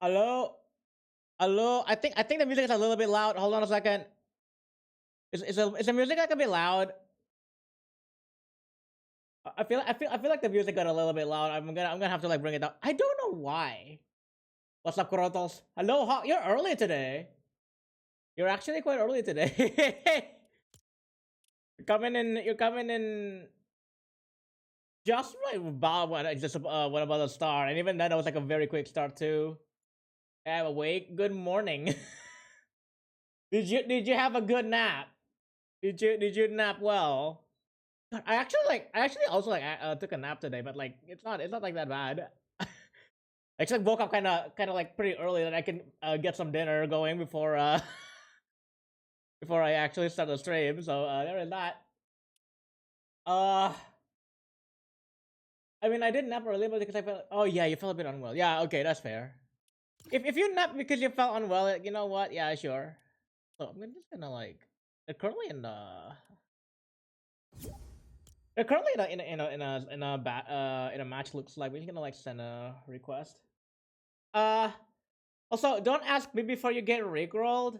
Hello? Hello? I think the music is a little bit loud. Hold on a second. Is the music like a bit loud? I feel like the music got a little bit loud. I'm gonna have to like bring it down. I don't know why. What's up, Korotos? Hello, you're early today. You're actually quite early today. You're coming in just like about what about the start, and even then it was like a very quick start too. I'm awake. Good morning. Did you have a good nap? Did you nap well? God, I actually also like took a nap today, but like it's not like that bad. I just like woke up kind of like pretty early that I can get some dinner going before before I actually start the stream. So there is that. Uh, I mean I didn't nap early, but because I felt oh yeah you felt a bit unwell. Yeah, okay, that's fair. If you nap because you felt unwell, you know what? Yeah, sure. So I'm just gonna like they're currently in the they're currently in a match. Looks like we're just gonna like send a request. Uh, Also, don't ask me before you get rickrolled.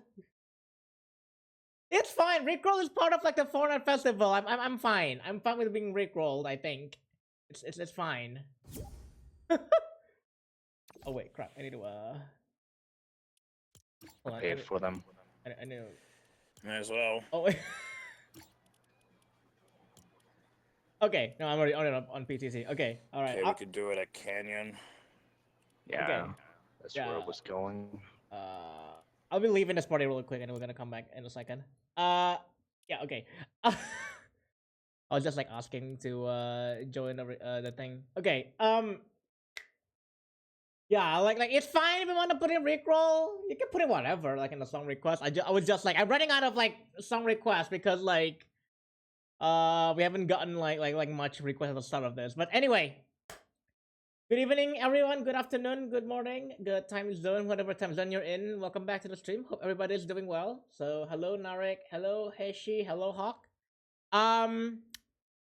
It's fine. Rickroll is part of like the Fortnite festival. I'm fine. I'm fine with being rickrolled. I think it's fine. Oh wait, crap. I need to hold on. Pay for them. I need to. Might as well. Oh wait. Okay, no, I'm already on it on PTC. Okay, all right. Okay, we could do it at Canyon. Yeah, Okay. that's Yeah. where it was going. I'll be leaving this party real quick, and we're gonna come back in a second. Yeah, okay. I was just like asking to join the thing. Okay. Yeah, like it's fine if you want to put in Rickroll. You can put in whatever, like in the song request. I was just like I'm running out of like song requests because like we haven't gotten like much request at the start of this. But anyway, good evening everyone. Good afternoon. Good morning. Good time zone, whatever time zone you're in. Welcome back to the stream. Hope everybody's doing well. So hello Narek. Hello Heshi. Hello Hawk.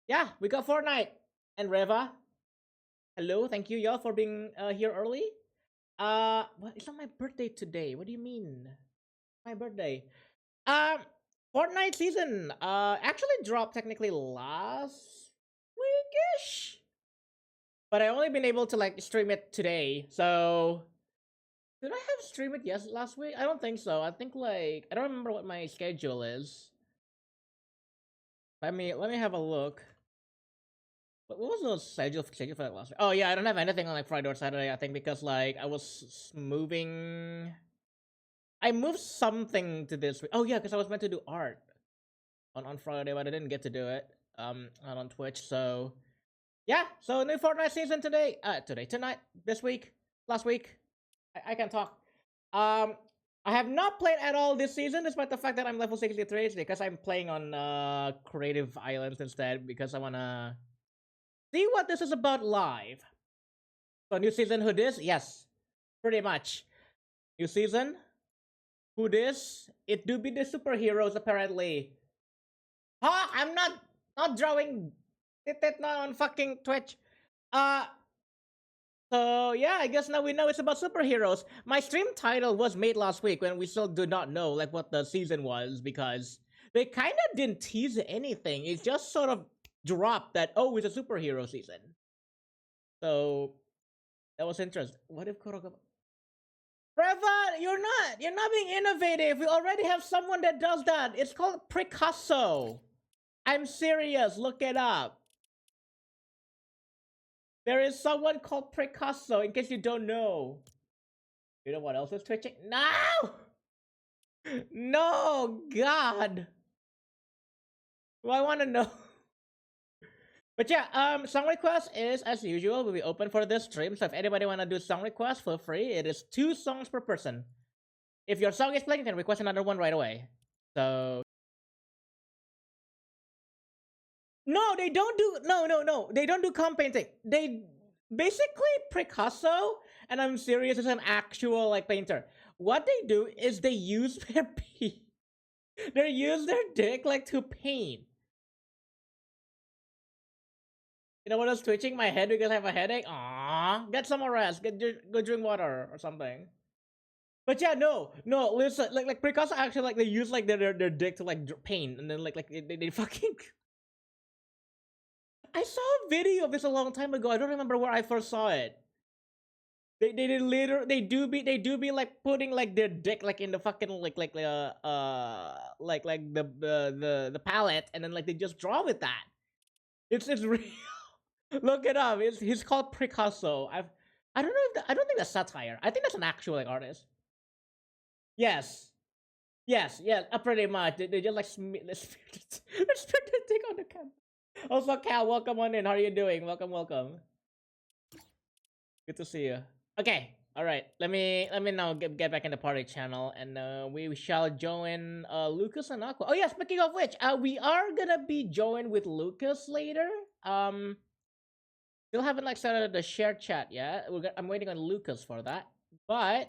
Yeah, we got Fortnite and Reva. Hello, thank you y'all for being here early. What? It's not my birthday today. What do you mean? My birthday. Um, Fortnite season actually dropped technically last weekish, but I only been able to like stream it today. So did I have stream it last week? I don't think so. I think like I don't remember what my schedule is. Let me have a look. What was the schedule for that last week? Oh yeah, I don't have anything on like Friday or Saturday. I think because like I was moving. I moved something to this week. Oh yeah, because I was meant to do art on Friday, but I didn't get to do it. Not on Twitch. So yeah, so new Fortnite season today. Tonight, this week, last week. I can talk. Um, I have not played at all this season, despite the fact that I'm level 63 today, because I'm playing on Creative Islands instead because I wanna see what this is about live. So new season, who this? Yes, pretty much. New season, who this? It do be the superheroes apparently. Huh? I'm not drawing it not on fucking Twitch. Uh so yeah, I guess now we know it's about superheroes. My stream title was made last week when we still do not know like what the season was because they kind of didn't tease anything. It just sort of dropped that oh, it's a superhero season. So that was interesting. What if Kuroko? Reva, you're not being innovative. We already have someone that does that. It's called Picasso. I'm serious. Look it up. There is someone called Picasso. In case you don't know. You know what else is twitching? No, no, God. Do I want to know? But yeah, song request is as usual will be open for this stream. So if anybody wanna do song request, feel free. It is 2 songs per person. If your song is playing, you can request another one right away. So no, they don't do no. They don't do comp painting. They basically Picasso, and I'm serious, is an actual like painter. What they do is they use their they use their dick like to paint. You know what? I was twitching my head because I have a headache. Aww, get some more rest. Go drink water or something. But yeah, no, listen, like Picasso actually like they use like their dick to like paint, and then like they fucking. I saw a video of this a long time ago. I don't remember where I first saw it. They did later. They do be like putting like their dick like in the fucking like the palette, and then like they just draw with that. It's real. Look it up. He's called Picasso. I don't know if I don't think that's satire. I think that's an actual like artist. Yes. Yes, yes, pretty much. They just like let's put the dick on the camera. Also, Cal, welcome on in. How are you doing? Welcome. Good to see you. Okay, all right. Let me now get back in the party channel, and we shall join Lucas and Aqua. Oh yeah, speaking of which, we are gonna be joined with Lucas later. Still haven't like started the share chat yet. I'm waiting on Lucas for that, but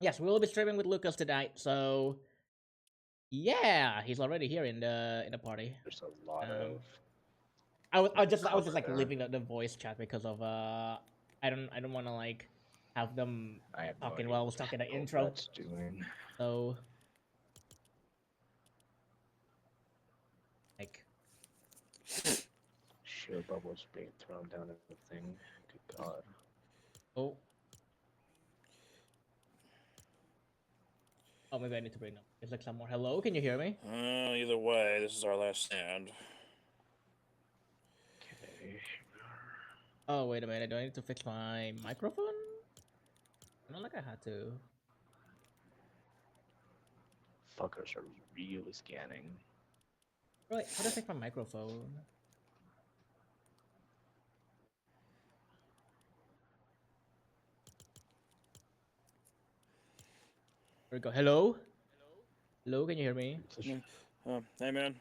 yes, we will be streaming with Lucas tonight. So yeah, he's already here in the party. There's a lot of. I was just like there. leaving the voice chat because of I don't want to like have them I have no talking idea while I was what talking the the hell intro. That's doing. So like Shield bubbles being thrown down at the thing. Good God. oh maybe I need to bring up. It's like some more. Hello, can you hear me? Either way, this is our last stand. Okay. Oh wait a minute. Do I need to fix my microphone? Not like I had to. Fuckers are really scanning. Right, how do I fix my microphone? There we go. Hello? Hello, can you hear me? Hey man.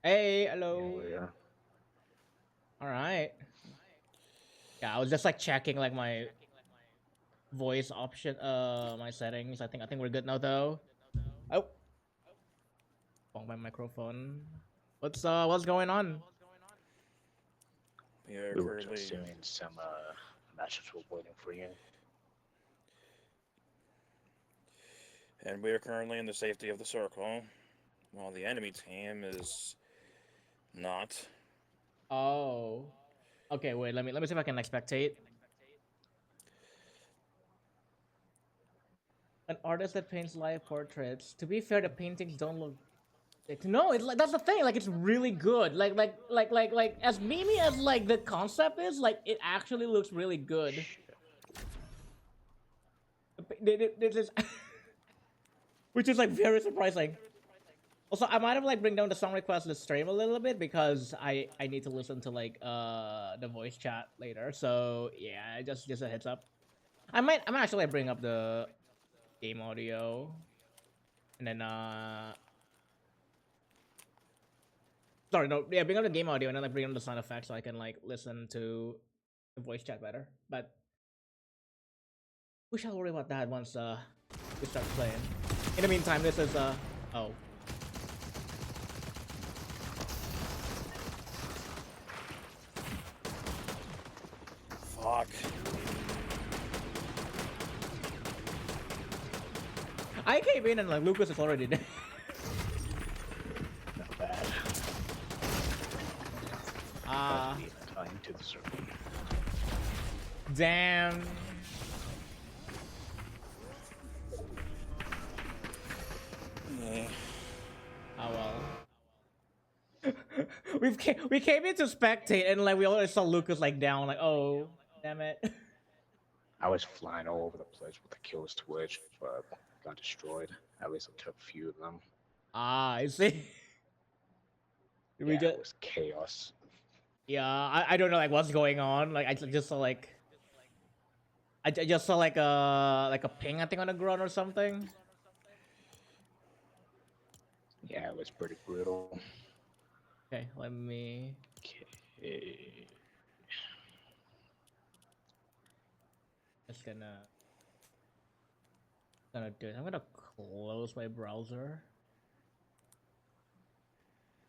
Hey, hello. Yeah. Alright. Yeah, I was just like checking like my voice option my settings. I think we're good now though. Oh. On my microphone. What's going on? We are We were currently just doing some matches we're waiting for you. in the safety of the circle, while the enemy team is not. Oh. Okay, wait, let me see if I can like spectate. An artist that paints live portraits. To be fair, the paintings don't look no, it's like that's the thing. Like it's really good. Like as memey as like the concept is, like it actually looks really good. This is, which is like very surprising. Also, I might have like bring down the song request list stream a little bit because I need to listen to like the voice chat later. So yeah, just a heads up. I might actually bring up the game audio, and then sorry, no, yeah, bring up the game audio and then like bring up the sound effects so I can like listen to the voice chat better. But we shall worry about that once we start playing. In the meantime, this is oh. Fuck. I came in and like Lucas is already dead. Not bad. Time to the circle. Damn. Yeah. Oh well. we came in to spectate and like we already saw Lucas like down like oh damn it. I was flying all over the place with the kill switch, but got destroyed. At least I took a few of them. Ah, I see. We Yeah, just it was chaos. yeah, I don't know like what's going on. Like I just saw like I just saw like a ping I think on the ground or something. Yeah, it was pretty brutal. Okay, let me. Okay. Just gonna do it. I'm gonna close my browser.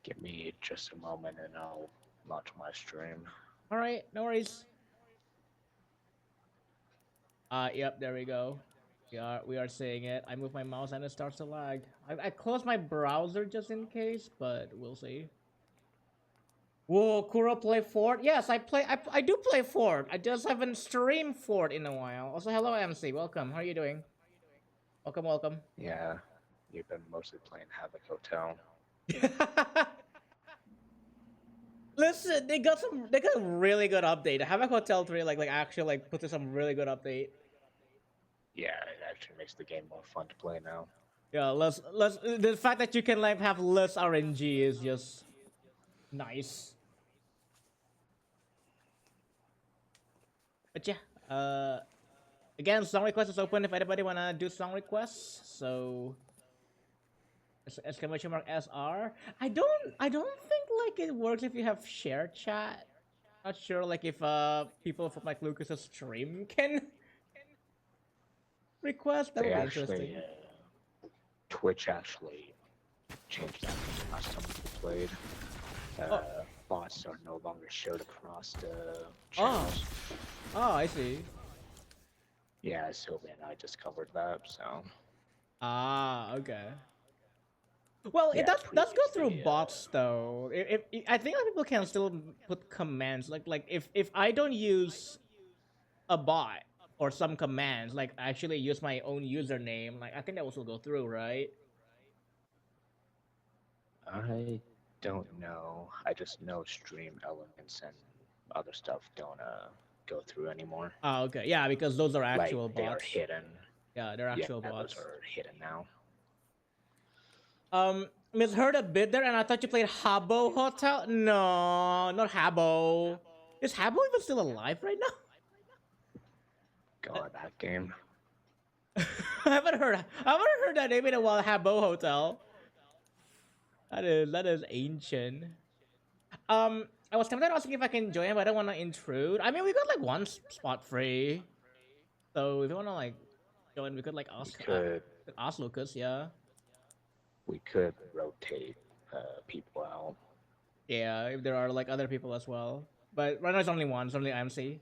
Give me just a moment and I'll launch my stream. All right, no worries. Yep, there we go. We are seeing it. I move my mouse and it starts to lag. I close my browser just in case, but we'll see. Whoa, Kuro play Fort? Yes, I do play Fort. I just haven't streamed Fort in a while. Also, hello MC, welcome. How are you doing? Welcome, welcome. Yeah, you've been mostly playing Havoc Hotel. Listen, they got a really good update. Havoc Hotel 3 like actually like put in some really good update. Yeah, it actually makes the game more fun to play now. Yeah, less the fact that you can like have less RNG is just nice. But yeah, again, song request is open if anybody wanna do song requests. So exclamation mark SR. I don't think like it works if you have shared chat. Not sure like if people from like Lucas's stream can request. That They would be actually, interesting. Twitch actually changed that last time we played. Bots are no longer showed across the channels. Oh, I see. Yeah, Sylvia and I discovered that, so. Ah, okay. Well, Yeah, it does go through previously, bots though. If I think people can still put commands like if I don't use a bot or some commands, like actually use my own username, like I think that will still go through, right? I don't know. I just know stream elements and other stuff don't go through anymore. Ah, okay. Yeah, because those are actual Like, they are bots. hidden. Yeah, they're actual Yeah, bots. those are hidden now. Misheard a bit there, and I thought you played Habbo Hotel. No, not Habbo. Is Habbo even still alive right now? God, that game. I haven't heard that name in a while. Habbo Hotel. That is ancient. I was tempted asking if I can join, but I don't want to intrude. I mean, we got like one spot free, so if you want to like join, we could like ask Lucas. Yeah. We could rotate people out. Yeah, if there are like other people as well, but right now it's only one. It's only MC.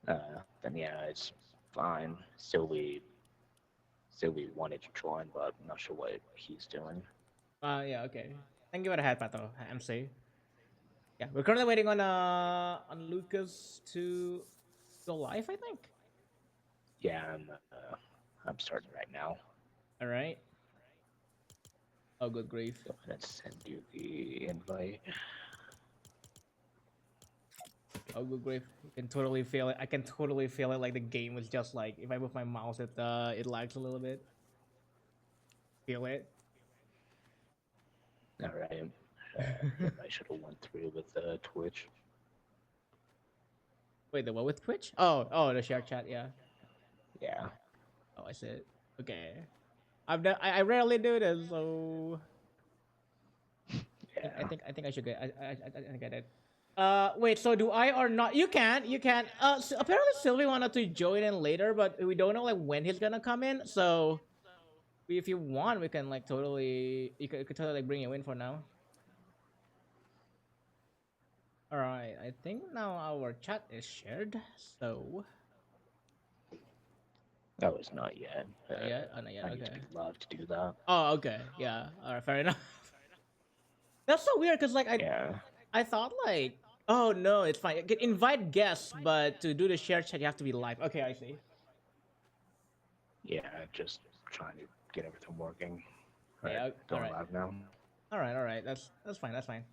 Then yeah, it's fine. Sylvie wanted to join, but I'm not sure what he's doing. Yeah, okay. Thank you for the head, Pato. MC. Yeah, we're currently waiting on Lucas to go live, I think. Yeah, I'm starting right now. All right. Oh, good grief. Go ahead and send you the invite. Oh, good grief. You can totally feel it. I can totally feel it. Like the game was just like if I move my mouse, it lags a little bit. Feel it. All right. I should have went through with Twitch. Wait, the what with Twitch? Oh, the share chat. Yeah. Yeah. Oh, I see it. Okay. I rarely do this, so Yeah. I think I should get I get it. Wait. So do I or not? You can. So apparently Sylvie wanted to join in later, but we don't know like when he's gonna come in. So, if you want, we can like totally. You could totally like bring you in for now. All right. I think now our chat is shared. So. That was not yet. Not yet? Oh, not yet. I need to Okay. be allowed to do that. Oh, okay. Yeah. All right. Fair enough. That's so weird because like I thought like, oh no, it's fine. You can invite guests, but to do the share chat, you have to be live. Okay, I see. Yeah, just trying to get everything working. Yeah, Going alright. live now. All right. That's fine. That's fine.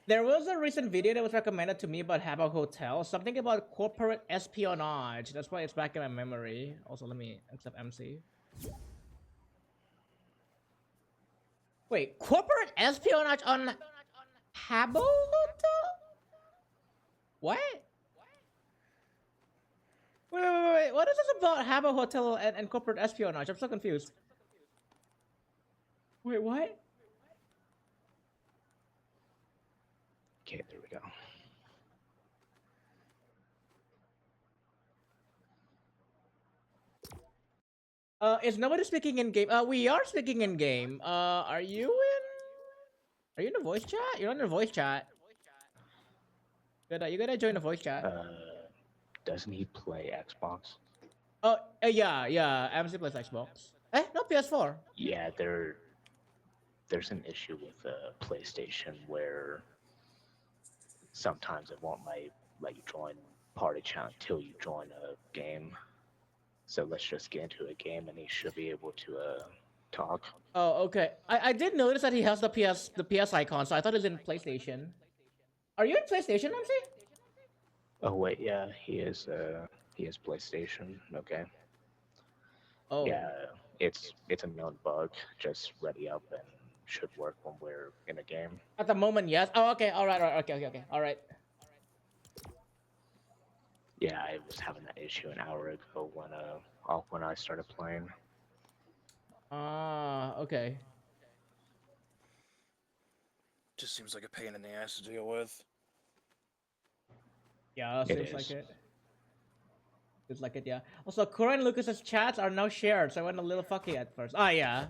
There was a recent video that was recommended to me about Habbo Hotel. Something about corporate espionage. That's why it's back in my memory. Also, let me accept MC. Wait, corporate espionage on Habbo Hotel? What? Wait. What is this about Habbo Hotel and corporate espionage? I'm so confused. Wait, what? Okay, there we go. Is nobody speaking in game? We are speaking in game. Are you in? Are you in the voice chat? You're on the voice chat. You gotta join the voice chat. doesn't he play Xbox? Oh, yeah, yeah. MC plays Xbox. Eh, no PS4. Yeah, there's an issue with PlayStation where sometimes it won't let you join party chat until you join a game. So let's just get into a game, and he should be able to talk. Oh, okay. I did notice that he has the PS icon, so I thought it was in PlayStation. Are you in PlayStation, MC? Oh wait, yeah, he is PlayStation. Okay. Oh. Yeah, it's a known bug. Just ready up and should work when we're in a game. At the moment, yes. Oh, okay. All right. All right. Okay. Okay. Okay. All right. Yeah, I was having that issue an hour ago when I started playing. Ah. Okay. Just seems like a pain in the ass to deal with. Yeah. It Seems like is. it. Seems like it. Yeah. Also, Cora and Lucas's chats are now shared, so I went a little fucky at first. Ah, yeah.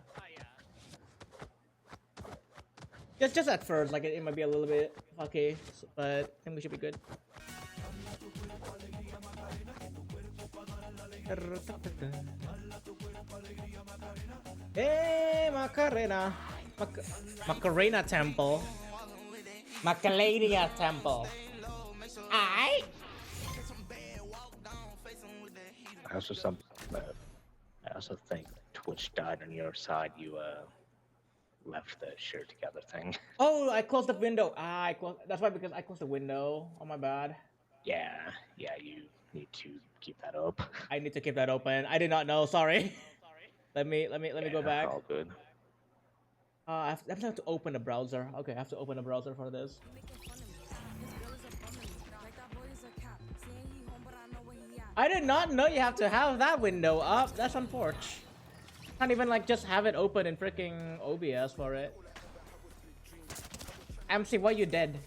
Just at first, like it might be a little bit fucky, but I think we should be good. Hey, Macarena. Macarena Temple. Macalania Temple. Aight. I also think Twitch died on your side. You left the share together thing. Oh, I closed the window. Ah, that's why, because I closed the window. Oh, my bad. Yeah, you need to keep that up. I need to keep that open. I did not know. Sorry. let me go back. All good. I have to open the browser. Okay, I have to open the browser for this. I did not know you have to have that window up. That's unfortunate. Can't even like just have it open in freaking OBS for it. MC, why you dead?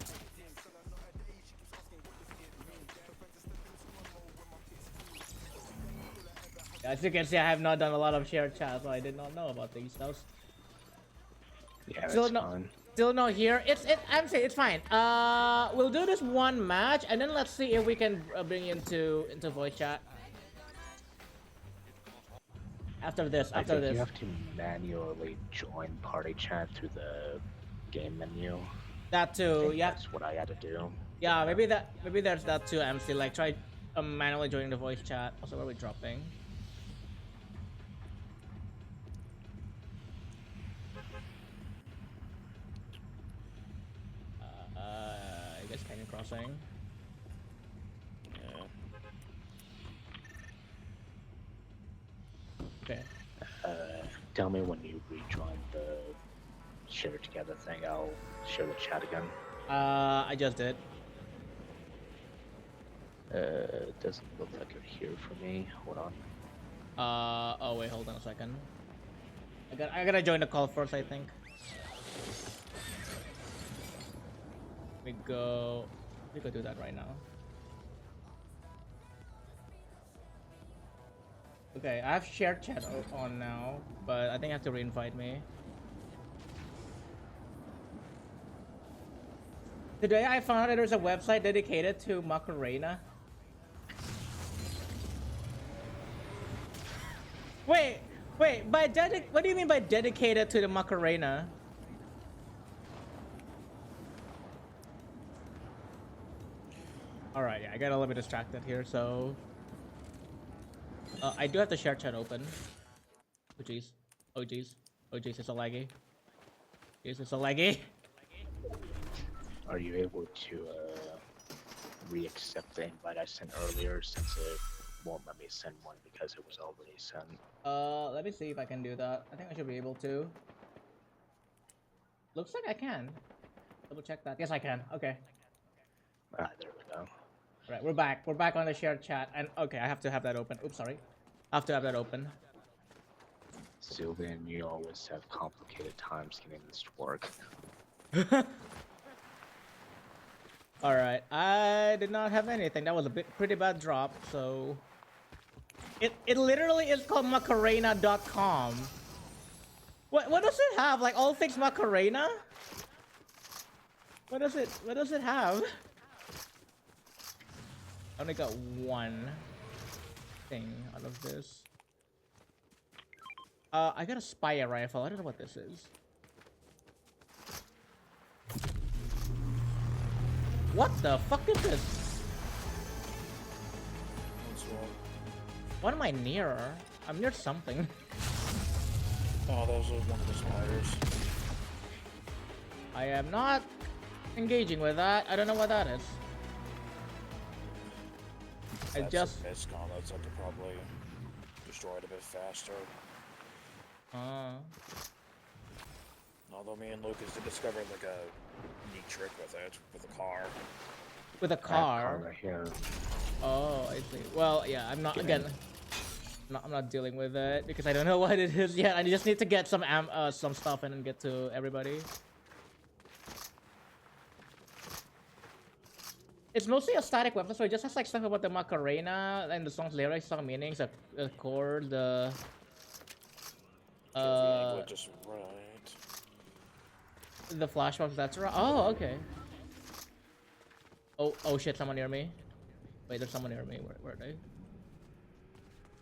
As you can see, I have not done a lot of shared chat, so I did not know about these stuff. Yeah, Still that's no, fine. still not here. I'm saying it's fine. We'll do this one match, and then let's see if we can bring you into voice chat. After this, I think you have to manually join party chat through the game menu. That too, yeah. That's what I had to do. Yeah, maybe there's that too, MC. Like try manually joining the voice chat. Also, where are we dropping? I guess Canyon Crossing. Yeah. Okay. Tell me when you rejoin the share together thing. I'll share the chat again. I just did. It doesn't look like you're here for me. Hold on. Oh wait, hold on a second. I gotta join the call first, I think. We go do that right now. Okay, I have shared chat on now, but I think I have to re-invite me. Today I found out that there's a website dedicated to Macarena. Wait, what do you mean by dedicated to the Macarena? Alright, yeah, I got a little bit distracted here, so... I do have the share chat open. Oh jeez. Oh jeez. Oh jeez, it's a laggy. Jeez, it's a laggy. Are you able to re-accept the invite I sent earlier, since it won't let me send one because it was already sent? Let me see if I can do that. I think I should be able to. Looks like I can. Double check that. Yes, I can. Okay. Ah, there we go. Right, we're back. We're back on the shared chat, and okay, I have to have that open. Oops, sorry. I have to have that open. Sylvan, you always have complicated times getting this to work. Alright, I did not have anything. That was a pretty bad drop, so... It literally is called Macarena.com. What does it have? Like all things Macarena? What does it have? I only got one thing out of this. I got a Spire rifle. I don't know what this is. What the fuck is this? That's what. What am I near? I'm near something. Oh, those are one of the spiders. I am not engaging with that. I don't know what that is. I That's just. a miscon. That's like to probably destroy it a bit faster. Although me and Lucas did discover like a neat trick with it, with a car. With a I have car. right here. Oh, I see. Well, yeah, I'm not Get again. in. I'm not dealing with it because I don't know what it is yet. I just need to get some stuff and then get to everybody. It's mostly a static weapon, so it just has like stuff about the Macarena and the song's lyrics, song meanings, the chord, the Get the angle just right. the flashbacks. That's right. Oh, okay. Oh shit! Someone near me. Wait, there's someone near me. Where are they?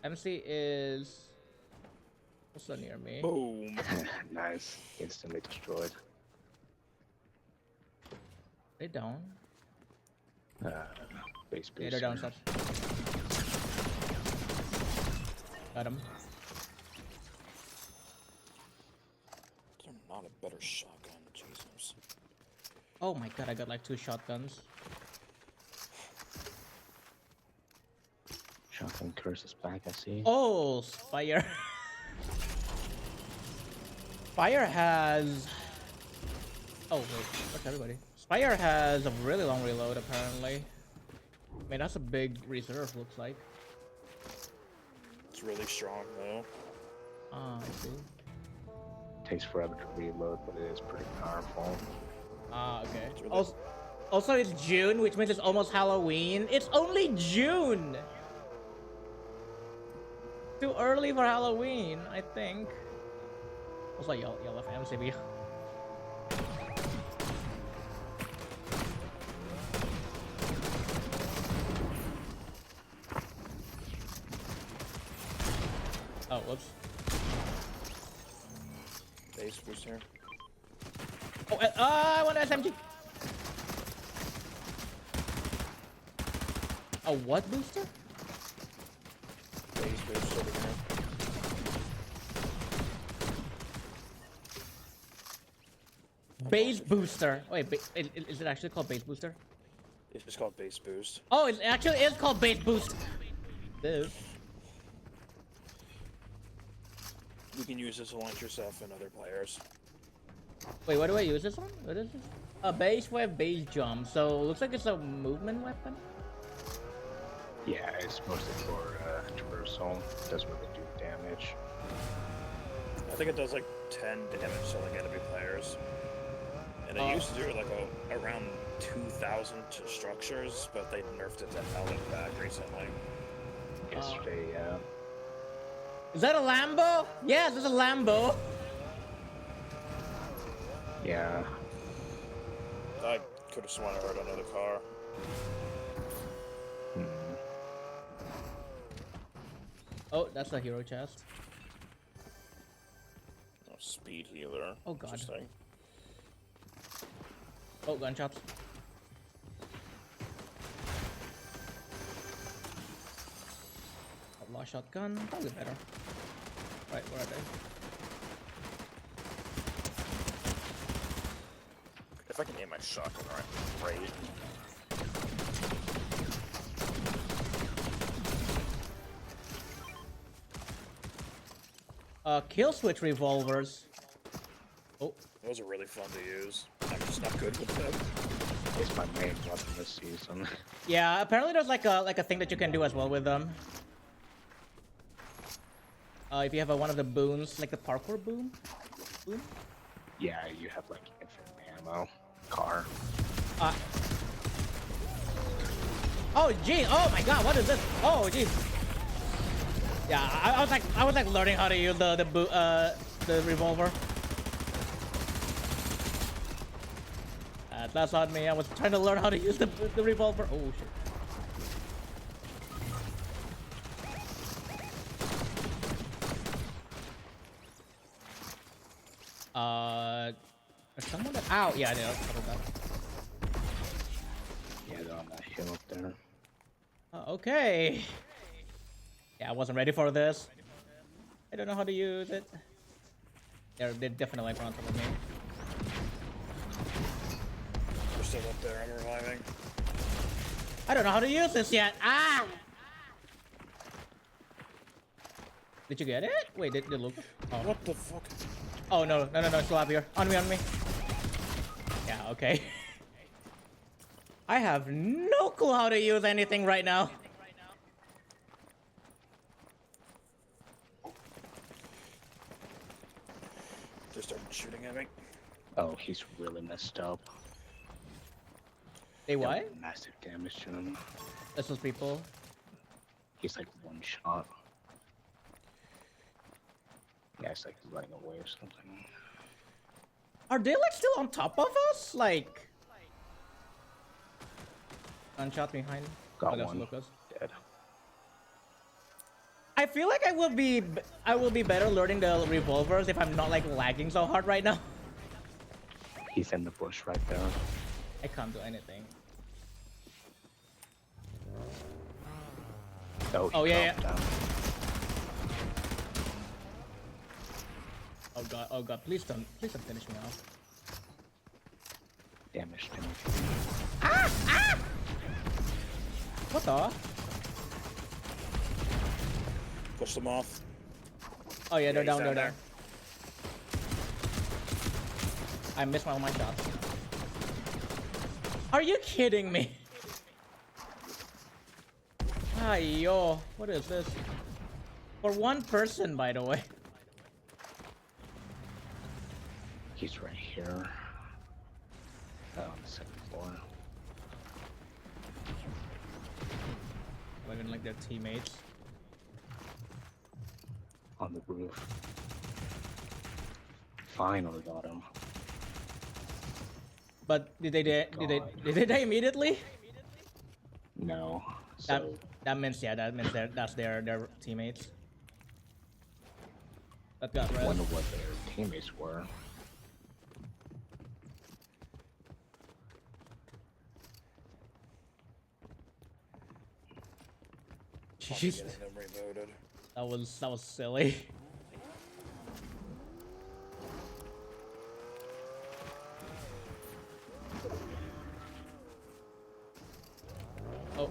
MC is also near me. Boom. Nice. Instantly destroyed. They down. Base Yeah, they're down. Stop. Got him. They're not a better shotgun, Jesus. Oh my god! I got like 2 shotguns. Shotgun curse is back, I see. Oh, Spire. Spire has. Oh wait, what's everybody? Spire has a really long reload apparently. I mean that's a big reserve looks like. It's really strong though. Ah, I see. Takes forever to reload, but it is pretty powerful. Ah, okay. It's really- Also, it's June, which means it's almost Halloween. It's only June. Too early for Halloween, I think. Also, y'all have MCB. Oh, whoops. Base boost here. Oh, I want an SMG. A what booster? Base boost over here. Base booster. Wait, is it actually called base booster? It's just called base boost. Oh, it actually is called base boost. Dude. You can use this to launch yourself and other players. Wait, what do I use this on? What is this? A base wave base jump. So looks like it's a movement weapon. Yeah, it's mostly for traversal. Doesn't really do damage. I think it does like 10 damage to like enemy players. And it used to do like around 2,000 to structures, but they nerfed it to hell it back recently. Yesterday, yeah. Is that a Lambo? Yes, it's a Lambo. Yeah. I could have sworn I heard another car. Oh, that's a hero chest. Oh, speed healer. Oh, God. Interesting. Oh, gunshots. Outlaw shotgun, probably better. Right, where are they? If I can aim my shotgun right, great. Kill switch revolvers. Oh, Those are really fun to use. I'm just not good with them. It's my main weapon this season. yeah. Apparently, there's like a thing that you can do as well with them. If you have one of the boons, like the parkour boon. Yeah, you have like infinite ammo. Car. Oh gee! Oh my God! What is this? Oh geez! Yeah, I was like learning how to use the revolver. That's on me. I was trying to learn how to use the revolver. Oh shit! There's someone that. Ow! Yeah, I know. That. Yeah, they're on that hill up there. Okay. Yeah, I wasn't ready for this. I don't know how to use it. They're definitely like on top of me. We're still up there. I'm reviving. I don't know how to use this yet. Ah! Did you get it? Wait, did look? Oh. What the fuck? Oh no, still up here. On me. Yeah, okay. I have no clue how to use anything right now. They started shooting at me. Oh, he's really messed up. They Done what? Massive damage to him. That's those people. He's like one shot. Yeah, it's like running away or something. Are they like still on top of us? Like. Gunshot behind. Got Oh, that's one. Lucas. Dead. I feel like I will be better learning the revolvers if I'm not like lagging so hard right now. He's in the bush right there. I can't do anything. Oh, he Oh, yeah, dropped down. Oh god, please don't finish me off. Damaged him. What the? Push them off. Oh yeah, they're he's down, they're down down. I missed all my shots. Are you kidding me? Yo, what is this? For one person, by the way. He's right here. On the second floor. Not even like their teammates. On the roof. Finally got him. But did they die immediately? No. That So that means that's their teammates. That got I red. wonder what their teammates were. Jeez, Getting them reloaded. that was silly. Oh.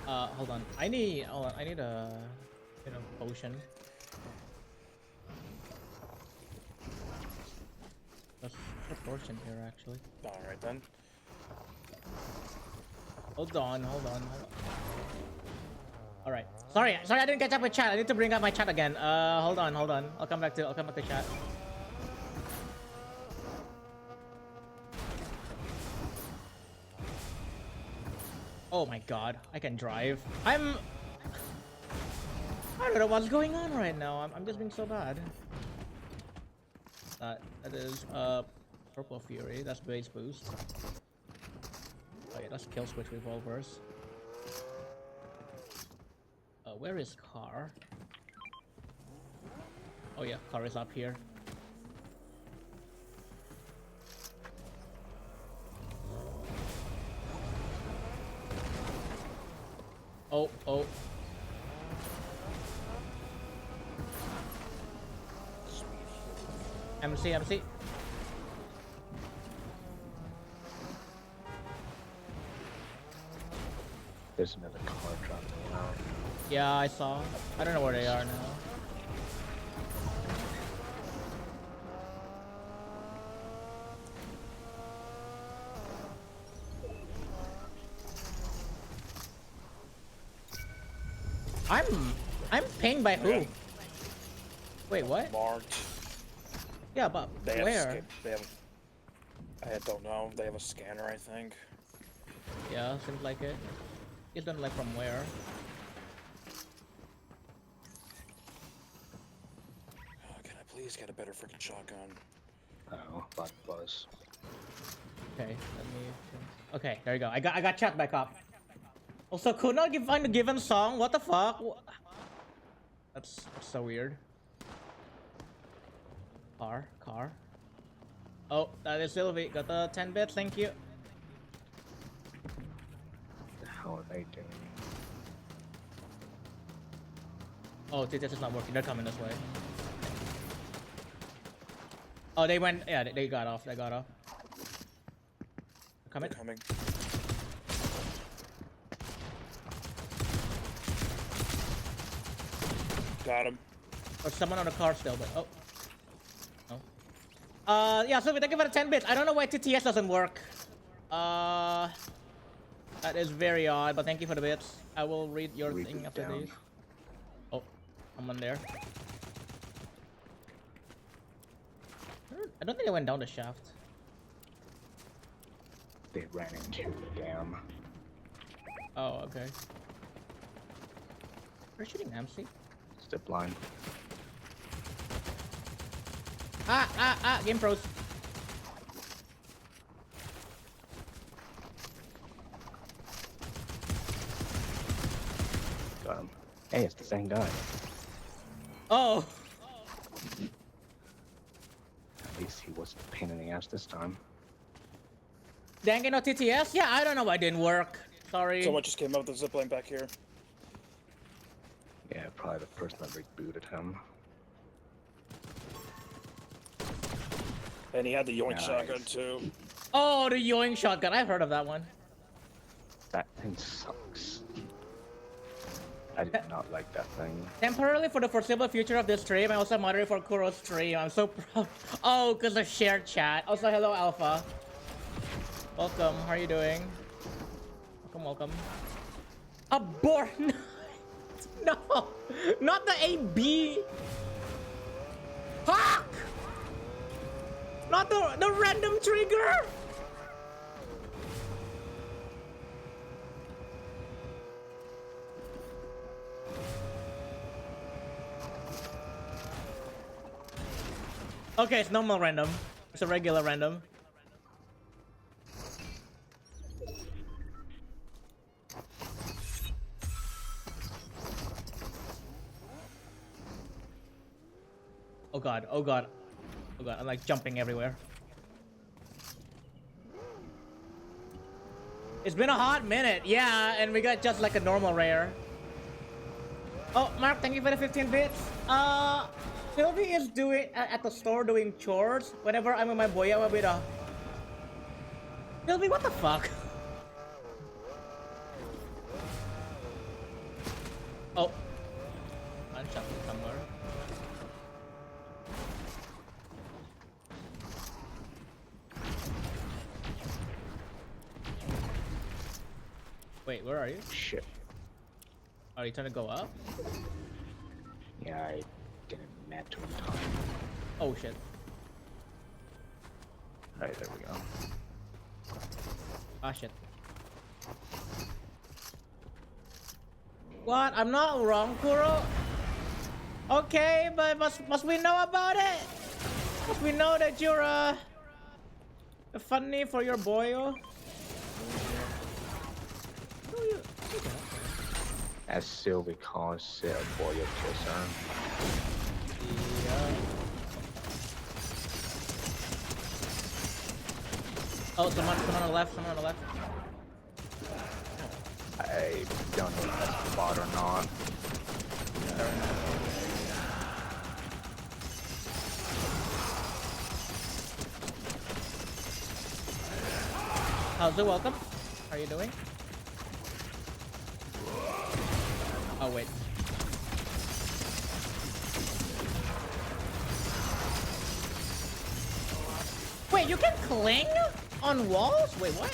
Hold on. I need a potion. There's a potion here actually. Alright then. Hold on. Alright. Sorry, I didn't catch up with chat. I need to bring up my chat again. Hold on. I'll come back to chat. Oh my god, I can drive. I don't know what's going on right now. I'm just being so bad. That is Purple Fury. That's base boost. Oh yeah, that's kill switch revolvers. Where is car? Oh yeah, car is up here. Oh. MC. There's another car dropping out. Yeah, I saw. I don't know where they are now. I'm pinged by who? Okay. Wait, what? Marked. Yeah, but They have where? They have. I don't know. They have a scanner, I think. Yeah, seems like it. You don't like from where? Oh, can I please get a better freaking shotgun? Oh, bad buzz. Okay, let me. Okay, there you go. I got chat back up. Also, could not find a given song. What the fuck? That's so weird. Car. Oh, that is Sylvie. Got the 10 bits. Thank you. The hell are they doing? Oh, this is not working. They're coming this way. Oh, they went. Yeah, they got off. They got off. Coming. Coming. Got him. Or someone on the car still, but oh. No. Yeah, Sylvie, thank you for the 10 bits. I don't know why TTS doesn't work. That is very odd, but thank you for the bits. I will read your Read thing it after down. this. Oh, someone there. I don't think I went down the shaft. They ran into the dam. Oh, okay. We're shooting MC. Zip line. Game pros. Got him. Hey, it's the same guy. Oh, At least he wasn't a pain in the ass this time. dang it, no TTS? Yeah, I don't know why it didn't work. Sorry. Someone just came up with the zipline back here. Yeah, probably the person that rebooted him. And he had the yoink Nice. shotgun too. Oh, the Yoing shotgun. I've heard of that one. That thing sucks. I did not like that thing. Temporarily for the foreseeable future of this stream, I also moderate for Kuro's stream. I'm so proud. Oh, because of shared chat. Also, hello, Alpha. Welcome. How are you doing? Welcome. Abort. No, not the AB. Fuck! Not the random trigger. Okay, it's normal random. It's a regular random. Oh god, oh god. Oh god, I'm like jumping everywhere. It's been a hot minute, yeah, and we got just like a normal rare. Oh, Mark, thank you for the 15 bits. Sylvie is doing at the store doing chores. Whenever I'm with my boy, I'm with a. Sylvie, what the fuck? Oh, I'm jumping somewhere. Wait, where are you? Shit. Are you trying to go up? Yeah, I didn't match to him in time. Oh shit. Alright, there we go. Ah shit. What? I'm not wrong, Kuro? Okay, but must we know about it? Must we know that you're funny for your boyo? Who you? As Sylvie calls it, a boy of kisser. Yeah. Oh, someone on the left, someone on the left. I don't know if that's the bot or not. How's it? Welcome. How are you doing? Oh wait. Wait, you can cling on walls? Wait, what?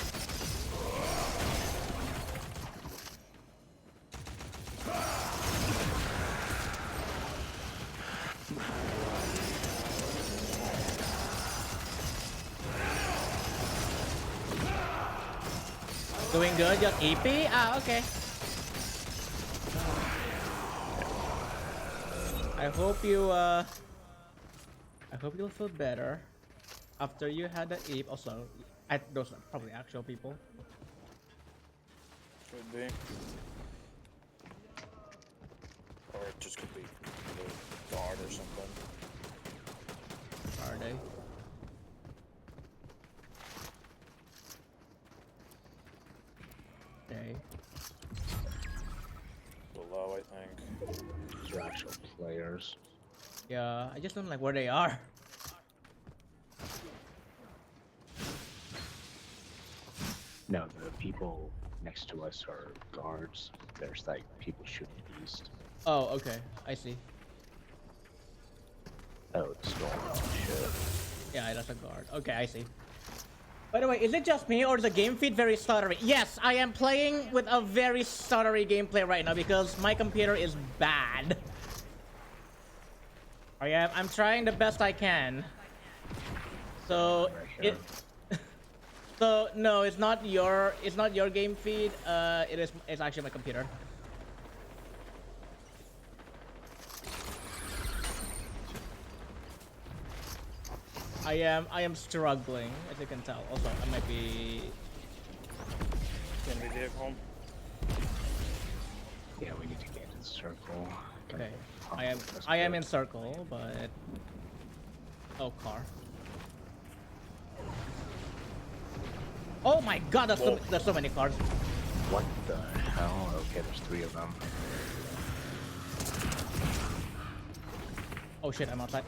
Doing good, just EP? Ah, okay. I hope you'll feel better after you had the EP. Also, those are probably actual people. Could be. Or it just could be the guard or something. These are actual players. Yeah, I just don't like where they are. No, the people next to us are guards. There's like people shooting east. Oh, okay. I see. Oh, the storm. Shit. Yeah, that's a guard. Okay, I see. By the way, is it just me or is the game feed very stuttery? Yes, I am playing with a very stuttery gameplay right now because my computer is bad. I'm trying the best I can. So Right it so no, it's not your game feed. It's actually my computer. I am struggling, as you can tell. Also, I might be. Enemy vehicle. Yeah, we need to get in the circle. Okay, I am in circle, but oh, car. Oh my God, there's so many cars. What the hell? Okay, there's 3 of them. Oh shit, I'm outside.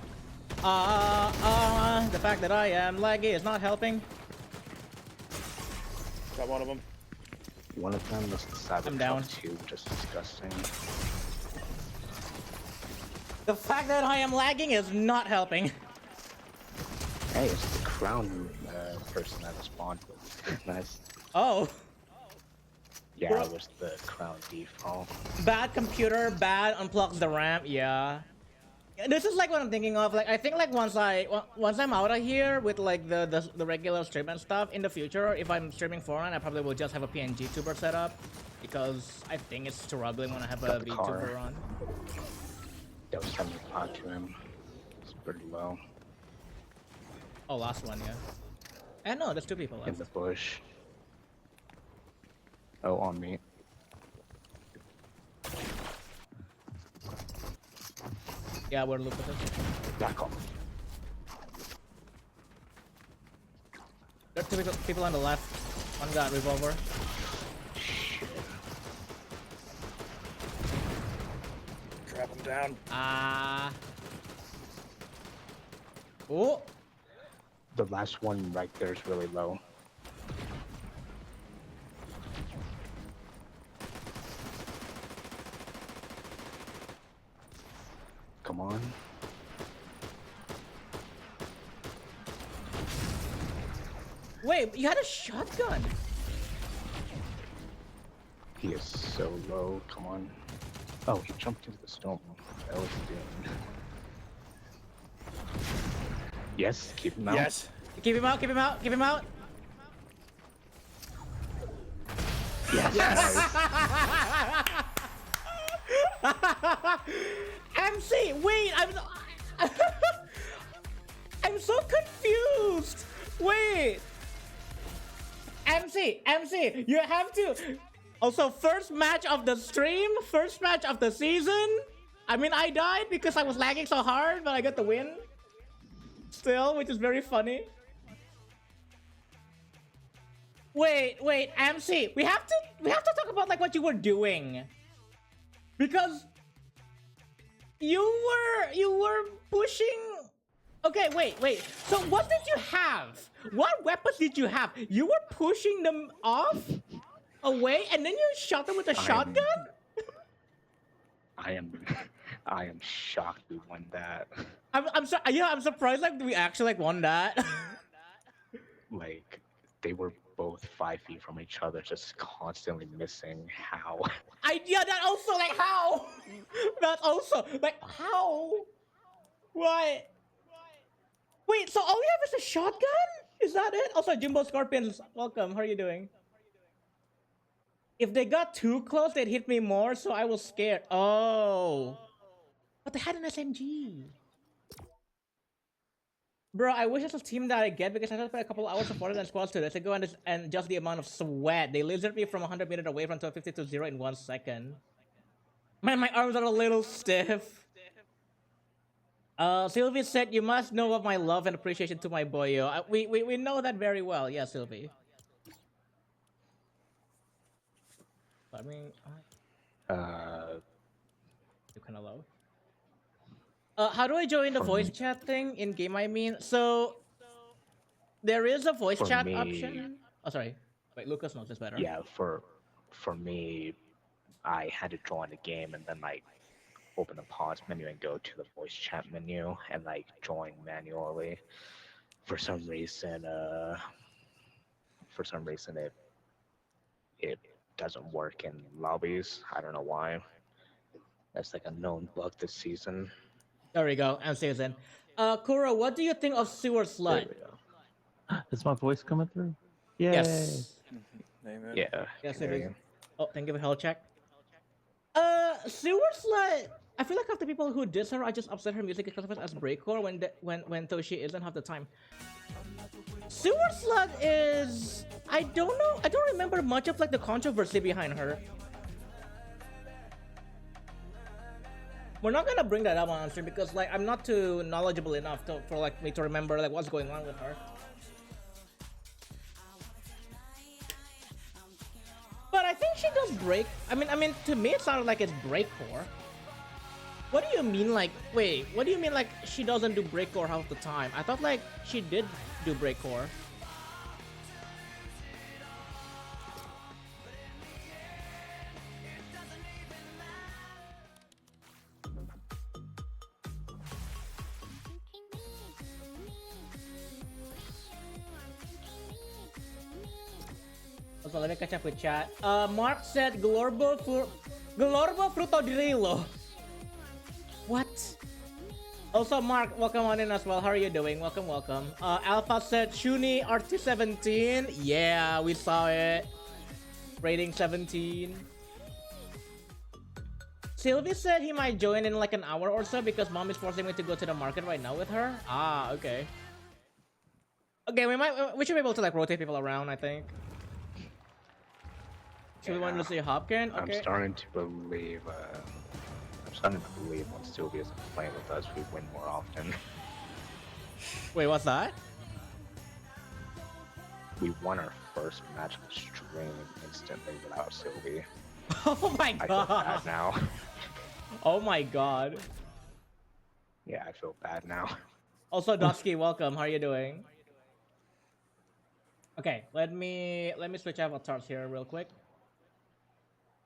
The fact that I am laggy is not helping. Got one of them. One of them was the I'm down. Cybertruck 2, just disgusting. The fact that I am lagging is not helping. Hey, it's the crown person that spawned with. Nice. Oh, Yeah, Bro. it was the crown default. bad computer, bad unplugs the RAM. Yeah. This is like what I'm thinking of. Like I think like once I'm out of here with like the regular stream and stuff in the future, if I'm streaming Fortnite, I probably will just have a PNG tuber set up because I think it's struggling when I have a Got the VTuber car. on. That was something to talk to him. It's pretty low. Oh, last one, yeah. And no, there's 2 people In left. the bush. Oh, on me. Yeah, we're Lucas. Back off. There's 2 people on the left. One got revolver. Shit. Trap him down. Oh, The last one right there is really low. Come on. wait, you had a shotgun. He is so low. Come on. Oh, he jumped into the storm. What was he doing? Yes, keep him out. Yes. Keep him out, keep him out, keep him out. Yes. MC, wait, I'm so confused. Wait. MC, you have to. Also, first match of the stream, first match of the season. I mean, I died because I was lagging so hard, but I got the win. Still, which is very funny. Wait, MC, we have to talk about like what you were doing. Because you were pushing. Okay, wait. So what did you have? What weapons did you have? You were pushing them off, away, and then you shot them with a shotgun? I am shocked we won that. I'm sorry. Yeah, I'm surprised. Like we actually like won that. Like, they were both 5 feet from each other, just constantly missing. How? That also like how? That's also like how? Why? Wait, so all you have is a shotgun? Is that it? Also, Jimbo Scorpions, welcome. How are you doing? If they got too close, they'd hit me more, so I was scared. Oh. But they had an SMG. Bro, I wish it's a team that I get because I just played a couple hours of Fortnite and squads 2 days ago and just the amount of sweat. They lasered me from 100 meters away from 1250 to 0 in 1 second. Man, my arms are a little stiff. Sylvie said, you must know of my love and appreciation to my boyo. We know that very well. Yeah, Sylvie. I mean... kind of low. How do I join the For voice me- chat thing in game? I mean, so there is a voice For chat me- option. Oh, sorry. Wait, Lucas knows this better. Yeah, for me, I had to join the game and then like open the pause menu and go to the voice chat menu and like join manually. For some reason, it doesn't work in lobbies. I don't know why. That's like a known bug this season. There we go. I'm Susan. Kuro, what do you think of Sewer There Slut? we go. Is my voice coming through? Yay. Yes. Name it. Yeah. Yes, can it hear is. you. Oh, thank you for health check. Sewer Slut. I feel like half the people who diss her, I just upset her music classified as breakcore when Toshi isn't half the time. Sewer Slut is, I don't know. I don't remember much of like the controversy behind her. We're not gonna bring that up on stream because like I'm not too knowledgeable enough for like me to remember like what's going on with her. But I think she does break. I mean, to me it sounded like it's breakcore. What do you mean, like? Wait, what do you mean, like she doesn't do breakcore half the time? I thought like she did do breakcore. Also, let me catch up with chat. Mark said Glorbo Fruto di Rilo. What? Also, Mark, welcome on in as well. How are you doing? Welcome, welcome. Alpha said Shuni RT17. Yeah, we saw it. Rating 17. Sylvie said he might join in like an hour or so because mom is forcing me to go to the market right now with her. Ah, okay. Okay, we should be able to like rotate people around, I think. So we want to see Hopkin? Okay. I'm starting to believe when Sylvia's playing with us, we win more often. Wait, what's that? We won our first match of the stream instantly without Sylvie. Oh my I feel god. bad now. Oh my god. Yeah, I feel bad now. Also, Dosky, welcome. How are you doing? Okay, let me switch avatars here real quick.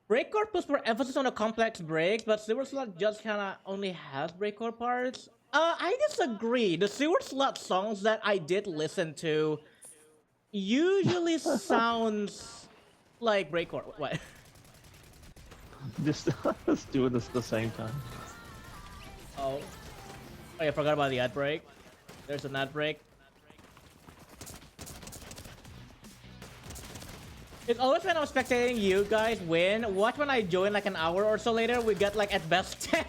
Breakcore puts more emphasis on the complex breaks, but Sewer Slut just kinda only has breakcore parts. I disagree. The Sewer Slut songs that I did listen to usually sounds like breakcore. What? Just let's do this at the same time. Oh, I forgot about the ad break. There's an ad break. It's always when I'm spectating you guys win. Watch when I join like an hour or so later, we get like at best 10.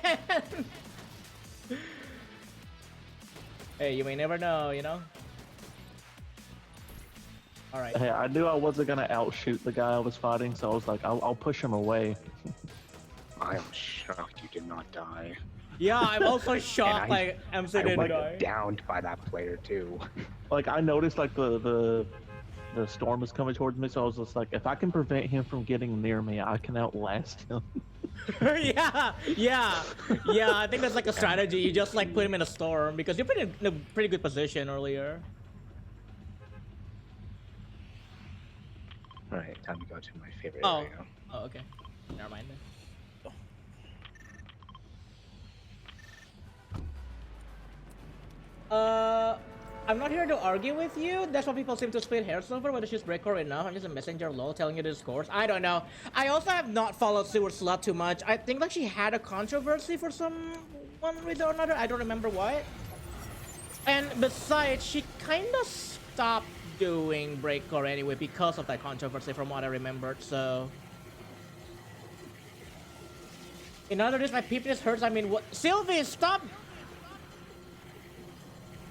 Hey, you may never know, you know? Alright. Hey, I knew I wasn't gonna outshoot the guy I was fighting, so I was like, I'll push him away. I am shocked you did not die. Yeah, I'm also shocked like MC I didn't was die. downed by that player too. Like I noticed like the storm was coming towards me, so I was just like, if I can prevent him from getting near me, I can outlast him. yeah, I think that's like a strategy. You just like put him in a storm because you're in a pretty good position earlier. Alright, time to go to my favorite Oh. area. Oh, okay. Never mind then. I'm not here to argue with you. That's why people seem to split hairs over whether she's breakcore enough. I'm just a messenger lol telling you the scores. I don't know. I also have not followed Sewer Slut too much. I think like she had a controversy for some one reason or another. I don't remember what. And besides, she kind of stopped doing breakcore anyway because of that controversy from what I remembered, so... In other words, my peepness hurts. I mean, what? Sylvie, stop!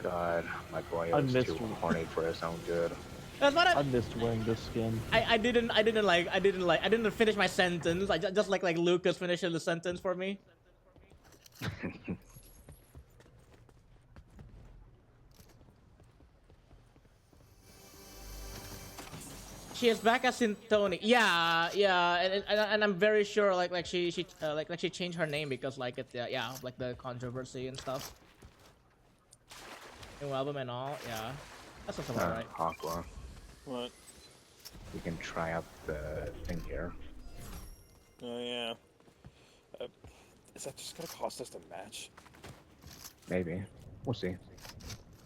God, my boy I is missed too one. horny for his own good. That's what I missed wearing this skin. I didn't finish my sentence. I just like Lucas finishing the sentence for me. She is back as Sintoni. Yeah, yeah, and I'm very sure like she she changed her name because like it yeah like the controversy and stuff. New album and all. Yeah, that sounds about right. Aqua, What? we can try out the thing here. Oh yeah. Is that just gonna cost us the match? Maybe. We'll see.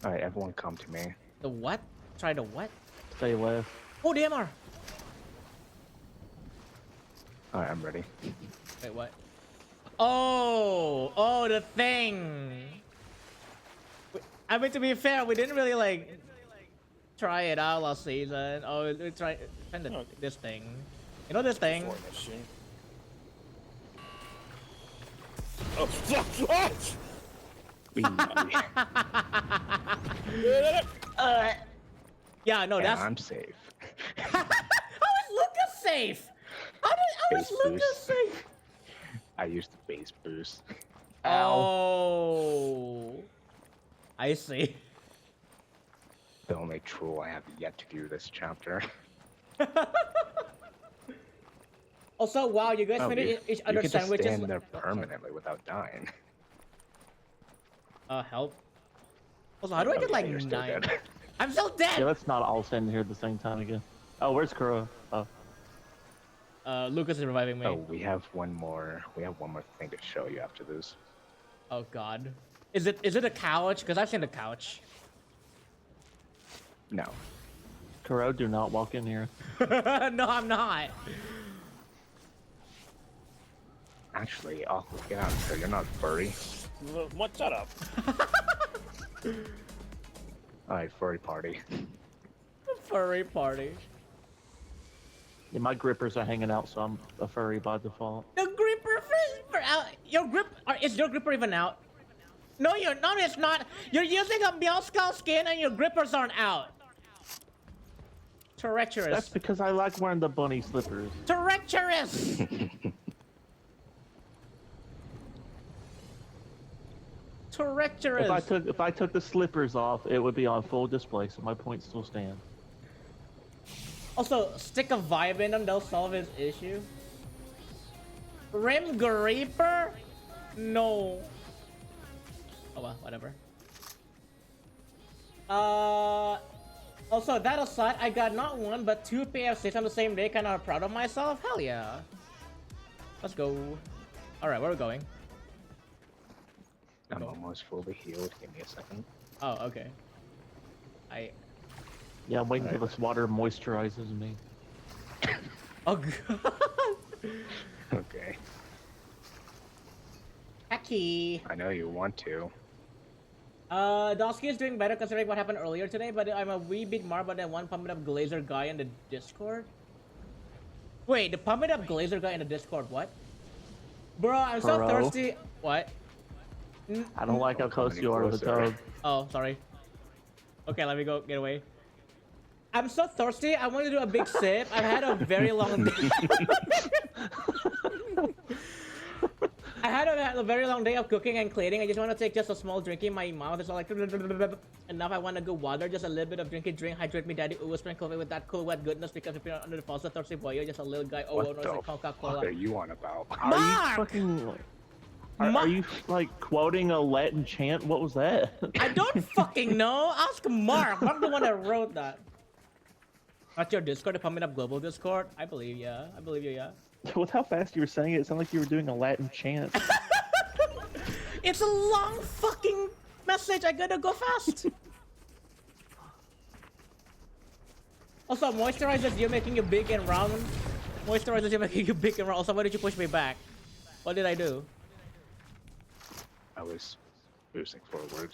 Alright, everyone come to me. The what? Try the what? Stay left. Oh, DMR. Alright, I'm ready. Wait, what? Oh, the thing. I mean, to be fair, we didn't really like try it out last season. Oh, we tried Oh. this thing. You know this thing? Before mission. Oh, fuck! What? Yeah, no, And that's. I'm safe. How is Lucas safe? How is Base Lucas boost. safe? I used the base boost. Oh, I see. The only troll I have yet to do this chapter. Also, wow, you guys Oh, made you, each you other can just sandwiches. stand there Oh, sorry. permanently without dying. Help. Also, how do I get like You're still 9? dead. I'm still dead. Yeah, let's not all stand here at the same time again. Oh, where's Kuro? Oh, Lucas is reviving me. Oh, we have one more. We have one more thing to show you after this. Oh God. Is it a couch? Because I've seen the couch. No. Kuro, do not walk in here. No, I'm not. Actually, Aqua, get out of here. You're not furry. What? Shut up. Alright, furry party. Furry party. Yeah, my grippers are hanging out, so I'm a furry by default. The gripper for out. Your grip. Is your gripper even out? No, you're not. It's not. You're using a Meowskull skin and your grippers aren't out. Treacherous. That's because I like wearing the bunny slippers. Treacherous. Treacherous. If I took the slippers off, it would be on full display, so my points still stand. Also, stick a vibe in them, they'll solve his issue. Rim Reaper? No. Oh well, whatever. Also, that aside, I got not one, but 2 PF6 on the same day, kinda proud of myself. Hell yeah. Let's go. Alright, where are we going? I'm Go. almost fully healed. Give me a second. Oh, okay. Yeah, I'm waiting Alright. till this water moisturizes me. Oh god. Okay. Hacky. I know you want to. Dosky is doing better considering what happened earlier today, but I'm a wee bit more about that one pump it up Glazer guy in the Discord. Wait, the pump it up Glazer guy in the Discord, what? Bro, I'm so Bro. thirsty. What? I don't like how close you are to the closer. toad. Oh, sorry. Okay, let me go get away. I'm so thirsty, I want to do a big sip. I've had a very long day. I had a very long day of cooking and cleaning. I just want to take just a small drink in my mouth. It's all like and now I want to go water, just a little bit of drink, hydrate me, daddy. Ooh, sprinkle me with that cool wet goodness because if you're under the faucet, thirsty boy, you're just a little guy. Oh, What no, the it's like fuck Coca-Cola. are you on about? Are Mark! you fucking... Are you like quoting a Latin chant? What was that? I don't fucking know. Ask Mark. I'm the one that wrote that. That's your Discord, the Pumping Up Global Discord? I believe, yeah. I believe you, yeah. With how fast you were saying it, it sounded like you were doing a Latin chant. It's a long fucking message. I gotta go fast. Also, moisturizers, you're making you big and round. Moisturizers, you're making you big and round. Also, why did you push me back? What did I do? I was boosting forward.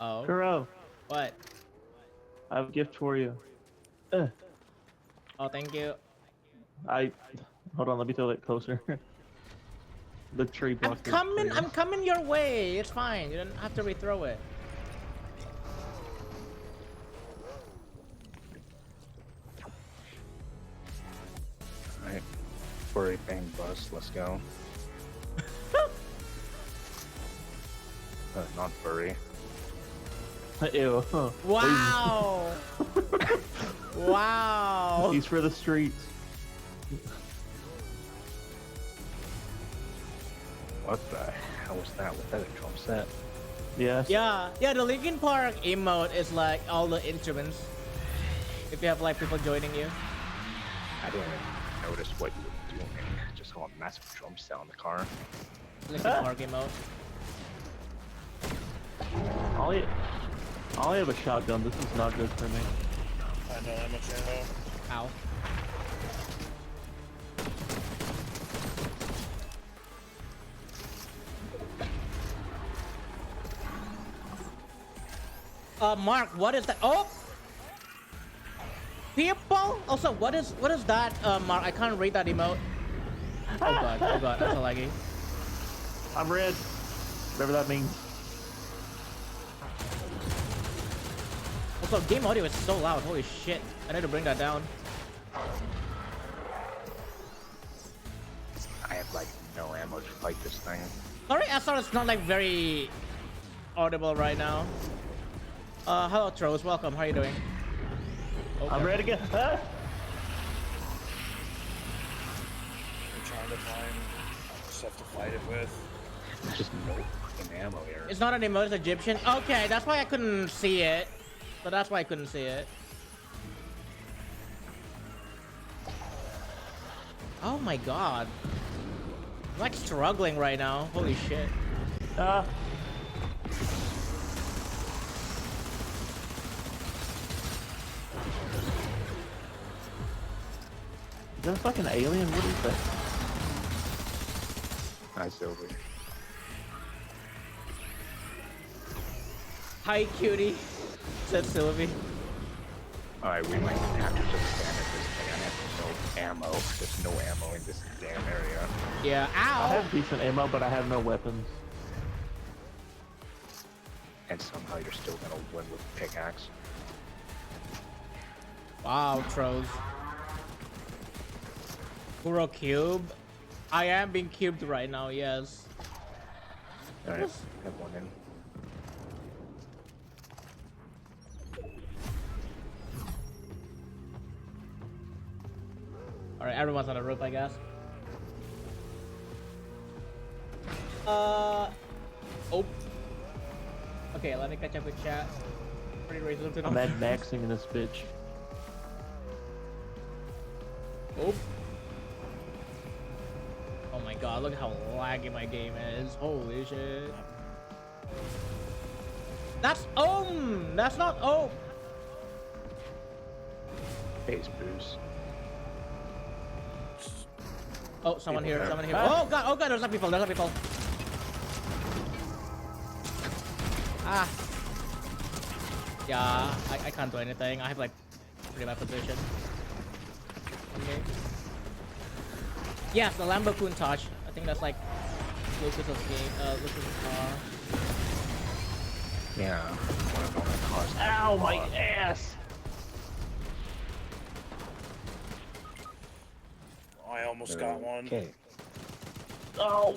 Oh. Kuro, What? I have a gift for you. Oh, thank you. Hold on, let me throw that closer. The tree I'm blocked. I'm coming your way. It's fine. You don't have to rethrow it. Alright. Furry bang bus, let's go. Not furry. Ew. Wow. Wow. He's for the streets. What the hell was that? Was that a drum set? Yes. Yeah, the Linkin Park emote is like all the instruments. If you have like people joining you. I didn't even notice what you were doing. I just saw a massive drum set on the car. Linkin Park emote. I only have a shotgun. This is not good for me. I know that much ammo. Ow. Mark, what is that? Oh! People? Also, what is that, Mark? I can't read that emote. Oh god, that's a laggy. I'm red. Whatever that means. Also, game audio is so loud. Holy shit. I need to bring that down. I have like no ammo to fight this thing. Sorry, SR is not like very audible right now. Hello, Tros. Welcome. How are you doing? Okay. I'm ready to get. I'm trying to find stuff to fight it with. There's just no fucking ammo here. It's not an emote, it's Egyptian. Okay, that's why I couldn't see it. So that's why I couldn't see it. Oh my god. I'm like struggling right now. Holy shit. Is that a fucking alien? What is that? Hi, Sylvie. Hi, cutie. Said Sylvie. Alright, we might have to just stand at this thing. I have no ammo. There's no ammo in this damn area. Yeah, I ow! have decent ammo, but I have no weapons. And somehow you're still gonna win with pickaxe. Wow, Tros. Kuro cube. I am being cubed right now, yes. Alright, have one in. Alright, everyone's on the roof, I guess. Oh. Okay, let me catch up with chat. Pretty racism to I'm Mad Maxing in this bitch. Oh. Oh my god, look how laggy my game is. Holy shit. That's That's not Base boost. Oh, someone People here, there. someone here. Ah. Oh god, there's not people, Ah. Yeah, I can't do anything. I have like pretty bad position. Okay. Yes, the Lambo Countach. I think that's like Lucas's game, Lucas's car. Yeah. One of the cars. Ow, my ass! I almost got one. Okay. Oh!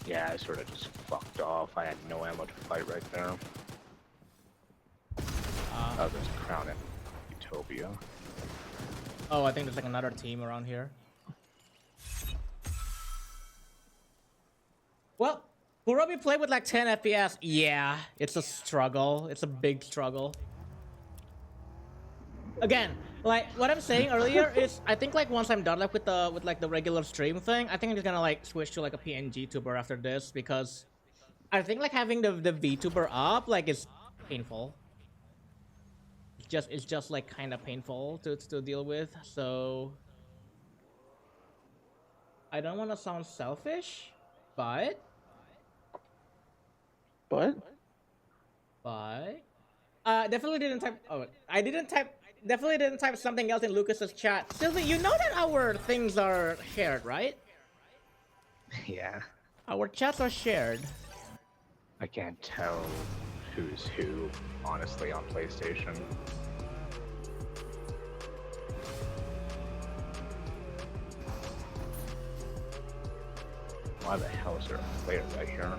Yeah, I sort of just fucked off. I had no ammo to fight right there. Oh, there's a Crown in Utopia. Oh, I think there's like another team around here. Well, Kurobi played with like 10 FPS. Yeah, it's a struggle. It's a big struggle. Again, like what I'm saying earlier is, I think like once I'm done like with the regular stream thing, I think I'm just gonna like switch to like a PNG tuber after this, because I think like having the VTuber up like is painful. It's just like kind of painful to deal with. So I don't want to sound selfish, but definitely didn't type. Oh, I didn't type. Definitely didn't type something else in Lucas's chat. Sylvie, you know that our things are shared, right? Yeah. Our chats are shared. I can't tell who's who, honestly, on PlayStation. Why the hell is there a player right here?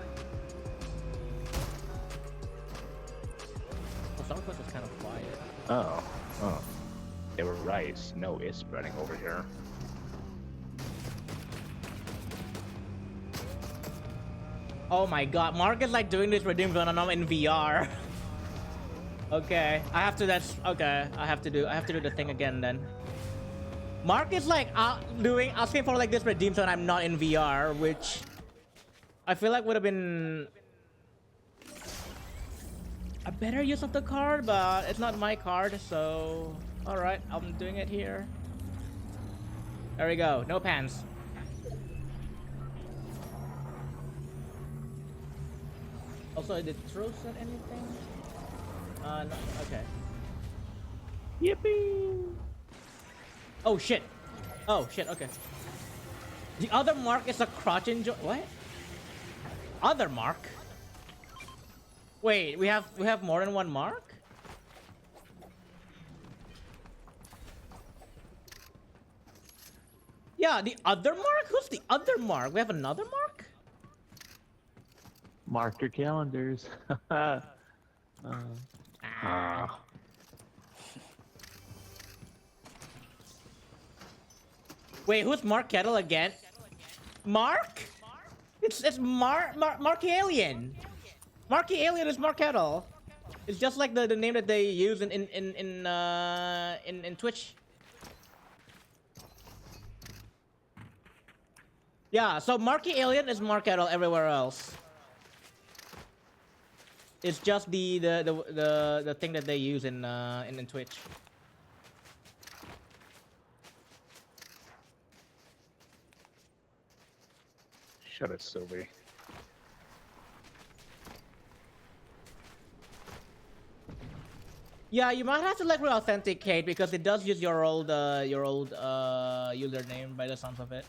Southwest is kind of quiet. Oh. They were right. Snow is spreading over here. Oh my god, Mark is like doing this redeem zone and I'm in VR. Okay, I have to. That's okay. I have to do the thing again then. Mark is like asking for like this redeem zone. I'm not in VR, which I feel like would have been a better use of the card, but it's not my card, so all right, I'm doing it here. There we go. No pants. Also, did Tro said anything? No, okay. Yippee! Oh shit. Oh shit, okay. The other Mark is a crotch enjoy. What? Other Mark? Wait, we have more than one Mark? Yeah, the other Mark? Who's the other Mark? We have another Mark? Mark your calendars. Wait, who's Mark Kettle again? Mark? It's Marky Alien. Marky Alien is Mark Kettle. It's just like the name that they use in Twitch. Yeah, so Marky Alien is Mark Kettle everywhere else. It's just the thing that they use in Twitch. Shut it, Sylvie. Yeah, you might have to like re-authenticate because it does use your old username by the sounds of it.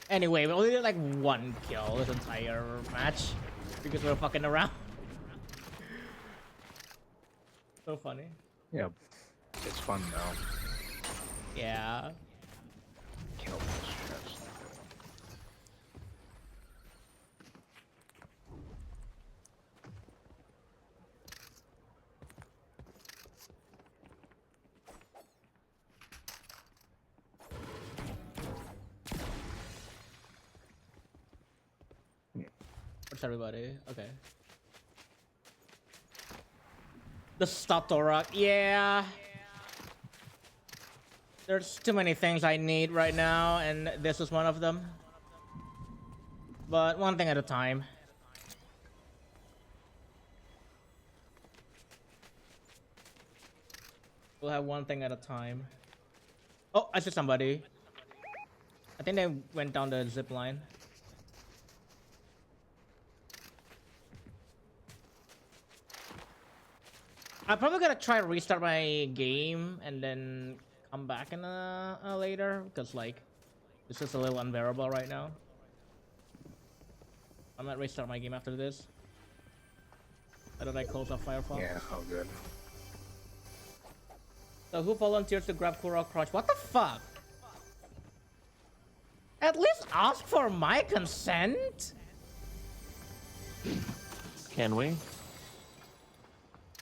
Anyway, we only did like one kill this entire match because we were fucking around. So funny. Yeah, it's fun now. Yeah. Kill this chest. What's everybody? Okay. The Statorak, yeah. There's too many things I need right now, and this is one of them. But one thing at a time. We'll have one thing at a time. Oh, I see somebody. I think they went down the zip line. I'm probably gonna try to restart my game and then come back in later because like this is a little unbearable right now. I might restart my game after this. How did I close off Firefox? Yeah, all good. So who volunteers to grab Kuro Crunch? What the fuck? At least ask for my consent. Can we?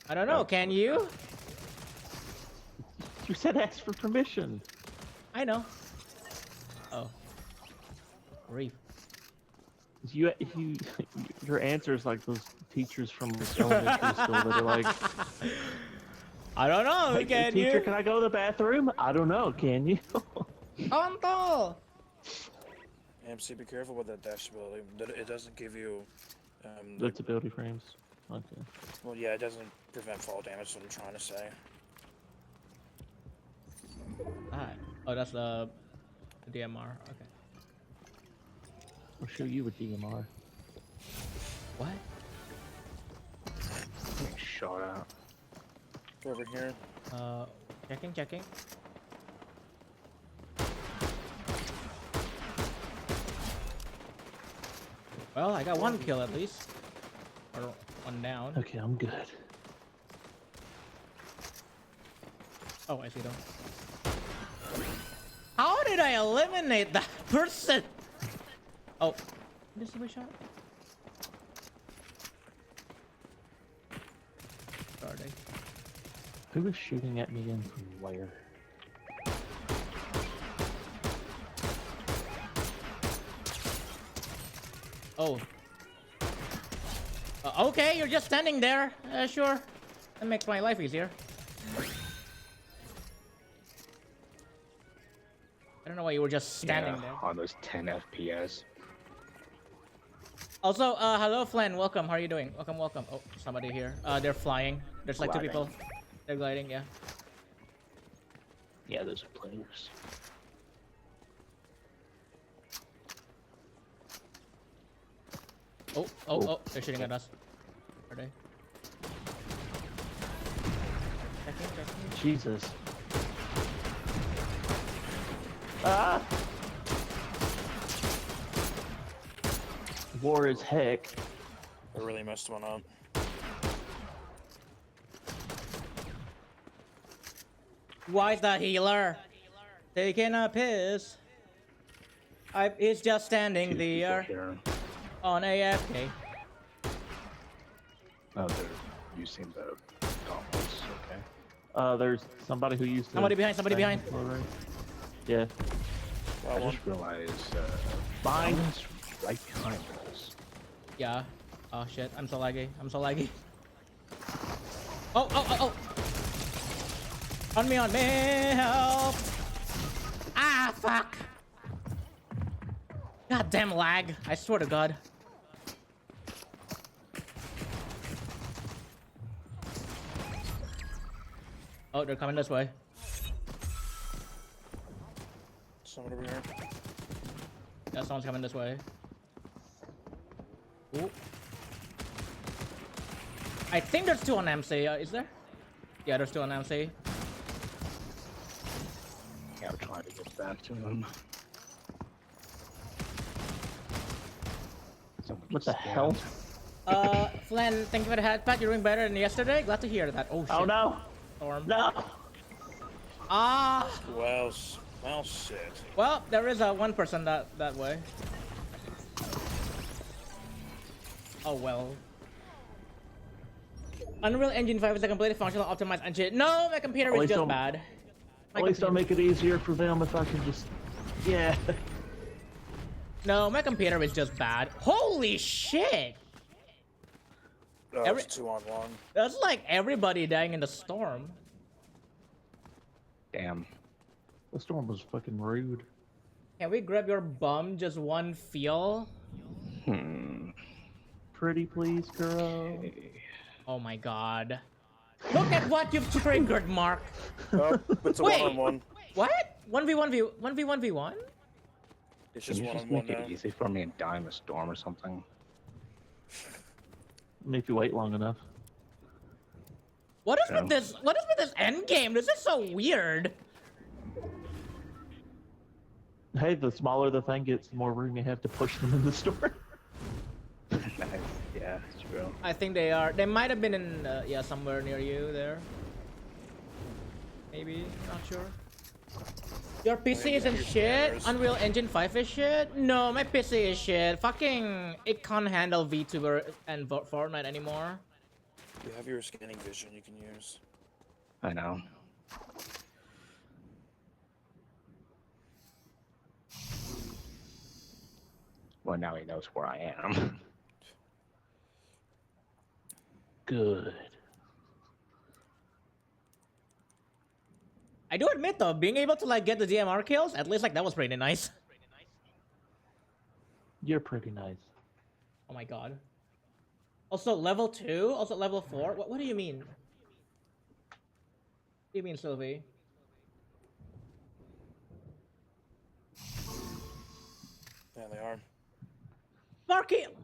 I don't know. Can you? You said ask for permission. I know. Oh. Grief. Your answer is like those teachers from elementary school that are like, I don't know. hey, Can teacher, you? can I go to the bathroom? I don't know. Can you? Anto. MC, be careful with that dash ability. It doesn't give you. That's ability frames. Okay. Well, yeah, it doesn't prevent fall damage. Is what I'm trying to say. Ah. Oh, that's the DMR. Okay. I'll show you a DMR. What? Getting shot out. Over here. Checking. Well, I got one kill at least. Or one down. Okay, I'm good. Oh, I see them. How did I eliminate that person? Oh, this is a shot. Sorry. Who was shooting at me and from where? Oh. Okay, you're just standing there. Sure. That makes my life easier. I don't know why you were just standing there. on those 10 FPS. Also, hello, Flynn. Welcome. How are you doing? Welcome, welcome. Oh, somebody here. They're flying. There's like Gliding. 2 people. They're gliding, yeah. Yeah, those are players. Oh, they're shooting at us. Are they? Checking. Jesus. Ah! War is heck. I really messed one up. Why is the healer taking a piss? He's just standing Two people there here. on AFK. Oh, they're using the gauntlets. Okay. There's somebody who used to. Somebody behind, somebody behind. Yeah. Well, I one. just realized Behind. someone's right behind us. Yeah. Oh shit, I'm so laggy. I'm so laggy. Oh. On me, help! Ah, fuck! Goddamn lag, I swear to God. Oh, they're coming this way. Someone over here. Yeah, someone's coming this way. Ooh. I think there's 2 on MC, is there? Yeah, there's 2 on MC. Yeah, I'm trying to get back to them. Someone What the just hell? scanned. Flynn, thank you for the hat pack. You're doing better than yesterday. Glad to hear that. Oh shit. Oh no! Storm. No! Ah. Well, shit. Well, there is a 1 person that way. Oh well. Unreal Engine 5 is a completely functional, optimized engine. No, my computer is just bad. At least I'll make it easier for them if I can just. Yeah. No, my computer is just bad. Holy shit! Oh, Every- it's 2-on-1. That's like everybody dying in the storm. Damn. The storm was fucking rude. Can we grab your bum just 1 feel? Pretty please, girl. Oh my god. Look at what you've triggered, Mark. Oh, it's a Wait. 1-on-1. What? 1v1v1? It's Can just you just 1-on-1 make now. it easy for me and die in a storm or something? If you wait long enough. What is with Yeah. this? What is with this end game? This is so weird. Hey, the smaller the thing gets, the more room you have to push them in the store. Nice. Yeah, it's true. I think they are. They might have been in, yeah, somewhere near you there. Maybe, not sure. Your PC isn't your shit. scanners. Unreal Engine 5 is shit. No, my PC is shit. Fucking, it can't handle VTuber and Fortnite anymore. You have your scanning vision you can use. I know. Well, now he knows where I am. Good. I do admit though, being able to like get the DMR kills, at least like that was pretty nice. You're pretty nice. Oh my god. Also level 2, also level 4. What do you mean? What do you mean, Sylvie? Yeah, they are.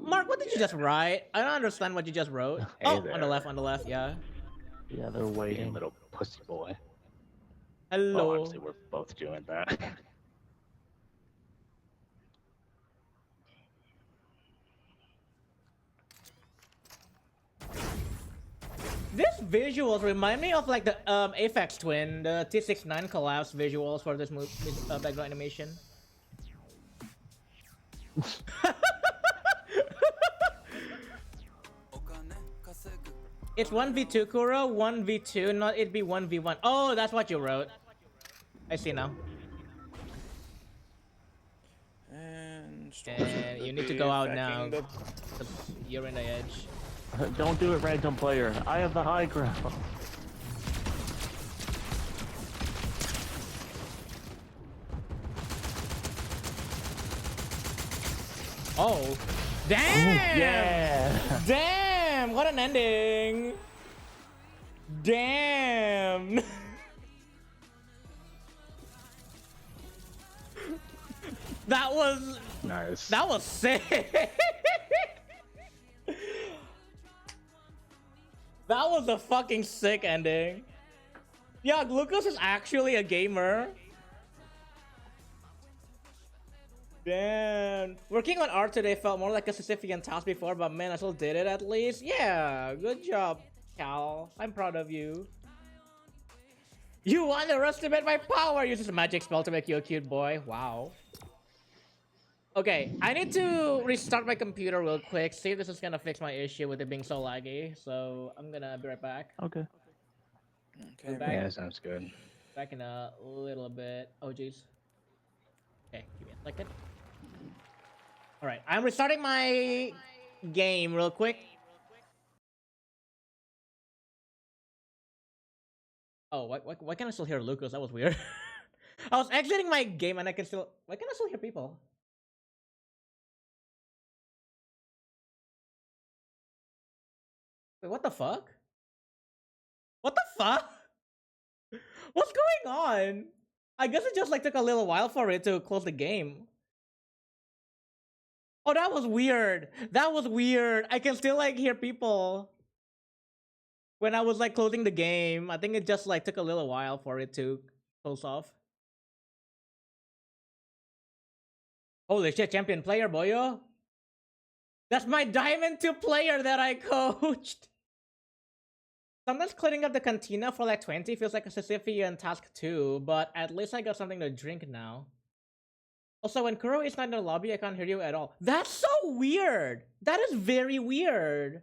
Mark, what did you just write? I don't understand what you just wrote. Hey oh, there. on the left, yeah. Yeah, they're Being a waiting. little pussy boy. Hello. Well, honestly, we're both doing that. This visuals remind me of like the Aphex Twin, the T69 collapse visuals for this background animation. It's 1v2 Kuro, 1v2, not it be 1v1. Oh, that's what you wrote. I see now. And And you need to go out now. You're in the edge. Don't do it, random player. I have the high ground. Oh. Damn! Yeah! Damn! What an ending! Damn! That was Nice. that was sick. That was a fucking sick ending. Yeah, Lucas is actually a gamer. Damn. Working on art today felt more like a Sisyphean task before, but man, I still did it at least. Yeah, good job, Cal. I'm proud of you. You underestimate my power! Uses a magic spell to make you a cute boy. Wow. Okay, I need to restart my computer real quick, see if this is gonna fix my issue with it being so laggy. So I'm gonna be right back. Okay. Okay. Back. Yeah, sounds good. Back in a little bit. Oh jeez. Okay, give me a second. Alright, I'm restarting my game real quick. Oh, why can I still hear Lucas? That was weird. I was exiting my game and I can still... Why can I still hear people? Wait, what the fuck? What the fuck? What's going on? I guess it just like took a little while for it to close the game. Oh, that was weird. That was weird. I can still like hear people when I was like closing the game. I think it just like took a little while for it to close off. Holy shit, champion player, boyo. That's my Diamond 2 player that I coached. Sometimes cleaning up the cantina for like 20 feels like a Sisyphean task too, but at least I got something to drink now. Also, when Kuro is not in the lobby, I can't hear you at all. That's so weird! That is very weird!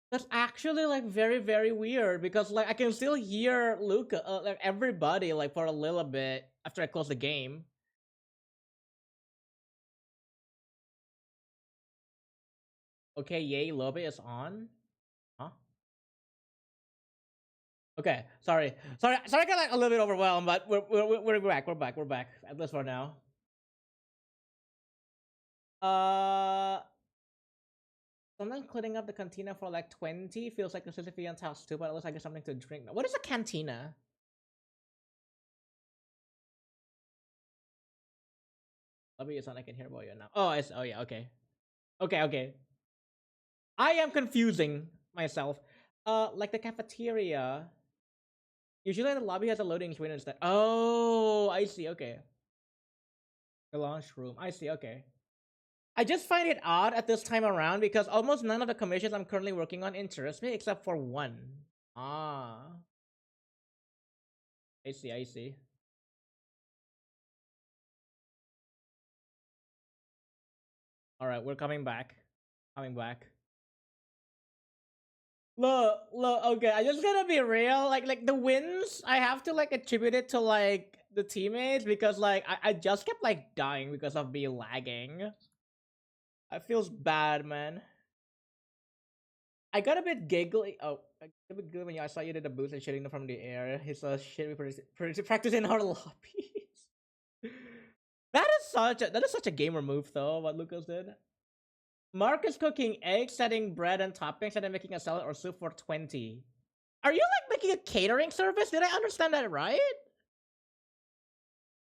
That's actually like very, very weird because like I can still hear Luca, like everybody like for a little bit after I close the game. Okay, yay, lobby is on. Huh? Okay, sorry, I got like a little bit overwhelmed, but we're back, we're back. At least for now. Sometimes cleaning up the cantina for like 20 feels like a Sisyphean task too, but at least I get something to drink now. What is a cantina? Lobby is on. I can hear Boyo now. Oh, oh yeah, okay, okay. I am confusing myself. Like the cafeteria. Usually the lobby has a loading screen instead. Oh, I see. Okay. The launch room. I see. Okay. I just find it odd at this time around because almost none of the commissions I'm currently working on interest me except for one. Ah. I see. Alright, we're coming back. Look, okay, I just gotta be real. Like the wins, I have to like attribute it to like the teammates because like I just kept like dying because of me lagging. I feels bad, man. I got a bit giggly. Oh, I got a bit giggly when I saw you did the boost and shooting from the air. It's a shit we practice in our lobbies. That is such a gamer move though. What Lucas did. Mark is cooking eggs, setting bread and toppings, and then making a salad or soup for 20. Are you like making a catering service? Did I understand that right?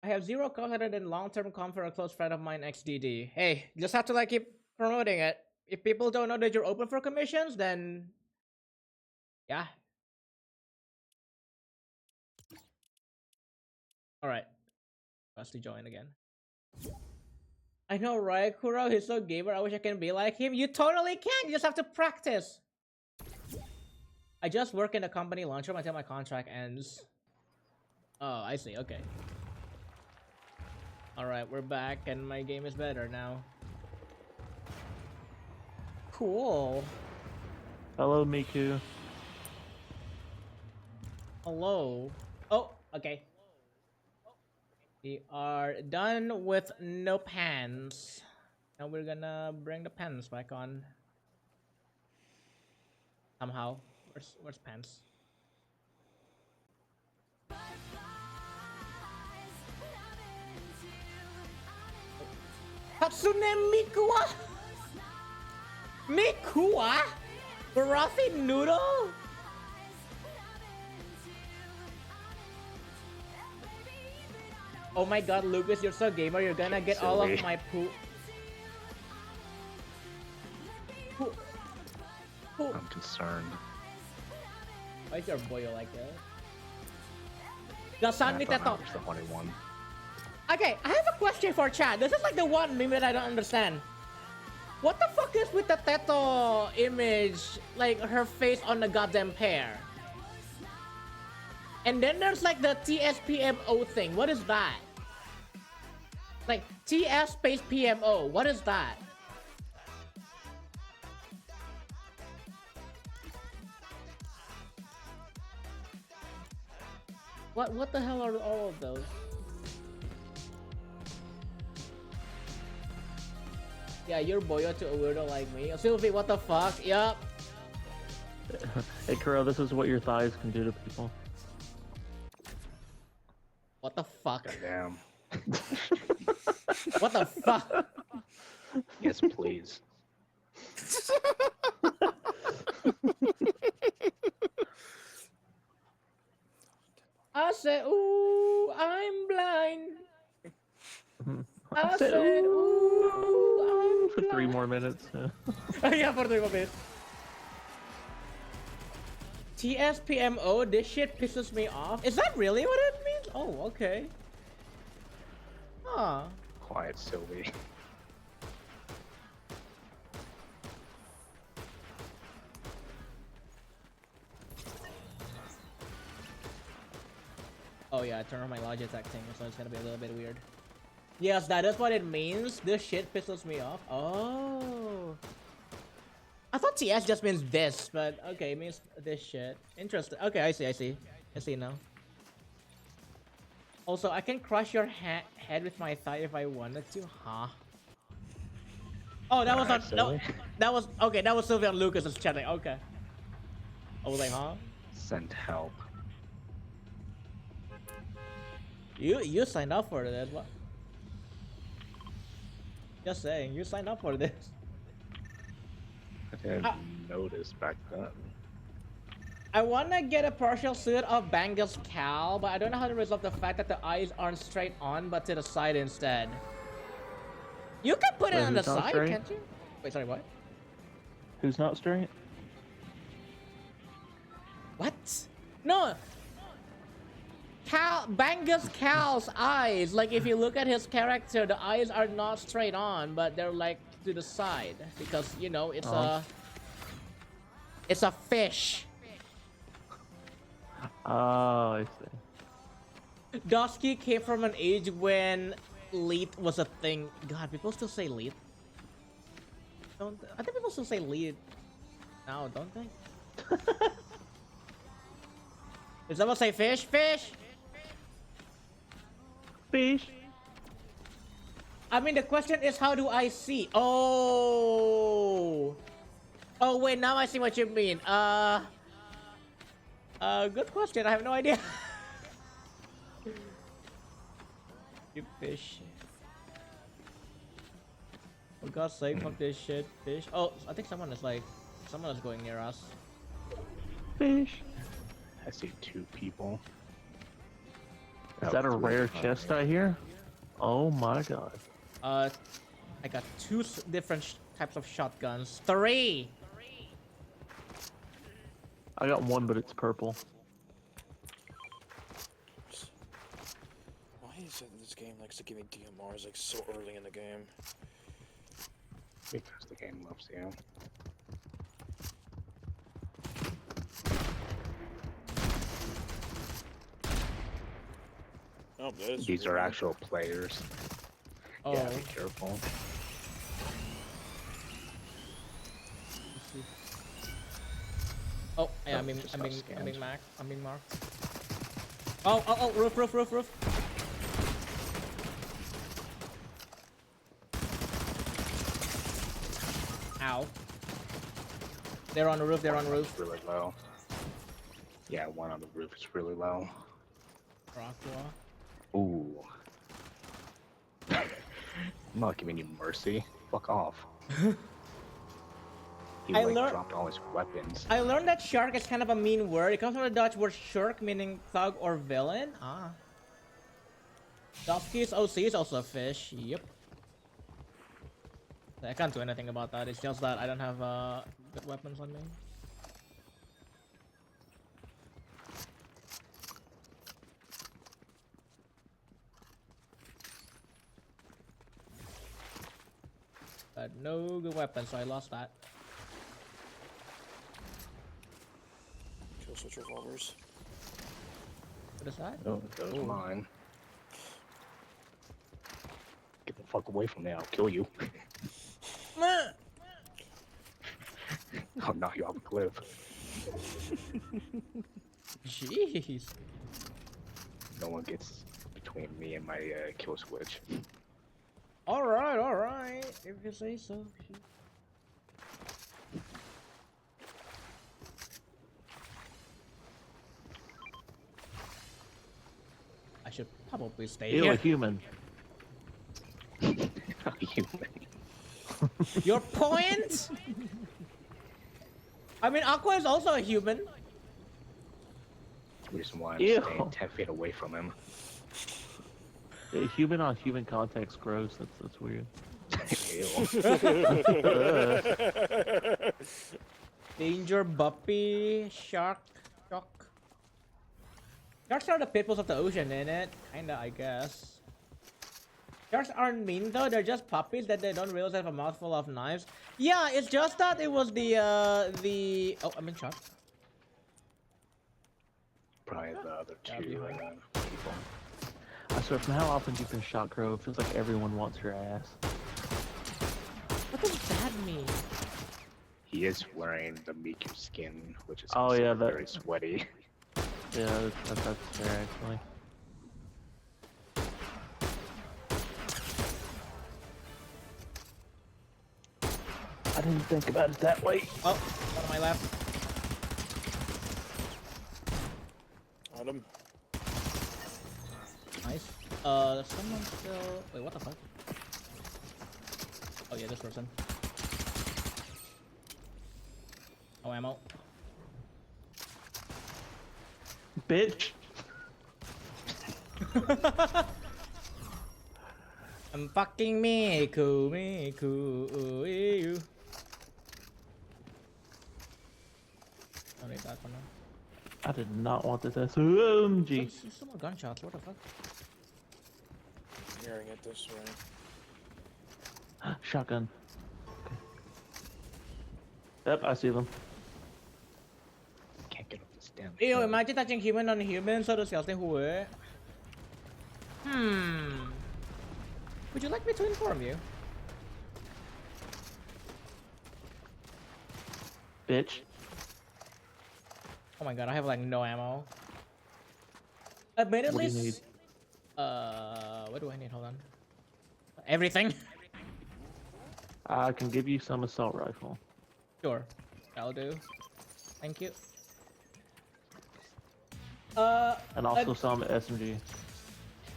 I have zero cost other than long-term comp for a close friend of mine, XDD. Hey, you just have to like keep promoting it. If people don't know that you're open for commissions, then yeah. All right, Rusty join again. I know, right, Kuro? He's so gamer. I wish I can be like him. You totally can. You just have to practice. I just work in the company lunchroom until my contract ends. Oh, I see. Okay. Alright, we're back and my game is better now. Cool. Hello, Miku. Hello. Oh, okay. We are done with no pants. Now we're gonna bring the pants back on. Somehow. Where's pants? Hatsune Mikuwa? Mikuwa? Barathi noodle? Oh my god, Lucas, you're so gamer, you're gonna get all of Silly. my poop. Poop. I'm concerned. Why is your boy like that? Gasan I ni thought I Teto. was the only one. Okay, I have a question for chat. This is like the one meme that I don't understand. What the fuck is with the Teto image, like her face on the goddamn pear? And then there's like the TSPMO thing. What is that? Like TS space PMO. What is that? What the hell are all of those? Yeah, you're boyo to a weirdo like me. Sylvie, what the fuck? Yup. Hey, Kuro, this is what your thighs can do to people. What the fuck? Damn. What the fuck? Yes, please. I said, ooh, I'm blind. I said, said, ooh, For I'm 3 blind. more minutes. Yeah, for 3 more minutes. TSPMO, this shit pisses me off. Is that really what it means? Oh, okay. Huh. Quiet, Sylvie. Oh yeah, I turned on my Logitech thing, so it's gonna be a little bit weird. Yes, that is what it means. This shit pisses me off. Oh. I thought TS just means this, but okay, it means this shit. Interesting. Okay, I see now. Also, I can crush your head with my thigh if I wanted to, huh? Oh, that was Alright, not, no, Sylvie. that was, okay, that was Sylvia and Lucas's chatting, okay. I was like, huh? Send help. You signed up for this, what? Just saying, you signed up for this. I didn't Ah. notice back then. I wanna get a partial suit of Bangus Cal, but I don't know how to resolve the fact that the eyes aren't straight on, but to the side instead. You can put it Wait, on the who's not side, straight? can't you? Wait, sorry, what? Who's not straight? What? No! Bangus Cal's eyes, like if you look at his character, the eyes are not straight on, but they're like to the side. Because, you know, it's Oh. it's a fish. Oh, I see. Dosky came from an age when lead was a thing. God, people still say lead. Don't I think people still say lead now, don't they? Did someone say fish? Fish! Fish. I mean, the question is, how do I see? Oh! Oh, wait, now I see what you mean. Good question. I have no idea. You fish. For God's sake, fuck this shit. Fish. Oh, I think someone is going near us. Fish. I see 2 people. Is Oh, that a 3 rare behind chest me. I hear? Oh my god. I got 2 different types of shotguns. 3! I got 1, but it's purple. Why is this game like to give me DMRs like so early in the game? Because the game loves you. Oh, that is These are weird. actual players. Oh, Yeah, be careful. oh, yeah, Oh, I'm being, just I'm got being, I'm scanned. being marked. I'm being marked. Oh, oh, oh, roof, roof, roof, roof. Ow. They're on the roof, they're on the roof. It's really low. Yeah, one on the roof is really low. Rock wall. Ooh. I'm not giving you mercy. Fuck off. He I like learned- dropped all his weapons. I learned that shark is kind of a mean word. It comes from the Dutch word shirk, meaning thug or villain. Ah. Dovki's OC is also a fish. Yep. I can't do anything about that. It's just that I don't have good weapons on me. But no good weapons, so I lost that. Kill switch revolvers. What is that? Oh, there's mine. Get the fuck away from me, I'll kill you. I'll knock you off a cliff. Jeez. No one gets between me and my kill switch. Alright, alright. If you say so. I should probably stay Ew, a here. human. Your point? I mean, Aqua is also a human. Reason why I'm Ew. staying 10 feet away from him. Yeah, human on human contact's gross. That's weird. Ew. Danger, Buppy, Shark. Sharks are the pitbulls of the ocean, innit? Kinda, I guess. Sharks aren't mean though, they're just puppies that they don't realize they have a mouthful of knives. Yeah, it's just that it was the oh, I'm in shot. Probably the other Yeah, two behind. people. I swear, from how often you've been shot, Crow, it feels like everyone wants your ass. What does that mean? He is wearing the Miku skin, which is Oh, yeah, considered that- very sweaty. Yeah, that's fair, actually. I didn't think about it that way. Oh, one on my left. On him. Nice. Someone still. Wait, what the fuck? Oh yeah, this person. Oh, ammo. Bitch! I'm fucking Miku, ooh, you. Don't need that for now. I did not want this SMG. There's some more gunshots. What the fuck? I'm hearing it this way. Shotgun. Okay. Yep, I see them. Can't get up this damn Ew, hill. imagine touching human on human, so disgusting. Would you like me to inform you? Bitch. Oh my god, I have like no ammo. What Admittedly, do you need? what do I need? Hold on. Everything. I can give you some assault rifle. Sure, that'll do. Thank you. And also some SMG.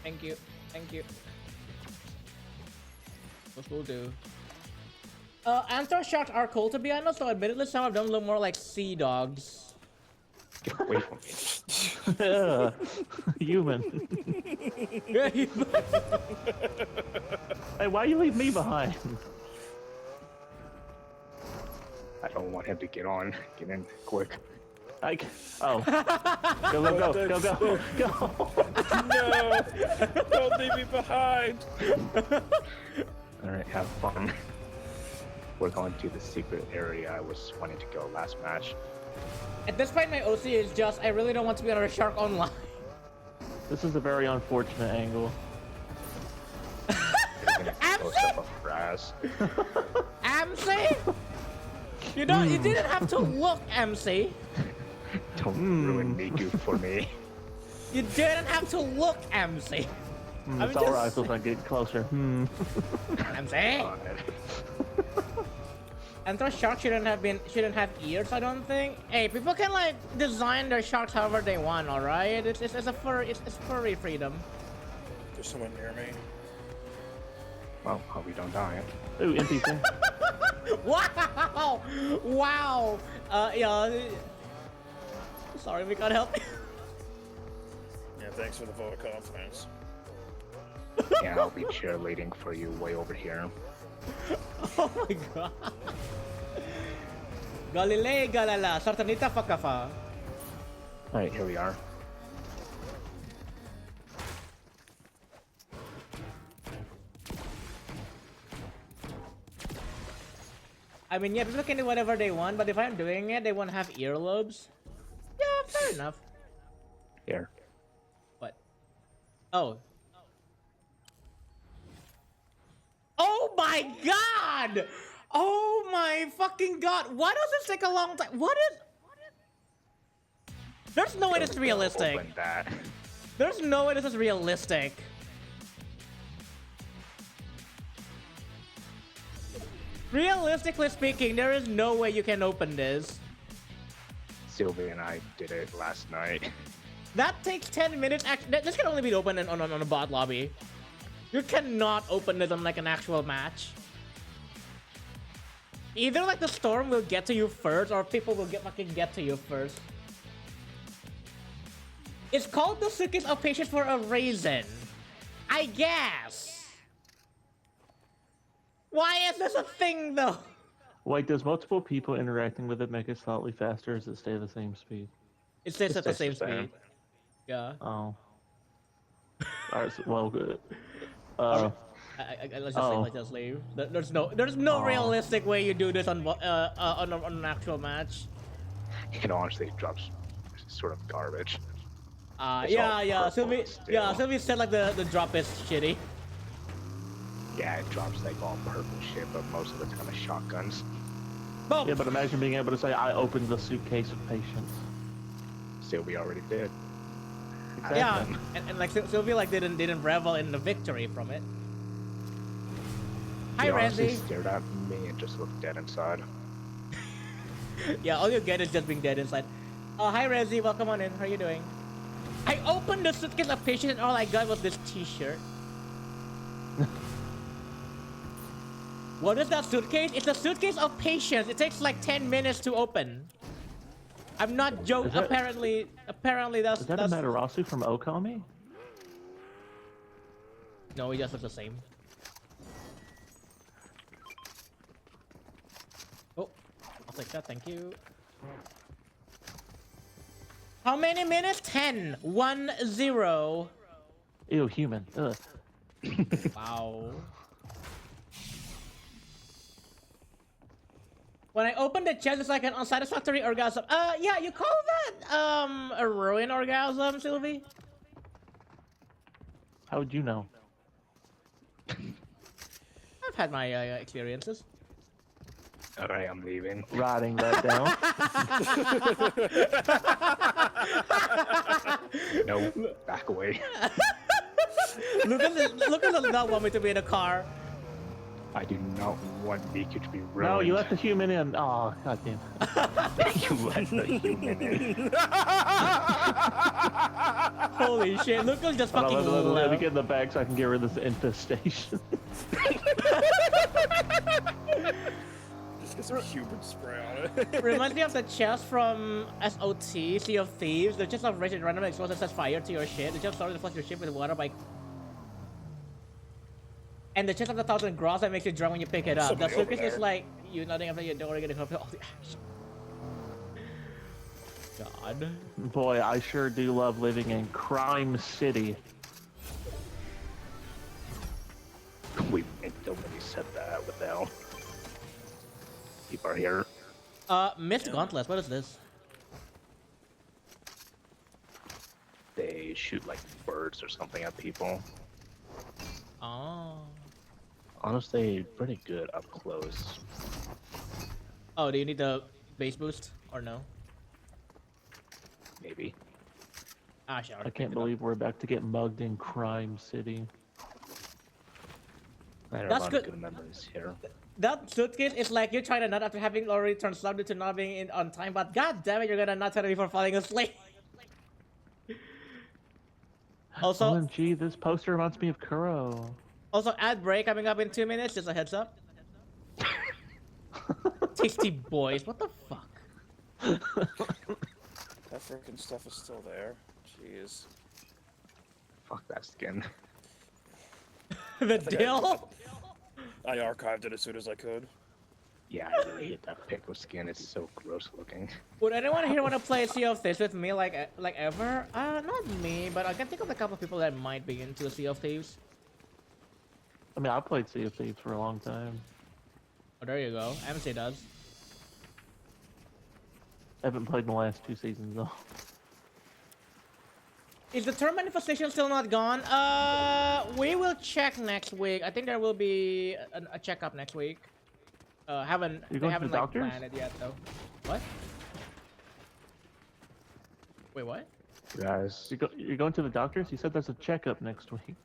Thank you. Thank you. This will do. Anthrax sharks are cool to be honest, so admittedly some of them look more like sea dogs. Get away from me. Yeah, human. Hey, why you leave me behind? I don't want him to get on. Get in quick. Oh. Go. No! Don't leave me behind! Alright, have fun. We're going to the secret area I was wanting to go last match. At this point, my OC is just I really don't want to be on a Shark Online. This is a very unfortunate angle. Close up of grass. MC? You don't. You didn't have to look, MC. Don't ruin me, goof for me. You didn't have to look, MC. It's all rifles are getting closer. MC. And those sharks shouldn't have ears, I don't think. Hey, people can like design their sharks however they want, all right? It's furry freedom. There's someone near me. Well, hope we don't die. Ooh, NPC. Wow! Wow! Yeah. Sorry, we can't help you. Yeah, thanks for the vote of confidence. Yeah, I'll be cheerleading for you way over here. Oh my god. Galilei Galala, Sartanita Fakafa. Alright, here we are. I mean, yeah, people can do whatever they want, but if I'm doing it, they won't have earlobes. Yeah, fair enough. Here. What? Oh. Oh my god! Oh my fucking god! Why does this take a long time? What is... There's no way this is realistic. Open that. There's no way this is realistic. Realistically speaking, there is no way you can open this. Sylvia and I did it last night. That takes 10 minutes. This can only be opened on a bot lobby. You cannot open this on like an actual match. Either like the storm will get to you first, or people will fucking get to you first. It's called the Suitcase of Patience for a reason, I guess. Why is this a thing though? Wait, does multiple people interacting with it make it slightly faster, or does it stay the same speed? It stays at the same stays the same. speed. Yeah. Oh. Alright, so, well, good. Let's just leave. There's no realistic way you do this on an actual match. You can honestly drop sort of garbage. It's Yeah. all Sylvie, purple yeah. still. Sylvie said like the drop is shitty. Yeah, it drops like all purple shit, but most of the time it's shotguns. Boom. Yeah, but imagine being able to say, I opened the Suitcase of Patience. Sylvia already did. Exactly. Yeah, and like Sylvia like didn't revel in the victory from it. Hi, He honestly Randy. stared at me and just looked dead inside. Yeah, all you get is just being dead inside. Hi, Rezi. Welcome on in. How are you doing? I opened the Suitcase of Patience and all I got was this T-shirt. What is that suitcase? It's a Suitcase of Patience. It takes like 10 minutes to open. I'm not joking. Apparently that's... Is that a Matarasu from Okami? No, it just looks the same. Oh, I'll take that, thank you. How many minutes? 10. 1, 0. Ew, human. Ugh. Wow. When I open the chest, it's like an unsatisfactory orgasm. Yeah, you call that, a ruin orgasm, Sylvie? How would you know? I've had my experiences. Alright, I'm leaving. Writing that down. No, back away. Lucas does not want me to be in a car. I do not want Miku to be ruined. No, you let the human in. Oh, goddamn. You let the human in. Holy shit, Lucas just Hold fucking on, let me left. get in the bag so I can get rid of this infestation. Just get some human spray on it. Reminds me of the chest from SOT, Sea of Thieves. The chest of rage and random explosion sets fire to your ship. The chest started to flush your ship with water by... And the chest of the 1,000 gross that makes you drunk when you pick it up. Somebody The suitcase over is there. like, you nothing after your door getting covered all the ash. God. Boy, I sure do love living in Crime City. Nobody said that without. People are here. Missed Yeah. Gauntlets, what is this? They shoot like birds or something at people. Oh. Honestly, pretty good up close. Oh, do you need the base boost or no? Maybe. Ah, shit, I can't believe we're about to get mugged in Crime City. I had a That's lot good. of good memories here. That suitcase is like you're trying to nut after having already turned slugged to not being in on time, but god damn it, you're gonna nut before falling asleep. Also, OMG, this poster reminds me of Kuro. ad break coming up in 2 minutes. Just a heads up. Tasty boys, what the fuck? That freaking stuff is still there. Jeez. Fuck that skin. The think I- dill? I archived it as soon as I could. Yeah, I really hate that pickle skin. It's so gross looking. Would anyone here want to play Sea of Thieves with me, like ever? Not me, but I can think of a couple of people that might be into Sea of Thieves. I mean, I played Sea of Thieves for a long time. Oh, there you go. MC does. I haven't played in the last 2 seasons though. Is the term manifestation still not gone? We will check next week. I think there will be a checkup next week. You They going to haven't the like doctors? planned it yet though. What? Wait, what? Guys, You're going to the doctors? You said there's a checkup next week.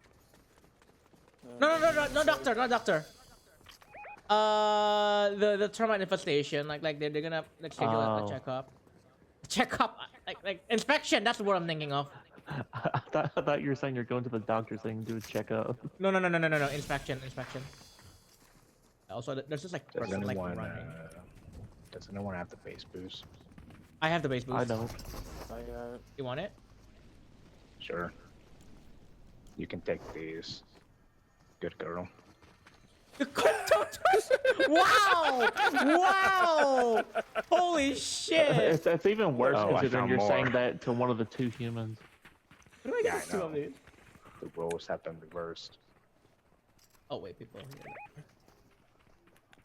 No, doctor, not doctor. The term manifestation, like they're gonna like schedule a Oh. checkup. Checkup, like inspection. That's the word I'm thinking of. I thought you were saying you're going to the doctor saying do a checkup. No. Inspection. Also, there's just like does person like anyone, running. does anyone have the base boost? I have the base boost. I don't. You want it? Sure. You can take these. Good girl. Wow! Wow! Holy shit! It's even worse Oh, I considering found you're more. saying that to one of the 2 humans. What do I Yeah, get I two of know. these? The roles have been reversed. Oh wait, people.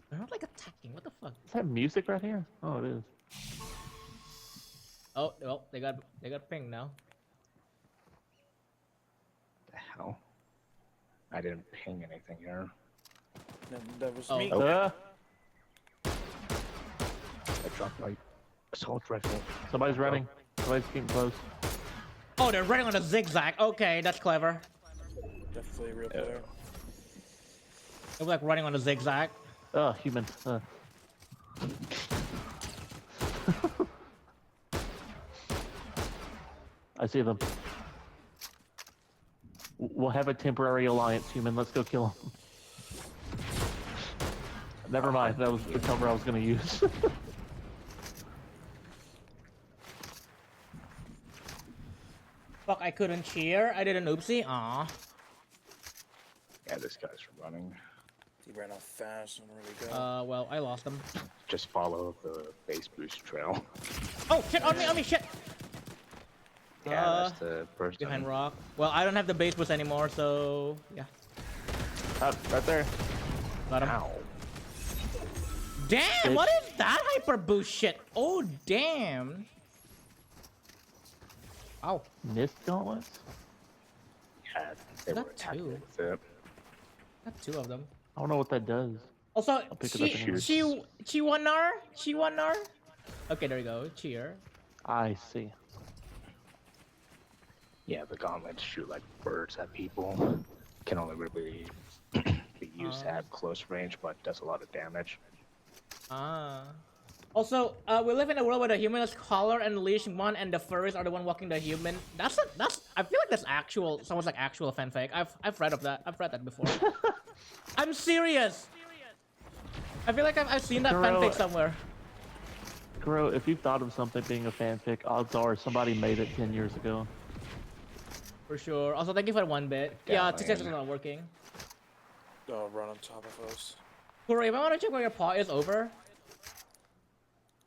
They're not like attacking. What the fuck? Is that music right here? Oh, it is. Oh well, they got ping now. The hell? I didn't ping anything here. That was Oh. me. I dropped my assault rifle. Somebody's running. Somebody's getting close. Oh, they're running on a zigzag. Okay, that's clever. Definitely a real player. They're like running on a zigzag. Oh, human. I see them. We'll have a temporary alliance, human. Let's go kill him. Never mind. That was the cover I was going to use. Fuck, I couldn't cheer. I did an oopsie. Aw. Yeah, this guy's running. He ran off fast and really good. Well, I lost them. Just follow the base boost trail. Oh shit! On me! Shit! Yeah, that's the person. Behind rock. Well, I don't have the base boost anymore, so yeah. Right there. Got him. Ow. Damn! What is that hyper boost shit? Oh damn! Ow! Mist gauntlets? Yeah, they Got were two. attacking with it. Got 2 of them. I don't know what that does. Also, pick it up in yours. Chiwanar? Okay, there you go. Cheer. I see. Yeah, the gauntlets shoot like birds at people. Can only really be used at close range, but does a lot of damage. Ah. Also, we live in a world where the human is collar and leash one, and the furries are the one walking the human. That's. I feel like that's actual. Someone's like actual fanfic. I've read of that. I've read that before. I'm serious. I feel like I've seen that Girl, fanfic somewhere. Kuro, if you've thought of something being a fanfic, odds are somebody made it 10 years ago. For sure. Also, thank you for the 1 bit. Yeah, man. TikTok is not working. Oh, run on top of us. Kuro, if I want to check where your paw is over.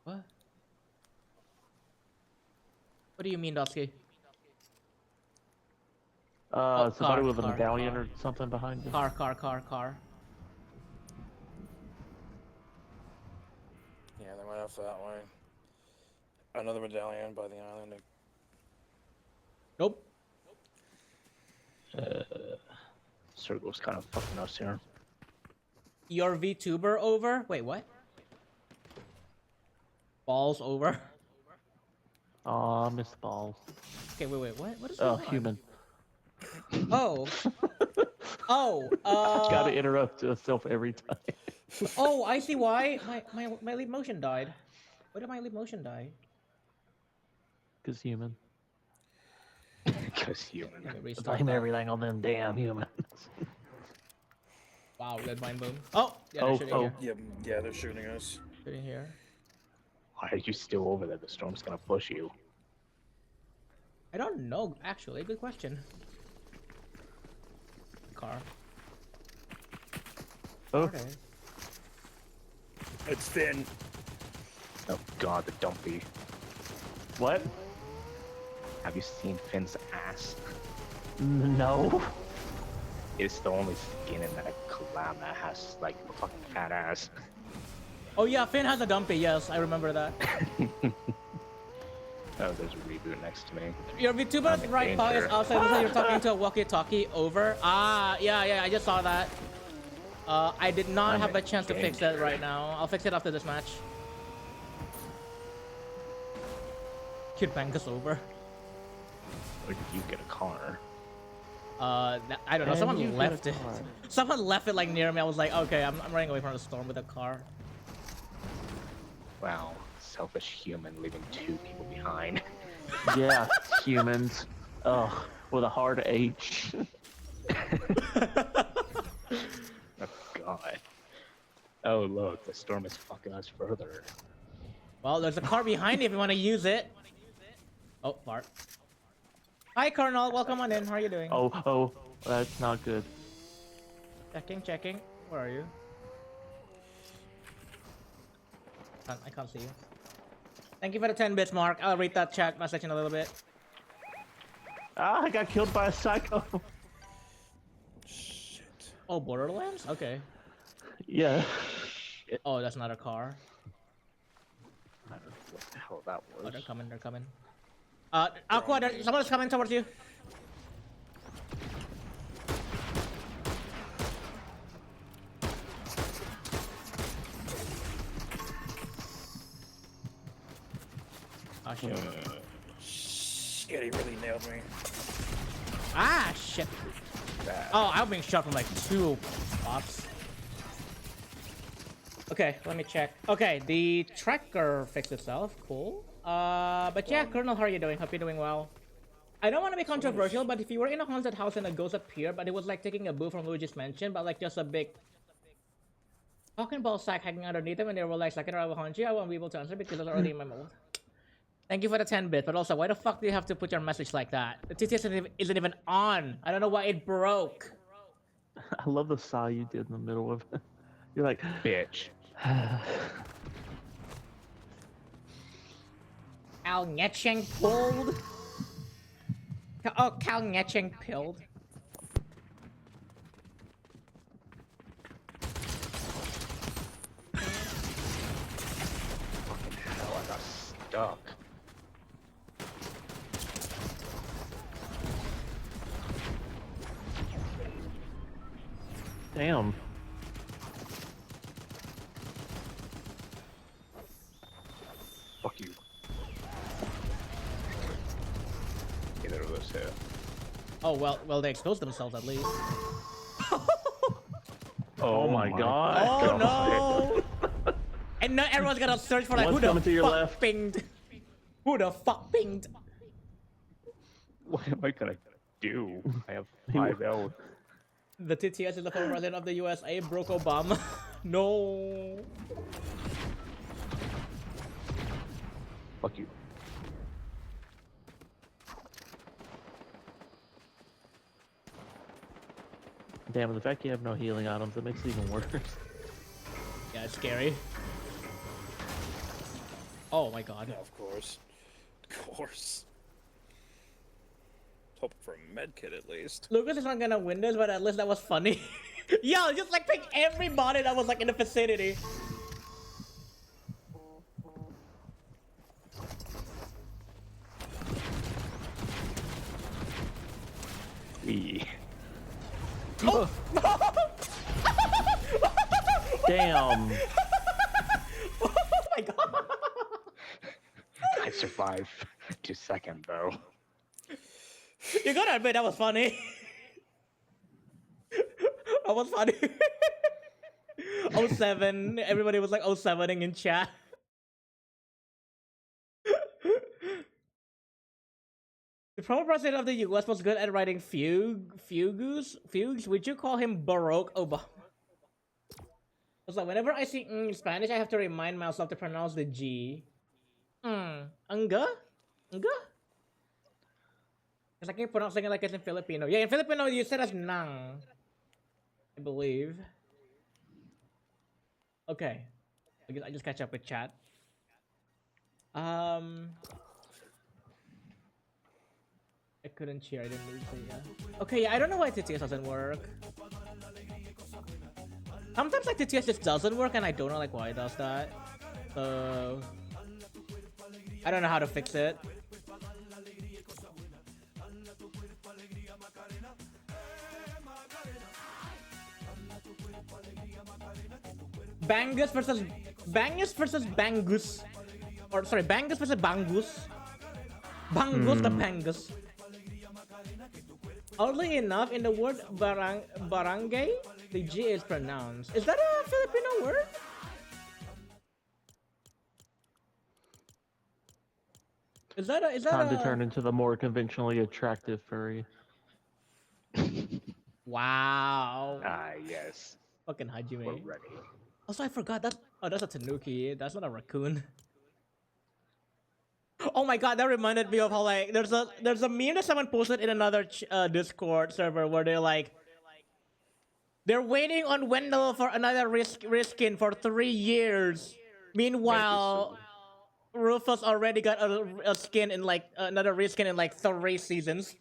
What? What do you mean, Dusky? Somebody car, with a car, medallion car. or something behind you. Car. Yeah, they went off that way. Another medallion by the island. Nope. Circle's kind of fucking us here. Your VTuber over? Wait, what? Balls over? Aw, missed balls. Okay, wait, what? What is Oh, going on? human. Oh. Oh, Gotta interrupt yourself every time. oh, I see why. My leap motion died. Why did my leap motion die? Cause human. Because human. Let me restart Blame that. everything on them damn humans. Wow, red mind boom. Oh, yeah, Oh, they're shooting oh. here. Yeah, they're shooting us. Shooting here. Why are you still over there? The storm's gonna push you. I don't know, actually. Good question. Car. Oh, Okay. It's Finn. Oh god, the dumpy. what? Have you seen Finn's ass? No. It's the only skin in that collab that has like a fucking fat ass. Oh yeah, Finn has a dumpy. Yes, I remember that. Oh, there's a reboot next to me. Your VTuber's I'm in right paw is danger. outside. Looks like you're talking to a walkie-talkie. Over. Ah, yeah, I just saw that. I did not I'm have a in chance to fix that danger. right now. I'll fix it after this match. Kid Bank is over. Where did you get a car? I don't know. And Someone you get a left it. car. Someone left it like near me. I was like, okay, I'm running away from the storm with a car. Wow, selfish human leaving 2 people behind. Yeah, humans. Ugh, with a hard H. Oh god. Oh look, the storm is fucking us further. Well, there's a car behind you if you want to use it. Oh, Bart. Hi, Colonel. Welcome on in. How are you doing? Oh, that's not good. Checking. Where are you? I can't see you. Thank you for the 10 bits, Mark. I'll read that chat message in a little bit. Ah, I got killed by a psycho. Shit. Oh, Borderlands? Okay. Yeah. Oh, that's not a car. I don't know what the hell that Oh, was. they're coming. Aqua, someone's coming towards you. Ah, shit. Shit, he really nailed me. Ah, shit. Bad. Oh, I'm being shot from like 2 spots. Okay, let me check. Okay, the tracker fixed itself. Cool. But yeah, Colonel, how are you doing? Hope you're doing well. I don't want to be controversial, but if you were in a haunted house and a ghost appeared, but it was like taking a boo from Luigi's Mansion, but like just a big talking ball sack hanging underneath them, and they were like, "Second I will haunt you," I won't be able to answer because it's already in my mold. Thank you for the 10 bit, but also, why the fuck do you have to put your message like that? The TT isn't even on. I don't know why it broke. I love the sigh you did in the middle of it. You're like, Bitch. Cal Netching pulled. Oh, Cal Netching pilled. Fucking hell, I got stuck. damn. Fuck you. Either of us here. Oh well, they exposed themselves at least. Oh my god. Oh no! And now everyone's gonna search for like One's who the coming to your fuck left. pinged? Who the fuck pinged? What am I gonna do? I have 5 L. The TTS is the former president of the USA, Barack Obama. No. Fuck you. Damn, the fact you have no healing items, it makes it even worse. Yeah, it's scary. Oh my god. Yeah, of course. Of course. hoping for a med kit at least. Lucas is not gonna win this, but at least that was funny. Yo, just like pick everybody that was like in the vicinity. Oh. Damn. Oh my god. I survived to second though. You gotta admit that was funny. That was funny. 07. Everybody was like 07ing in chat. The former president of the US was good at writing fugues. Would you call him Barack Obama? It's like whenever I see in Spanish, I have to remind myself to pronounce the G. Enggak? Enggak? It's like you're pronouncing it like it's in Filipino. Yeah, in Filipino you said as nang. I believe. Okay. I just catch up with chat. I couldn't cheer, I didn't lose it, yeah. Okay, yeah, I don't know why TTS doesn't work. Sometimes like TTS just doesn't work and I don't know like why it does that. So I don't know how to fix it. Bangus versus Bangus. Or sorry, Bangus versus Bangus. Bangus the Bangus. Oddly enough, in the word barangay, the G is pronounced. Is that a Filipino word? Is that Time to turn into the more conventionally attractive furry. Wow. Yes. Fucking Hajime. We're ready. Also, I forgot that. Oh, that's a Tanuki. That's not a raccoon. Oh my god, that reminded me of how like there's a meme that someone posted in another Discord server where they're waiting on Wendell for another reskin for 3 years. Meanwhile, Rufus already got a skin in like another reskin in like 3 seasons.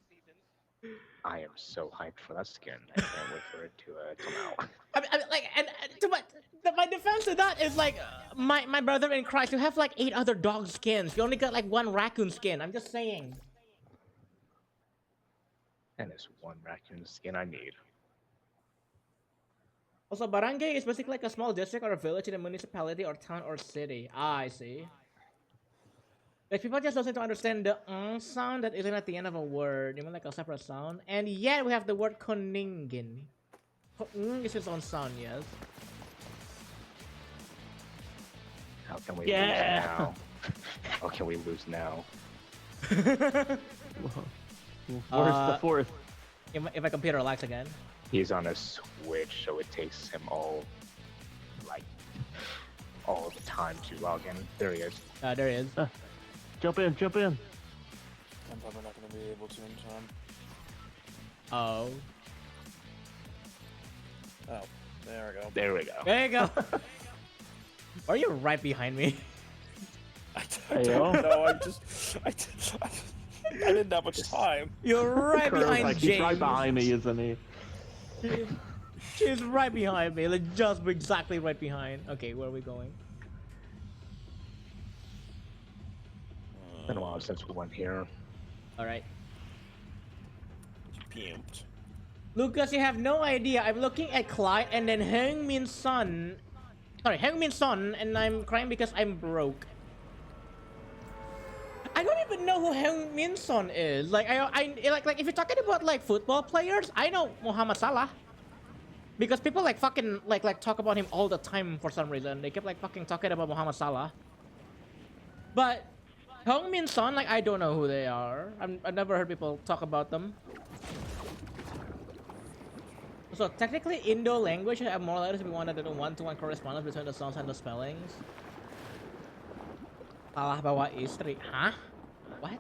I am so hyped for that skin. I can't wait for it to come out. I mean, like, and to my defense of that is like, my brother in Christ, you have like 8 other dog skins. You only got like 1 raccoon skin. I'm just saying. And it's 1 raccoon skin I need. Also, barangay is basically like a small district or a village in a municipality or town or city. Ah, I see. Like people just don't seem to understand the sound that isn't at the end of a word. You mean like a separate sound? And yet we have the word koningin. Is its own sound, yes. How can we lose now? How can we lose now? Where's the fourth? If my computer lags again. He's on a Switch, so it takes him all the time to log in. There he is. There he is. Jump in, jump in. I'm probably not going to be able to in time. Oh. Oh, there we go. There we go. There you go. Are you right behind me? I don't know. I didn't have much time. You're right Kurt's behind like, James. he's right behind me, isn't he? She's right behind me. Like just exactly right behind. Okay, where are we going? It's been a while since we went here. All right. Pumped. Lucas, you have no idea. I'm looking at Clyde and then Heung-min Son. Sorry, Heung-min Son, and I'm crying because I'm broke. I don't even know who Heung-min Son is. Like, I like if you're talking about like football players, I know Mohamed Salah. Because people like fucking like talk about him all the time for some reason. They kept like fucking talking about Mohamed Salah. But Heung-min Son, like I don't know who they are. I've never heard people talk about them. So technically, Indo language have more letters if we wanted to do one-to-one correspondence between the sounds and the spellings. Salah bawa istri, huh? What?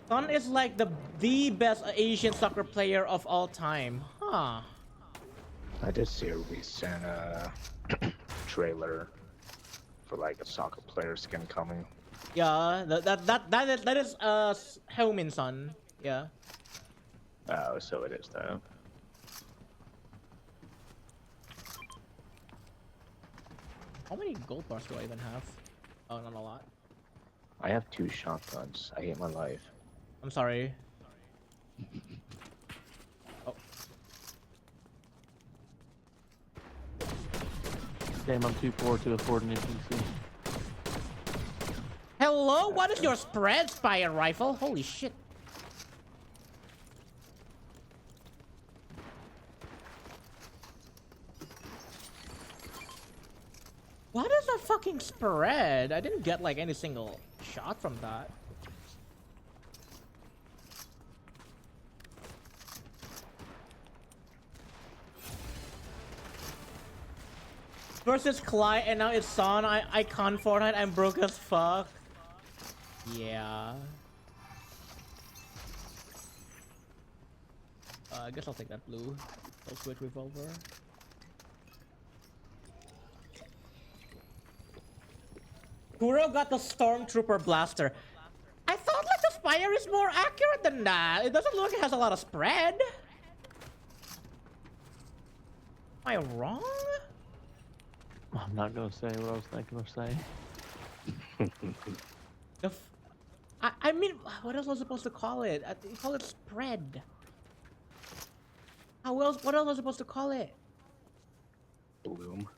Son is like the best Asian soccer player of all time, huh? I did see a recent trailer for like a soccer player skin coming. Yeah, that is Heung-min son. Yeah. Oh, so it is though. How many gold bars do I even have? Oh, not a lot. I have 2 shotguns. I hate my life. I'm sorry. Oh. Damn, I'm too poor to afford an NPC. Hello, what is your spread, Spire Rifle? Holy shit. What is that fucking spread? I didn't get like any single shot from that. Versus Clyde, and now it's Son. I can't Fortnite. I'm broke as fuck. Yeah. I guess I'll take that blue. I'll switch revolver. Kuro got the Stormtrooper blaster. I thought like the Spire is more accurate than that. It doesn't look like it has a lot of spread. Am I wrong? I'm not gonna say what I was thinking of saying. I mean, what else was I supposed to call it? You call it spread. How else? What else was I supposed to call it? Bloom.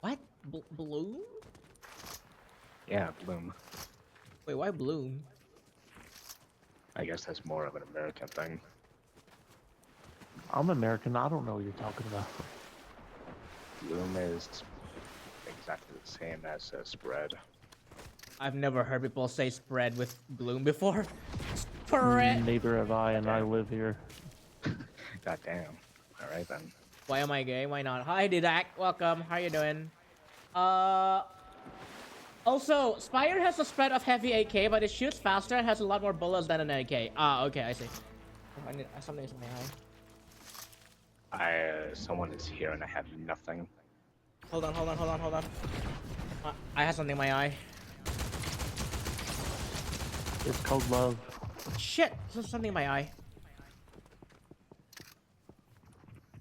What? Bloom? Yeah, Bloom. Wait, why bloom? I guess that's more of an American thing. I'm American. I don't know what you're talking about. Bloom is exactly the same as spread. I've never heard people say spread with bloom before. Spread. Neither have I, and I live here. God damn. All right then. Why am I gay? Why not? Hi, Didac. Welcome. How you doing? Also, Spire has a spread of heavy AK, but it shoots faster and has a lot more bullets than an AK. Ah, okay, I see. I need something in my eye. Someone is here and I have nothing. Hold on. I have something in my eye. It's called love. Shit! There's something in my eye.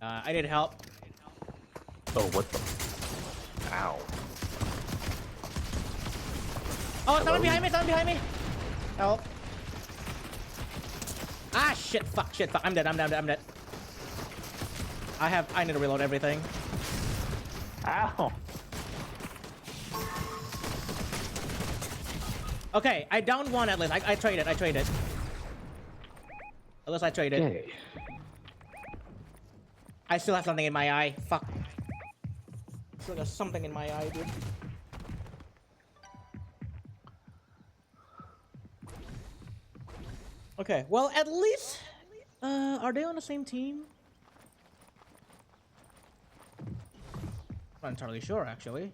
I need help. Oh, what the? Ow. Oh, someone behind me! Help. Ah, shit, fuck. I'm dead. I need to reload everything. Ow! Okay, I downed one at least. I traded. At least I traded. Okay. I still have something in my eye. Fuck. Still got something in my eye, dude. Okay, well, at least... are they on the same team? Not entirely sure, actually.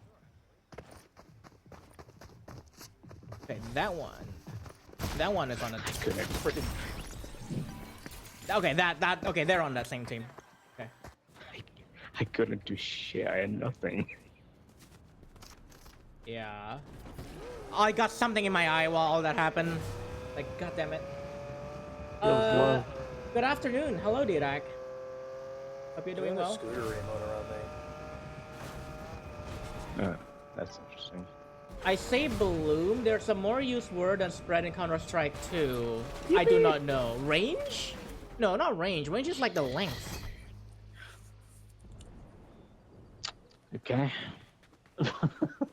Okay, that one is on the freaking... Okay, okay, they're on that same team. Okay. I couldn't do shit. I had nothing. Yeah. I got something in my eye while all that happened. Like, goddammit. Good afternoon. Hello, Dirak. Hope you're doing well. Scooter remote around me. That's interesting. I say bloom. There's a more used word than spread in Counter-Strike 2. I do not know. Range? No, not range. Range is like the length. Okay.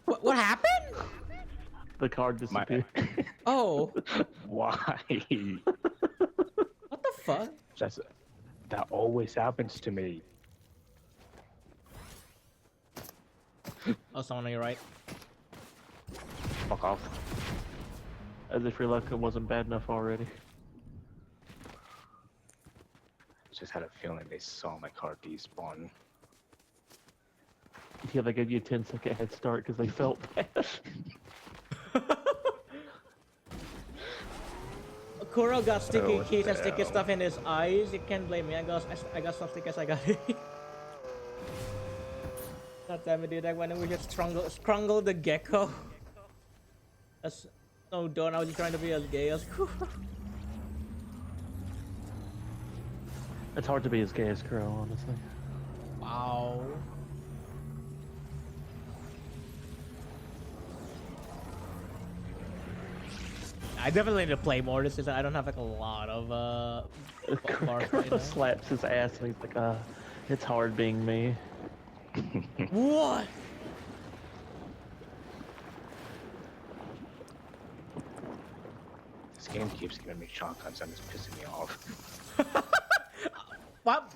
What happened? The card disappeared. Oh. Why? What the fuck? That always happens to me. Oh, someone on your right. Fuck off. As if your luck wasn't bad enough already. Just had a feeling they saw my card despawn. Yeah, they gave you a 10-second head start because they felt bad. Kuro got sticky what keys the and sticky hell? stuff in his eyes. You can't blame me. I got some stickers. I got it. God damn it, dude! Like, why don't we just strangle the gecko? That's no, don't. I was just trying to be as gay as. It's hard to be as gay as Kuro, honestly. Wow. I definitely need to play more. This is I don't have like a lot of bars right Kuro now. slaps his ass and he's like, it's hard being me. What? This game keeps giving me shotguns and it's pissing me off.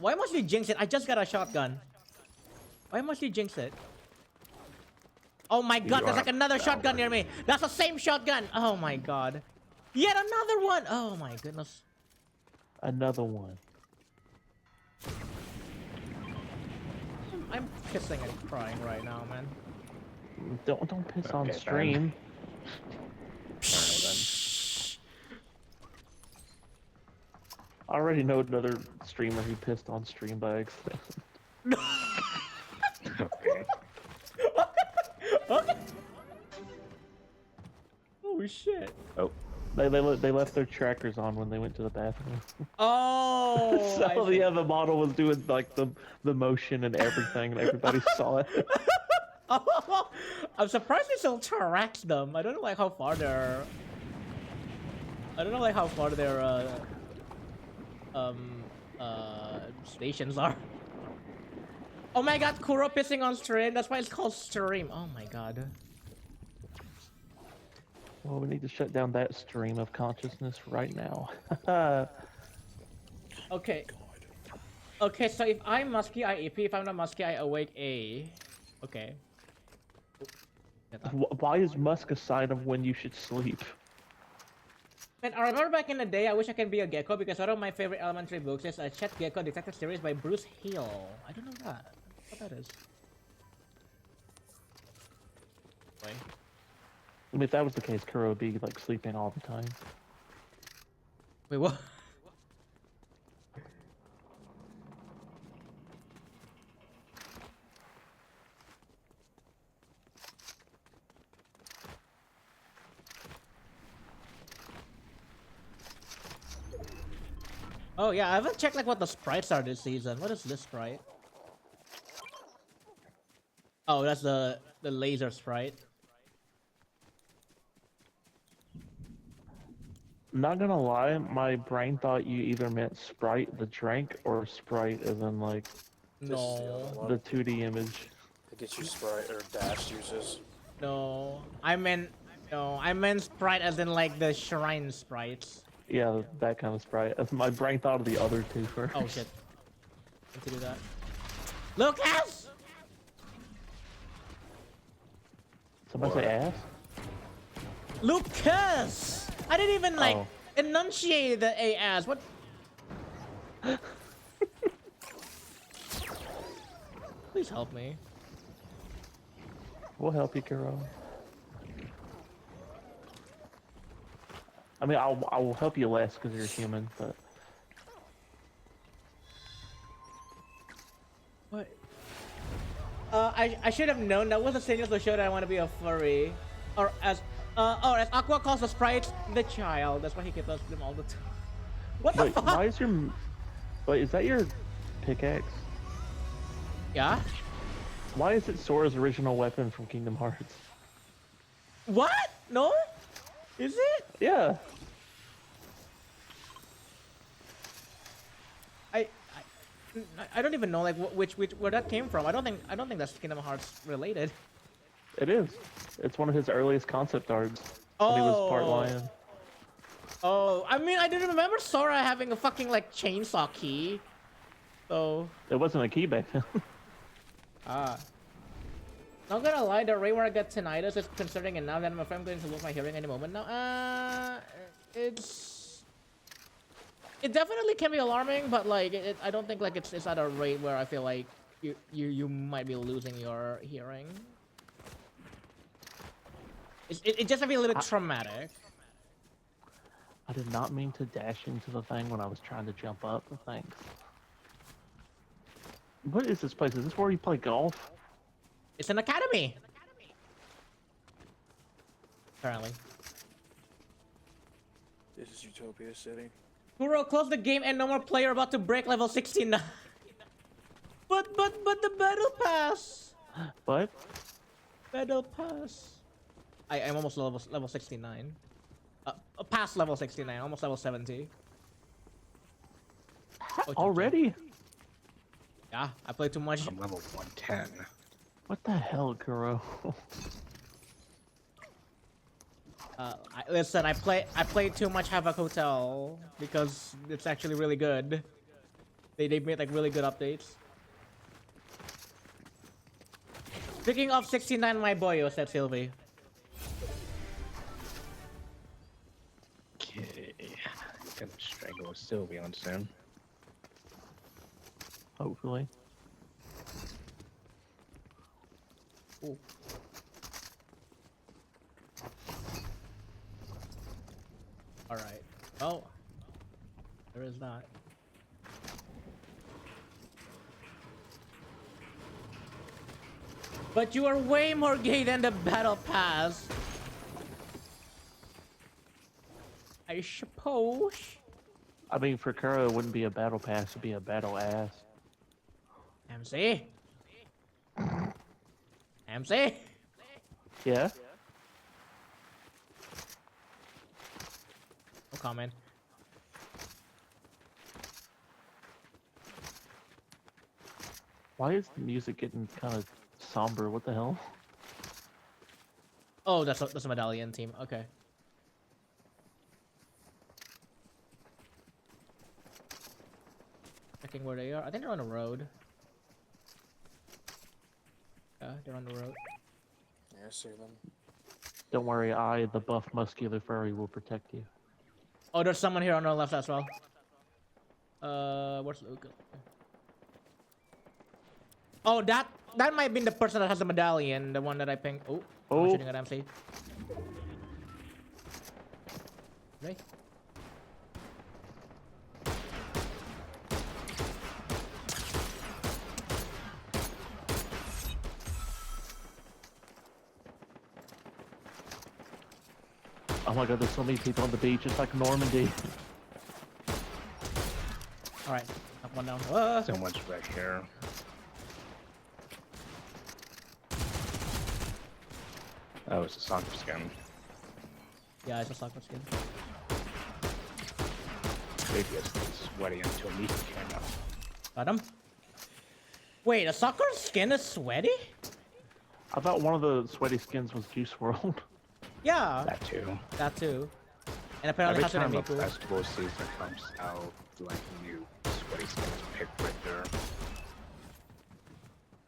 Why must you jinx it? I just got a shotgun. Why must you jinx it? Oh my god, there's like another shotgun near me. That's the same shotgun. Oh my god. Yet another one. Oh my goodness. Another one. I'm pissing and crying right now, man. Don't piss on Okay, fine. stream. I already know another streamer who pissed on stream by accident. Okay. Okay. Oh shit. Oh, They left their trackers on when they went to the bathroom. Oh. I So see. yeah, the model was doing like the motion and everything, and everybody saw it. Oh, I'm surprised it still tracks them. I don't know like how far their stations are. Oh my god, Kuro pissing on stream. That's why it's called stream. Oh my god. Well, we need to shut down that stream of consciousness right now. Okay. Okay, so if I'm musky, I EP. If I'm not musky, I awake A. Okay. Why is Musk a sign of when you should sleep? Man, I remember back in the day, I wish I could be a gecko because one of my favorite elementary books is a Chet Gecko Detective Series by Bruce Hill. I don't know that. What that is. Wait. I mean, if that was the case, Kuro would be like sleeping all the time. Wait, what? Oh yeah, I haven't checked like what the sprites are this season. What is this sprite? Oh, that's the laser sprite. Not gonna lie, my brain thought you either meant Sprite the drink or Sprite as in like This is the other No, one. the 2D image. It gets you Sprite or Dash uses. no, I meant sprite as in like the shrine sprites. Yeah, that kind of Sprite. My brain thought of the other two first. Oh shit. Need to do that. Lucas! Somebody say ass? Lucas! I didn't even like Oh. enunciate the A as what? Please help me. We'll help you, Kuro. I mean, I will help you less because you're human, but What? I should have known that was the signal to show that I want to be a furry, or as Aqua calls the sprites, the child. That's why he gives us them all the time. What the wait, fuck? why is your wait? Is that your pickaxe? Yeah. Why is it Sora's original weapon from Kingdom Hearts? What? No? Is it? Yeah. I don't even know like which where that came from. I don't think that's Kingdom Hearts related. It is. It's one of his earliest concept arts. When he was part Oh. lion. Oh, I mean I didn't remember Sora having a fucking like chainsaw key. So It wasn't a key back then. not gonna lie, the rate where I got tinnitus is concerning, and now that I'm afraid I'm going to lose my hearing any moment now. It definitely can be alarming, but like I don't think like it's at a rate where I feel like you might be losing your hearing. It just might be a little bit traumatic. I did not mean to dash into the thing when I was trying to jump up. Thanks. What is this place? Is this where you play golf? It's an academy. Apparently. This is Utopia City. Kuro, close the game and no more player about to break level 69. But the battle pass. What? Battle pass. I'm almost level 69. Past level 69, almost level 70. Already? Yeah, I played too much. I'm level 110. What the hell, Kuro? Listen, I played too much Havoc Hotel because it's actually really good. They made like really good updates. Speaking of 69, my boy, said Sylvie. Okay. Gonna strangle a Sylveon soon. Hopefully. Ooh. All right. Oh, there is not. But you are way more gay than the battle pass. I suppose. I mean, for Kuro, it wouldn't be a battle pass, it'd be a battle ass. MC. MC. Yeah? No comment. Why is the music getting kind of somber? What the hell? Oh, that's a medallion team. Okay. Checking where they are. I think they're on the road. Yeah, they're on the road. Yeah, I see them. Don't worry, I, the buff muscular furry, will protect you. Oh, there's someone here on the left as well. Where's Luke? Oh, that might be the person that has the medallion, the one that I pinged. Oh, I'm shooting at MC. Right. Oh my god, there's so many people on the beach, it's like Normandy. Alright, up one down. Someone's right here. Oh, it's a soccer skin. Yeah, it's a soccer skin. Previously sweaty until me came out. Got him. Wait, a soccer skin is sweaty? I thought one of the sweaty skins was Juice WRLD. Yeah, That too. that too. And apparently Every has an time a Miku. festival season comes out, like new sweaty skins picked right there.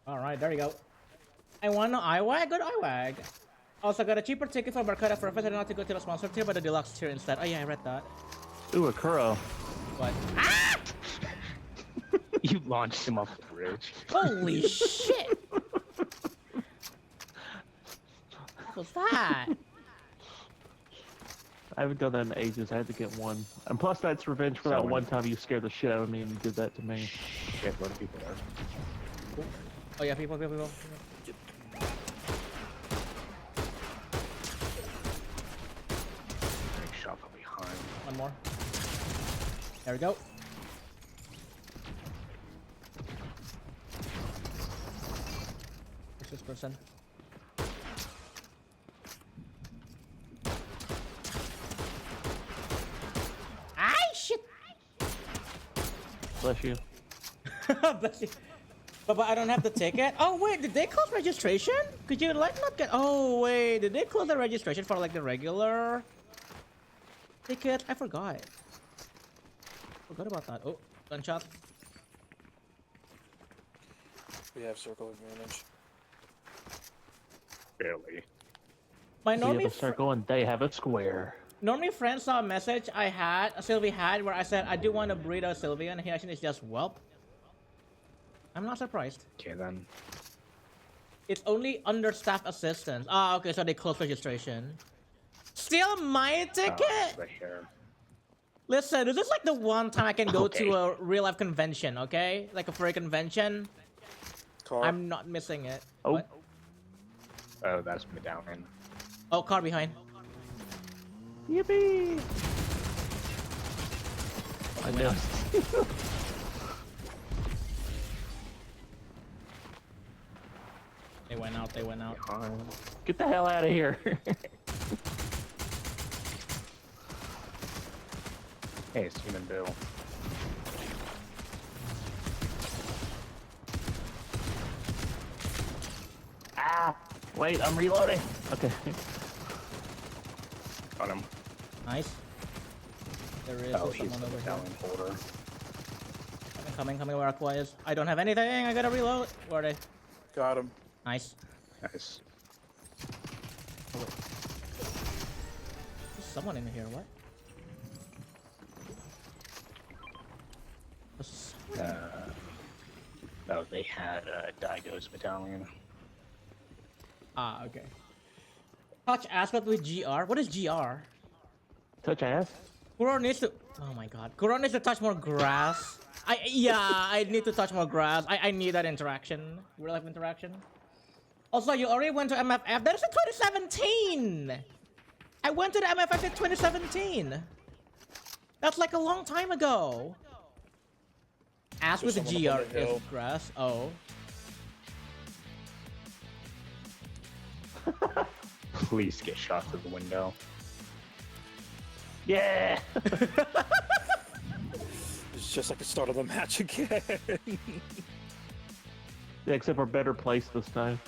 Alright, there you go. I want an iWag? Good iWag. Also got a cheaper ticket for Barcada for a festival not to go to the sponsor tier, but the deluxe tier instead. Oh yeah, I read that. Ooh, a Kuro. What? Ah! You launched him off the bridge. Holy shit! What was that? I haven't done that in ages, I had to get one. And plus that's revenge for that Someone- one time you scared the shit out of me and you did that to me. Shit, what are people there? Oh yeah, people. Getting shot from behind. One more. There we go. Where's this person? Ah, shit! Bless you. Bless you. But I don't have the ticket. Oh wait, did they close registration? Could you like not get? Oh wait, did they close the registration for like the regular ticket? I forgot. Forgot about that. Oh, gunshot. We have circle advantage. Barely. My We have normally a circle and they have a square. normally friends saw a message I had, Sylvie had, where I said I do want to breed a Sylvie, and he actually is just whelp. I'm not surprised. Okay then. It's only understaffed assistants. Ah, okay, so they closed registration. Steal my ticket? It's right here. Listen, this is like the one time I can go Okay. to a real life convention, okay? Like a furry convention. Car. I'm not missing it. Oh. What? Oh, that's Medallion. Oh, car behind. Yippee! I Went out. missed. They went out. They went out. Get the hell out of here! Hey, it's Human Bill. Ah! Wait, I'm reloading. Okay. Got him. Nice. There is Oh, he's someone the over here. Medallion holder. Coming where Aqua is. I don't have anything. I gotta reload. Where are they? Got him. Nice. Nice. There's someone in here. What? There's someone Oh, they had Daigo's Medallion. Ah, okay. Touch aspect with GR. What is GR? Touch ass? Kuro needs to. Oh my god. Kuro needs to touch more grass. I need to touch more grass. I need that interaction. Real life interaction. Also, you already went to MFF. That is in 2017. I went to the MFF in 2017. That's like a long time ago. Ass with There's the someone GR up on the hill. is grass. Oh. Please get shot through the window. Yeah! It's just like the start of the match again. Yeah, except for better place this time.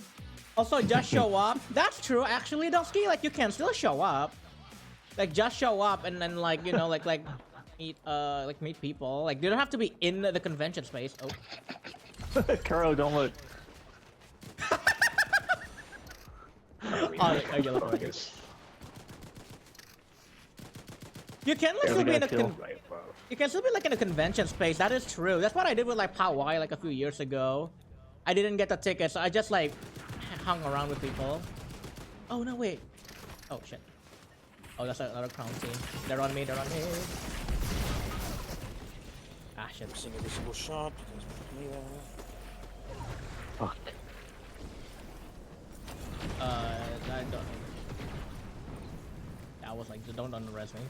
Also, just show up. That's true, actually, Dusky. Like, you can still show up. Like, just show up and then, like, you know, like meet people. Like, you don't have to be in the convention space. Oh. Kuro, don't look. Oh, yellow card. You can like, Yeah, still we be in gotta a kill. Right above. you can still be like in a convention space. That is true. That's what I did with like Powai like a few years ago. I didn't get the ticket, so I just like hung around with people. Oh no, wait. Oh shit. Oh, that's another crown team. They're on me. They're on me. Ah shit. Missing every single shot because me there. Fuck. I don't. I was like, don't underrest me.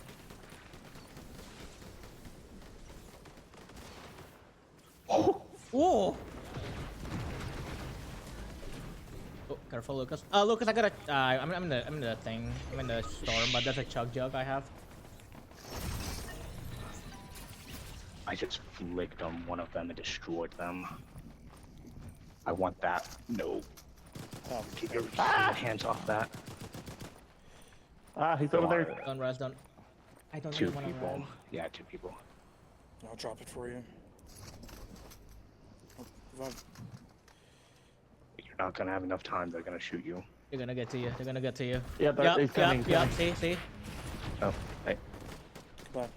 Oh! Oh, careful, Lucas. Lucas, I gotta. I'm in the thing. I'm in the storm, but there's a chug jug I have. I just flicked on one of them and destroyed them. I want that. No. Oh, Keep your hands off that. Ah, he's over there. Don't rest. Don't. I don't Two really wanna people. run. Yeah, two people. I'll drop it for you. Oh, come on. You're not gonna have enough time. They're gonna shoot you. They're gonna get to you. They're gonna get to you. Yeah, but he's coming. he's Yup. coming. See. Oh, hey. Come on.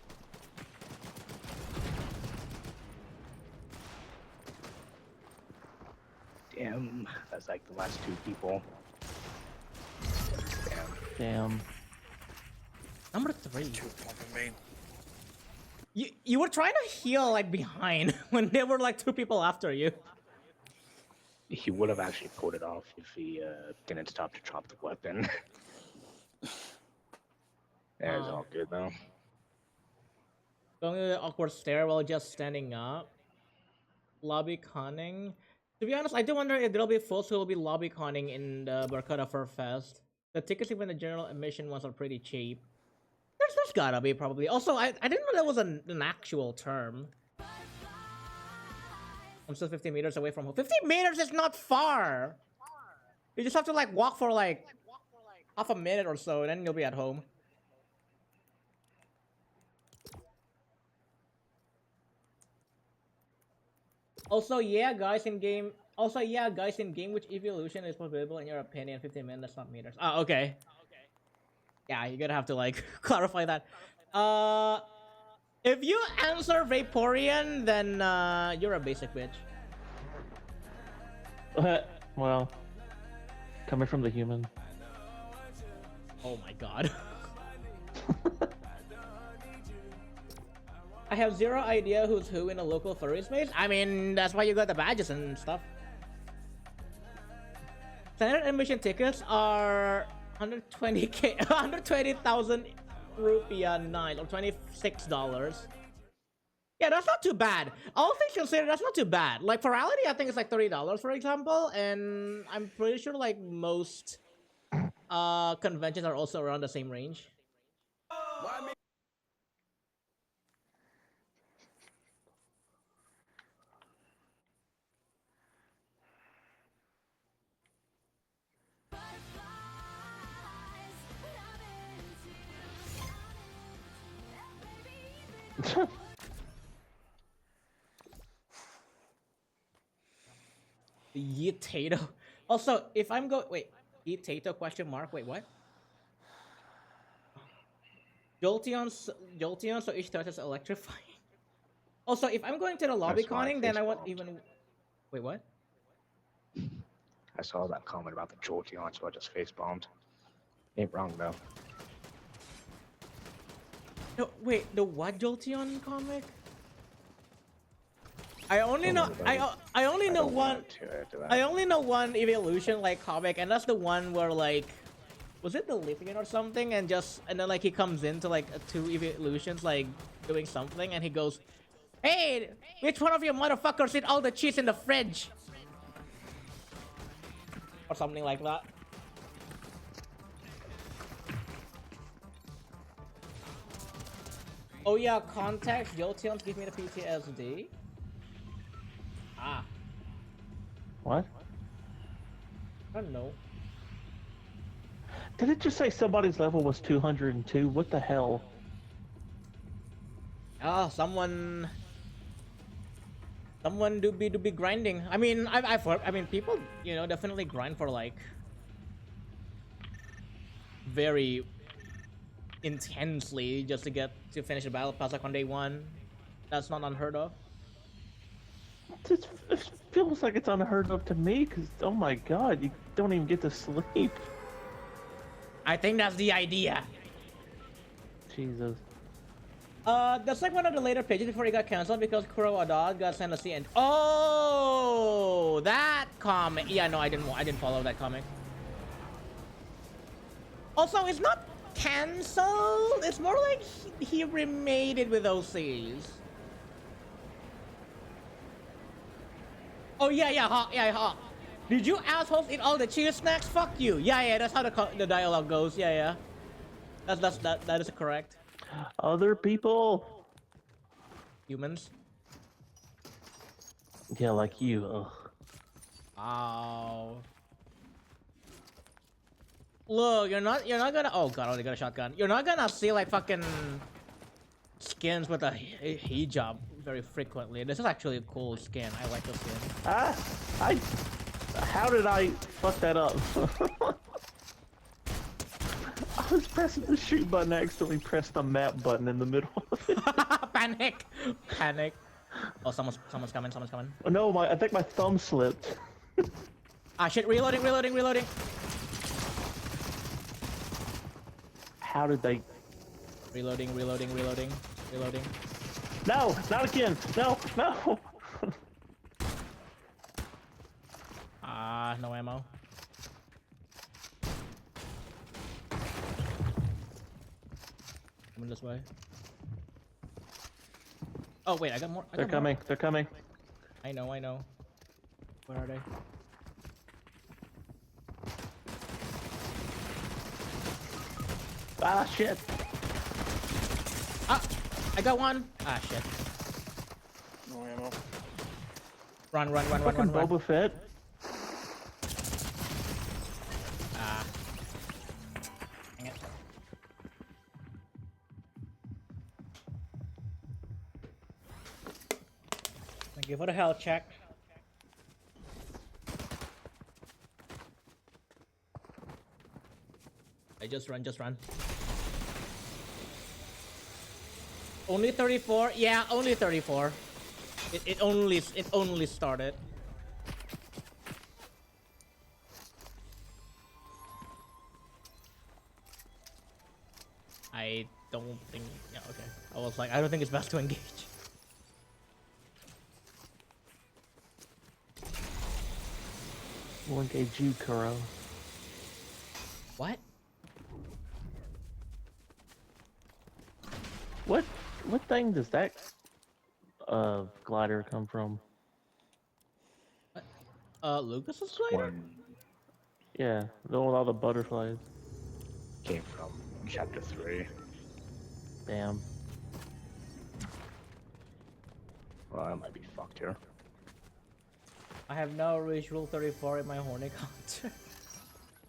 Damn. That's like the last two people. Damn. Damn. Number 3. Two pumping me. You were trying to heal like behind when there were like 2 people after you. He would have actually pulled it off if he didn't stop to drop the weapon. Yeah, it's Oh. all good though. Going to the awkward stair while just standing up. Lobby conning. To be honest, I do wonder if there'll be folks who will be lobby conning in the Barcada Fur Fest. The tickets, even the general admission ones, are pretty cheap. There's gotta be probably. Also, I didn't know that was an actual term. I'm still 50 meters away from home. 50 meters is not far. You just have to like walk for like half a minute or so, and then you'll be at home. Also, yeah, guys in game. Also, yeah, guys in game. Which evolution is available in your opinion? 15 minutes, not meters. Ah, okay. Yeah, you're gonna have to like clarify that. If you answer Vaporeon, then you're a basic bitch. Well, coming from the human. Oh my god. I have zero idea who's who in a local furry space. I mean, that's why you got the badges and stuff. standard admission tickets are 120k, 120,000 rupiah 9 or $26. Yeah, that's not too bad. All things considered, that's not too bad. Like for reality, I think it's like $30, for example, and I'm pretty sure like most conventions are also around the same range. Yeetato. Also, if I'm wait, Yeetato question mark. Wait, what? Jolteon, so each touch is electrifying. Also, if I'm going to the lobby That's why I conning, then I want face-bombed. even. Wait, what? I saw that comment about the Jolteon, so I just face bombed. Ain't wrong though. No, wait, the what Jolteon comic? I only know I only know one. I only know one evolution like comic, and that's the one where like, was it the Lithian or something? And then like he comes into like two evolutions like doing something, and he goes, "Hey, which one of you motherfuckers eat all the cheese in the fridge?" Or something like that. Oh yeah, context. Jolteons give me the PTSD. Ah, What? I don't know. Did it just say somebody's level was 202? What the hell? Ah, someone do be grinding. I mean, I've heard. I mean, people, you know, definitely grind for like very intensely just to get to finish the battle pass like on day one. That's not unheard of. It feels like it's unheard of to me, because, oh my god, you don't even get to sleep. I think that's the idea. Jesus. That's like one of the later pages before it got canceled because Kuro Adad got sent to the end. Oh, that comic. Yeah, no, I didn't follow that comic. Also, it's not canceled. It's more like he remade it with OCs. Oh yeah, ha. Did you assholes eat all the cheese snacks? Fuck you. Yeah, that's how the dialogue goes. Yeah. That is correct. Other people. Humans. Yeah, like you. Ugh. Oh. Look, you're not gonna. Oh god, they got a shotgun. You're not gonna see like fucking skins with a hijab very frequently. This is actually a cool skin. I like the skin. How did I fuck that up? I was pressing the shoot button, I accidentally pressed the map button in the middle of it. Panic. Oh, someone's coming. Oh, no, I think my thumb slipped. Ah shit, reloading. How did they? Reloading. No, not again. No. Ah, no ammo. Coming this way. Oh wait, I got more. They're coming. I know. Where are they? Ah, shit. Ah, I got one. Ah shit. No ammo. Run. Fucking Boba Fett. Ah. Dang it. Thank you for the health check. I just run. Only 34? Yeah, only 34. It only started. I don't think. Yeah, okay. I was like, I don't think it's best to engage. We'll engage you, Kuro. What? What thing does that glider come from? Lucas's glider? One Yeah, the one with all the butterflies. came from chapter 3. Damn. Well, I might be fucked here. I have no reach rule 34 in my horny counter.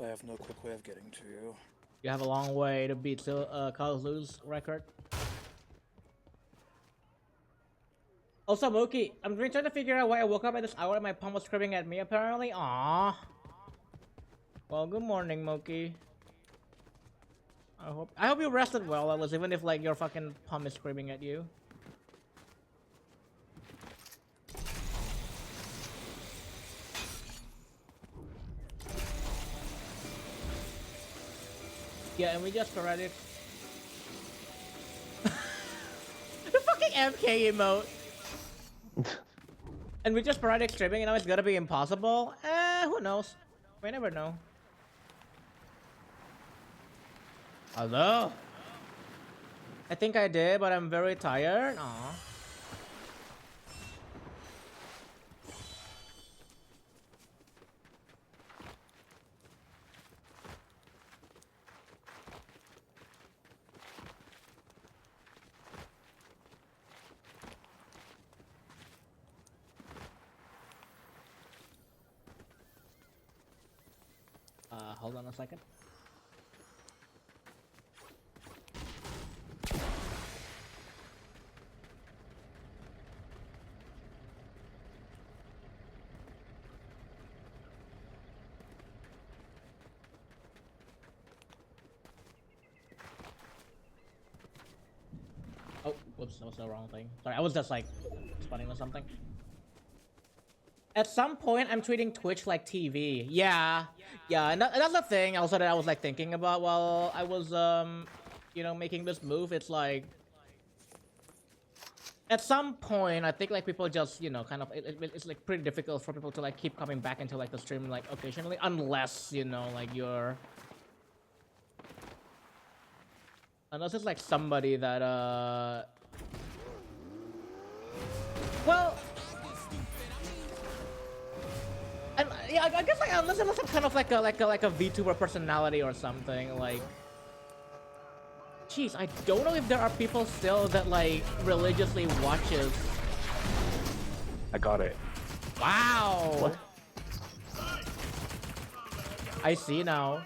I have no quick way of getting to you. You have a long way to beat Kazu's record. Also, Moki, I'm really trying to figure out why I woke up at this hour and my palm was screaming at me, apparently. Aww. Well, good morning, Moki. I hope you rested well, Ellis, even if, like, your fucking palm is screaming at you. Yeah, and we just already... The fucking MK emote! And we just sporadic streaming, you know, it's gonna be impossible? Who knows? We never know. Hello? I think I did, but I'm very tired. Aww. Hold on a second. Oh, whoops, that was the wrong thing. Sorry, I was just like spotting or something. At some point, I'm treating Twitch like TV. Yeah, and that's the thing also that I was like thinking about while I was, you know, making this move. It's like, at some point, I think like people just, you know, kind of, it's like pretty difficult for people to like keep coming back into like the stream like occasionally, unless, you know, like you're, unless it's like somebody that, well. Yeah, I guess like unless I'm kind of like a VTuber personality or something, like. Jeez, I don't know if there are people still that like religiously watches. I got it. Wow. What? I see now.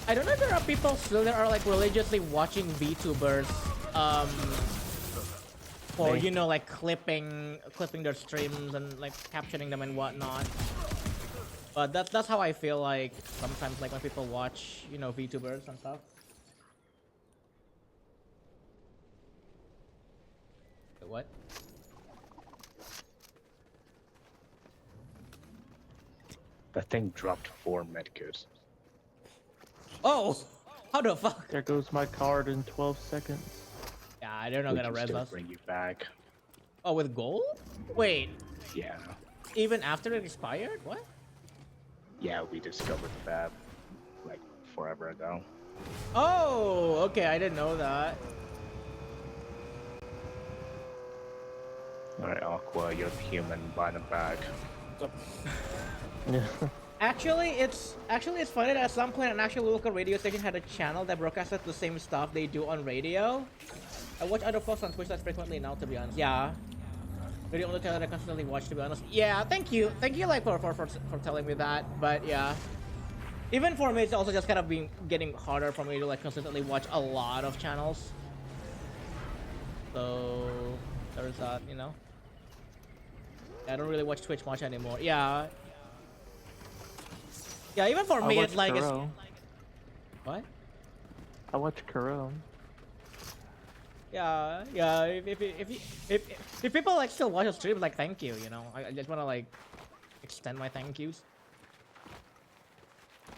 I don't know if there are people still that are like religiously watching VTubers, for Me. you know like clipping their streams and like captioning them and whatnot. But that's how I feel like sometimes like when people watch, you know, VTubers and stuff. Wait, what? That thing dropped 4 medkits. Oh! How the fuck? There goes my card in 12 seconds. Yeah, they're not We gonna can res still us. bring you back. Oh, with gold? Wait, Yeah. even after it expired? What? Yeah, we discovered that like forever ago. Oh, okay, I didn't know that. Alright, Aqua, you're the human, buy them back. Yeah. Actually, it's funny that at some point an actual local radio station had a channel that broadcasted the same stuff they do on radio. I watch other folks on Twitch that frequently now, to be honest. Yeah. We're the only channel that I constantly watch, to be honest. Yeah, thank you like for telling me that. But yeah, even for me, it's also just kind of getting harder for me to like consistently watch a lot of channels. So there's that, you know. I don't really watch Twitch much anymore. Yeah. Yeah, even for me, it's like Kuro. what? I watch Kuro. Yeah. If people like still watch the streams, like thank you, you know. I just wanna like extend my thank yous.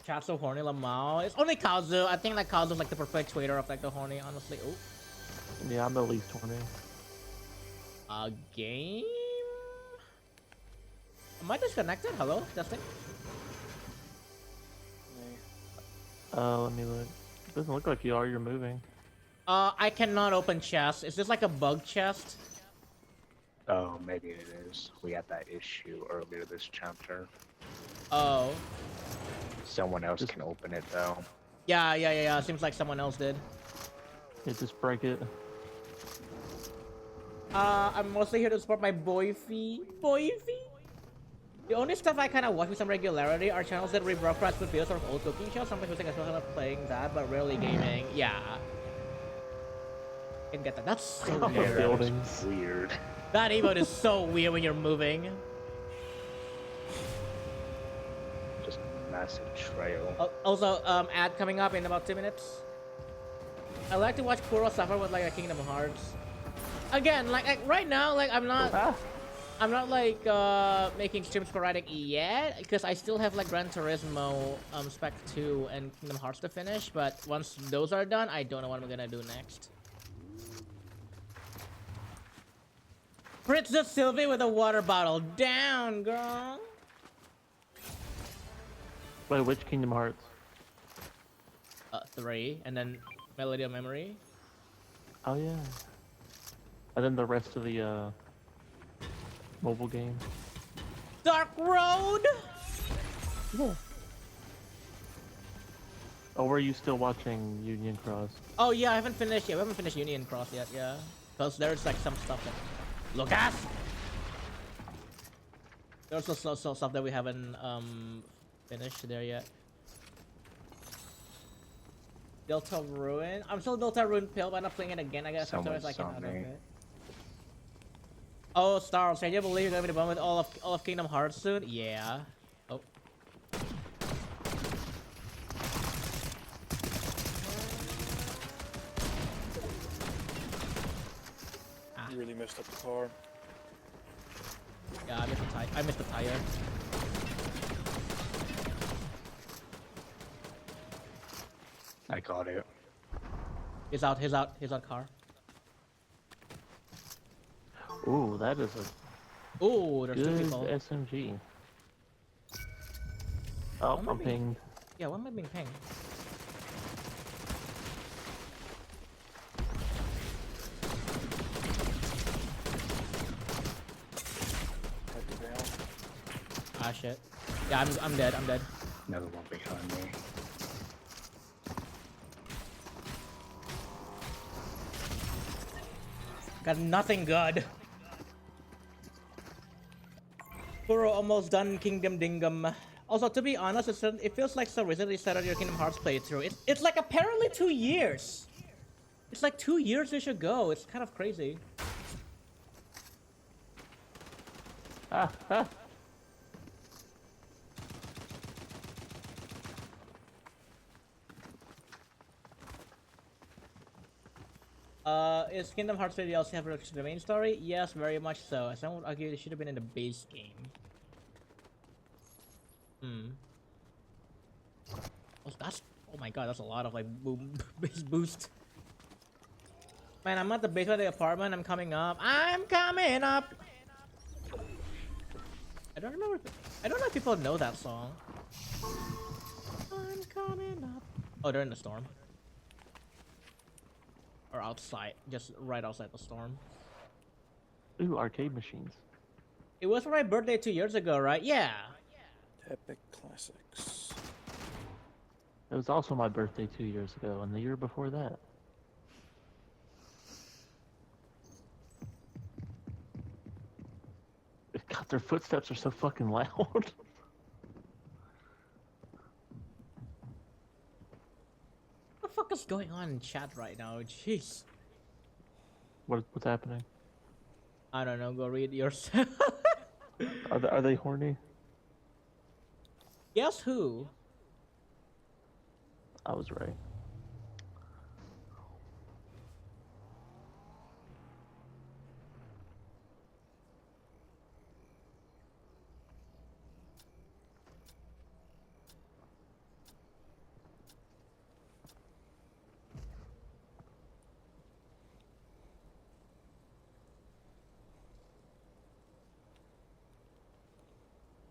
Chat so horny, Lamau. It's only Kazu. I think like Kazu's like the perpetuator of like the horny, honestly. Oh. Yeah, I'm the least horny. A game? Am I disconnected? Hello, Justin? Let me look. Doesn't look like you are. You're moving. I cannot open chests. Is this like a bug chest? Oh, maybe it is. We had that issue earlier this chapter. Oh. Someone else Just- can open it though. Yeah. Seems like someone else did. Yeah, just break it. I'm mostly here to support my boyfie. Boyfie? The only stuff I kind of watch with some regularity are channels that rebroadcast with videos of old cooking shows. Sometimes I still end up playing that, but rarely gaming. Yeah. Can get that. That's so Oh, Yeah, weird. that was buildings. weird. That emote is so weird when you're moving. Just massive trail. Also, ad coming up in about 2 minutes. I like to watch Kuro suffer with like a Kingdom Hearts. Again, like right now, like I'm not like making streams sporadic yet because I still have like Gran Turismo, Spec 2 and Kingdom Hearts to finish. But once those are done, I don't know what I'm gonna do next. Princess Sylvie with a water bottle. Down, girl. Wait, which Kingdom Hearts? 3, and then Melody of Memory. Oh yeah. And then the rest of the mobile game. Dark Road. Yeah. Oh, were you still watching Union Cross? Oh yeah, I haven't finished yet. We haven't finished Union Cross yet. Yeah, because there's like some stuff that. Lucas. There's also stuff that we haven't finished there yet. Delta Ruin. I'm still Delta Ruin pill, but I'm not playing it again. I guess Someone afterwards I can saw out of me. it. Oh, Star Wars! Can you believe you're gonna be the one with all of Kingdom Hearts soon? Yeah. Oh. You really messed up the car. Yeah, I missed the tire. I got it. He's out car. Ooh, that is a Ooh, there's two good people. SMG. Oh, am I I'm being- pinged. Yeah, why am I being pinged? Had to bail. Ah shit. Yeah, I'm dead. I'm dead. Another one behind me. Got nothing good. Kuro almost done Kingdom Dingum. Also, to be honest, it feels like so recently started your Kingdom Hearts playthrough. It's like apparently 2 years. It's like 2 years ish ago. It's kind of crazy. Ah, ah. Is Kingdom Hearts 3 DLC have reached the main story? Yes, very much so. As some would argue, it should have been in the base game. Oh my god, that's a lot of like base boost. Man, I'm at the basement of the apartment. I'm coming up. I'm coming up. I don't know if people know that song. I'm coming up. Oh, they're in the storm. Or outside, just right outside the storm. Ooh, arcade machines. It was for my birthday 2 years ago, right? Yeah. Epic Classics. It was also my birthday 2 years ago, and the year before that. God, their footsteps are so fucking loud. What the fuck is going on in chat right now? Jeez. What's happening? I don't know. Go read yourself. Are they horny? Guess who? I was right.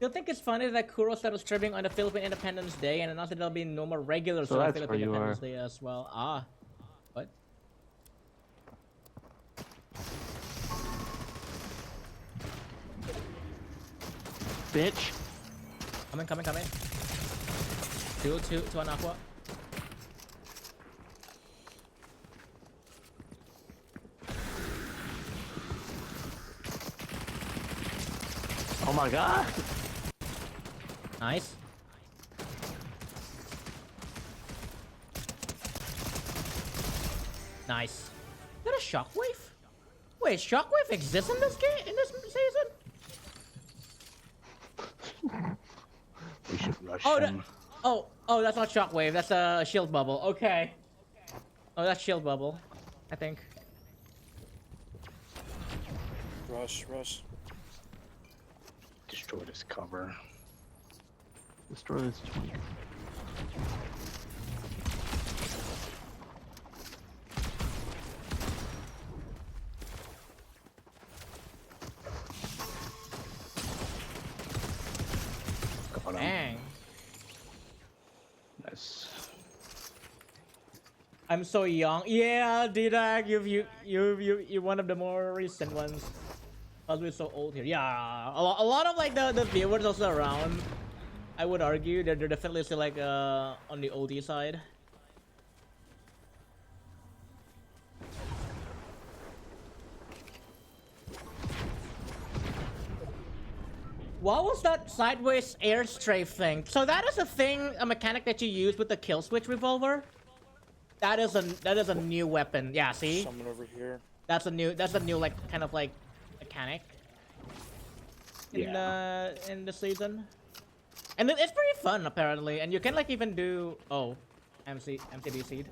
Do you think it's funny that Kuro started streaming on the Philippine Independence Day and announced that there'll be no more regular So on that's Philippine where you Independence are. Day as well? Ah, what? Bitch. Coming. Two on Aqua. Oh my god. Nice. Nice. Is that a shockwave? Wait, shockwave exists in this game in this season? We should rush Oh, him. oh, that's not shockwave. That's a shield bubble. Okay. Oh, that's shield bubble, I think. Rush. Destroy this cover. Destroy this twink. Got him. Dang. Nice. I'm so young. Yeah, Didak, you're one of the more recent ones. Cause we're so old here. Yeah, a lot of like the viewers also around. I would argue that they're definitely still like on the oldie side. What was that sideways air strafe thing? So that is a thing, a mechanic that you use with the kill switch revolver. That is a new weapon. Yeah, see? Someone over here. That's a new like kind of like mechanic in the season. And it's pretty fun apparently. And you can like even do MCD seed.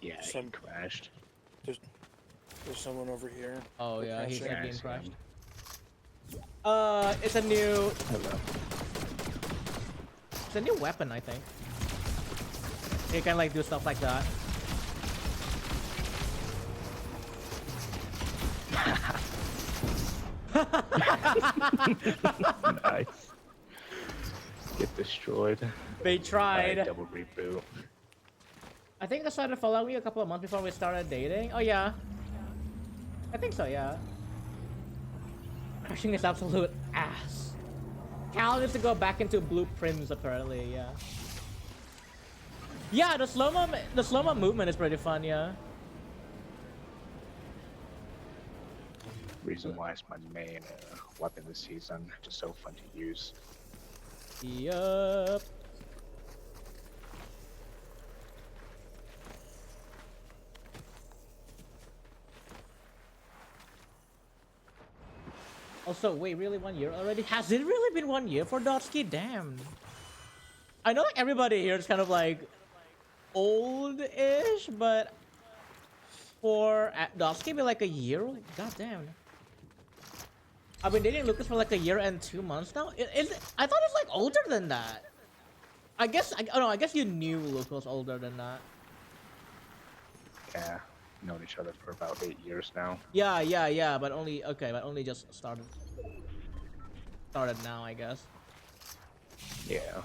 Yeah, he Some- crashed. There's someone over here. Oh yeah, he's crashing. like being Yes, crushed. him. It's a new Hello. weapon, I think. You can like do stuff like that. Nice. Get destroyed. They Alright, tried. double reboot. I think they started following me a couple of months before we started dating. Oh yeah. I think so, yeah. Crushing is absolute ass. Cal needs to go back into blueprints apparently, yeah. Yeah, the slow-mo movement is pretty fun, yeah. Reason why it's my main weapon this season. Just so fun to use. Yup. Also, wait, really 1 year already? Has it really been 1 year for Dotsky? Damn. I know like everybody here is kind of like old-ish, but for Dotsky be like a year? God damn. I've been dating Lucas for like a year and 2 months now. I thought it's like older than that. I guess you knew Lucas older than that. Yeah, known each other for about 8 years now. Yeah, but only just started now, I guess. Yeah.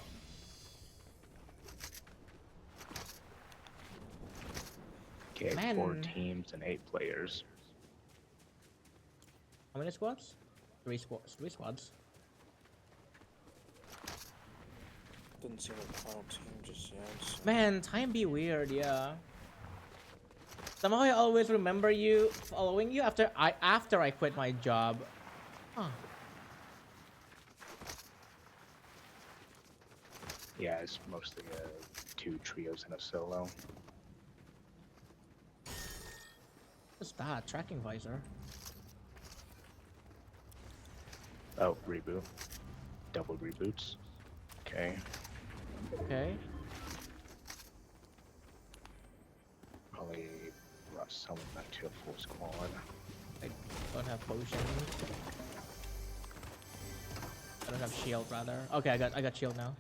Okay, 4 Man. teams and 8 players. How many squads? 3 squads. Doesn't seem like the final team just yet. So. Man, time be weird, yeah. Somehow I always remember you following you after I quit my job. Huh. Yeah, it's mostly 2 trios and a solo. What's that? Tracking visor. Oh, reboot. Double reboots. Okay. Okay. Probably rush someone back to a full squad. I don't have potion. I don't have shield rather. Okay, I got shield now.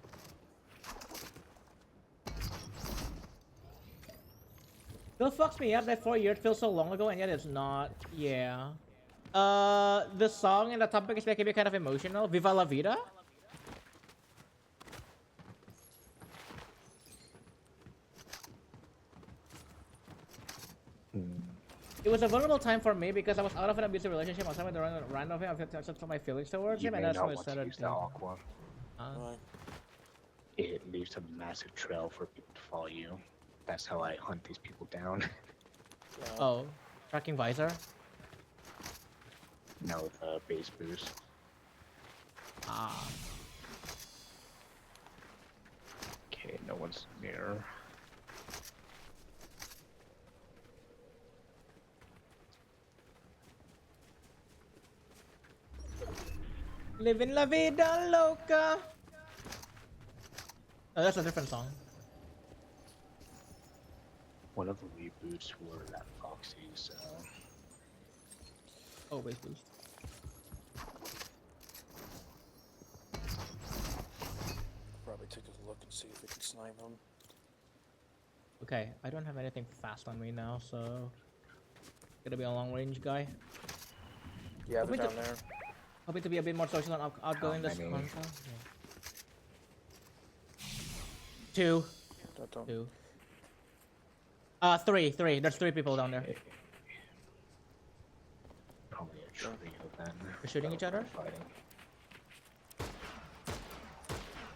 Still fucks me up that 4 years feels so long ago and yet it's not. Yeah. The song and the topic is making me kind of emotional. Viva la vida. It was a vulnerable time for me because I was out of an abusive relationship. I was having the random thing. I felt my feelings towards You him, may and that's not what I want to started. use the aqua. Why? It leaves a massive trail for people to follow you. That's how I hunt these people down. Oh, tracking visor. Now with base boost. Ah. Okay, no one's near. Living la vida loca. Oh, that's a different song. One of the reboots were at Foxy's. Oh, base boost. Probably take a look and see if we can snipe him. Okay, I don't have anything fast on me now, so gonna be a long range guy. Yeah, they're Wait, down there. Hoping to be a bit more social and outgoing this many? console. Two. Don't. Two. Three. There's three people down there. Probably a trio then. They're shooting each other? Fighting.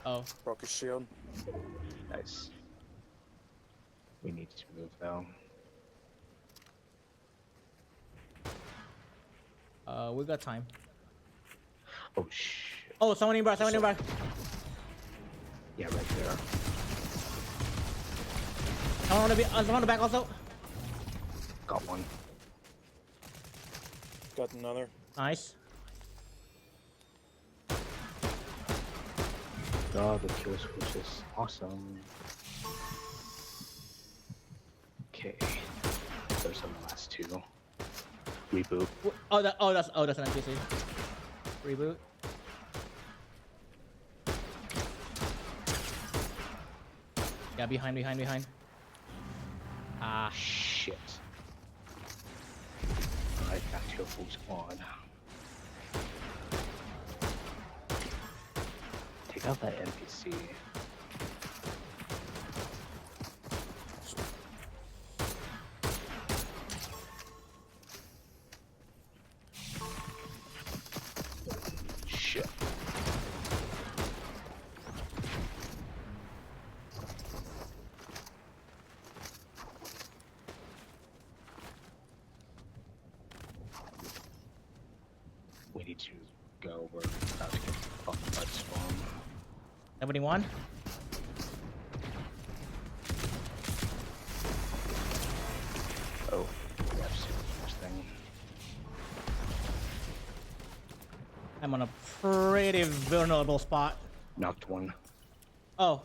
Oh. Broke his shield. Nice. We need to move though. We got time. Oh shit. Oh, someone nearby, someone nearby. Yeah, right there. Someone on the back also. Got one. Got another. Nice. Oh, the kill switch is awesome. Okay. Those are the last two. Reboot. Oh, that's an NPC. Reboot. Yeah, behind. Ah, Shit. Alright, back to a full squad. Take out that NPC. Shit. We need to go. We're about to get fucked by the storm. 71. Oh, we have super thing. I'm on a pretty vulnerable spot. Knocked one. Oh,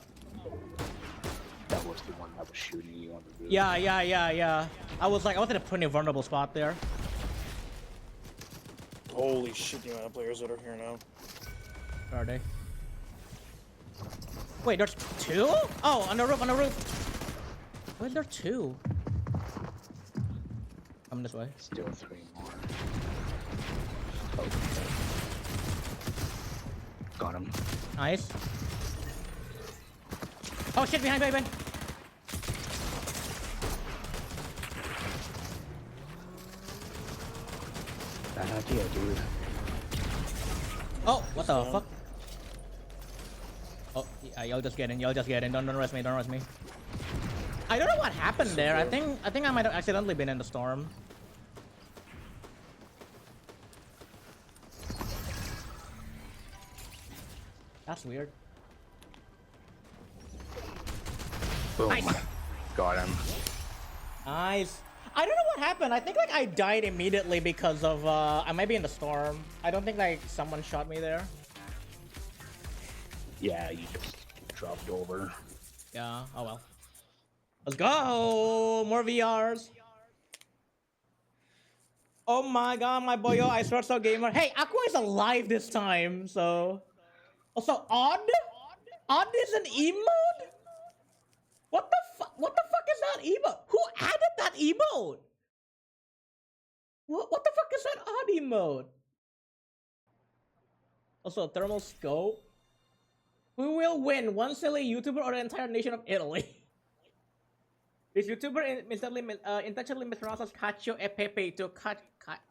That was the one that was shooting you on the roof. yeah. I was in a pretty vulnerable spot there. Holy shit, the amount of players that are here now. Where are they? Wait, there's two? Oh, on the roof. Why is there two? Come this way. Still three more. Oh, okay. Got him. Nice. Oh shit, behind. Bad idea, dude. Oh, what the fuck? Oh, yeah, y'all just get in. Don't rush me. I don't know what happened there. I think I might have accidentally been in the storm. That's weird. Boom. Nice. Got him. Nice. I don't know what happened. I think I died immediately because of I might be in the storm. I don't think someone shot me there. Yeah, you just dropped over. Yeah. Oh well. Let's go. More VRs. Oh my god, my boyo, I swear so gamer. Hey, Aqua is alive this time, so. Also, Odd? Odd is an emote? What the fuck is that emote? Who added that emote? What the fuck is is that odd emote? Also, thermal scope. Who will win, one silly YouTuber or the entire nation of Italy? This YouTuber intentionally mispronounces Cacio e Pepe to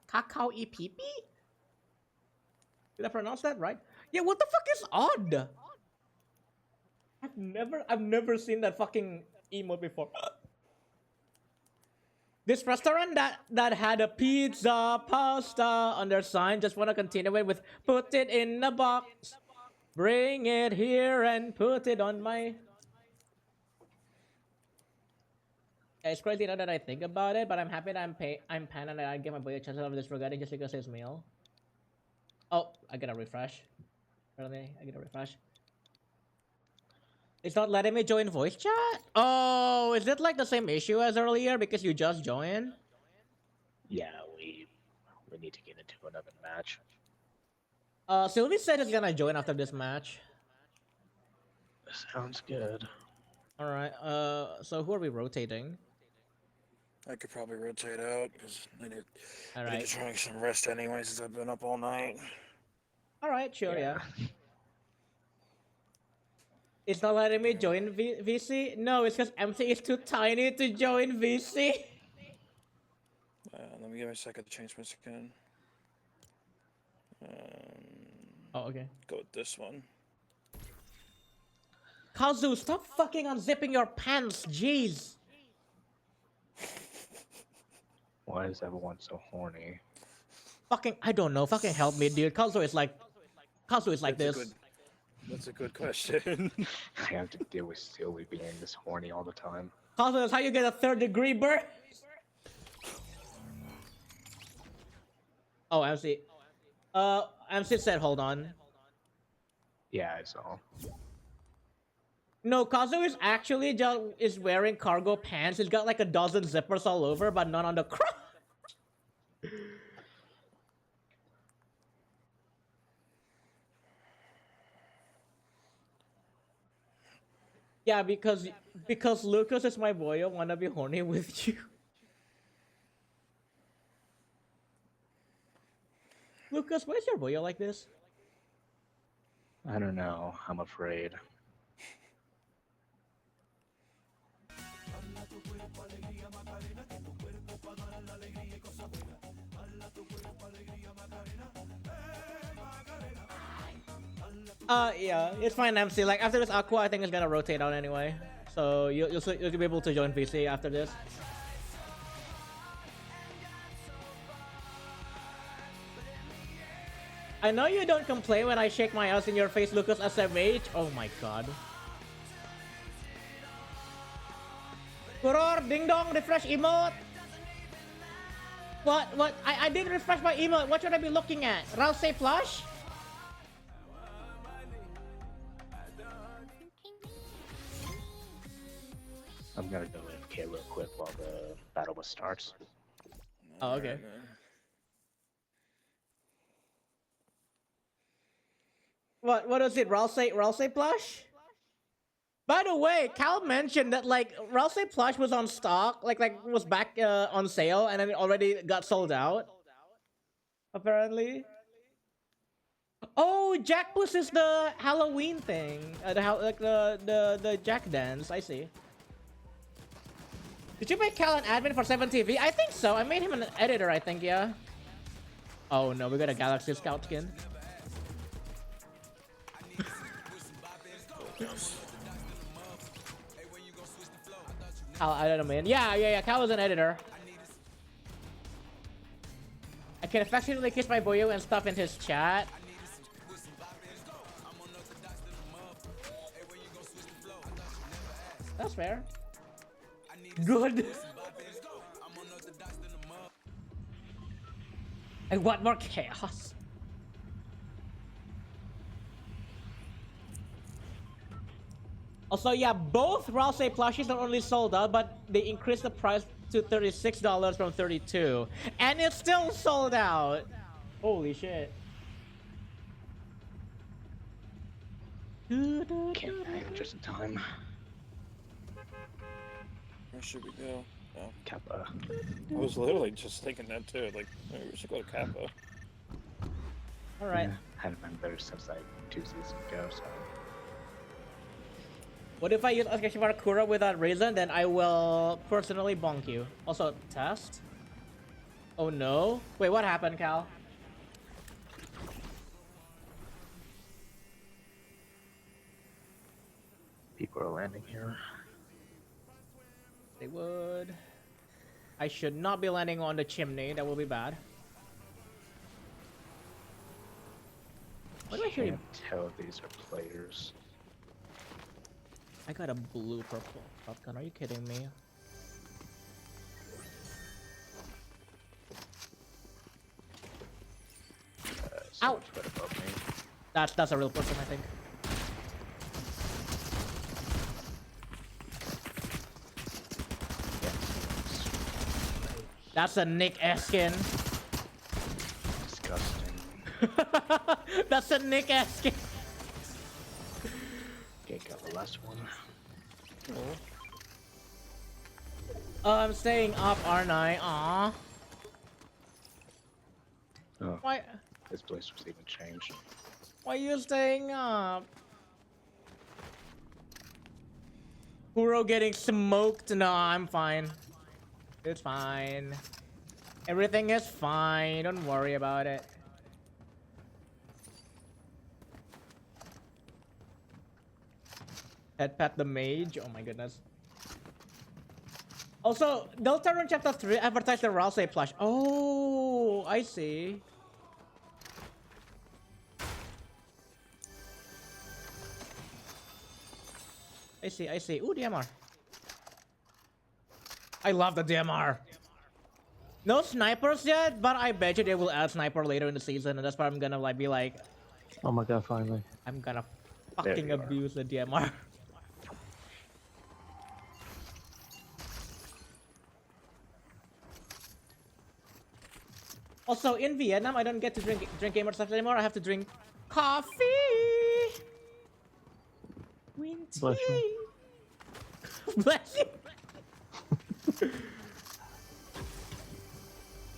Cacao e Pipi? Did I pronounce that right? Yeah, what the fuck is odd? I've never seen that fucking emote before. This restaurant that had a pizza, pasta on their sign just want to continue it with put it in a box, bring it here and put it on my. Yeah, it's crazy now that I think about it, but I'm happy that I'm pan and I give my boy a chance of this regarding just because his meal. Oh, I gotta refresh. Apparently, I gotta refresh. It's not letting me join voice chat? Oh, is it like the same issue as earlier because you just joined? Yeah, we need to get into another match. Sylvie said he's gonna join after this match. Sounds good. Alright, so who are we rotating? I could probably rotate out because I need to Alright. try and get some rest anyway since I've been up all night. Alright, sure, yeah. It's not letting me join VC? No, it's because MC is too tiny to join VC. Let me give me a second to change my skin. Oh, okay. Go with this one. Kazu, stop fucking unzipping your pants, jeez. Why is everyone so horny? Fucking, I don't know, fucking help me, dude. Kazu is like this. That's a good question. I have to deal with Sylvie being this horny all the time. Kazu, that's how you get a 3rd-degree burn. Oh, MC. MC said hold on. Yeah, I saw. No, Kazu is actually just wearing cargo pants. He's got like a dozen zippers all over, but none on the crotch. Yeah, because Lucas is my boy. I wanna be horny with you. Lucas, why is your boy like this? I don't know. I'm afraid. Yeah, it's fine, MC. Like after this Aqua, I think it's gonna rotate out anyway. So you'll be able to join VC after this. I know you don't complain when I shake my ass in your face, Lucas SMH. Oh my god. Furor, ding dong, refresh emote. What? I didn't refresh my emote. What should I be looking at? Rouse flush? I'm gonna go AFK real quick while the battle starts. Oh, okay. Alright, man. What is it? Rouse plush? By the way, Cal mentioned that like Rouse plush was on stock, like was back on sale, and then it already got sold out. Apparently. Oh, Jack Puss is the Halloween thing. The Jack dance. I see. Did you make Cal an admin for 7TV? I think so. I made him an editor. I think, yeah. Oh no, we got a Galaxy Scout skin. Cal added him in. Yeah. Cal was an editor. I can affectionately kiss my boyo and stuff in his chat. That's fair. Good. I want more chaos. Also, yeah, both Rouse plushies not only sold out, but they increased the price to $36 from $32, and it's still sold out. Holy shit! Can't hang just in time. Where should we go? Kappa. I was literally just thinking that too. Like, maybe we should go to Kappa. All right. Yeah, hadn't been there since like 2 seasons ago, so. What if I use Akashimaru Kura without reason? Then I will personally bonk you. Also, test. Oh no! Wait, what happened, Cal? People are landing here. They would. I should not be landing on the chimney. That will be bad. What do I hear? Can't tell these are players. I got a blue purple shotgun. Are you kidding me? Ow! Right above me. That's a real person, I think. That's a Nick Eskin. Disgusting. That's a Nick Eskin. Okay, got the last one. Oh, I'm staying up, aren't I? Aw. Oh, Why? this place was even changed. Why are you staying up? Kuro getting smoked? No, I'm fine. It's fine. Everything is fine. Don't worry about it. Head pat the mage. Oh my goodness. Also, Deltarune Chapter 3 advertised the Rousey plush. Oh, I see. I see. Ooh, DMR. I love the DMR. No snipers yet, but I bet you they will add sniper later in the season, and that's why I'm gonna like be like, Oh my god, finally. I'm gonna There fucking you are. abuse the DMR. Also, in Vietnam, I don't get to drink gamer stuff anymore. I have to drink coffee. Green tea. Bless you. Bless you.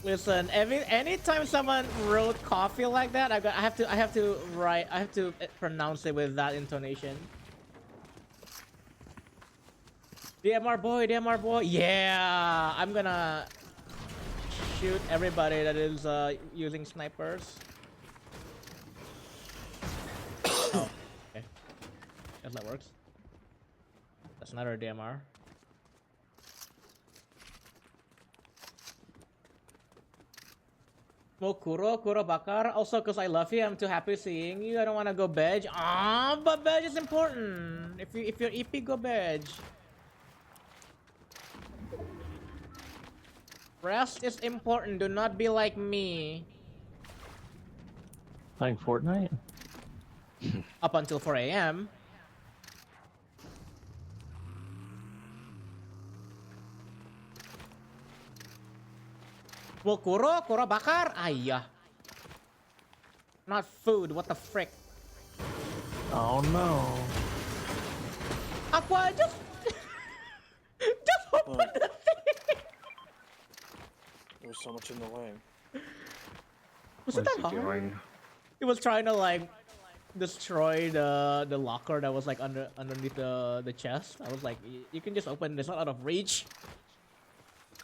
Listen, anytime someone wrote coffee like that, I have to pronounce it with that intonation. DMR boy, yeah! I'm gonna shoot everybody that is using snipers. Oh, okay. Guess that works. That's another DMR. Well, Kuro Bakar. Also, because I love you, I'm too happy seeing you. I don't want to go badge. Ah, but badge is important. If you're EP, go badge. Rest is important. Do not be like me. Playing Fortnite? Up until 4 a.m. Well, Kuro Bakar. Ayah. Not food. What the frick? Oh no. Aqua, just open the thing. There was so much in the way. Was it What's that he hard? doing? He was trying to like destroy the locker that was like underneath the chest. I was like, you can just open. It's not out of reach.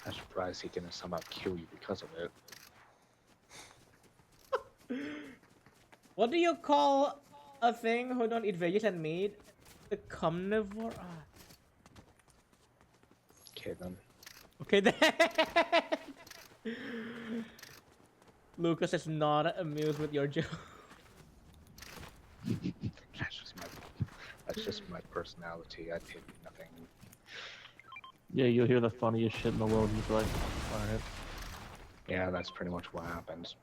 I'm surprised he didn't somehow kill you because of it. What do you call a thing who don't eat veggies and meat? The carnivore. Ah. Okay then. Okay then. Lucas is not amused with your joke. That's just my personality. I did nothing. Yeah, you'll hear the funniest shit in the world and you'll be like, alright. Yeah, that's pretty much what happens.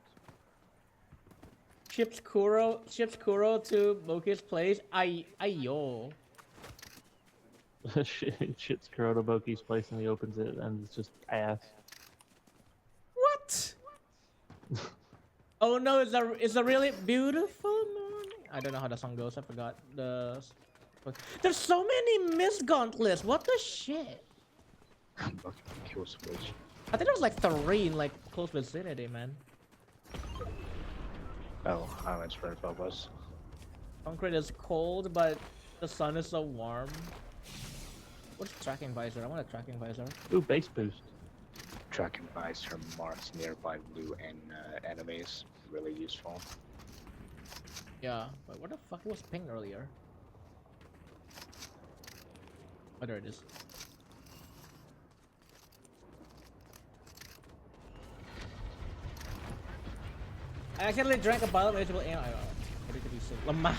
Ships Kuro to Moki's place. Ayo. Shit's Kurotoboki's place and he opens it and it's just ass. What? Oh no, it's a really beautiful morning. I don't know how the song goes. I forgot the. There's so many Miss Gauntlets. What the shit? I'm looking for kill switch. I think there was like 3 in like close vicinity, man. Oh, Islands for above us. Concrete is cold, but the sun is so warm. What's tracking visor? I want a tracking visor. Ooh, base boost. Tracking visor marks nearby loot and enemies. Really useful. Yeah, but what the fuck was ping earlier? Oh, there it is. I accidentally drank a bottle of vegetable ale. I need to be sick. Lamau.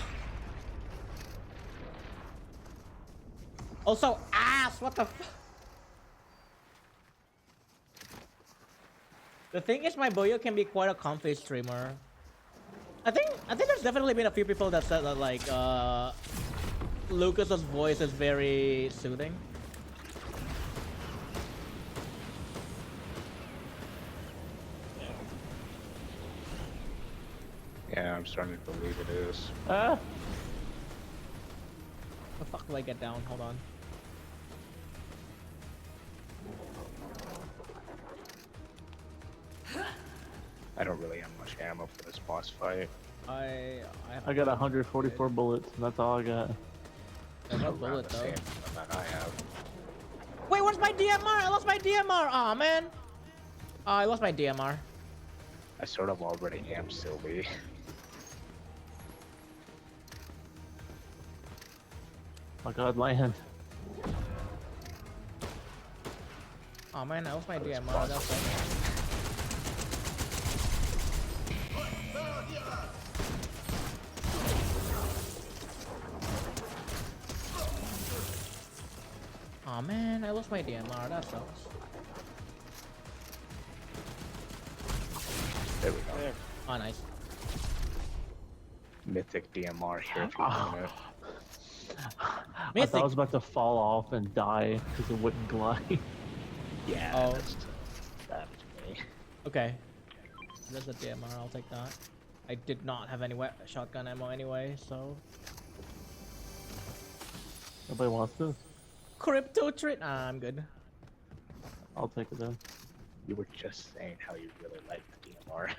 Also, ass. What the fuck? The thing is, my Boyo can be quite a comfy streamer. I think there's definitely been a few people that said that like Lucas's voice is very soothing. Yeah, I'm starting to believe it is. Ah! The fuck do I get down? Hold on. I don't really have much ammo for this boss fight. I I got 144 bullets, and that's all I got. There's no Around bullet the though. same amount I have. Wait, where's my DMR? I lost my DMR. Aw, man. I lost my DMR. I sort of already am Sylvie. My god, land. Aw, man, I lost my Oh, this DMR. boss That's is it. Aw, man, I lost my DMR. That sucks. There we go. There. Oh, nice. Mythic DMR here if you Oh. want it. I Mythic. thought I was about to fall off and die because it wouldn't glide. Yeah, Oh. that's that to me. Okay. There's a DMR. I'll take that. I did not have any shotgun ammo anyway, so. Nobody wants this. Crypto trade. Ah, I'm good. I'll take it then. You were just saying how you really like the DMR.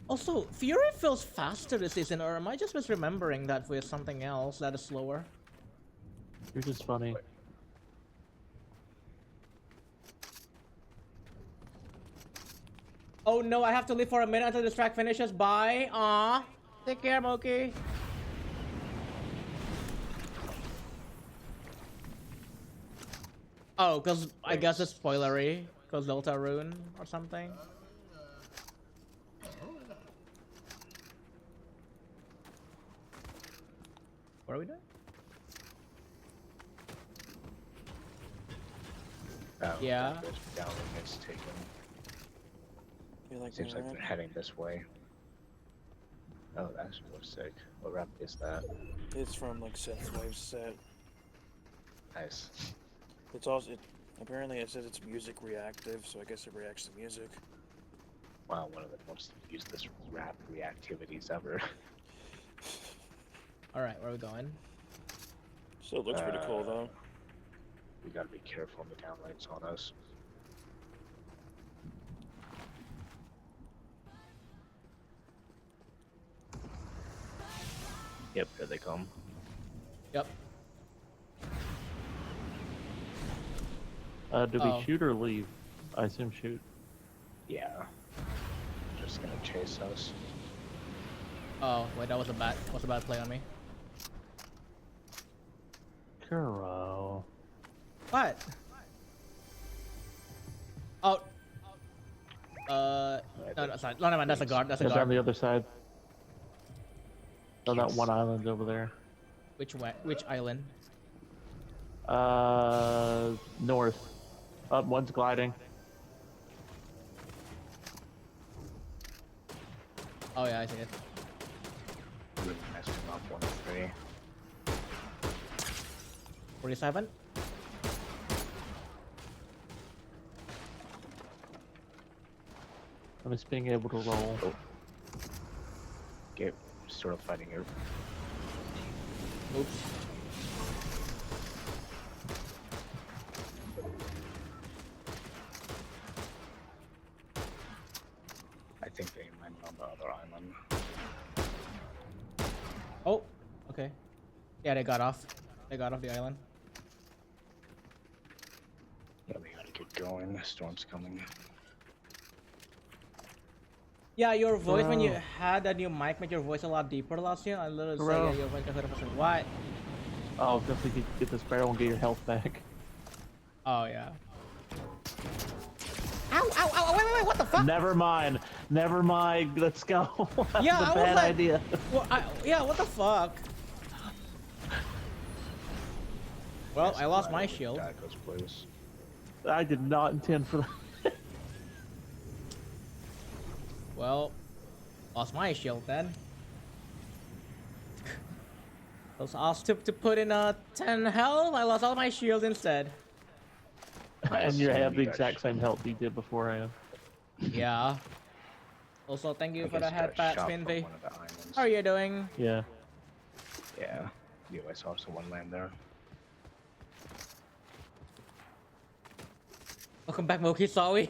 Also, Fury feels faster this season, or am I just misremembering that with something else that is slower? You're just funny. Oh no, I have to leave for a minute until this track finishes. Bye. Aw. Take care, Moki. Oh, cause I guess it's spoilery. Cause Delta Rune or something. What are we doing? Yeah. This downlink is taken. You like Seems that, like they're right? heading this way. Oh, that's real sick. What rep is that? It's from like Synthwave set. Nice. It's also apparently it says it's music reactive, so I guess it reacts to music. Wow, one of the most useless rap reactivities ever. Alright, where are we going? Still looks pretty cool though. We gotta be careful on the downlights on us. Yep, here they come. Yep. Do Oh. we shoot or leave? I assume shoot. Yeah. Just gonna chase us. Oh, wait, that was a bad play on me. Kuro. What? Oh. No, no, sorry. No, never mind. That's a guard. That's a It's on guard. the other side. On that one island over there. Which way? Which island? North. Up, one's gliding. Oh yeah, I see it. Really messed him up 1-3. 47. I'm just being able to roll. Oh. Get sort of fighting here. Oops. Vayman on the other island. Oh, okay. Yeah, they got off. They got off the island. Yeah, we gotta get going. The storm's coming. Yeah, your voice when you Bro. had that new mic made your voice a lot deeper last year. I literally say Bro. yeah, your voice got 100%. What? Oh, definitely get this barrel and get your health back. Oh yeah. Ow! Ow! Ow! Wait! What the fuck? Never mind. Never mind. Let's go. That Yeah, was I a was bad like- idea. Well, yeah. What the fuck? Well, I lost my shield. Daiko's place. I did not intend for that. Well, lost my shield then. I was asked to put in 10 health. I lost all my shield instead. And you So have the guys- exact same health you did beforehand. Yeah. Also, thank you I for the guess got head pat, shot from Spinvy. one of the islands. How are you doing? Yeah. Yeah. You guys saw someone land there. Welcome back, Moki Sawi.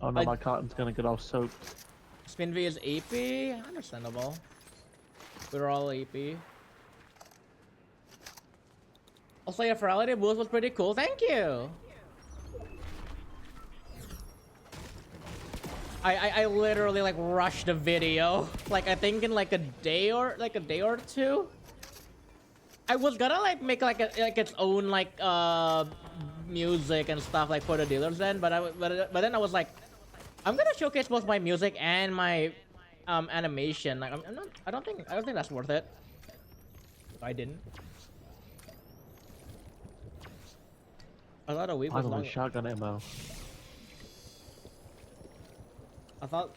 Oh no, I- my cotton's gonna get all soaked. Spinvy is AP. Understandable. We're all AP. Also, your virality boost was pretty cool. Thank you. I literally like rushed the video. Like I think in like a day or two. I was gonna like make like its own like music and stuff like for the dealers then, but but then I was like, I'm gonna showcase both my music and my animation. Like I'm not. I don't think that's worth it. I didn't. I thought a week was long. Finally, shotgun ammo. I thought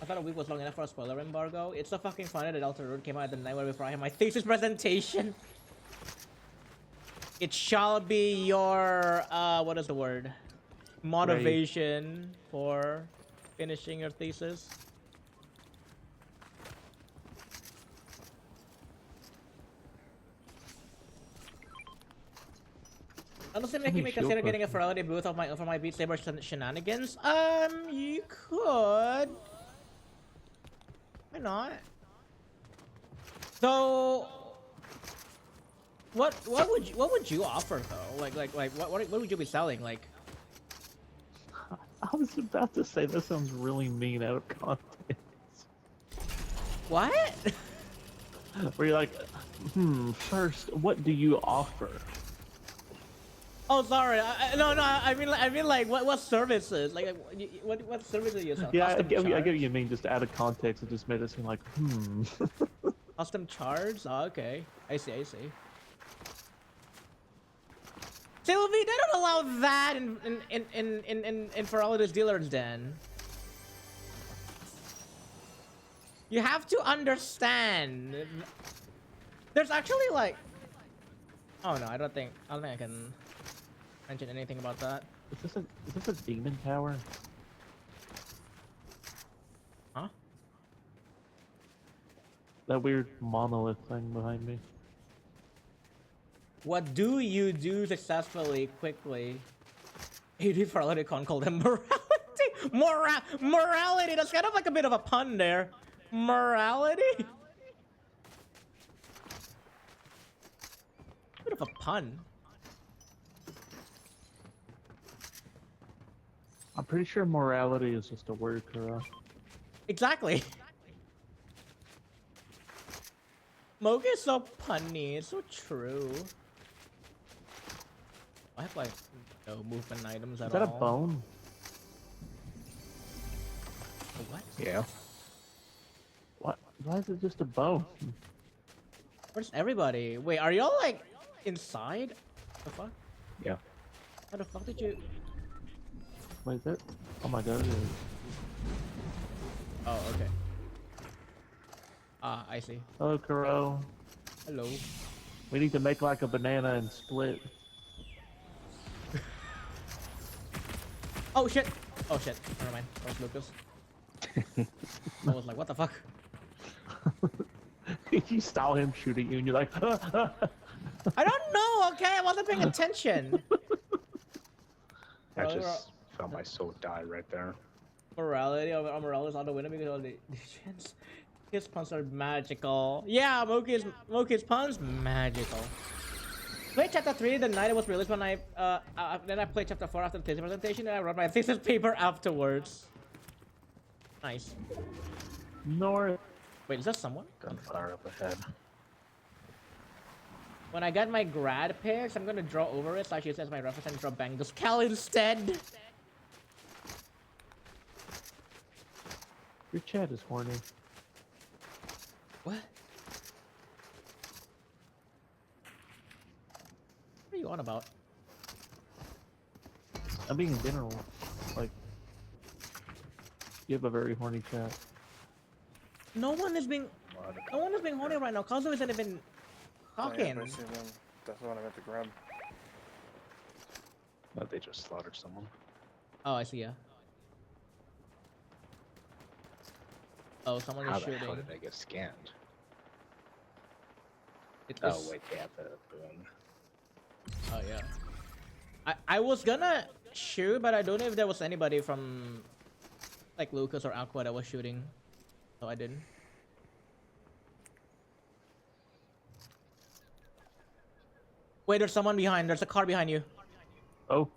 a week was long enough for a spoiler embargo. It's so fucking funny that Delta Road came out the night before I had my thesis presentation. It shall be your what is the word? Motivation for finishing your thesis. Honestly, making me Holy shield consider getting a potion. Ferality booth of my for my Beat Saber shenanigans. You could. Why not? So, what would you offer though? Like what would you be selling? Like, I was about to say that sounds really mean out of context. what? Where you're like, first, what do you offer? Oh, sorry. No. I mean like what services? Like what services do you sell? Yeah, I Custom get what charge? you mean. Just out of context, it just made it seem like, Custom charge? Oh, okay. I see. Sylvie, they don't allow that in Ferality's dealers den. You have to understand. There's actually like. Oh no, I don't think I can mention anything about that. is this a demon tower? Huh? That weird monolith thing behind me. What do you do successfully, quickly? 80 Ferality con called them morality. Morality. That's kind of like a bit of a pun there. Morality. Bit of a pun. I'm pretty sure morality is just a word, Kura. Exactly. Moga is so punny. It's so true. I have like no movement items at Is that a all. bone? What? Yeah. What? Why is it just a bone? Where's everybody? Wait, are y'all like inside? The fuck? Yeah. How the fuck did you? Wait, is that? Oh my god. It is. Oh, okay. Ah, I see. Hello, Kuro. Hello. We need to make like a banana and split. Oh shit! Oh shit! Never mind. That was Lucas. I was like, what the fuck? You saw him shoot at you, and you're like, I don't know. Okay, I wasn't paying attention. just felt my soul die right there. Morality of Morale is on the winner because of the chance. His puns are magical. Yeah, Moki's puns magical. Played chapter 3 the night it was released. When then I played chapter 4 after the thesis presentation, and I wrote my thesis paper afterwards. Nice. North. Wait, is that someone? Gunfire up ahead. When I get my grad picks, I'm gonna draw over it, so I should use my reference and draw Bangles Cal instead. Your chat is horny. What? What are you on about? I'm being in general. Like, you have a very horny chat. No one is being horny right now. Kazu isn't even talking. That's the one I meant to grab. No, they just slaughtered someone. Oh, I see. Yeah. Oh, someone How is the shooting. hell did I get scanned? It Oh is- wait, they have the boom. Oh yeah. I was gonna shoot, but I don't know if there was anybody from like Lucas or Aqua that was shooting, so I didn't. Wait, there's someone behind. There's a car behind you. Oh.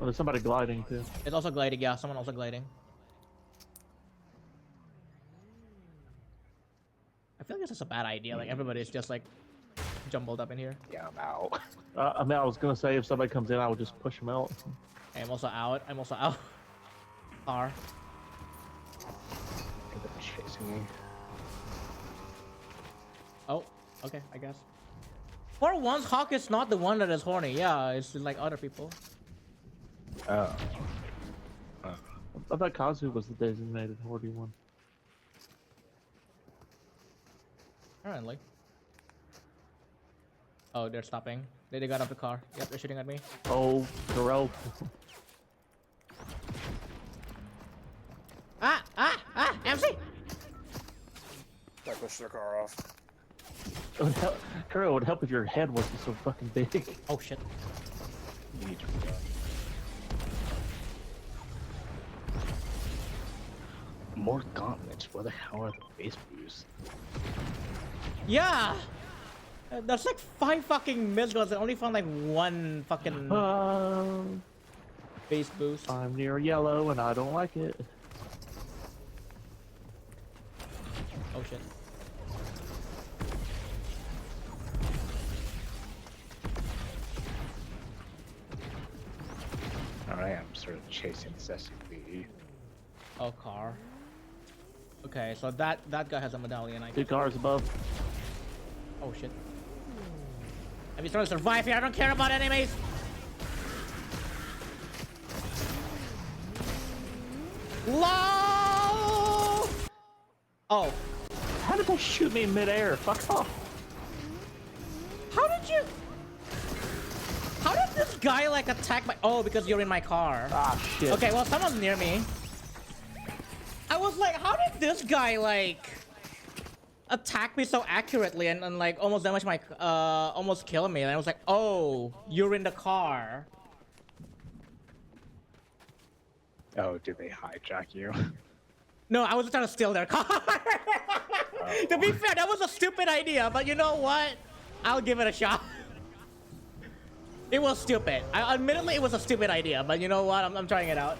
Oh, there's somebody gliding too. It's also gliding. Yeah, someone also gliding. I feel like this is a bad idea. Like everybody's just like jumbled up in here. Yeah, I'm out. I mean, I was gonna say if somebody comes in, I would just push them out. Okay, I'm also out. I'm also out. Car. I think they're chasing me. Oh, okay, I guess. For once, Hawk is not the one that is horny. Yeah, it's like other people. Oh. I thought Kazu was the designated horny one. Apparently. Oh, they're stopping. They got off the car. Yep, they're shooting at me. Oh, Terrell. MC! I pushed their car off. It would help, Terrell, it would help if your head wasn't so fucking big. Oh shit. You need to run. More gauntlets. Where the hell are the base boosts? Yeah! There's like 5 fucking Mizgos and only found like 1 fucking base boost. I'm near yellow and I don't like it. Oh shit. Alright, I'm sort of chasing this SUV. Oh, car. Okay, so that guy has a medallion, I 2 guess. cars above. Oh shit. I'm just trying to survive here. I don't care about enemies. LOL! Oh. How did they shoot me in midair? Fuck off. How did you... How did this guy like attack my... Oh, because you're in my car. Ah, shit. Okay, well, someone's near me. I was like, how did this guy like... attack me so accurately and like almost damage my... almost kill me. And I was like, oh, you're in the car. Oh, did they hijack you? No, I was just trying to steal their car. To be fair, that was a stupid idea, but you know what? I'll give it a shot. It was stupid. Admittedly, it was a stupid idea, but you know what? I'm trying it out.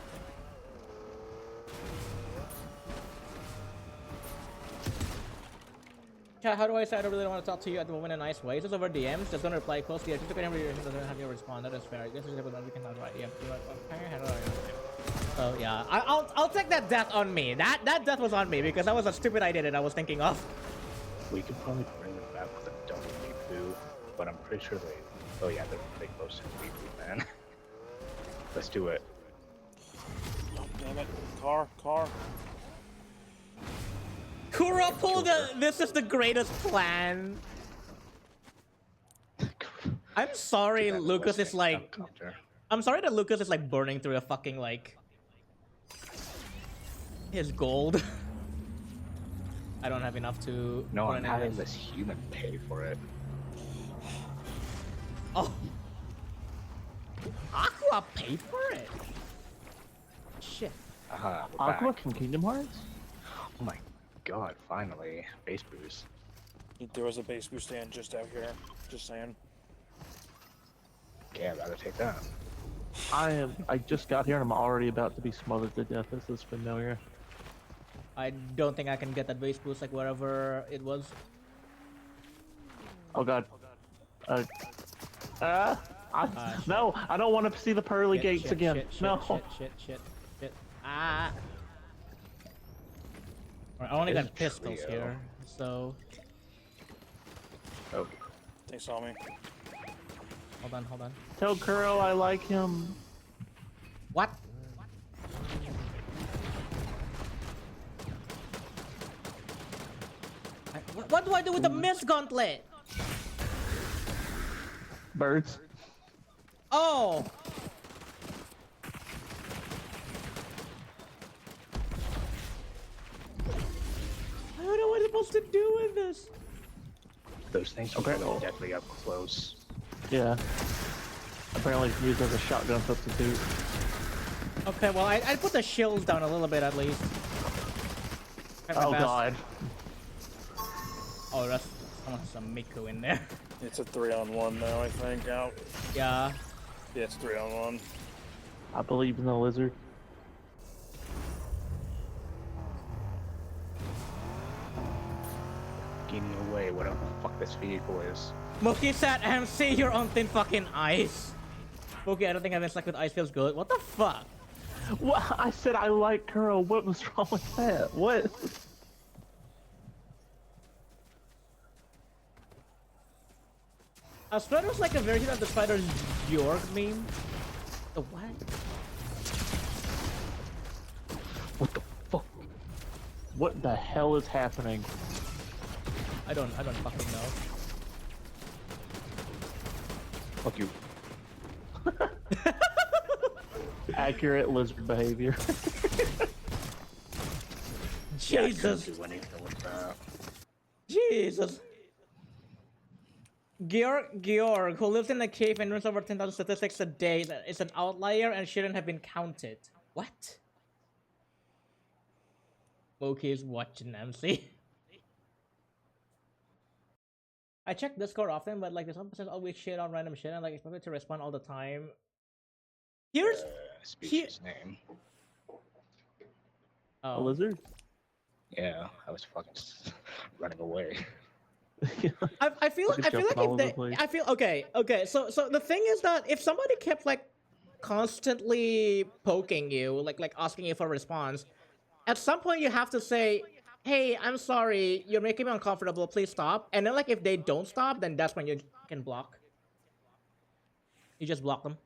Chat, how do I say I don't really want to talk to you at the moment in nice ways? It's over DMs. Just gonna reply closely. Just depending on your doesn't have you respond. That is fair. This is different. We can talk about. Yeah. So yeah, I'll take that death on me. That death was on me because that was a stupid idea that I was thinking of. We could probably bring them back with a double reboot, but I'm pretty sure they... Oh yeah, they're close to the reboot, man. Let's do it. Oh, damn it. Car. Kura pulled the. This is the greatest plan. I'm sorry, That Lucas was is a like. helicopter. I'm sorry that Lucas is like burning through a fucking like. His gold. I don't have enough to. No, put I'm in having it. this human pay for it. Oh. Aqua paid for it. Shit. We're Aqua back. from Kingdom Hearts? Oh my god, finally. Base boost. There was a base boost stand just out here. Just saying. Yeah, I'd rather take that. I just got here and I'm already about to be smothered to death. This is familiar. I don't think I can get that base boost like wherever it was. Oh god. No, I don't want to see the pearly gates Shit, again. shit, No. Shit. Ah. Alright, I only There's got a pistols trio. here, so Oh, They saw me. hold on. Tell Kuro I like him. What? What do I do with the mist gauntlet? Birds. Oh! I don't know what I'm supposed to do with this. those things are really deadly up close. Yeah. Apparently it's used as a shotgun substitute. Okay, well, I put the shields down a little bit at least. Tried my Oh best. god. Oh, that's some Miku in there. It's a 3-on-1 now, I think. Out. Yeah. Yeah, it's 3-on-1. I believe in the lizard. Give me away, whatever the fuck this vehicle is. Mookie said, MC, you're on thin fucking ice. Mookie, I don't think having sex with ice feels good. What the fuck? What? I said I like Kuro. What was wrong with that? What? Spider's like a version of the Spider's York meme. The what? What the fuck? What the hell is happening? I don't fucking know. Fuck you. Accurate lizard behavior. Jesus. Do anything with that. Jesus. Georg, who lives in a cave and runs over 10,000 statistics a day, is an outlier and shouldn't have been counted. What? Mookie is watching MC. I check Discord often, but like this one person always shit on random shit and like expect me to respond all the time. Here's Species name. A oh, lizard? Yeah, I was fucking running away. I feel Look at like jumping all if over they the place. I feel okay. So the thing is that if somebody kept like constantly poking you, like asking you for a response, at some point you have to say, hey, I'm sorry, you're making me uncomfortable, please stop. And then like if they don't stop, then that's when you can block. You just block them.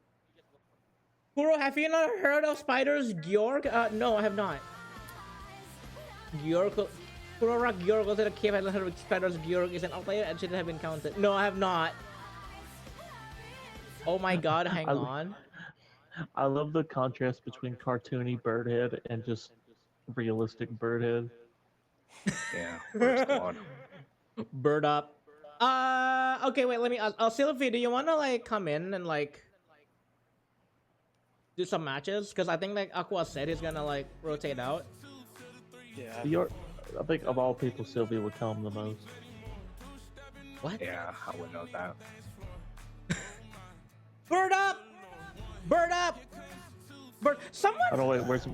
Kuro, have you not heard of Spider's Georg? No, I have not. Georg, Kurora Georg goes to the cave and heard of Spider's Georg is an outlier and shouldn't have been counted. No, I have not. Oh my god, hang on. I love the contrast between cartoony Birdhead and just realistic Birdhead. Yeah, first one. Bird up. Okay, wait, let me. Sylvie, do you wanna like come in and like do some matches? Because I think like Aqua said he's gonna like rotate out. Yeah. I think of all people, Sylvia would tell him the most. What? Yeah, I would know that. Bird up! Bird up! Bird. Someone. Oh no, wait, where's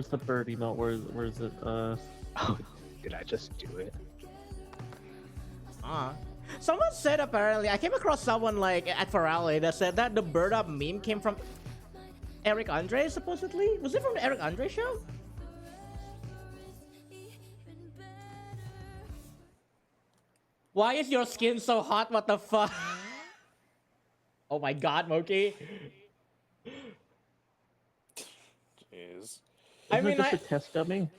the bird emote? Where's it? Oh, did I just do it? Someone said apparently I came across someone like at Ferrari that said that the bird up meme came from Eric Andre supposedly. Was it from the Eric Andre show? Why is your skin so hot? What the fuck? Oh my god, Mookie. Jeez. I Isn't mean, it just a test dummy?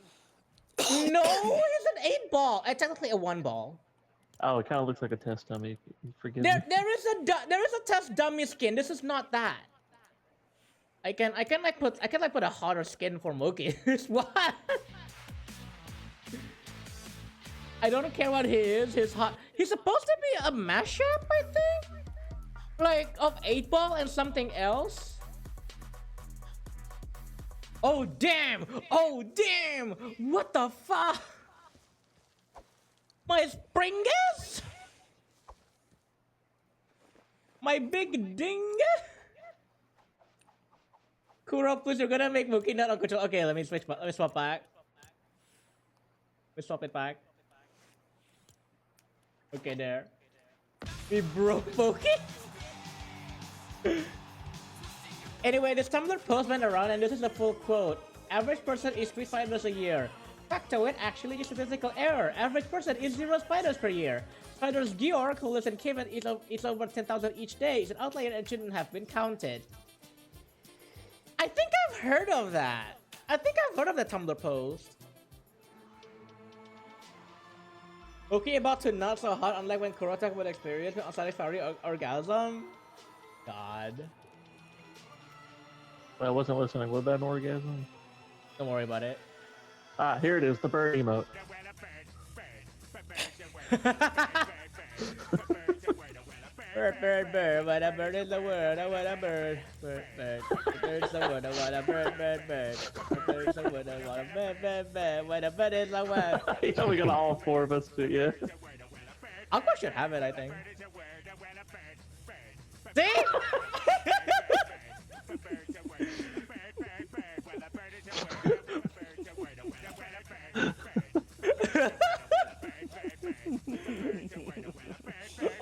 no, it's an 8-ball. Technically a 1-ball. Oh, it kind of looks like a test dummy. Forgive me. There is a test dummy skin. This is not that. I can put a hotter skin for Mookie. What? I don't care what he is. He's hot. He's supposed to be a mashup, I think, like of 8-ball and something else. Oh damn! Oh damn! What the fuck? My springus? My big ding? Kuro, please, you're gonna make Mookie not uncontrollable. Okay, let me switch. Let me swap back. Let me swap it back. Okay, there. We broke Mookie. Anyway, this Tumblr post went around, and this is the full quote. Average person is 3 spiders a year. Factoid actually is statistical error. Average person is 0 spiders per year. Spiders Georg, who lives in cave and eats over 10,000 each day, is an outlier and shouldn't have been counted. I think I've heard of that. I think I've heard of the Tumblr post. Okay, about to not so hot, unlike when Kurota would experience an unsatisfactory orgasm. God. I wasn't listening. Was that an orgasm? Don't worry about it. Ah, here it is, the bird emote. Bird, bird, bird, what a bird is the word, what a bird. Bird, bird, bird's the word, what a bird, bird, bird. Bird's the word, what a bird, bird, bird, what a bird is the word. Yeah, we got all 4 of us do, yeah. Aqua should have it, I think. See?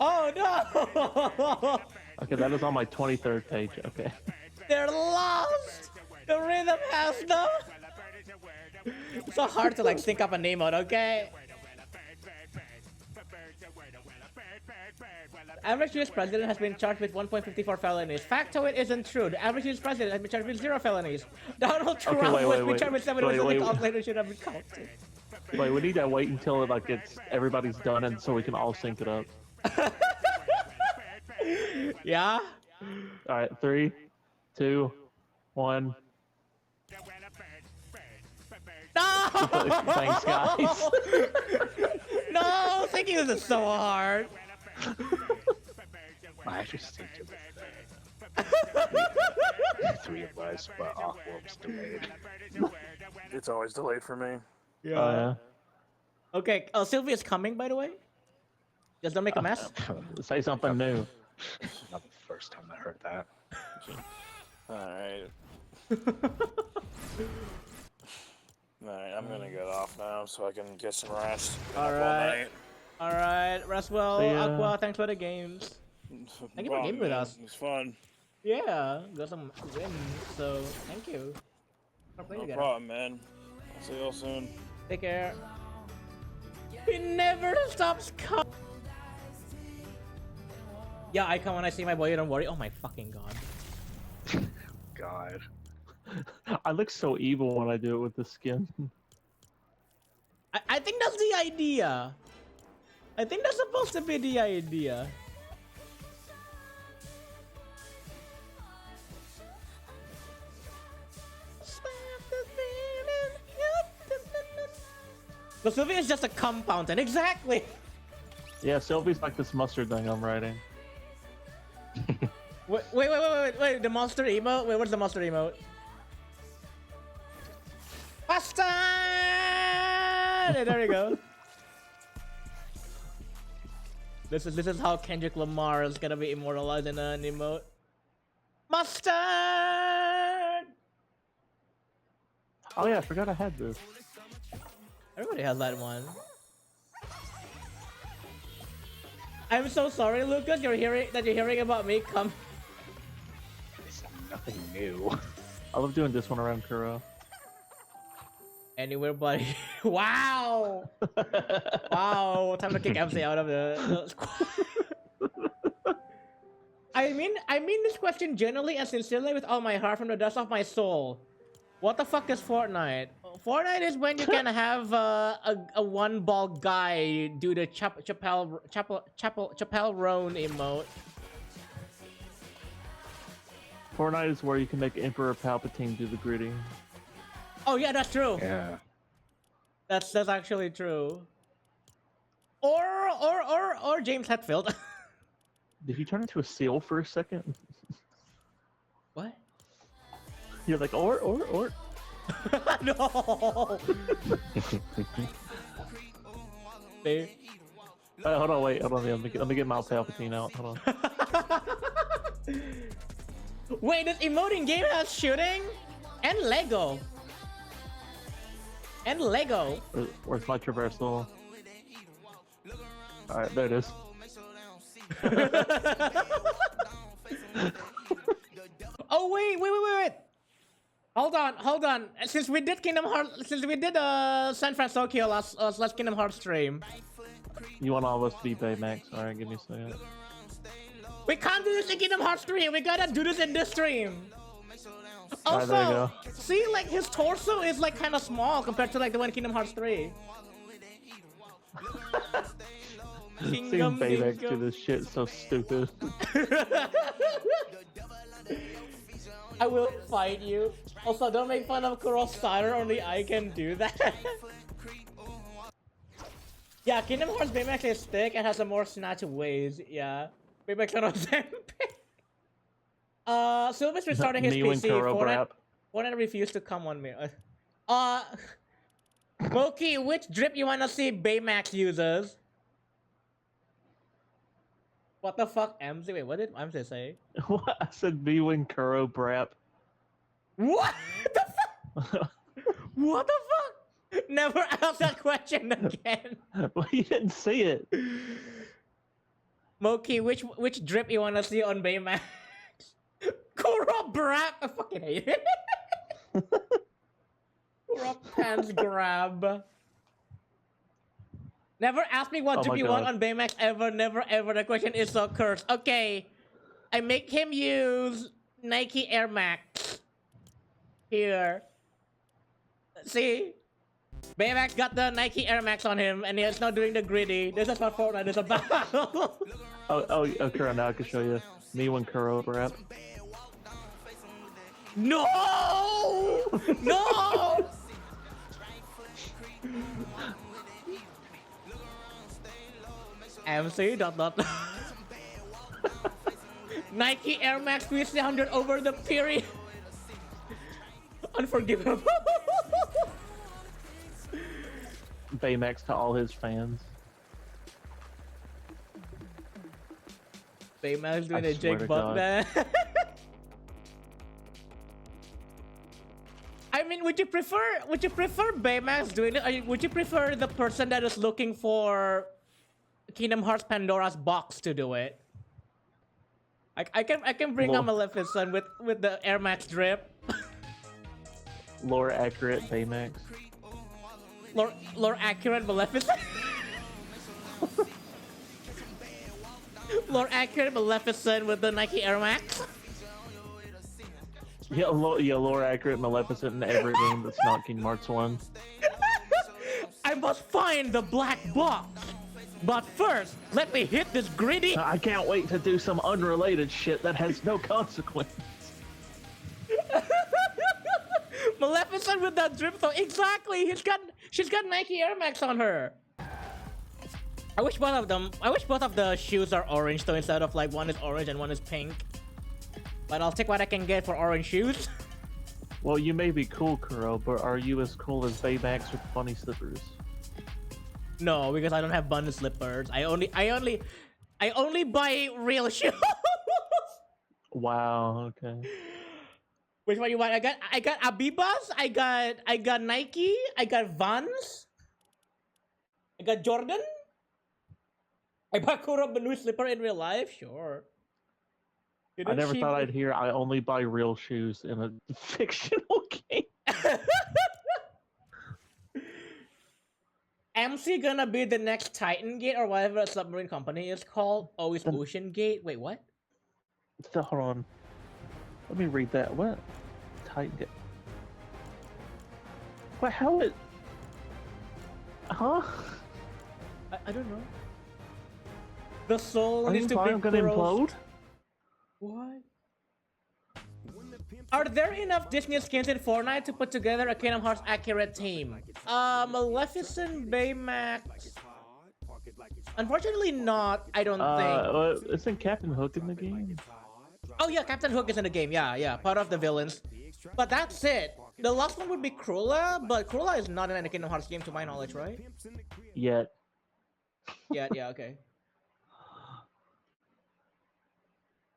Oh no! Okay, that is on my 23rd page, okay. They're lost! The rhythm has no... It's so hard to like sync up a name out, okay? The average US president has been charged with 1.54 felonies. Factoid isn't true. The average US president has been charged with 0 felonies. Donald Trump was been charged with 7 later should have been counted. Wait, we need to wait until like everybody's done and so we can all sync it up. Yeah? Alright, 3, 2, 1. No! Thanks, guys. No! Thinking this is so hard. I just think it was 3 of us, but Aqua's delayed. It's always delayed for me. Yeah. Okay, Sylvia's coming, by the way. Just don't make a mess. Say something new. Not the first time I heard that. Alright. Alright, I'm gonna get off now so I can get some rest. Been up all Alright. night. Alright, rest well. See ya. Aqua, thanks for the games. Thank you for Wow, gaming with man, us. It was fun. Yeah, got some wins, so thank you for playing No together. problem, man. I'll see y'all soon. Take care. He never stops coming. Yeah, I come when I see my boy, don't worry. Oh my fucking god. God. I look so evil when I do it with the skin. I think that's the idea. I think that's supposed to be the idea. But Sylvia is just a cum fountain, exactly. Yeah, Sylvie's like this mustard thing I'm writing. Wait, the monster emote? Wait, what's the monster emote? Bastard! There we go. This is how Kendrick Lamar is gonna be immortalized in an emote. Mustard! Oh yeah, I forgot I had this. Everybody has that one. I'm so sorry, Lucas. You're hearing about me come. It's nothing new. I love doing this one around Kuro. Anywhere, buddy. Wow. Wow. Time to kick MC out of the squad. I mean this question genuinely and sincerely with all my heart from the depths of my soul. What the fuck is Fortnite? Fortnite is when you can have a one-ball guy do the Chappelle Roan emote. Fortnite is where you can make Emperor Palpatine do the greeting. Oh yeah, that's true. Yeah. That's actually true. Or James Hetfield. Did you turn into a seal for a second? What? You're like, or. No. Dude. Hold on, wait, hold on. Let me get my Palpatine out. Hold on. Wait, this emoting game has shooting and Lego. And Lego. Where's my traversal? Alright, there it is. Oh wait. Hold on. Since we did San Francisco last Kingdom Hearts stream. You want all of us to be Baymax? Alright, give me a second. We can't do this in Kingdom Hearts stream. We gotta do this in this stream. Alright, there you go. See, like his torso is like kind of small compared to like the one in Kingdom Hearts 3. Seeing Baymax do this shit is so stupid. I will fight you. Also, don't make fun of Cross Cider, only I can do that. Yeah, Kingdom Hearts Baymax is thick and has a more snatch ways. Yeah. Baymax on Ozempic. Sylva's restarting his PC. Fortnite refused to come on me. Moki, which drip you wanna see Baymax uses? What the fuck, MC? Wait, what did MC say? What? I said B-Wing Kuro Brap. What the fuck? What the fuck? Never ask that question again. Well, you didn't see it. Moki, which drip you wanna see on Baymax? Kuro Brap! I fucking hate it. Kuro Pants Grab. Never ask me what drip you want on Baymax ever, never ever. The question is so cursed. Okay, I make him use Nike Air Max. Here. See? Baymax got the Nike Air Max on him and he's not doing the gritty. This is not Fortnite, this is a battle. Okay, now I can show you. Me when Kuro Brap. No! No! MC ... Nike Air Max 300 over the period. Unforgivable. Baymax to all his fans. Baymax doing a Jake Buck there. I mean, would you prefer Baymax doing it? Or would you prefer the person that is looking for Kingdom Hearts Pandora's box to do it? I can bring on Maleficent with the Air Max drip. Lore accurate Baymax. Lore accurate Maleficent. Lore accurate Maleficent with the Nike Air Max. Yeah, lore accurate Maleficent in every game that's not Kingdom Hearts 1. I must find the black box. But first, let me hit this gritty. I can't wait to do some unrelated shit that has no consequence. Maleficent with that drip though. Exactly. She's got Nike Air Max on her. I wish both of the shoes are orange though, instead of like one is orange and one is pink. But I'll take what I can get for orange shoes. Well, you may be cool, Kuro, but are you as cool as Baymax with bunny slippers? No, because I don't have bunny slippers. I only buy real shoes. Wow. Okay. Which one you want? I got Abibas. I got Nike. I got Vans. I got Jordan. I bought Kuro Benu slipper in real life. Sure. I never thought I'd hear I only buy real shoes in a fictional game. MC gonna be the next Titan Gate or whatever a submarine company is called. Oh, it's Ocean Gate. Wait, what? Hold on. Let me read that. What? Titan Gate. What? How it? Huh? I don't know. The soul Are needs to be gonna implode? What? Are there enough Disney skins in Fortnite to put together a Kingdom Hearts accurate team? Maleficent, Baymax. Unfortunately not, I don't think. Isn't Captain Hook in the game? Oh yeah, Captain Hook is in the game, yeah, part of the villains. But that's it. The last one would be Cruella, but Cruella is not in any Kingdom Hearts game to my knowledge, right? Yet. Yeah, okay.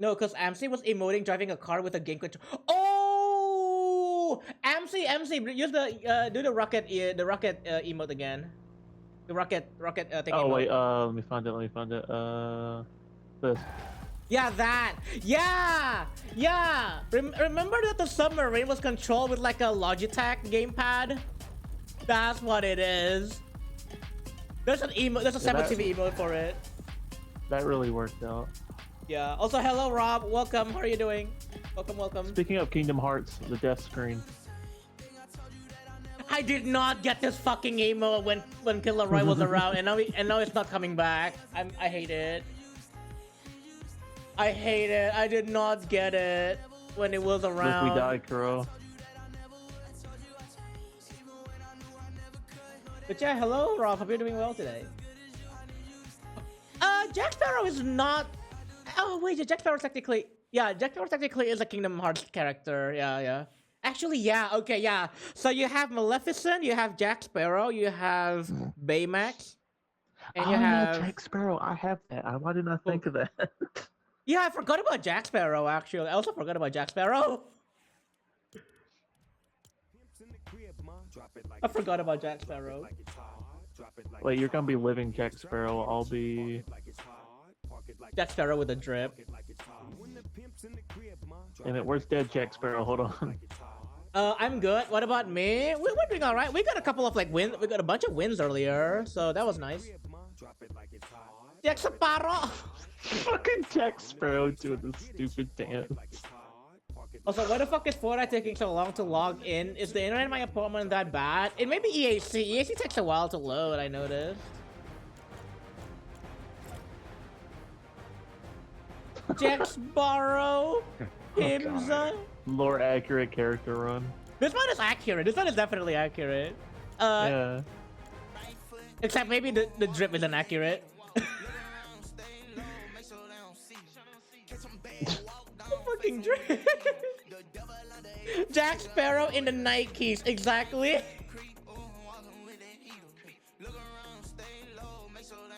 No, because AMC was emoting driving a car with a game control. Oh, AMC, use the do the rocket emote again. The rocket thing. Oh emote. wait, let me find it. This. Yeah, that. Yeah. Remember that the submarine was controlled with like a Logitech gamepad? That's what it is. There's an emote. There's a Yeah, separate TV emote for it. That really worked out. Yeah. Also, hello Rob. Welcome. How are you doing? Welcome. Speaking of Kingdom Hearts, the death screen. I did not get this fucking emote when Killer Roy was around, and now it's not coming back. I hate it. I did not get it when it was around. If we die, Kuro. But yeah, hello Rob. Hope you're doing well today. Jack Sparrow is not. Oh wait, Jack Sparrow technically. Yeah, Jack Sparrow technically is a Kingdom Hearts character. Yeah. Actually, yeah. Okay, yeah. So you have Maleficent, you have Jack Sparrow, you have Baymax, and you have Jack Sparrow. I have that. Why didn't I think of that? Yeah, I forgot about Jack Sparrow. Actually, I also forgot about Jack Sparrow. I forgot about Jack Sparrow. Wait, you're gonna be living Jack Sparrow. I'll be Jack Sparrow with a drip. Damn it, where's dead Jack Sparrow? Hold on. I'm good. What about me? We're doing all right. We got a couple of like wins. We got a bunch of wins earlier, so that was nice. Jack Sparrow. Fucking Jack Sparrow doing this stupid dance. Also, why the fuck is Fortnite taking so long to log in? Is the internet in my apartment that bad? It may be EAC. EAC takes a while to load, I noticed. Jack Sparrow. Himza. More accurate character run. This one is accurate. This one is definitely accurate. Yeah. Except maybe the drip isn't accurate. The fucking drip. Jack Sparrow in the Nikes, exactly.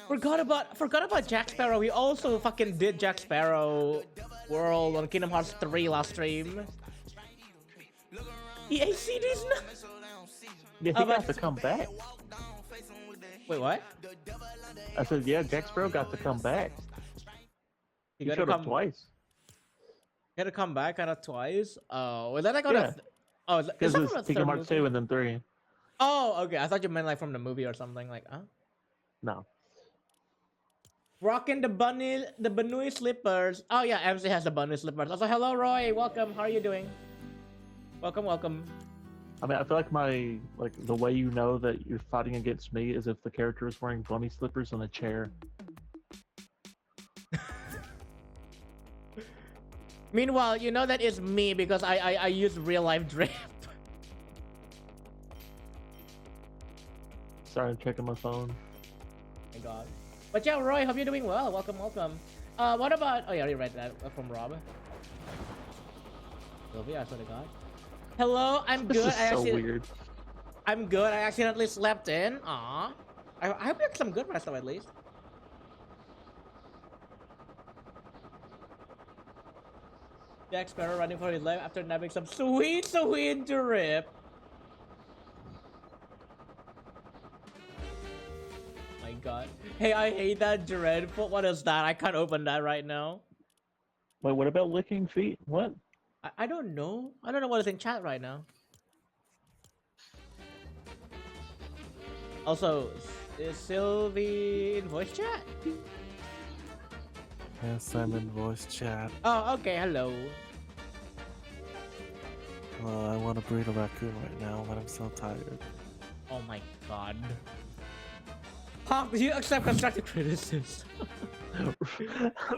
Forgot about Jack Sparrow. We also fucking did Jack Sparrow World on Kingdom Hearts 3 last stream. EACD's not. Yeah, he got to come back. Wait, what? I said, yeah, Jack Sparrow got to come back. He showed up twice. He had to come back kind of twice. Oh, is that like on Yeah. Oh, is Because that it's from the Kingdom third Hearts movie? 2 and then 3. Oh, okay. I thought you meant like from the movie or something. Like, huh? No. Rocking the Banui slippers. Oh yeah, MC has the Banui slippers. Also, hello Roy. Welcome. How are you doing? Welcome. I mean, I feel like the way you know that you're fighting against me is if the character is wearing bunny slippers on a chair. Meanwhile, you know that is me because I use real life drip. Sorry, I'm checking my phone. Oh my god. But yeah, Roy, hope you're doing well. Welcome. What about? Oh yeah, I already read that from Rob. Sylvia, I swear to God. Hello, I'm good. This is so weird. I'm good. I accidentally slept in. Aw. I hope you get some good rest though, at least. Jack Sparrow running for his life after nabbing some sweet drip. My god. Hey, I hate that dreadful. What is that? I can't open that right now. Wait, what about licking feet? What? I don't know. I don't know what is in chat right now. Also, is Sylvie in voice chat? Yes, I'm in voice chat. Oh, okay. Hello. Well, I want to breed a raccoon right now, but I'm so tired. Oh my god. How do you accept constructive criticism?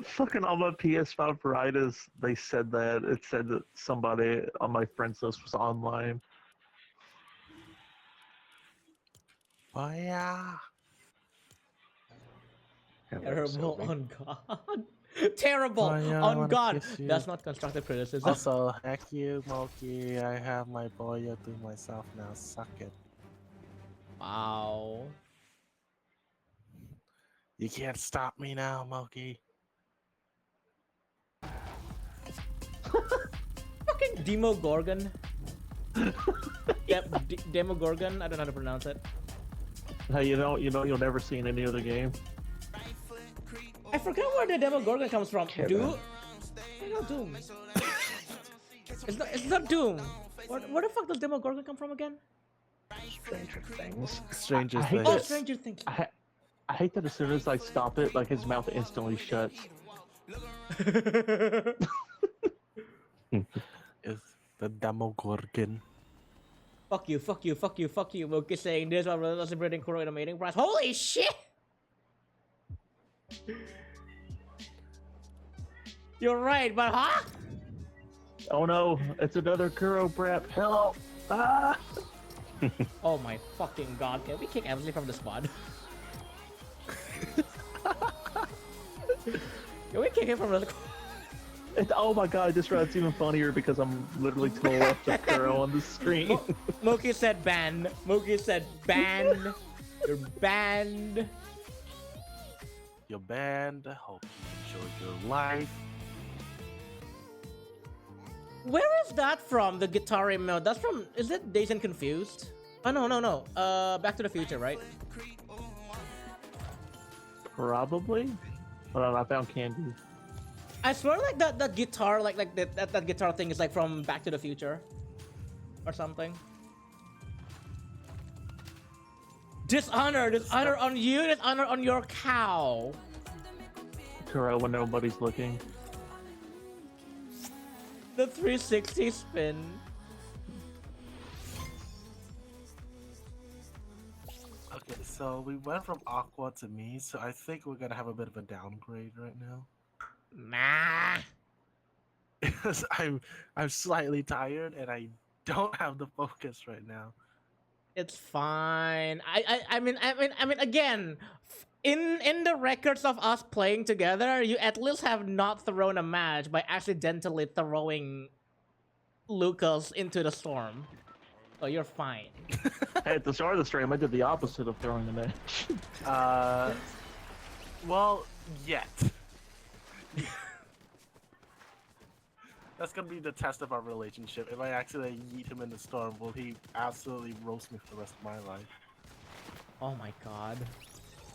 Fucking on my PS5 Riders, they said that. It said that somebody on my friends list was online. Oh yeah. Terrible on God. Terrible. Oh, yeah, I On wanna God. kiss you. That's not constructive criticism. Also, heck you, Moki. I have my boyo to myself now. Suck it. Wow. You can't stop me now, Moki. Fucking Demogorgon. Yep, Demogorgon. I don't know how to pronounce it. Hey, you'll never see in any other game. I forgot where the Demogorgon comes from. Kevin. Doom? No, Doom. It's not Doom. Where the fuck does Demogorgon come from again? Stranger Things. Stranger I hate Things. Oh, Yes. Stranger Things. I hate that as soon as I stop it, like his mouth instantly shuts. Is the Demogorgon. Fuck you, fuck you, fuck you, fuck you. Moki saying this while relentlessly breathing Kuro in a mating prize. Holy shit! You're right, but huh? Oh no, it's another Kuro prep. Help! Ah! Oh my fucking god, can we kick Emily from the squad? Can we kick him from the squad? Oh my god, this round's even funnier because I'm literally to the left of Kuro on the screen. Moki said ban. Moki said ban. You're banned. Your band. Hope you enjoy your life. Where is that from? The guitar mode. That's from. Is it Dazed and Confused? Oh no. Back to the Future, right? Probably. Hold on, I found Candy. I swear, like that guitar, like that guitar thing is like from Back to the Future, or something. Dishonor on you, dishonor on your cow. Kuro when nobody's looking. The 360 spin. Okay, so we went from Aqua to me, so I think we're gonna have a bit of a downgrade right now. Nah. Because I'm slightly tired and I don't have the focus right now. It's fine. I mean again, in the records of us playing together, you at least have not thrown a match by accidentally throwing Lucas into the storm. So you're fine. Hey, at the start of the stream, I did the opposite of throwing the match. Well, yet. That's gonna be the test of our relationship. If I accidentally yeet him in the storm, will he absolutely roast me for the rest of my life? Oh my god.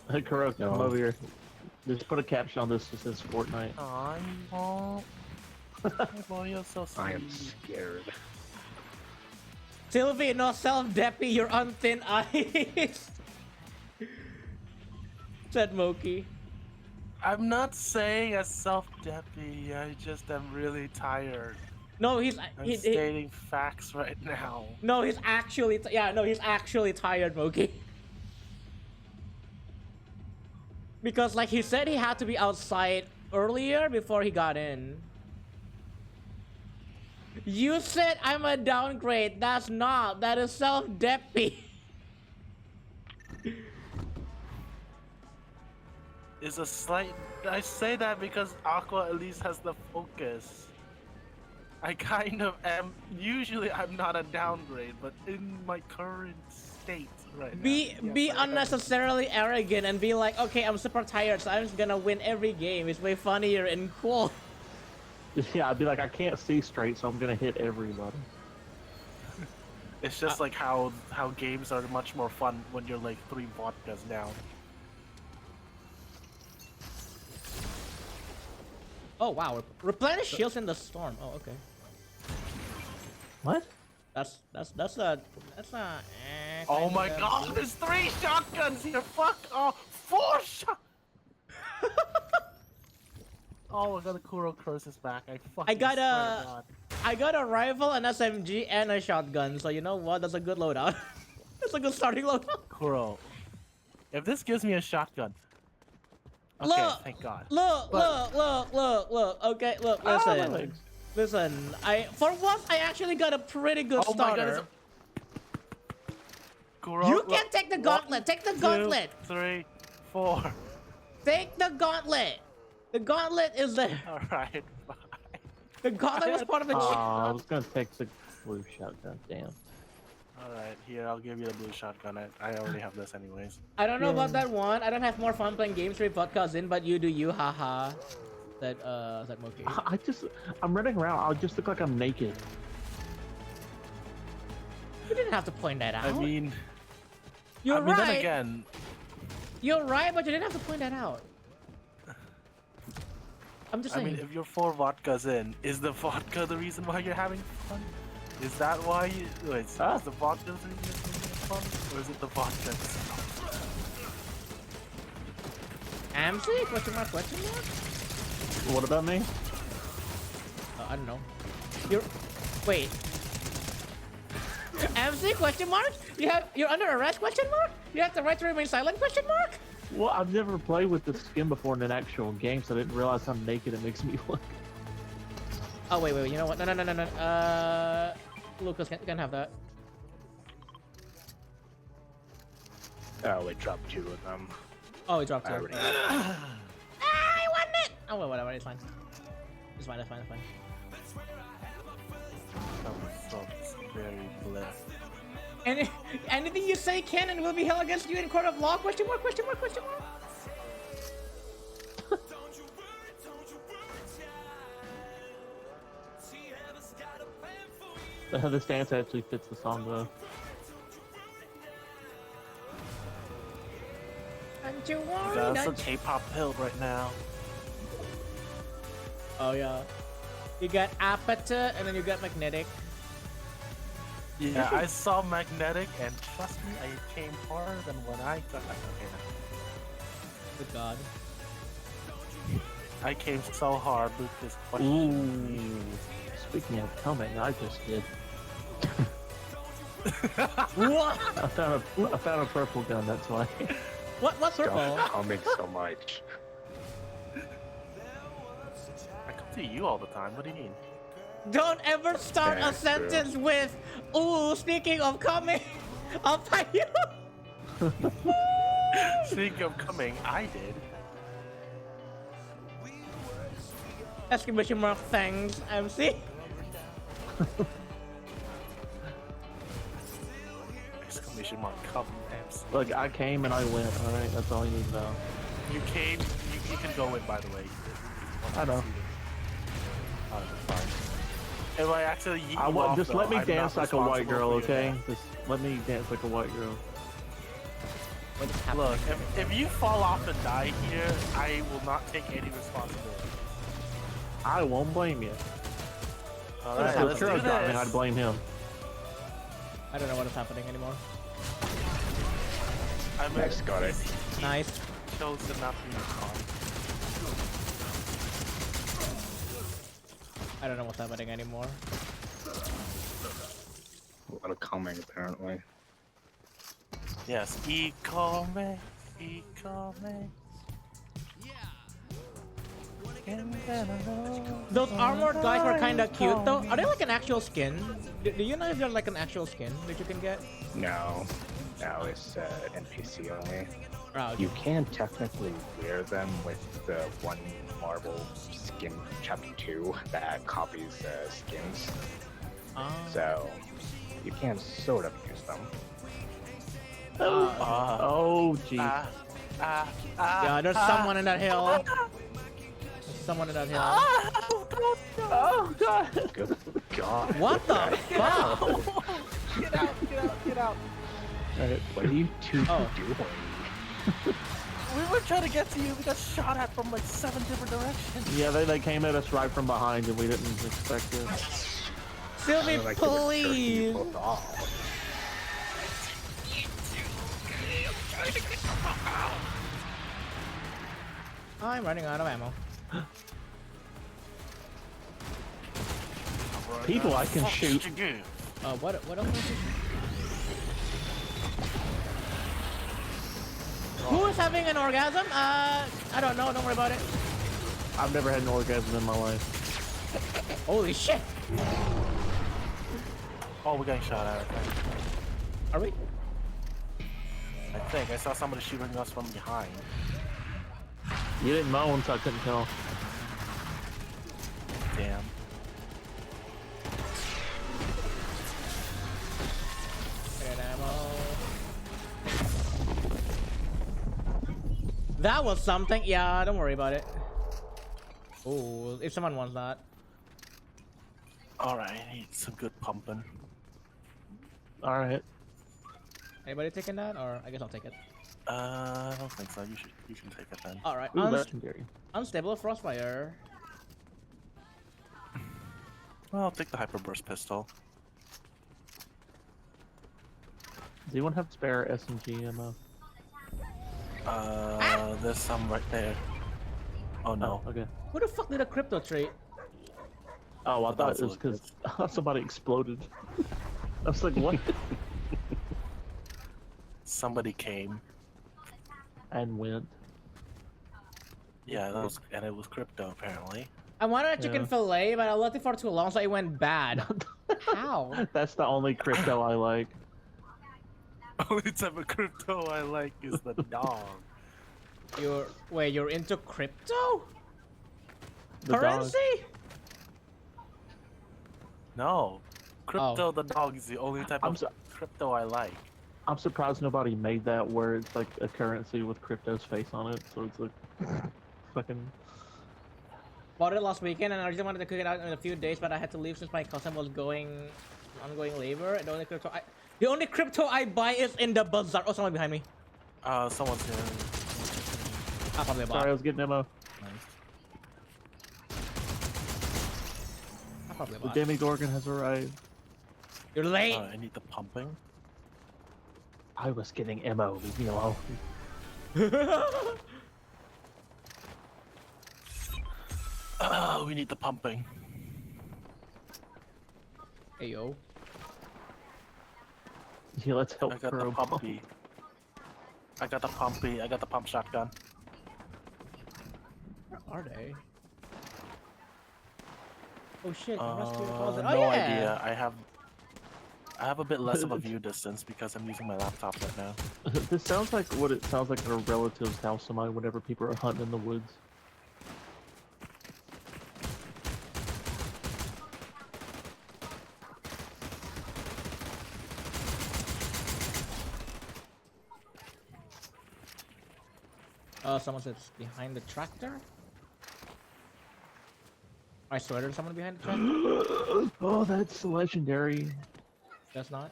Hey, Kuro, come No. over here. Just put a caption on this that says Fortnite. Aw, you won't. Boy, you're so sweet. I am scared. Sylvie, no self-deppy, you're on thin ice. Said Moki. I'm not saying a self-deppy, I just am really tired. No, he's I'm stating facts right now. no, he's actually he's actually tired, Moki. Because like he said he had to be outside earlier before he got in. You said I'm a downgrade. That's not. That is self-deppy. Is a slight. I say that because Aqua at least has the focus. I kind of am. Usually I'm not a downgrade, but in my current state right Be now. be yes, I am. unnecessarily arrogant and be like, okay, I'm super tired, so I'm just gonna win every game. It's way funnier and cool. Yeah, I'd be like, I can't see straight, so I'm gonna hit everybody. It's just like how games are much more fun when you're like 3 vodkas down. Oh wow, replenish shields in the storm. Oh okay. What? That's a. Oh kind my of- god, there's 3 shotguns here! Fuck off! 4 shot! Oh, I got a Kuro curses back. I fucking got swear a- to God. I got a rifle, an SMG, and a shotgun. So you know what? That's a good loadout. That's a good starting loadout. Kuro, if this gives me a shotgun. Okay, Look! thank God. Look! But- Look! Okay, look. Ah, my Listen. legs. Listen. For once, I actually got a pretty good Oh my God, starter. it's Kuro, You look. can take the gauntlet. Take the 2, gauntlet. 3, 4. Take the gauntlet. The gauntlet is there. Alright, bye. The gauntlet was part of the. I was gonna take the blue shotgun. Damn. Alright, here, I'll give you the blue shotgun. I already have this anyways. I don't know about that one. I don't have more fun playing games with podcasts in, but you do you, haha. That Moki. I'm running around. I just look like I'm naked. You didn't have to point that out. I mean, You're then right. again, You're right, but you didn't have to point that out. I'm just I saying. mean, if you're 4 vodkas in, is the vodka the reason why you're having fun? Is that why you... Wait, so Ah. is the vodka the reason you're having fun? Or is it the vodka itself? AMC? Question mark? Question mark? What about me? I don't know. Wait. AMC? Question mark? You're under arrest? Question mark? You have the right to remain silent? Question mark? Well, I've never played with the skin before in an actual game, so I didn't realize how naked it makes me look. Oh wait. You know what? No. Lucas can have that. Oh, it dropped 2 of them. Oh, he dropped I it. already I won it! Oh, well, whatever. It's fine. It's fine. So it's very bleh. And anything you say can and will be held against you in court of law? Question mark? Question mark? Question mark? This dance actually fits the song though. Don't you worry. That's a don't you- K-pop pill right now. Oh yeah. You got Aperture and then you got Magnetic. Yeah, I saw Magnetic, and trust me, I came harder than when I got... Okay, Good God. I came so hard with this question. Ooh. Speaking of coming, I just did. What? I found a purple gun. That's why. What's purple? Don't comment so much. I come to you all the time, what do you mean? Don't ever start Yeah, a sentence with, ooh, speaking of coming, I'll fight you. Speaking of coming, I did. Exclamation mark, thanks, MC. Exclamation mark, come, Ems. Look, I came and I went. All right, that's all you need to know. You came, you can go in, by the way. I know. Alright, that's fine. If I actually yeet I you want off, just though, let me I'm dance not like a white responsible girl, for your okay? death. Just let me dance like a white girl. What is happening? Look, if you fall off and die here, I will not take any responsibility. I won't blame you. Alright, If let's Kuro do got me, this. I'd blame him. I don't know what is happening anymore. I mean, Nice, got it. he Nice. chose to not be responded. I don't know what's happening anymore. A lot of coming, apparently. Yes, Ikome. Those armored guys were kind of cute, though. Are they like an actual skin? Do you know if they're like an actual skin that you can get? No. No, it's NPC only. Oh, You can technically wear them with the one Marvel skin from Chapter 2 that copies skins. So, you can sort of use them. Oh, jeez. yeah, there's someone in that hill. There's someone in that hill. Oh, God. Good God. What the fuck? Get out. What are you two Oh. doing? We were trying to get to you. We got shot at from like 7 different directions. Yeah, they came at us right from behind and we didn't expect it. Sylvie, Like they were turning please. people off. I'm running out of ammo. People I can shoot. What else? Was it? Who is having an orgasm? I don't know. Don't worry about it. I've never had an orgasm in my life. Holy shit! Oh, we're getting shot at. I think. Are we? I saw somebody shooting us from behind. You didn't moan, so I couldn't tell. Damn. Get ammo. That was something. Yeah, don't worry about it. Oh, if someone wants that. Alright, I need some good pumping. All right. Anybody taking that, or I guess I'll take it. I don't think so. You can take it then. All right. Ooh, legendary. Unstable Frostfire. Well, I'll take the hyperburst pistol. Does anyone have spare SMG ammo? There's some right there. Oh no. Oh, okay. Who the fuck did a crypto trait? Oh, I Well, thought that's it was what because somebody exploded. I was like, what? Somebody came. And went. Yeah, that was, and it was crypto apparently. I wanted a chicken Yeah. fillet, but I left it for too long, so it went bad. How? That's the only crypto I like. Only type of crypto I like is the dog. You're into crypto? The dog. Currency? No, crypto the dog is the only type I'm of so- crypto I like. I'm surprised nobody made that where it's like a currency with crypto's face on it. So it's like fucking. Bought it last weekend, and I just wanted to cook it out in a few days, but I had to leave since my cousin was going ongoing labor. And the only crypto I buy is in the bazaar. Oh, someone behind me. Someone's here. Ah, probably a bot. Sorry, I was getting ammo. Ah, probably a The bot. Demigorgon has arrived. You're late. I need the pumping. I was getting ammo. Leave me alone. We need the pumping. Hey yo. Yeah, let's help I got the Kuro. pumpy. I got the pumpy. I got the pump shotgun. Where are they? Oh shit! I'm rescuing the closet. No Oh yeah. idea. I have a bit less of a view distance because I'm using my laptop right now. This sounds like what it sounds like at a relative's house of mine whenever people are hunting in the woods. Someone says behind the tractor. I swear there's someone behind the tractor. Oh, that's legendary. That's not.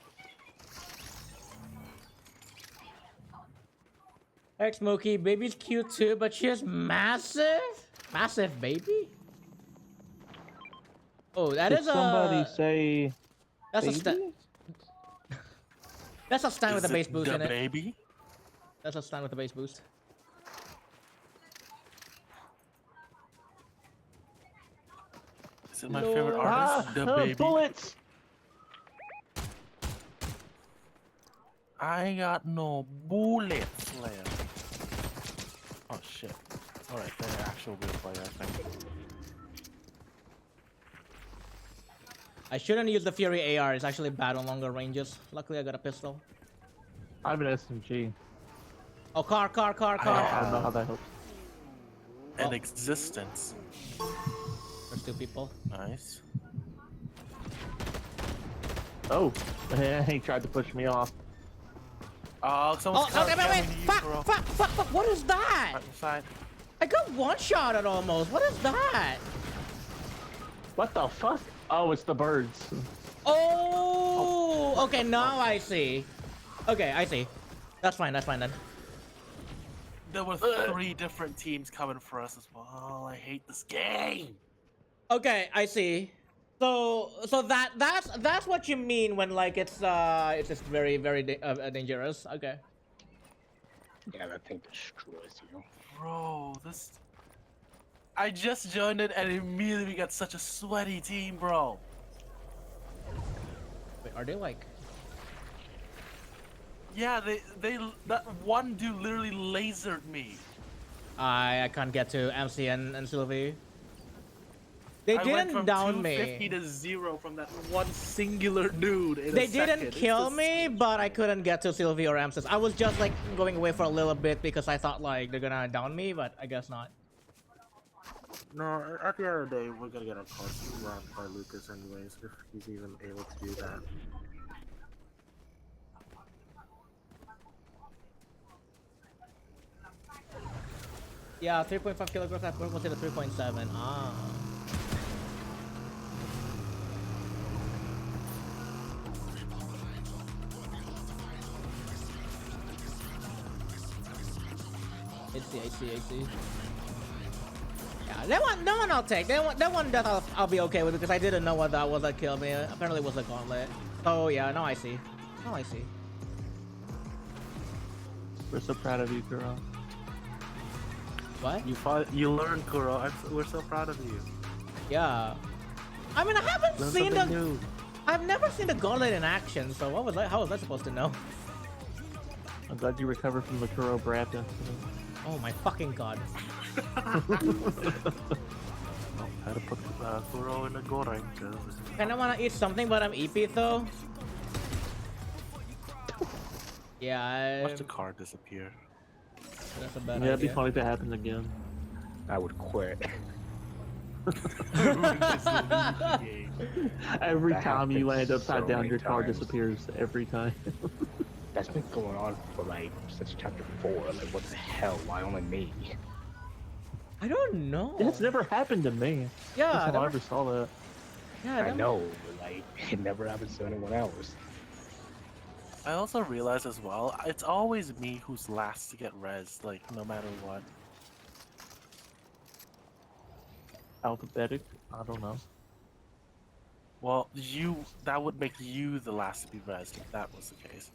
Hey Smokey, baby's cute too, but she is massive. Massive baby. Oh, that Did is somebody a. say That's a baby? stand. That's a stand with a Is base it boost the in it. baby? That's a stand with a base boost. Is it my favorite Lord. artist? The baby. Bullets! I got no bullets left. Oh shit. Alright, they're actual real player, I think. I shouldn't use the Fury AR. It's actually bad on longer ranges. Luckily, I got a pistol. I have an SMG. Oh, car. I don't know how that helps. An Oh. existence. There's two people. Nice. Oh, he tried to push me off. Oh, Oh, someone's okay, wait. Fuck! Fuck. What is that? Right inside. I got one shot at almost. What is that? What the fuck? Oh, it's the birds. Oh, okay, now I see. Okay, I see. That's fine then. There were 3 different teams coming for us as well. I hate this game. Okay, I see. So that's what you mean when like it's just very dangerous. Okay. Yeah, that thing destroys you. Bro, this... I just joined it and immediately we got such a sweaty team, bro. Wait, are they like? Yeah, that one dude literally lasered me. I can't get to MC and Sylvie. They I went didn't from down 250 me. to 0 from that one singular dude in They a second. didn't It's kill just- me, but I couldn't get to Sylvie or Amsis. I was just like going away for a little bit because I thought like they're gonna down me, but I guess not. No, at the end of the day, we're gonna get our cars run by Lucas anyways, if he's even able to do that. Yeah, 3.5 kilograms at was it a 3.7? Ah. I see. Yeah, that one I'll take. That one death I'll be okay with because I didn't know what that was that killed me. Apparently it was a gauntlet. So yeah, now I see. Now I see. We're so proud of you, girl. What? You learned, Kuro. We're so proud of you. Yeah. I mean, I haven't Learn seen something the. new. I've never seen the gauntlet in action. So what was I? How was I supposed to know? I'm glad you recovered from the Kuro Brat incident. Oh my fucking god. Had to put Kuro in the goreng. Kinda wanna eat something, but I'm EP though. Yeah, Watch the car disappear. that's a bad Yeah, it'd be idea. funny if it happened again. I would quit. Every That time you happens land upside so down, many your car times. disappears every time. That's been going on for like since chapter 4. Like, what the hell? Why only me? I don't know. It's never happened to me. Yeah, That's how I never- ever saw that. yeah, I never- know, but like, it never happens to anyone else. I also realize as well, it's always me who's last to get res, like, no matter what. Alphabetic? I don't know. Well, that would make you the last to be res if that was the case.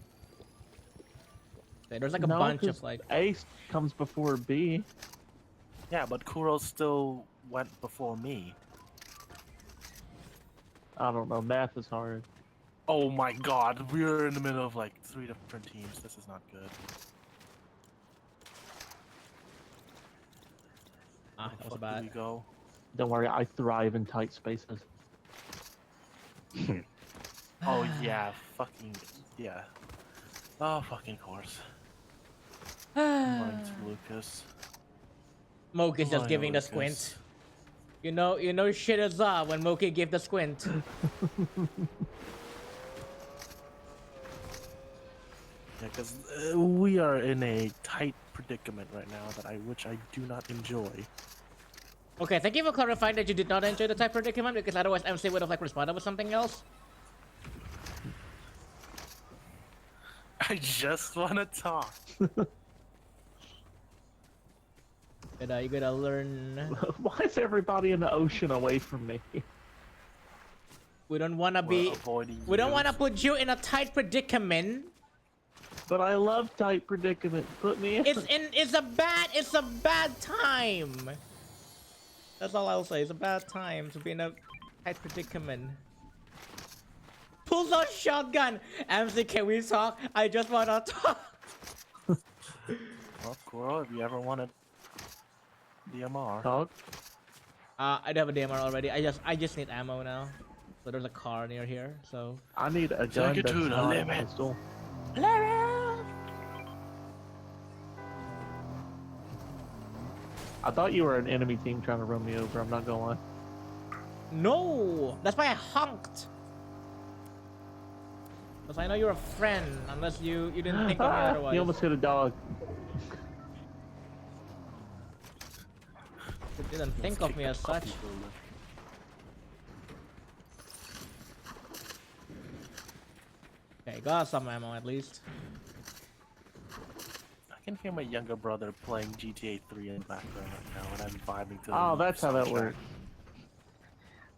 Okay, there's like a No, bunch 'cause of like. A comes before B. Yeah, but Kuro still went before me. I don't know. Math is hard. Oh my god, we're in the middle of like 3 different teams. This is not good. Ah, Where that the was fuck bad. do we go? Don't worry, I thrive in tight spaces. Oh yeah, fucking yeah. Oh fucking course. Mine's Lucas. Moke is just Oh, giving the Lucas. squint. You know shit is up when Moki gave the squint. Yeah, because we are in a tight predicament right now which I do not enjoy. Okay, thank you for clarifying that you did not enjoy the type predicament because otherwise MC would have like responded with something else. I just want to talk. But you gotta learn. Why is everybody in the ocean away from me? We don't wanna We're be. avoiding We don't you. wanna put you in a tight predicament. But I love tight predicament. Put me in. It's a bad time. That's all I'll say. It's a bad time to be in a tight predicament. Pulls out shotgun. MC, can we talk? I just wanna talk. Well, Kuro, if you ever wanted DMR. Talk. I do have a DMR already. I just need ammo now. So there's a car near here. So. I need a Take gun it that's to the not a limit. pistol. I thought you were an enemy team trying to run me over. I'm not gonna lie. No, that's why I honked. Because I know you're a friend, unless you didn't think of me otherwise. You almost hit a dog. You didn't think of me as such. Okay, got some ammo at least. I can hear my younger brother playing GTA 3 in the background right now, and I'm vibing to the Oh, that's how that soundtrack. works.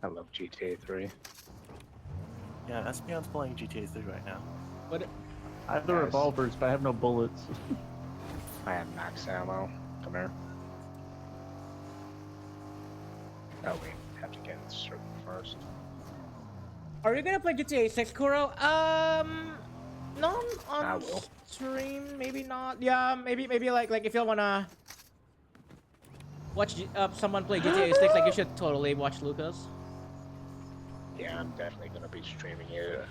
I love GTA 3. Yeah, Espeon's playing GTA 3 right now. But I have the Nice. revolvers, but I have no bullets. I have max ammo. Come here. Oh, we have to get in circle first. are you gonna play GTA 6, Kuro? Not I on will. stream. Maybe not. Yeah, maybe like if you wanna watch someone play GTA 6, like you should totally watch Lucas. Yeah, I'm definitely gonna be streaming it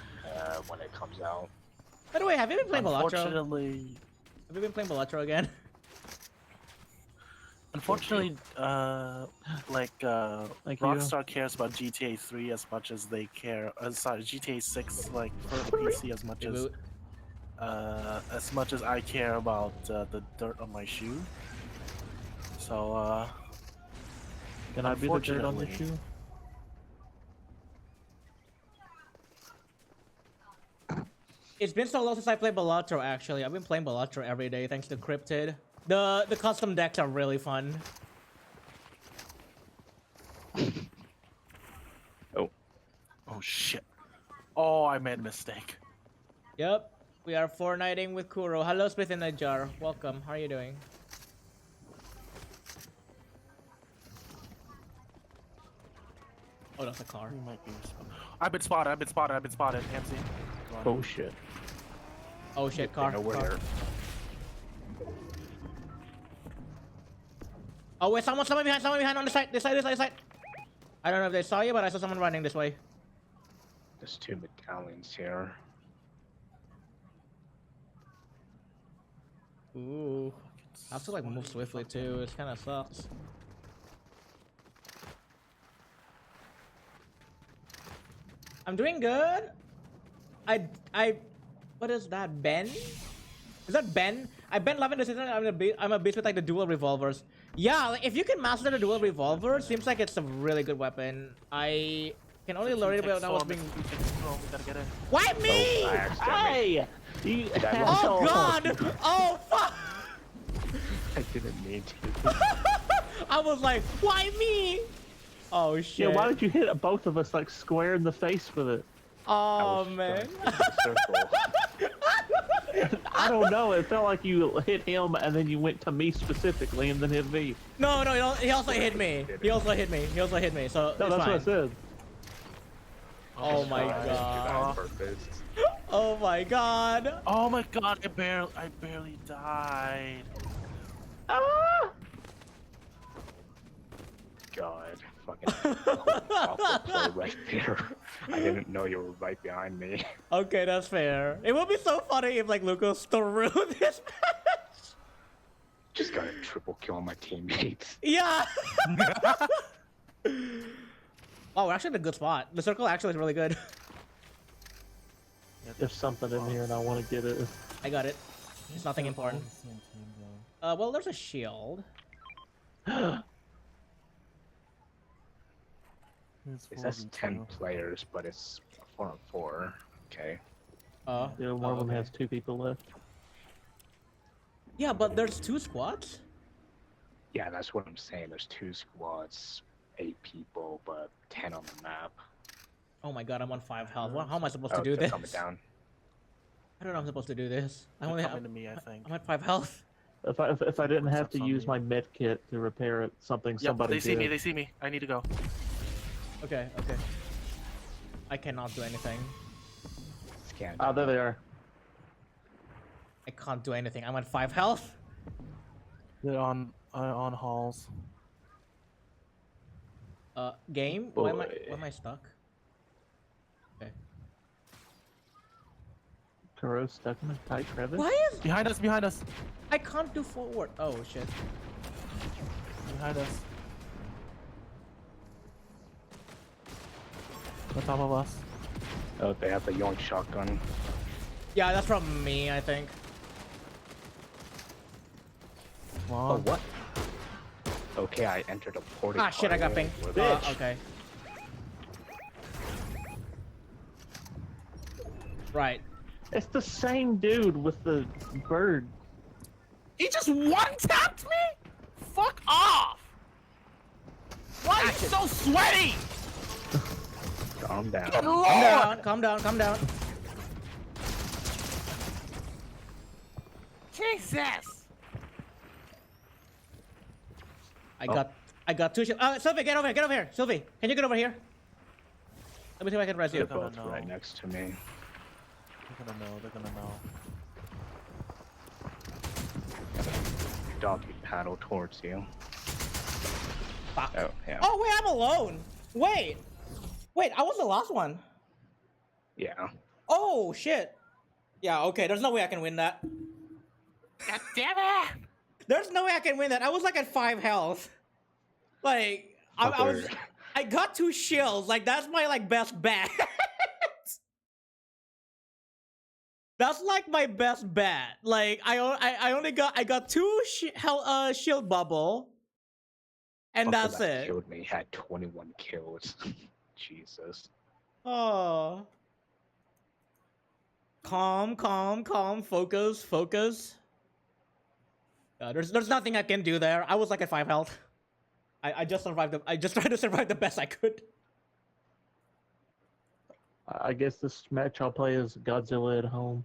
when it comes out. By the way, have you been playing Balatro? Unfortunately, Have you been playing Balatro again? Unfortunately, like Thank you. Rockstar cares about GTA 3 as much as they care. Sorry, GTA 6, like for the PC Reboot. as much as I care about the dirt on my shoe. So Can I be the dirt on the Unfortunately. shoe? It's been so long since I played Balatro, actually. I've been playing Balatro every day thanks to Cryptid. The custom decks are really fun. oh shit! Oh, I made a mistake. Yep. We are Fortniting with Kuro. Hello, Smith in the Jar. Welcome. How are you doing? Oh, that's a car. We might be. I've been spotted. I've been spotted. I've been spotted. MC. Oh shit. Oh shit, car. know where car. they're- Oh wait, someone behind on the side. This side. I don't know if they saw you, but I saw someone running this way. There's 2 medallions here. Ooh. I have to like move swiftly too. It kind of sucks. I'm doing good. What is that? Ben? Is that Ben? I Ben 11 this season. I'm a beast with like the dual revolvers. Yeah, like if you can master the dual revolver, seems like it's a really good weapon. I can only learn it when I was being. We gotta get in. Why me? I accidentally. Hey! You I Oh lost? God! Oh fuck! I didn't mean to. I was like, why me? Oh shit! Yeah, why did you hit both of us like square in the face with it? Oh was man! circle. I don't know. It felt like you hit him and then you went to me specifically and then hit me. No, he also hit me. He also hit me. So No, it's that's fine. what I said. Oh my I did that god! on purpose. Oh my god! Oh my god! I barely died. Ah! God, fucking awful play right there. I didn't know you were right behind me. Okay, that's fair. It would be so funny if like Lucas threw this match. Just got a triple kill on my teammates. Yeah. Wow, we're actually in a good spot. The circle actually is really good. There's something in here and I want to get it. I got it. It's nothing important. Well, there's a shield. It says 10 players, but it's 4-on-4. Okay. Yeah, one of them has 2 people left. Yeah, but there's 2 squads. Yeah, that's what I'm saying. There's 2 squads, 8 people, but 10 on the map. Oh my god, I'm on 5 health. How am I supposed Oh, to do they're this? coming down. I don't know if I'm supposed to do this. They're coming to me, I think. I'm at 5 health. If I didn't have to What's on use me? my med kit to repair it, something Yep, somebody they see did. me. They see me. I need to go. Okay. I cannot do anything. Scan. Oh, there they are. I can't do anything. I'm at 5 health. They're on halls. Game? Boy. Why am I stuck? Okay. Kuro's stuck in a tight crevice. Why is Behind us! Behind us! I can't do forward? Oh shit. Behind us! On top of us. Oh, they have the yoink shotgun. Yeah, that's from me, I think. Come Oh, on. what? Okay, I entered a portal. Ah shit, I got ping. Bitch. Okay. Right. It's the same dude with the bird. He just one-tapped me? Fuck off! Why are you so sweaty? Calm down. Good lord! Calm down. Jesus! I got 2 shields. Sylvie, get over here. Sylvie, can you get over here? Let me see if I can res They're you. gonna both know. right next to me. They're gonna know. They're gonna know. Doggy paddle towards you. Fuck. Oh, yeah. Oh wait, I'm alone. Wait, I was the last one. Yeah. Oh shit. Yeah, okay. There's no way I can win that. God damn it! There's no way I can win that. I was like at 5 health. Like Fucker. I got 2 shields. Like that's my like best bet. That's like my best bet. Like I only got 2 shield bubble, and Fucker that's that it. Killed me. Had 21 kills. Jesus. Oh. Calm. Focus. There's nothing I can do there. I was like at 5 health. I just survived. I just tried to survive the best I could. I guess this match I'll play is Godzilla at home.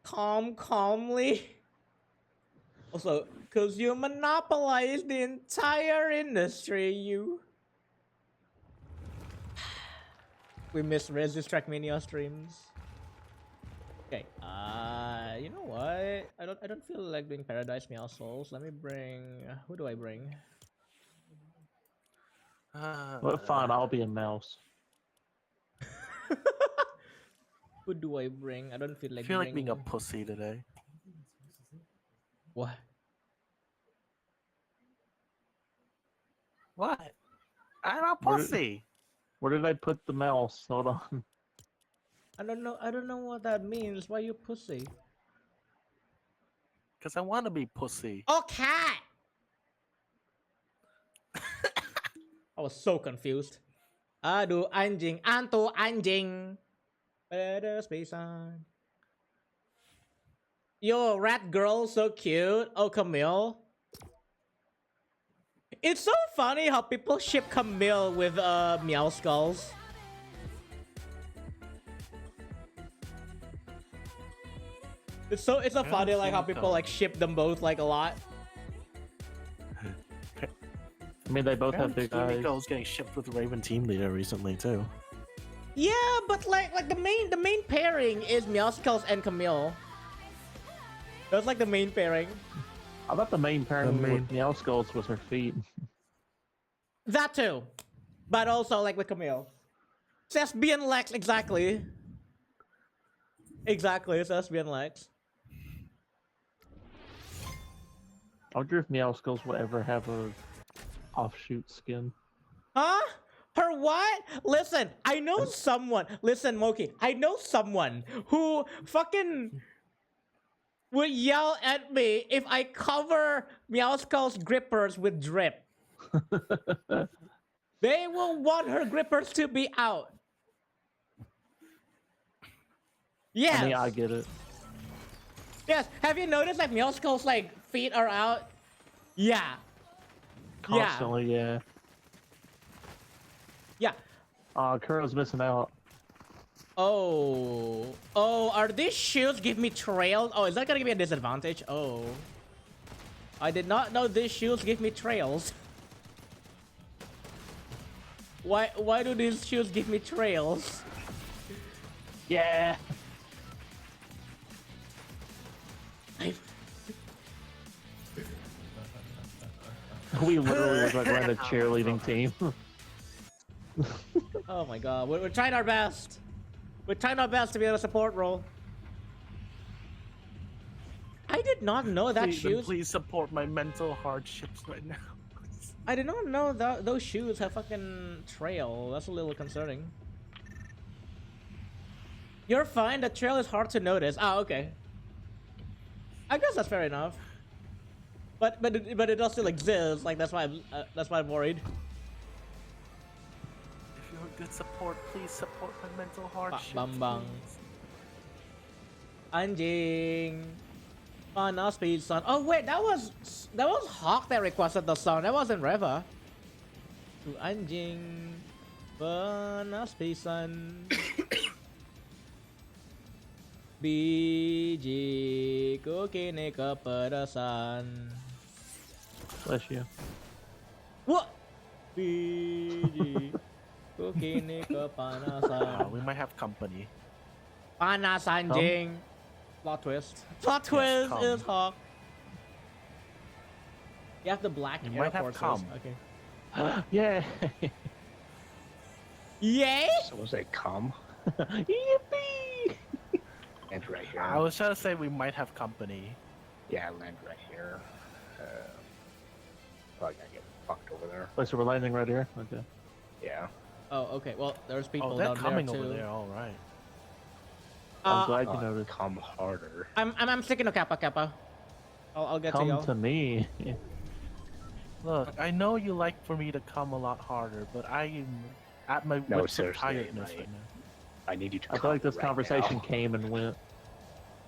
Calmly. Also, cause you monopolize the entire industry, you. We miss Resist Trackmania streams. Okay, you know what? I don't feel like doing Paradise Meow Souls. Let me bring. Who do I bring? Well, fine, I'll be a mouse. Who do I bring? I don't feel I like. feel like being a pussy today. What? What? I'm a Where- pussy. Where did I put the mouse? Hold on. I don't know what that means. Why you pussy? Because I want to be pussy. Oh, cat! I was so confused. Aduh anjing, antu anjing. Better space on. Yo, rat girl, so cute. Oh, Camille. It's so funny how people ship Camille with Meow Skulls. It's so funny like how people like ship them both like a lot. I mean, they both have big eyes. Kimiko's getting shipped with Raven Team Leader recently too. Yeah, but like the main pairing is Meow Skulls and Camille. That's like the main pairing. I thought the main pairing main- with Meow Skulls was her feet. That too, but also like with Camille. It's SB and Lex exactly. Exactly, it's SB and Lex. I wonder if Meow Skulls will ever have a offshoot skin. Huh? Her what? Listen, I know someone. Listen, Moki, I know someone who fucking would yell at me if I cover Meow Skull's grippers with drip. They will want her grippers to be out. Yes. I mean, I get it. Yes. Have you noticed like Meow Skull's like feet are out? Yeah. Constantly, yeah. Yeah. Kuro's missing out. Oh, are these shoes give me trails? Oh, is that gonna give me a disadvantage? Oh, I did not know these shoes give me trails. Why do these shoes give me trails? Yeah. We literally look like we're in a cheerleading team. Oh my god, we're trying our best. We're trying our best to be in a support role. I did not know that shoes. Please support my mental hardships right now. I did not know that those shoes have fucking trail. That's a little concerning. You're fine. The trail is hard to notice. Ah, okay. I guess that's fair enough. But it does still exist. Like that's why I'm worried. If you're a good support, please support my mental hardships. Bambang. please. Anjing. Panas pisan. Oh wait, that was Hawk that requested the song. That wasn't Reva. Tu anjing. Panas pisan. Bijiku kini kepedesan. Bless you. What? Bijiku kini kepanasan. We might have company. Panas anjing. Plot twist. Plot twist come. is Hawk. You have the black You Air might have Forces. come. Okay. Yeah. Yay! So was it come? Yippee! And right here. I was trying to say we might have company. Yeah, I land right here. Probably gonna get fucked over there. Wait, so we're landing right here? Okay. Yeah. Oh, okay. Well, there's people Oh, they're down coming there too. over there. All right. I'm glad you Oh, noticed. come harder. I'm sticking to Kappa Kappa. I'll get to Come y'all. to me. Look, I know you like for me to come a lot harder, but I am at my No, wits of seriously, tiredness like- right now. I need you to. I feel like come this right conversation now. came and went.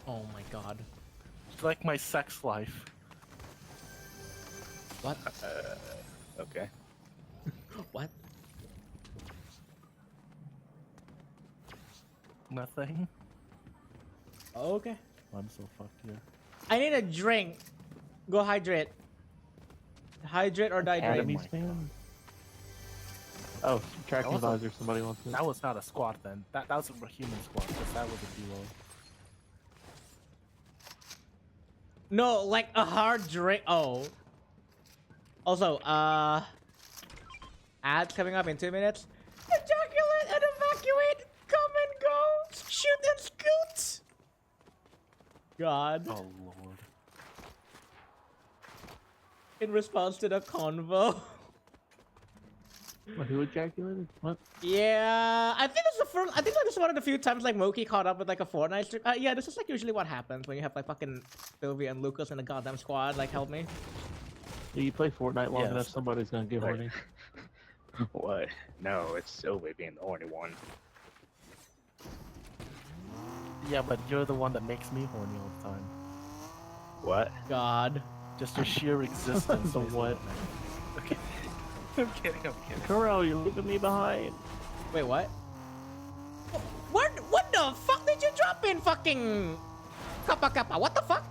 Oh my god. It's like my sex life. What? Okay. What? Nothing. Okay. I'm so fucked here. I need a drink. Go hydrate. Hydrate or dihydrate. Academy my stand? Oh, tracking That was a- visor. Somebody wants it. That was not a squad then. That was a human squad, because that was a duo. No, like a hard drink. Oh. Also, ads coming up in 2 minutes. Ejaculate and evacuate. Come and go. Shoot and scoot. God. Oh lord. In response to the convo. Wait, who ejaculated? What? Yeah, I think this is the first. I think like this is one of the few times like Moki caught up with like a Fortnite stream. Yeah, this is like usually what happens when you have like fucking Sylvia and Lucas in a goddamn squad. Like, help me. Do you play Fortnite long Yes. enough? Somebody's gonna get Right. horny. What? No, it's Sylvie being the horny one. Yeah, but you're the one that makes me horny all the time. What? God. Just your sheer existence. The makes me what? horny. Okay. I'm kidding, I'm kidding. Kuro, you're leaving me behind. Wait, what? What the fuck did you drop in fucking Kappa Kappa? What the fuck?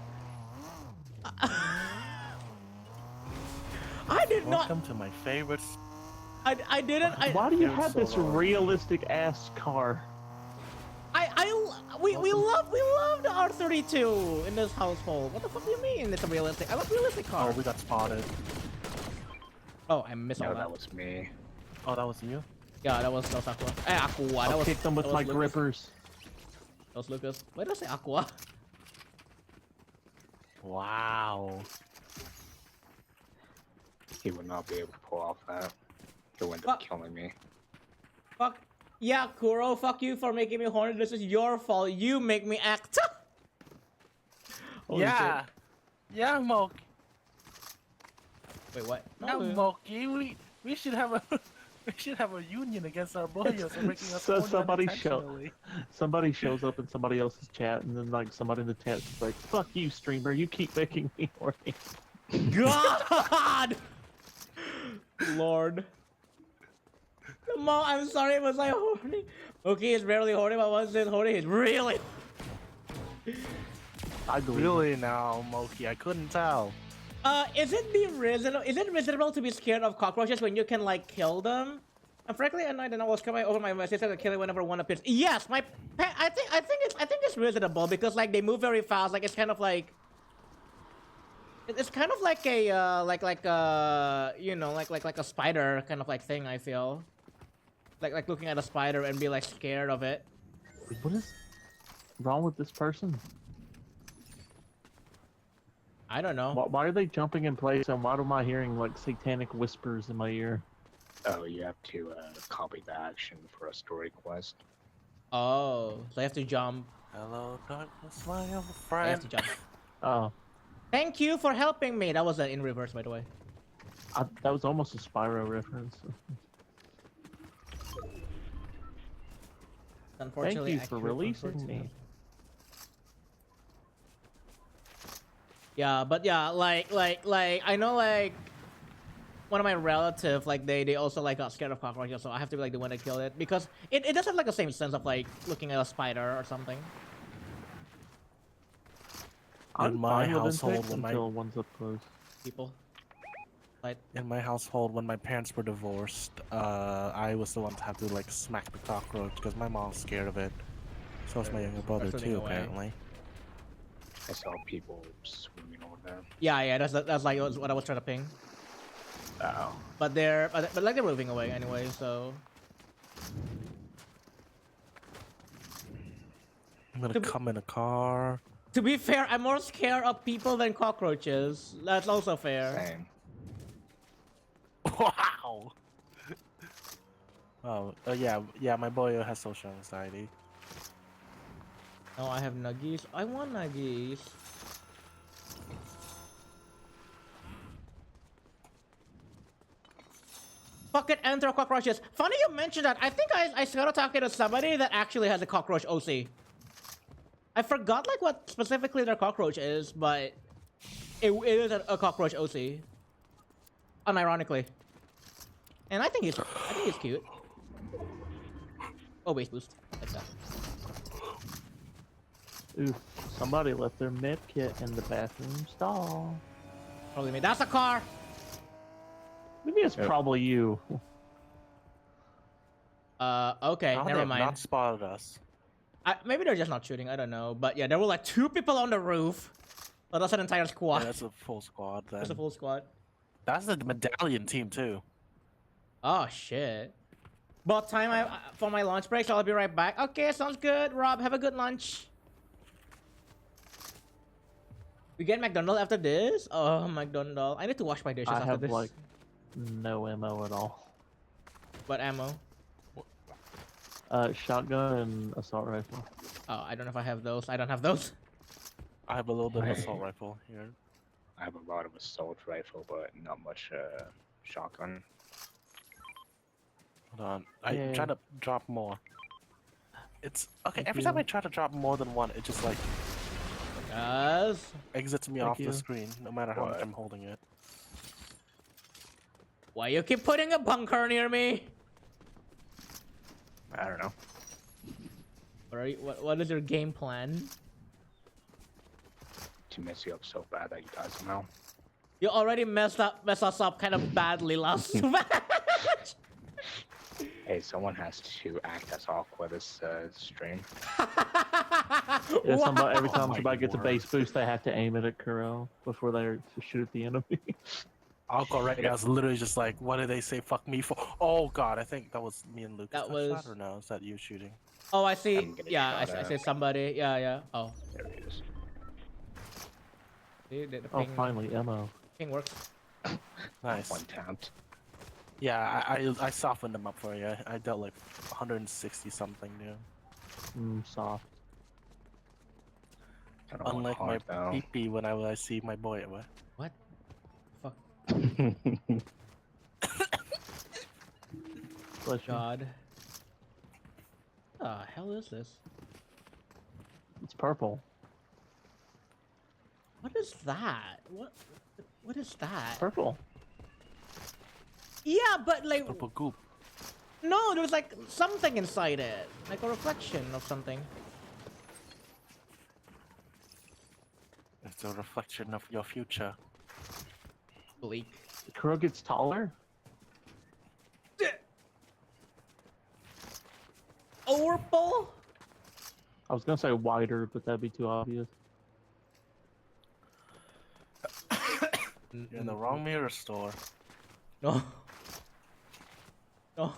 I did not. Welcome to my favorite. I didn't. Why do you You're have so this wrong. realistic ass car? We love the R32 in this household. What the fuck do you mean it's a realistic? I love realistic Oh, cars. we got spotted. Oh, I missed all No, that. that was me. Oh, that was you? Yeah, that was Aqua. Aqua. That I'll was. kick them with that my was Lucas. grippers. That was Lucas. Why did I say Aqua? Wow. He would not be able to pull off that. He'll end Fuck. up killing me. Fuck. Yeah, Kuro, fuck you for making me horny. This is your fault. You make me act. Holy yeah. shit. Yeah, Moki. Wait, what? Yeah, No, dude. Moki. We should have a we should have a union against our boyos for making us So horny somebody unintentionally. Somebody shows up in somebody else's chat, and then like somebody in the chat's like, "Fuck you, streamer! You keep making me horny." God! Lord. Mom, I'm sorry, was I horny? Okay, he's rarely horny, but once he's horny, he's really. I believe. Really now, Moki? I couldn't tell. Is it reasonable to be scared of cockroaches when you can like kill them? And frankly, and I don't know what's coming over my sister to kill it whenever one appears. Yes, I think it's reasonable because like they move very fast. Like it's kind of like. It's kind of like a you know like a spider kind of like thing. I feel. Like looking at a spider and be like scared of it. What is wrong with this person? I don't know. Why are they jumping in place, and why am I hearing like satanic whispers in my ear? Oh, you have to copy the action for a story quest. Oh, so I have to jump. Hello, darkness, my old I have friend. to jump. Oh, Thank you for helping me. That was in reverse, by the way. that was almost a Spyro reference. Unfortunately, Thank you for accurate releasing reference. me. Yeah, but yeah, like I know like one of my relatives like they also like got scared of cockroaches, so I have to be like the one that killed it because it doesn't have like the same sense of like looking at a spider or something. I'm my fine with household, insects when my- until one's up close. People. Like In my household, when my parents were divorced, I was the one to have to like smack the cockroach because my mom's scared of it. So is my younger brother swimming too, away. apparently. I saw people swimming over there. yeah, that's like what I was trying to ping. Oh. But like they're moving away anyway, so I'm gonna To be- come in a car. To be fair, I'm more scared of people than cockroaches. That's also fair. Same. Wow. Oh, yeah. My boy has social anxiety. Oh, I have nuggies. I want nuggies. Fucking enter cockroaches. Funny you mentioned that. I think I started talking to somebody that actually has a cockroach OC. I forgot like what specifically their cockroach is, but it is a cockroach OC. Unironically. And I think he's cute. Oh, base boost. Like that. Ooh, somebody left their med kit in the bathroom stall. Probably me. That's a car. Maybe it's Yep. probably you. Okay, How they never have mind. not spotted us. Maybe they're just not shooting. I don't know. But yeah, there were like 2 people on the roof. But that's an entire squad. Yeah, that's a full squad then. That's a full squad. That's the medallion team too. Oh shit. About time for my lunch break, so I'll be right back. Okay, sounds good. Rob, have a good lunch. We get McDonald's after this? Oh, McDonald's. I need to wash my dishes I after have this. like no ammo at all. What ammo? Shotgun and assault rifle. Oh, I don't know if I have those. I don't have those. I have a little bit of Right. assault rifle here. I have a lot of assault rifle, but not much shotgun. Hold on. I Yeah. try to drop more. It's okay. Thank Every time you. I try to drop more than one, it just like Yes. exits me Thank off you. the screen, no matter how much What? I'm holding it. Why you keep putting a bunker near me? I don't know. What is your game plan? To mess you up so bad that you die somehow. You already messed us up kind of badly last match. Hey, someone has to act as Aqua this stream. Yeah, somebody, every Wow. time my somebody gets a word. base boost, they have to aim it at Kuro before they shoot at the enemy. Alco right now is literally just like, what did they say? Fuck me for? Oh god, I think that was me and Lucas. That Shot, was- or no? Is that you shooting? Oh, I see. I'm getting Yeah, I shot I at. see somebody. Yeah. Oh, There he is. see, the Oh, ping, finally, ammo. ping works. Nice. One tapped. Yeah, I softened them up for you. I dealt like 160 something new. Soft. I don't Unlike want my hard, PP when I see my boy. What? What? Fuck. though. Bless you. God. The hell is this? It's purple. What is that? What is that? Purple. Yeah, but like, Purple goop. no, there was like something inside it, like a reflection of something. It's a reflection of your future. Bleak. Kuro gets taller. Orpal? I was gonna say wider, but that'd be too obvious. You're in the wrong mirror store. No. No.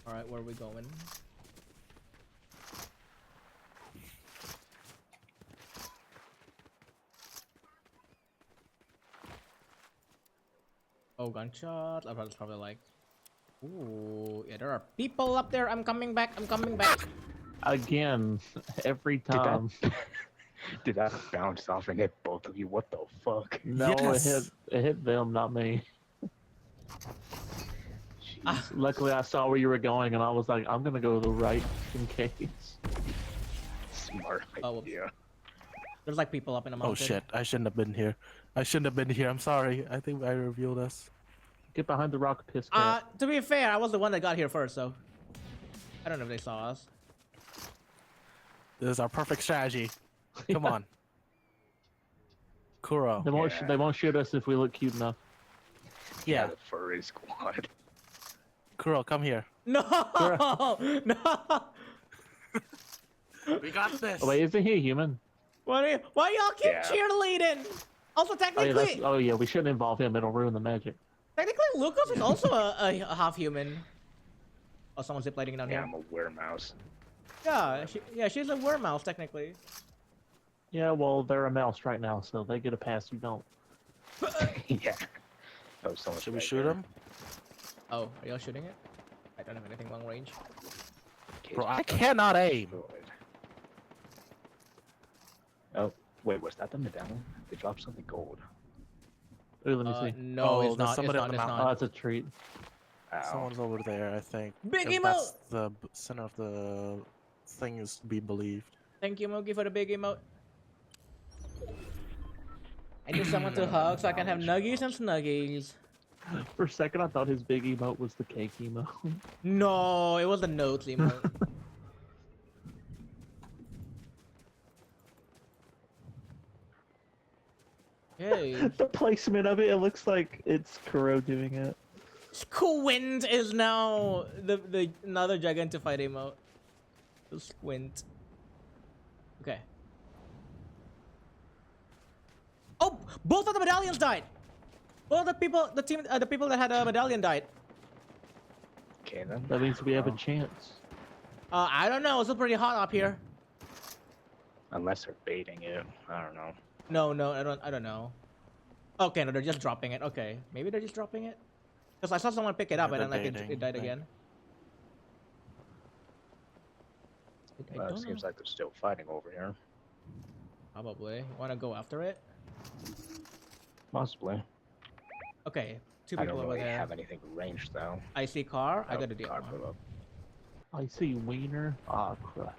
Alright, where are we going? Oh, gunshots. I was probably like, ooh, yeah, there are people up there. I'm coming back. I'm coming back. Again, every time. Did that bounce off and hit both of you? What the fuck? No, Yes! it hit them, not me. Ah. Luckily, I saw where you were going, and I was like, I'm gonna go to the right in case. Smart Oh, whoops. idea. There's like people up in the mountain. Oh shit! I shouldn't have been here. I shouldn't have been here. I'm sorry. I think I revealed us. Get behind the rock, piss cat. To be fair, I was the one that got here first, so I don't know if they saw us. This is our perfect strategy. Come on. Kuro. They won't. Yeah. They won't shoot us if we look cute enough. Yeah. The furry squad. Kuro, come here. No, no. We got this. Oh, wait, isn't he a human? Why y'all keep Yeah. cheerleading? Also, Oh yeah, technically, we shouldn't involve him. It'll ruin the magic. Technically, Lucas is also a half human. Oh, someone's ziplining down Yeah, here. I'm a weremouse. Yeah, she's a werewolf technically. Yeah, well, they're a mouse right now, so they get a pass. You don't. Yeah. Oh, someone Should we shoot him? Oh, are y'all shooting it? I don't have anything long range. Bro, I cannot aim. Oh, wait, was that the medallion? They dropped something gold. Ooh, let me see. No, Oh, it's there's not. It's somebody not. on the It's mountain. Oh, not. it's a treat. Ow. Someone's over there, I think. Big 'Cause emote! That's the center of the thing is to be believed. Thank you, Mogi, for the big emote. I need someone to hug so I can have nuggies and snuggies. For a second, I thought his big emote was the cake emote. No, it was the notes emote. Hey, The placement of it looks like it's Kuro doing it. Squint is now the another Gigantified emote. The Squint. Okay. Oh, both of the medallions died. Both the people, the people that had a medallion died. Okay, then. That means we have a Well, chance. I don't know. It's still pretty hot up here. Unless they're baiting it. I don't know. No, I don't know. Okay, no, they're just dropping it. Okay, maybe they're just dropping it. Because I saw someone pick it up Yeah, and then they're like baiting, it died like- again. I Well, don't it seems know. like they're still fighting over here. Probably. Want to go after it? Possibly. Okay, two I people don't over really there. have anything ranged, though. I see car. I Oh, got a deal. car blew up. I see wiener. Ah, crap.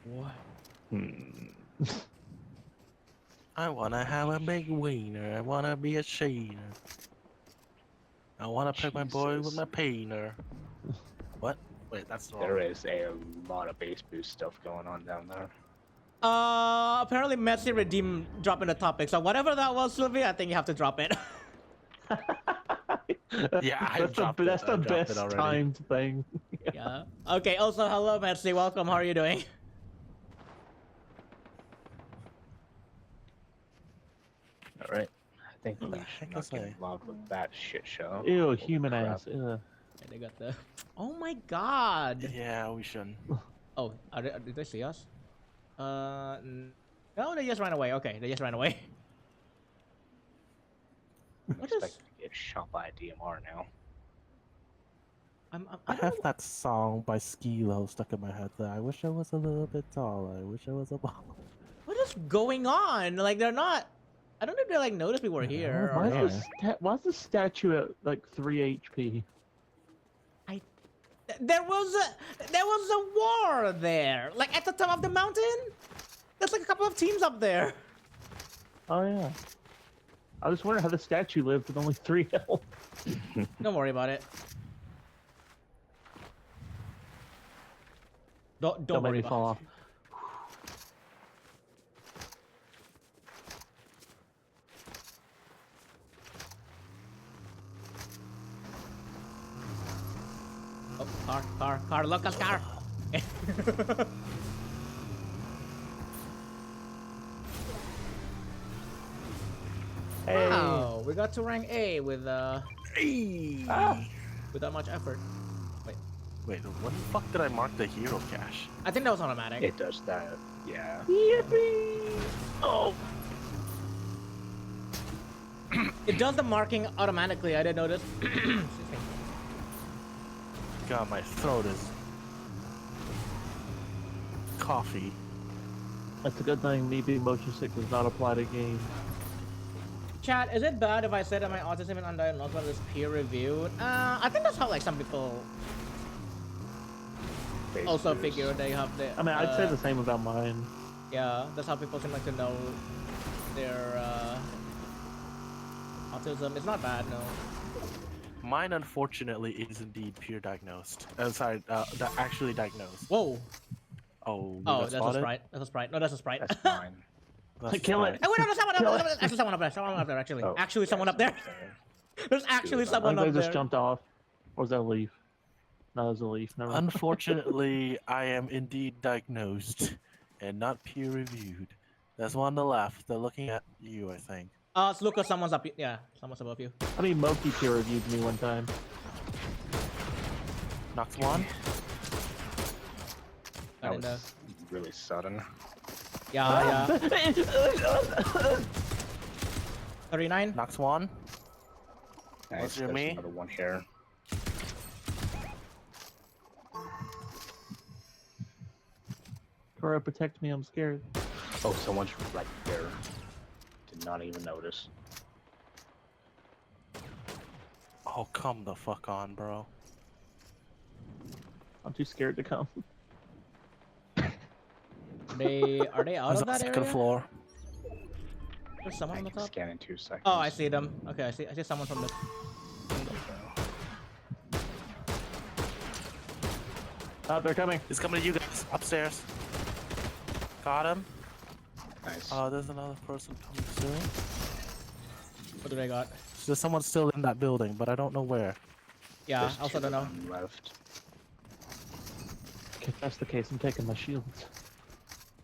What? I wanna have a big wiener. I wanna be a sheener. I wanna pick my boy with Jesus. my painter. What? Wait, that's wrong. There is a lot of base boost stuff going on down there. Apparently Messi redeemed dropping the topic. So whatever that was, Sylvia, I think you have to drop it. Yeah, I that's dropped the, it. that's I the dropped it best already. timed thing. Yeah. Okay. Also, hello, Messi. Welcome. How are you doing? Alright. I think What we the should heck not is get that? involved with that shit show. Ew, Holy human crap. ass. Ew. Okay, they got the. Oh my God. Yeah, we shouldn't. Oh, did they see us? No, they just ran away. Okay, they just ran away. I'm What is- expecting to get shot by a DMR now. I I don't have know. that song by Skilo stuck in my head that I wish I was a little bit taller. I wish I was a baller. What is going on? Like they're not. I don't think they like notice we were here. Why or- is, why is the statue at like 3 HP? There was a war there, like at the top of the mountain. There's like a couple of teams up there. Oh yeah. I was wondering how the statue lived with only 3 health. Don't worry about it. Don't Don't make worry me about fall it. off. Oh, car, Lucas, car. Hey. Wow, we got to rank A with Hey! without much effort. Wait, when the fuck did I mark the hero cache? I think that was automatic. It does that, yeah. Yippee! Oh! It does the marking automatically. I didn't notice. Excuse me. God, my throat is coffee. That's a good thing me being motion sick does not apply to games. Chat, is it bad if I said that my autism and undiagnosed is peer reviewed? I think that's how like some people Base also boost. figure they have the. I mean, I'd say the same about mine. Yeah, that's how people seem like to know their autism. It's not bad, no. Mine, unfortunately, is indeed peer diagnosed. Sorry, actually diagnosed. Whoa! Oh, you Oh, got that's a spotted? sprite. That's a sprite. No, that's a sprite. That's fine. That's Kill fine. it. Oh wait, no, there's someone up Kill there. it. Actually, someone up there. Someone up there. Actually, Oh, actually, yeah, someone up there. there. There's actually Two of them. I someone think up they just there. jumped off. Or was that a leaf? No, it was a leaf. Never mind. Unfortunately, I am indeed diagnosed and not peer reviewed. There's one on the left. They're looking at you, I think. It's Lucas. Someone's up. Yeah, someone's above you. I mean, Moki peer reviewed me one time. Knocked one. I That didn't know. was really sudden. Yeah, yeah. 39. Knocked one. Nice, your there's me? another one here. Kura, protect me. I'm scared. Oh, someone's right there. Did not even notice. Oh, come the fuck on, bro. I'm too scared to come. Are they out Who's of on the that second area? floor? There's someone I on the can top. scan in 2 seconds. Oh, I see them. Okay, I see someone from the. Oh, they're coming. He's coming to you guys upstairs. Got him. Nice. There's another person coming soon. What do they got? So there's someone still in that building, but I don't know where. Yeah, There's also two don't know. of them left. If that's the case, I'm taking my shields.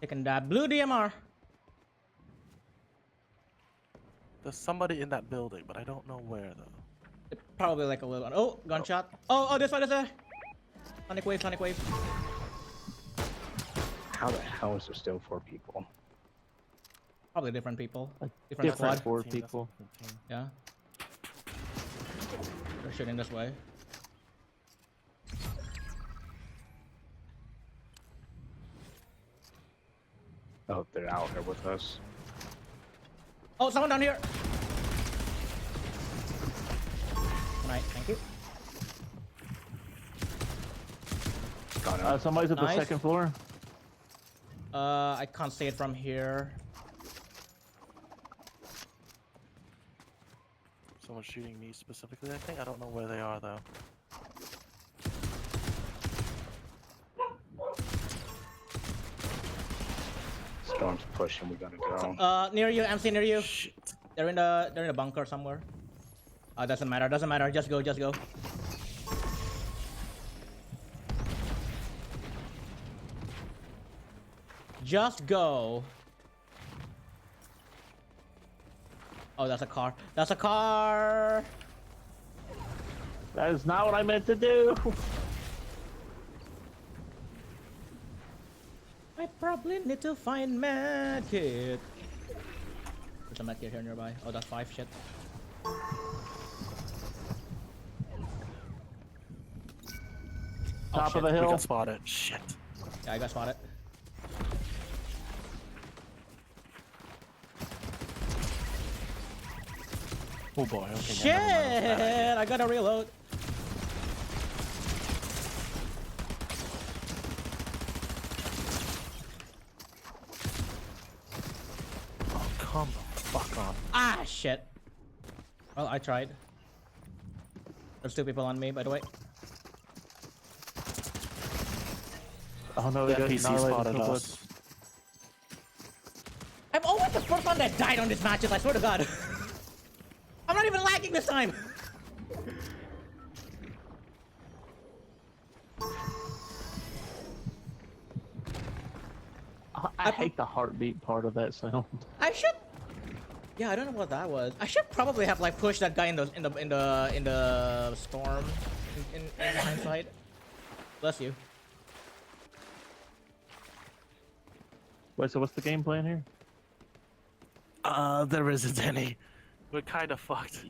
Taking that blue DMR. There's somebody in that building, but I don't know where though. Probably like a little one. Oh, gunshot. Oh, this one is there. Sonic wave, sonic wave. How the hell is there still 4 people? Probably different people. Like, Different different squad. 4 Team, that's people. a different team. Yeah. They're shooting this way. Oh, they're out here with us. Oh, someone down here. Nice, thank you. Got him. Somebody's at Nice. the second floor. I can't see it from here. Someone's shooting me specifically, I think. I don't know where they are though. Storm's pushing. We gotta go. Near you, MC near you. Shit. They're in the bunker somewhere. Doesn't matter, doesn't matter. Just go, just go. Just go. Oh, that's a car. That's a car. That is not what I meant to do. I probably need to find medkit. There's a medkit here nearby. Oh, that's 5 shit. Top of the We hill. got spotted. Shit. Yeah, I got spotted. Oh boy. Okay. Shit! Yeah, never mind. Bad idea. I gotta reload. Oh, come the fuck on. Ah, shit. Well, I tried. There's 2 people on me, by the way. Oh no, That they PC got spotted annihilated. us. I'm always the first one that died on these matches, I swear to god. I'm not even lagging this time. I hate the heartbeat part of that sound. I should. Yeah, I don't know what that was. I should probably have like pushed that guy in the storm. In hindsight. Bless you. Wait, so what's the game plan here? There isn't any. We're kind of fucked.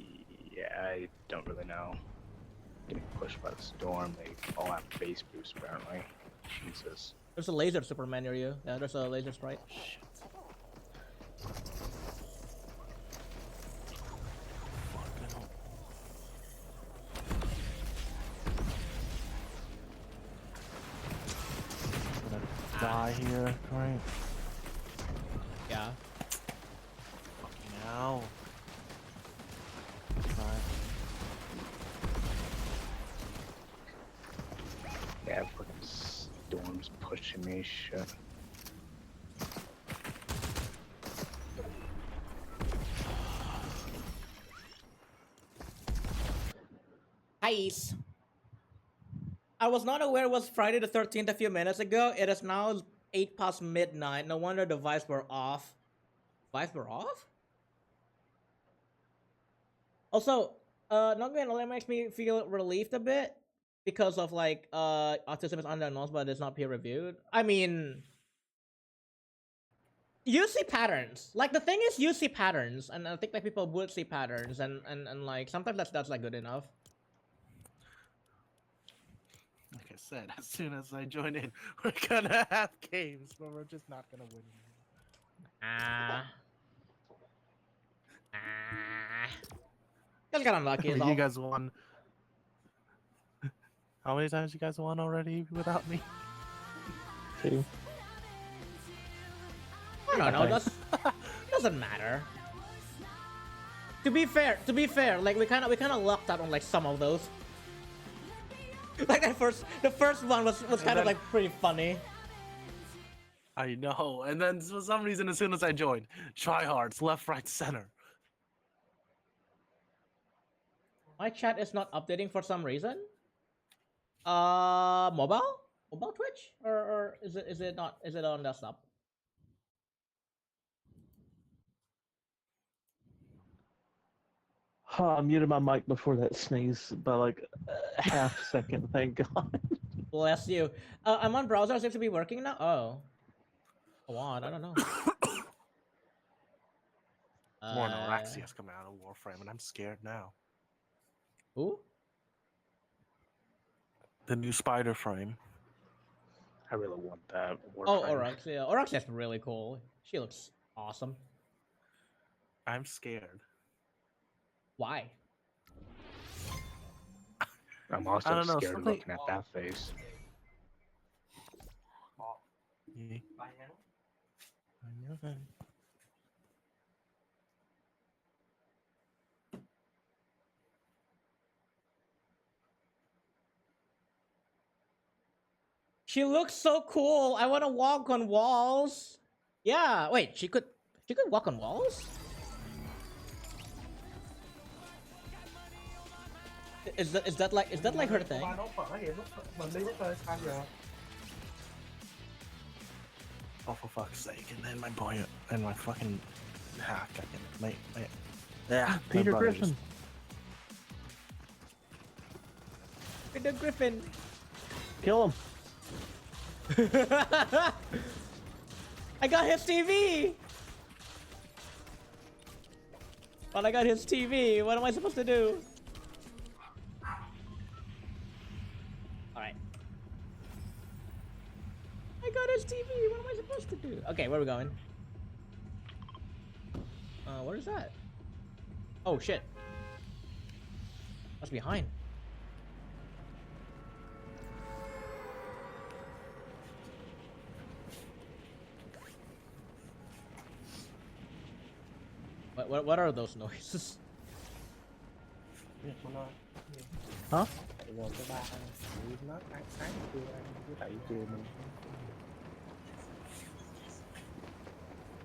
Yeah, I don't really know. Getting pushed by the storm. They all have base boost apparently. Jesus. There's a laser Superman near you. Yeah, there's a laser sprite. Shit. Fucking hell. I'm gonna die here, right? Yeah. Fucking hell. Right. Yeah, fucking storm's pushing me. Shit. Ice. I was not aware it was Friday the 13th a few minutes ago. It is now 8 past midnight. No wonder the vibes were off. Vibes were off? Also, not gonna lie, makes me feel relieved a bit because of like autism is undiagnosed but it's not peer reviewed. I mean, you see patterns. Like the thing is, you see patterns, and I think like people would see patterns, and like sometimes that's like good enough. Like I said, as soon as I join in, we're gonna have games, but we're just not gonna win. Ah. Just got unlucky. Is all. You guys won. How many times you guys won already without me? 2. I don't know. Doesn't matter. To be fair, like we kind of lucked out on like some of those. Like the first one was kind of like pretty funny. I know. And then for some reason, as soon as I joined, tryhards, left, right, center. My chat is not updating for some reason. Mobile Twitch, or is it not? Is it on desktop? I muted my mic before that sneeze by like a half second. Thank God. Bless you. I'm on browser. Seems to be working now. Oh. Go on. I don't know. More Noraxia's coming out of Warframe, and I'm scared now. Who? The new Spider Frame. I really want that. Oh, Warframe. Oraxia. Oraxia's really cool. She looks awesome. I'm scared. Why? I'm also I don't know, scared something- looking at that face. Yeah. I know. She looks so cool. I want to walk on walls. Yeah. Wait. She could walk on walls. Is that like her thing? Oh, for fuck's sake! And then my boy and my fucking hack. I can my yeah. my Peter brother Griffin. Peter Griffin. Kill him. I got his TV. But I got his TV. What am I supposed to do? Alright. I got his TV. What am I supposed to do? Okay, where are we going? What is that? Oh shit. What's behind? What are those noises? Huh?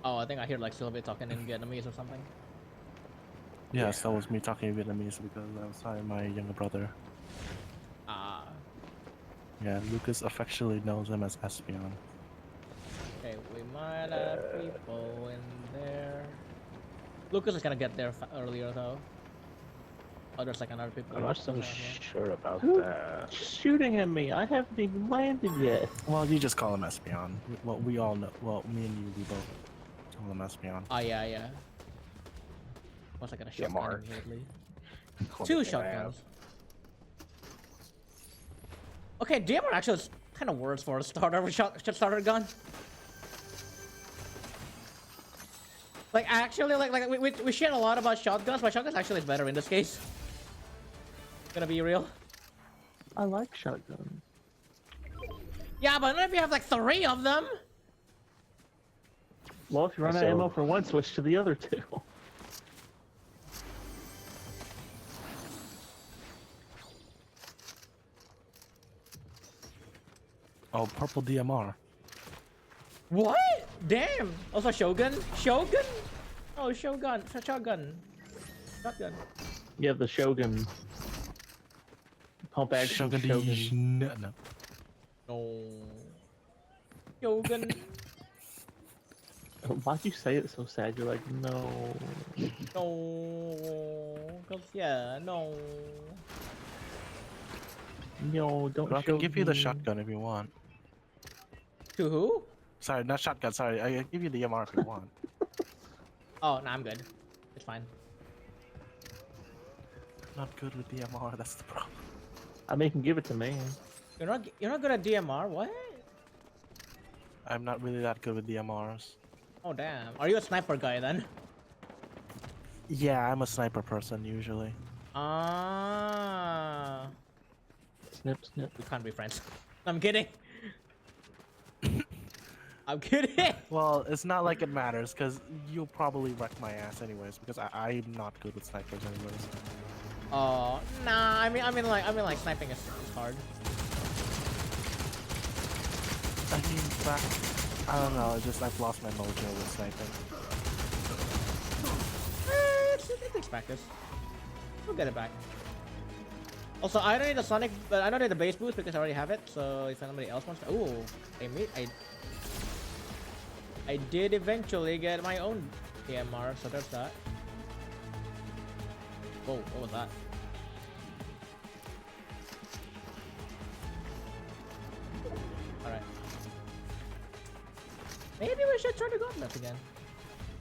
Oh, I think I hear like Sylvia talking in Vietnamese or something. Yes, that was me talking Vietnamese because I was talking to my younger brother. Ah. Yeah, Lucas affectionately knows him as Espion. Okay, we might have people in there. Lucas is gonna get there earlier though. Oh, there's like another people. I'm not so somewhere. sure about Who- that. Shooting at me. I haven't even landed yet. Well, you just call him Espion. Well, we all know. Well, me and you, we both call him Espion. Oh yeah. Once I got a Yeah, shotgun Mark. immediately. Only Two thing I have. shotguns. Okay, DMR actually is kind of worse for a starter starter gun. Like actually, like we share a lot about shotguns, but shotguns actually is better in this case. Gonna be real. I like shotguns. Yeah, but not if you have like 3 of them. Well, if you run out of ammo for one, switch to the other 2. Oh, purple DMR. What? Damn. Also Shogun. Shogun. Oh, Shogun. Shotgun. Shotgun. You have the Shogun. Pump action Shogun. Shogun. No. No. Shogun. Why'd you say it so sad? You're like, no. No, cause yeah, no. No, don't I show can give you the me. shotgun if you want. To who? Sorry, not shotgun. Sorry, I can give you the DMR if you want. Oh, no, I'm good. It's fine. Not good with DMR. That's the problem. I mean, you can give it to me. You're not good at DMR. What? I'm not really that good with DMRs. Oh damn. Are you a sniper guy then? Yeah, I'm a sniper person usually. Ah. Snip, snip. We can't be friends. I'm kidding. I'm kidding. Well, it's not like it matters because you'll probably wreck my ass anyways because I'm not good with snipers anyways. Oh nah. I mean like sniping is hard. I mean, I don't know. I've lost my mojo with sniping. It takes practice. We'll get it back. Also, I don't need the Sonic, but I don't need the base boost because I already have it. So if somebody else wants to, ooh, I did eventually get my own DMR, so there's that. Whoa, what was that? Alright. Maybe we should try the gauntlet again.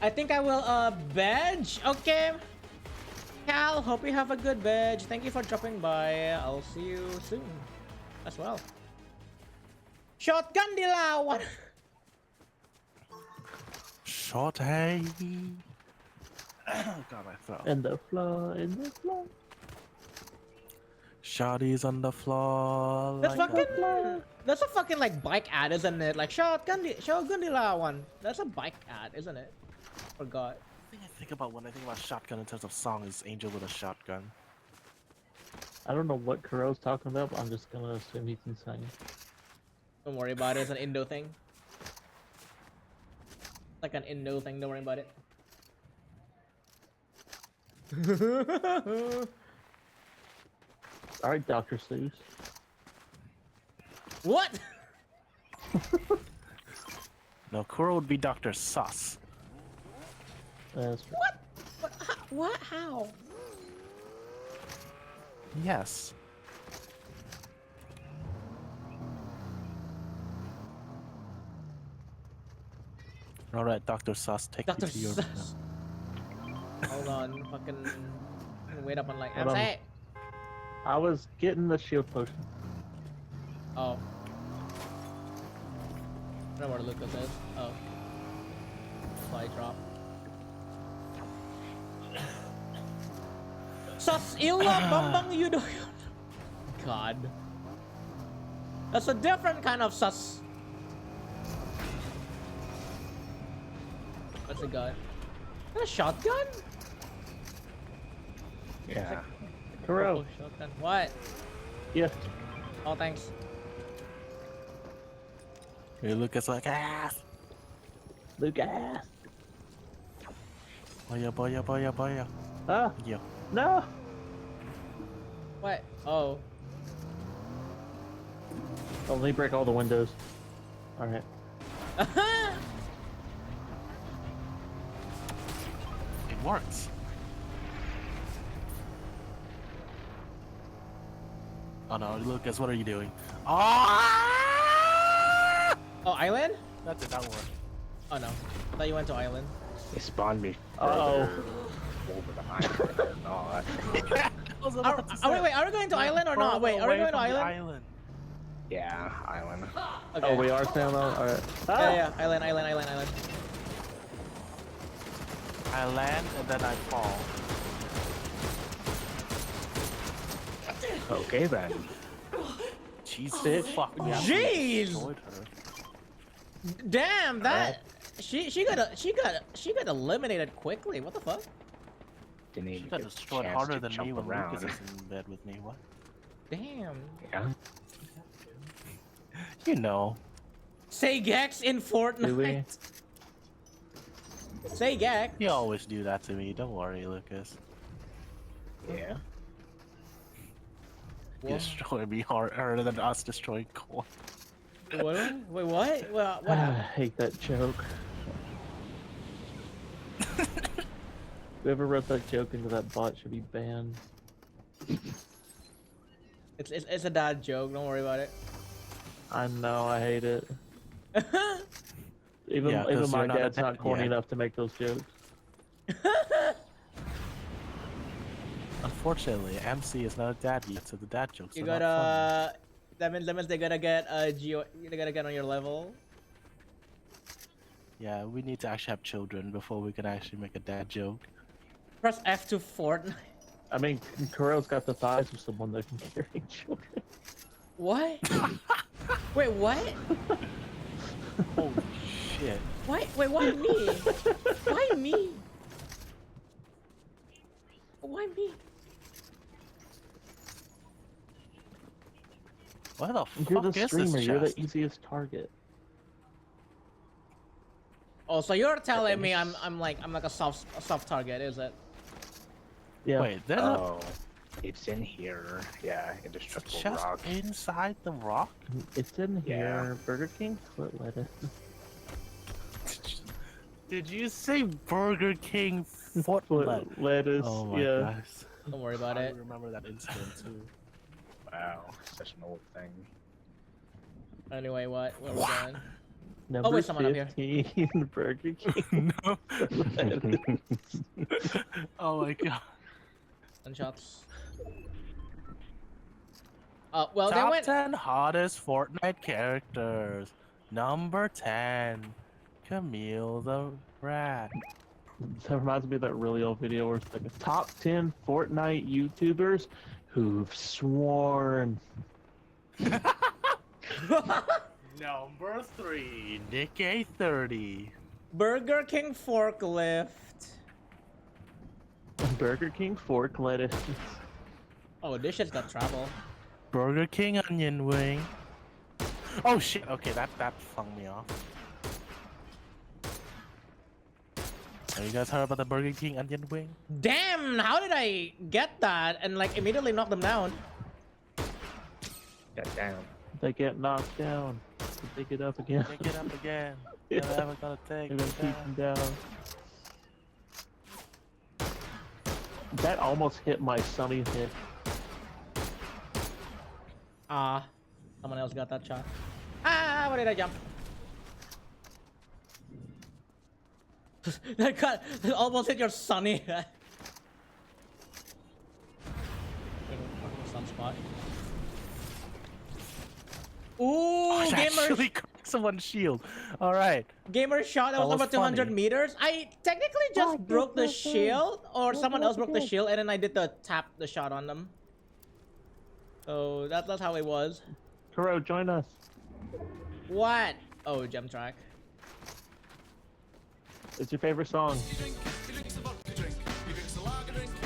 I think I will badge. Okay. Cal, hope you have a good badge. Thank you for dropping by. I'll see you soon as well. Shotgun dilawan. Short hey. God, my throat. In the floor, in the floor. Shotties on the floor. That's like a fucking. That's a fucking like bike ad, isn't it? Like shotgun dilawan. That's a bike ad, isn't it? Forgot. The thing I think about when I think about shotgun in terms of song is Angel with a Shotgun. I don't know what Kuro's talking about, but I'm just gonna assume he's insane. Don't worry about it. It's an Indo thing. Like an Indo thing. Don't worry about it. Alright, Dr. Seuss. What? No, Kuro would be Dr. Sus. That's right. What? What? How? Yes. Alright, Dr. Sus, take Dr. me to your Sus. Hold on. Fucking. Wait up on like. I'm Hold on. saying. I was getting the shield potion. Oh. I don't know where Lucas is. Oh. Fly drop. Sus illa bambang yudoyon. God. That's a different kind of sus. What's a gun? A shotgun? Yeah. Kuro, Oh, shotgun. What? gift. Oh, thanks. Hey, Lucas like ass. Lucas. Boya, boya, boya, boya. Ah, Yo. no. What? Oh. Oh, let me break all the windows. Alright. It works. Oh no, Lucas, what are you doing? Ah! Oh, island? That's it, that worked. Oh no. I thought you went to island. They spawned me Uh-oh. further over the island than not. Wait, are we going to island or not? Wait, are we going to island? Yeah, island. Okay. Oh, we are staying on? Alright. Yeah, island. I land and then I fall. Okay then. Jesus, Bitch. fuck me. I Jeez! destroyed her. Damn, that she got eliminated quickly. What the fuck? Didn't She even got get a destroyed chance harder to than jump me when around. Lucas is in bed with me. What? Damn. Yeah. You know. Say Gex in Do we? Fortnite. Say Gex. You always do that to me. Don't worry, Lucas. Yeah. You destroy me harder than us destroying Cole. What? Wait, what? Well, I what? hate that joke. Whoever wrote that joke into that bot should be banned. It's a dad joke. Don't worry about it. I know, I hate it. Even Yeah, 'cause even my you're not a dad's not dad corny yet. enough to make those jokes. Unfortunately, MC is not a dad yet, so the dad jokes You are not funny. gotta. That means they gotta get they gotta get on your level. Yeah, we need to actually have children before we can actually make a dad joke. Press F to Fortnite. I mean, Kuro's got the thighs of someone that can carry children. What? Wait, what? Holy shit. Why? Wait, why me? Why me? Why me? What the You're fuck the is streamer, this you're the chest? easiest target. Oh, so you're telling me I'm like a soft target, is it? Yeah. Wait, there's Oh, it's in here. Yeah, a indestructible chest rock. inside the rock? It's in Yeah. here. Burger King foot lettuce. Did you say Burger King foot leg? lettuce. Oh my yeah. gosh. Don't worry about I it. remember that incident too. Wow, such an old thing. Anyway, what? Where are we going? Number wait, someone up here. 15, Burger King. No. Oh my god. Gunshots. Well, they Top went. 10 hottest Fortnite characters. Number 10, Camille the Rat. That reminds me of that really old video where it's like a top 10 Fortnite YouTubers who've sworn. Number 3, Nick A30. Burger King forklift. Burger King fork lettuce. Oh, this shit's got travel. Burger King onion wing. Oh shit, okay, that flung me off. Have you guys heard about the Burger King onion wing? Damn! How did I get that and like immediately knock them down? God damn. They get knocked down. They get up again. Pick it up again. Yeah. They're never gonna take They're gonna it keep down. them down. That almost hit my Sunny hit. Ah, someone else got that shot. Ah, where did I jump? that almost hit your sunny. Sunspot. Ooh, I gamer, actually cracked someone's shield. Alright. gamer shot that was That was over 200 funny. meters. I technically just broke the shield, or someone else broke the shield, and then I did the tap the shot on them. So that's how it was. Kuro, join us. What? Oh, gem track. It's your favorite song.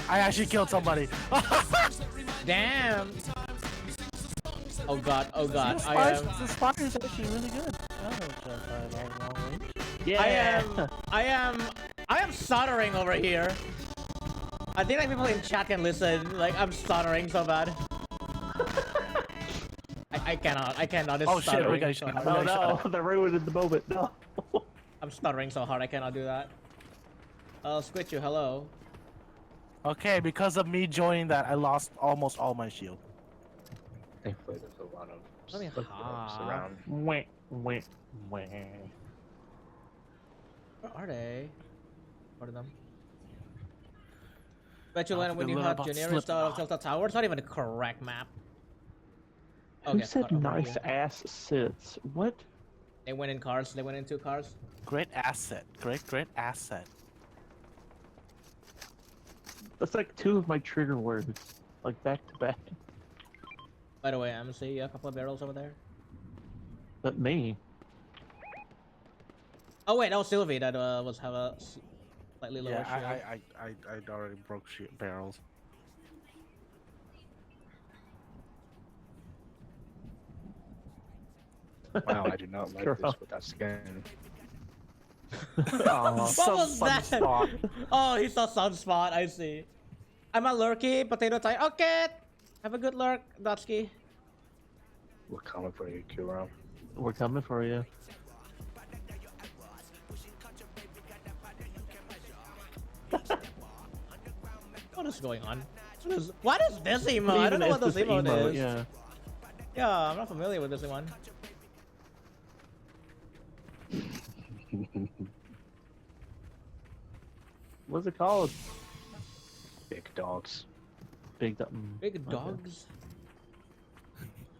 I actually killed somebody. Damn. Oh god, oh god. The spot is actually really good. Yeah. I am stuttering over here. I think like people in chat can listen. Like I'm stuttering so bad. I cannot. It's Oh shit, we stuttering got so shot. hard. Oh no, they're ruining the moment. No. I'm stuttering so hard I cannot do that. Squid you, hello. Okay, because of me joining that, I lost almost all my shield. Thankfully, there's a lot of Let me slippery hop. around. Wah, wah, wah. Where are they? What are them? Bet you I land when feel you a little have about Junior slip installed knot. Tilted Tower. It's not even a correct map. Who Okay, said cut over nice here. ass sits? What? They went in cars. They went in 2 cars. Great asset. Great asset. That's like 2 of my trigger words, like back to back. By the way, I'm seeing a couple of barrels over there. But me. Oh wait, that was Sylvie that was have a slightly lower Yeah, shield. I already broke barrels. Wow, I do not like Girl. this without skin. Oh, What was that? Sunspot. Oh, he saw Sunspot. I see. I'm a lurky, potato type. Okay. Have a good lurk, Dotsky. We're coming for you, Kuro. We're coming for you. is going on? What is this emote? I don't Even know what if this it's emote is. Yeah. Yeah, I'm not familiar with this one. What's it called? Big dogs. Big. Big okay. dogs.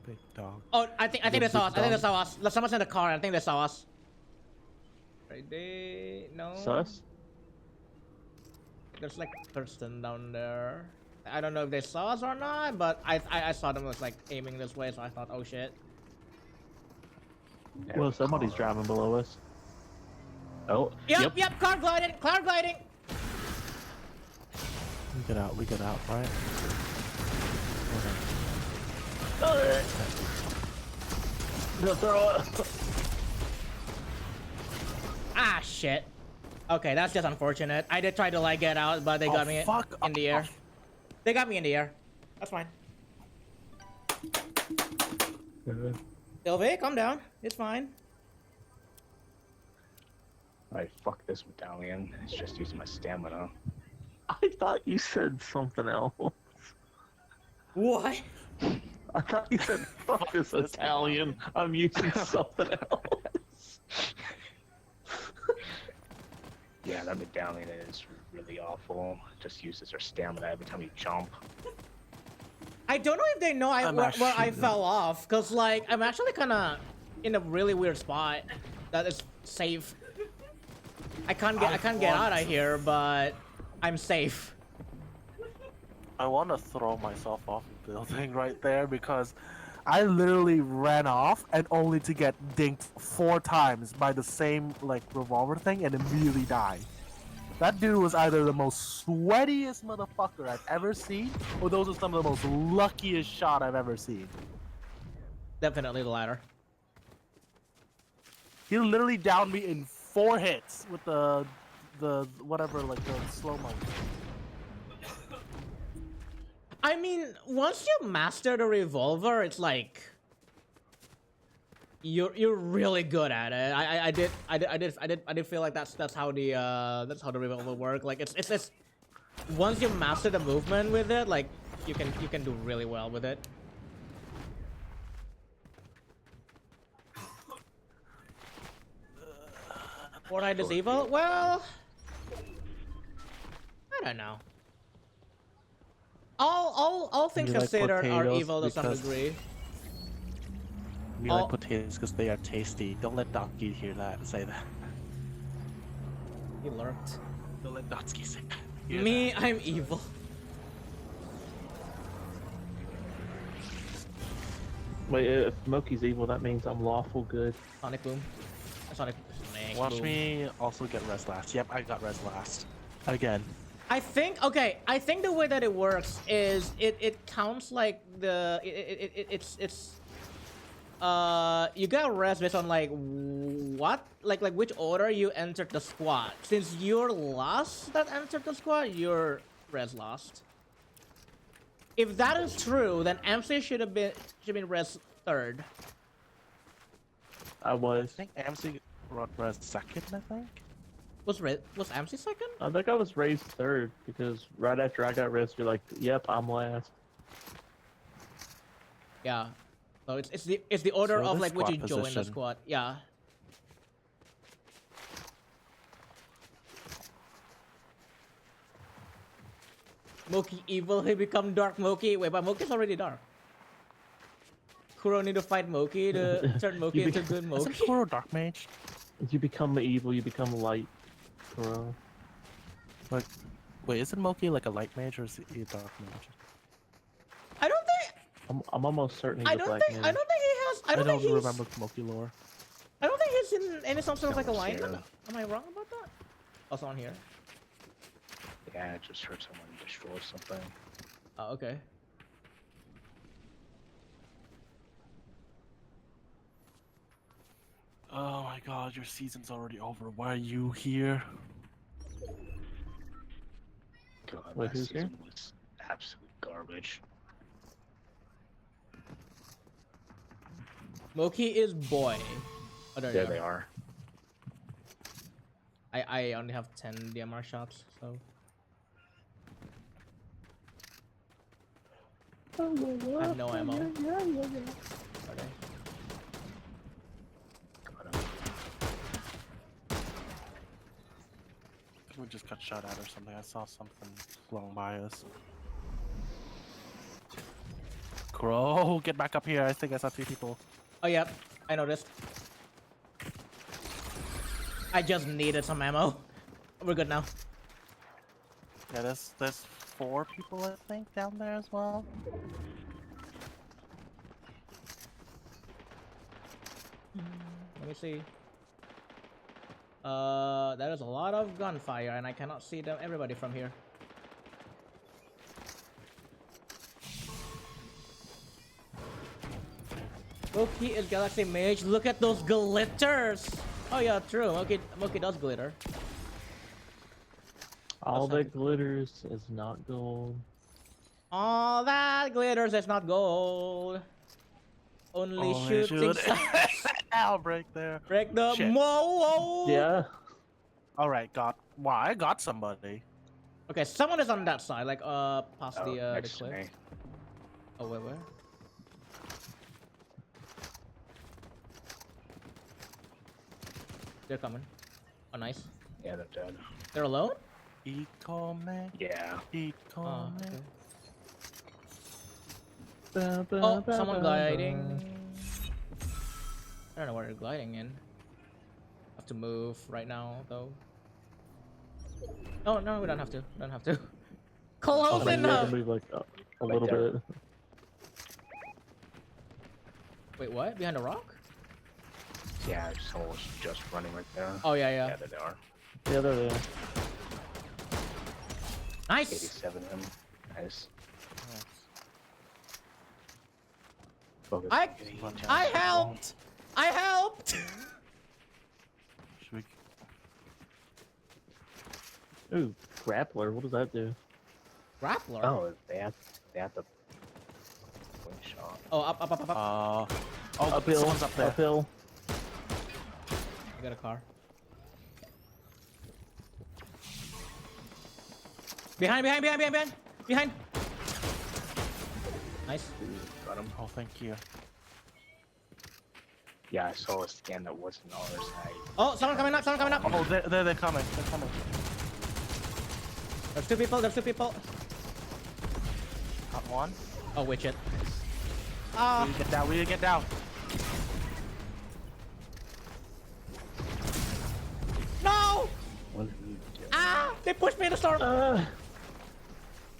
Big dog. Oh, I think they Big saw us. I think they dog. saw us. Someone's in the car. I think they saw us. Right? They no. Sus? There's like a person down there. I don't know if they saw us or not, but I saw them was like aiming this way, so I thought, oh shit. Well, somebody's driving below us. Oh, Yep, car gliding, car gliding. We get out, right? No, throw it. Ah shit. Okay, that's just unfortunate. I did try to like get out, but they got me in the air. They got me in the air. That's fine. Sylvie, calm down. It's fine. Alright, fuck this medallion. It's just using my stamina. I thought you said something else. What? I thought you said, fuck this Italian. I'm using something else. Yeah, that medallion is really awful. Just uses her stamina every time you jump. I don't know if they know I'm where I actually- fell off, cause like I'm actually kind of in a really weird spot that is safe. I can't get out of here, but I'm safe. I want to throw myself off the building right there because I literally ran off and only to get dinked 4 times by the same like revolver thing and immediately die. That dude was either the most sweatiest motherfucker I've ever seen, or those are some of the most luckiest shot I've ever seen. Definitely the latter. He literally downed me in 4 hits with the whatever, like the slow mo. I mean, once you master the revolver, it's like you're really good at it. I did feel like that's how the revolver work. Like it's once you master the movement with it, like you can do really well with it. Fortnite is evil? Well, I don't know. All things You like considered are potatoes evil to some because- degree. We Oh. like potatoes because they are tasty. Don't let Donkey hear that. Say that. He lurked. Don't let Dotsky say that. Hear Me, I'm evil. Wait, if Moki's evil, that means I'm lawful good. Sonic Boom. Sonic Watch Boom. me also get res last. Yep, I got res last. Again. I think the way that it works is it counts like the it's you got res based on like what like which order you entered the squad. Since you're last that entered the squad, you're res last. If that is true, then MC should have been res third. I was. I think AMC got res second, I think. Was MC second? I think I was raised third because right after I got raised, you're like, "Yep, I'm last." Yeah. So it's the order So of the like which you squad join the position. squad. Yeah. Moki evil, he become dark Moki. Wait, but Moki's already dark. Kuro need to fight Moki to turn Moki into good Isn't Moki. Kuro Dark Mage? You become evil, you become light. Bro. Like, wait, isn't Moki like a light mage or is he a dark mage? I don't think I'm almost certain he's I a don't black think man. he has I don't think he's remember Moki lore. I don't think he's in any some sort of like No, alignment. Sarah. Am I wrong about that? Also on here. Yeah, I just heard someone destroy something. Oh, okay. Oh my god, your season's already over. Why are you here? God, Wait, that who's here? season was absolute garbage. Moki is boy. Oh, there There you they are. are. I only have 10 DMR shots, so I have no ammo. Are they? Got him. We just got shot at or something. I saw something flowing by us. Crow, get back up here. I think I saw 3 people. Oh, yep. I noticed. I just needed some ammo. We're good now. Yeah, there's 4 people I think down there as well. Let me see. There is a lot of gunfire, and I cannot see everybody from here. Moki is Galaxy Mage. Look at those glitters. Oh yeah, true. Moki does glitter. All That's that glitters is not gold. All that glitters is not gold. Only shooting stars. I'll break there. Break the Shit. mold. Yeah. All right, I got somebody. Okay, someone is on that side, like past the next to cliff. me. Oh wait, where? They're coming. Oh, nice. Yeah, they're dead. They're alone? Ikome, Yeah. Oh, Ikome. okay. Oh, someone gliding. I don't know where they're gliding in. Have to move right now, though. Oh no, we don't have to. We don't have to. Close Oh, maybe I enough. can move like a Right little there. bit. Wait, what? Behind a rock? Yeah, someone's just running right there. Oh yeah, yeah. Yeah, there they are. Yeah, there they are. Nice. 87 of them. Nice. Focus. I 80. I helped. I helped. Should we? Ooh, grappler. What does that do? Grappler. Oh, they have the wing shot. Oh, up, up, up, up, up. Oh, Uphill. someone's up there. Uphill. I got a car. Behind, behind, behind, behind, behind, behind. Nice. Got him. Oh, thank you. Yeah, I saw a scan that wasn't ours. Oh, someone coming up, someone coming up. Oh, they're coming. They're coming. There's 2 people, there's 2 people. Got one. Oh, witch it. We Ah, need to get down. We need to get down. no! What did we do? Ah, they pushed me in the storm.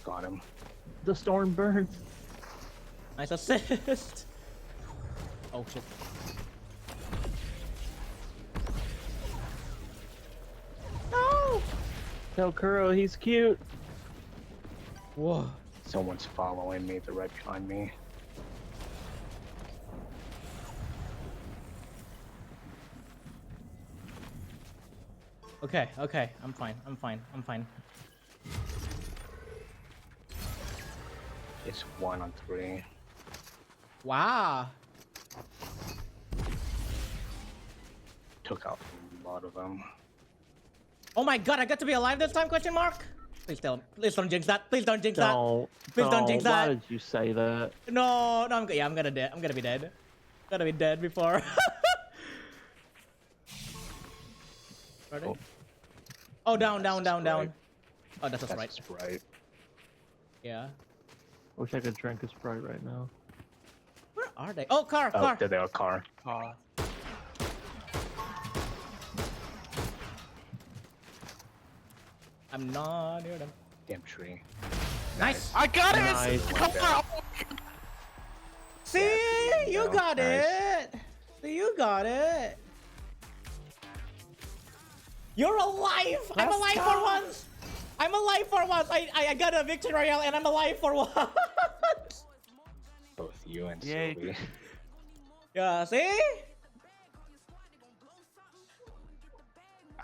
Got him. The storm burns. Nice assist. Oh shit. No! Tell Kuro he's cute. Whoa. Someone's following me. They're right behind me. Okay, okay, I'm fine, I'm fine, I'm fine. It's 1 on 3. Wow. Took out a lot of them. Oh my god, I got to be alive this time, question mark? Please don't jinx that. Please don't jinx that. Don't. Please don't jinx Why that. did you say that? No, no, yeah, I'm gonna dead. I'm gonna be dead. Gonna be dead before. Ready? Oh. Oh, down, down, down, down. Sprite. Oh, that's a That's sprite. right. Yeah. Wish I could drink a Sprite right now. Where are they? Oh, car, Oh, car. there they are. Car. I'm not near them. Damn tree. Nice. I got it. Nice. Come on. See, there you you go. got Nice. it. See, you got it. You're alive. I'm Let's alive go. for once. I'm alive for once. I got a victory royale and I'm alive for once. Both you and Yay. Sylvie. Yeah, see?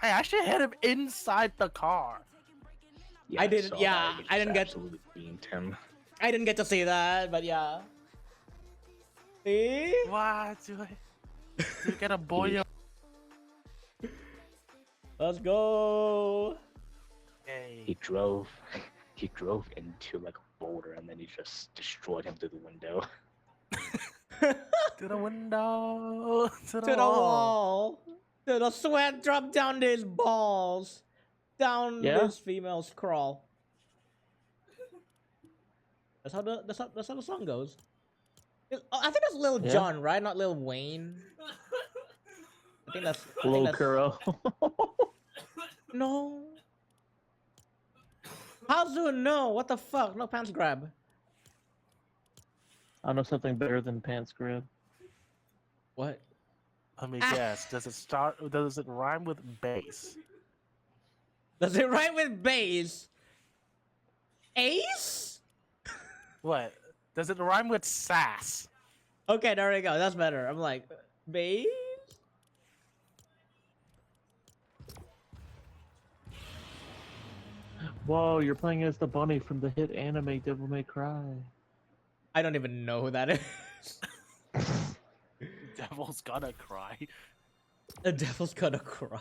I actually hit him inside the car. Yeah, I didn't- saw yeah, that. You I didn't just get- absolutely beamed him. I didn't get to see that, but yeah. See? Why do I get a boy? Let's go. He drove into like a boulder, and then he just destroyed him through the window. To the window. To To the wall. To the sweat drop down his balls. Down Yeah? this female's crawl. That's how the song goes. I think that's Lil Yeah. Jon, right? Not Lil Wayne. I think that's Lil Kuro. No. Hazu, no. What the fuck? No pants grab. I know something better than pants grab. What? Let me guess. Does it rhyme with bass? Does it rhyme with bass? Ace? What? Does it rhyme with sass? Okay, there we go. That's better. I'm like, bass? Whoa, you're playing as the bunny from the hit anime Devil May Cry. I don't even know who that is. Devil's gonna cry. The devil's gonna cry.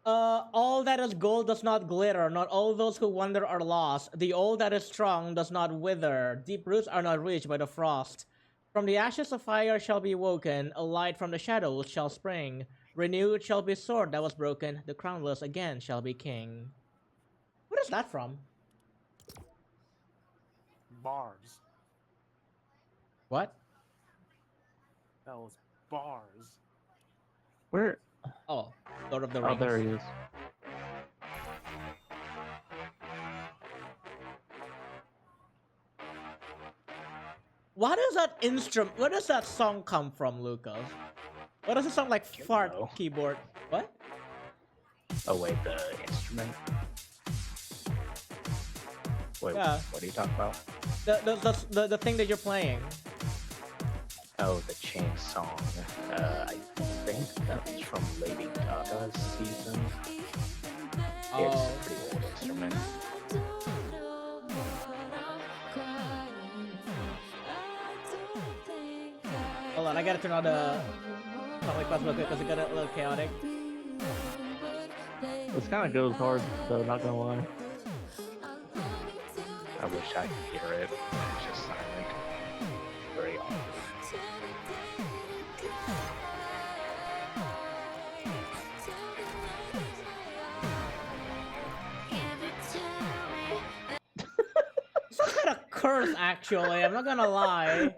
All that is gold does not glitter. Not all those who wander are lost. The all that is strong does not wither. Deep roots are not reached by the frost. From the ashes of fire shall be woken. A light from the shadows shall spring. Renewed shall be sword that was broken. The crownless again shall be king. What is that from? Bars. What? That was bars. Where? Oh, Lord of the Oh, Rings. there he is. What is that instrument? Where does that song come from, Lucas? What does it sound like? Don't Fart know. keyboard. What? Oh wait, the instrument. Wait, Yeah. what are you talking about? The thing that you're playing. Oh, the chain song. I think that was from Lady Gaga's season. It's Oh. a pretty old instrument. Hold on, I gotta turn on the public bus real quick because it got a little chaotic. This kind of goes hard, though, not gonna lie. I wish I could hear it. It's just silent. Very odd. It's kind of curse, actually. I'm not gonna lie.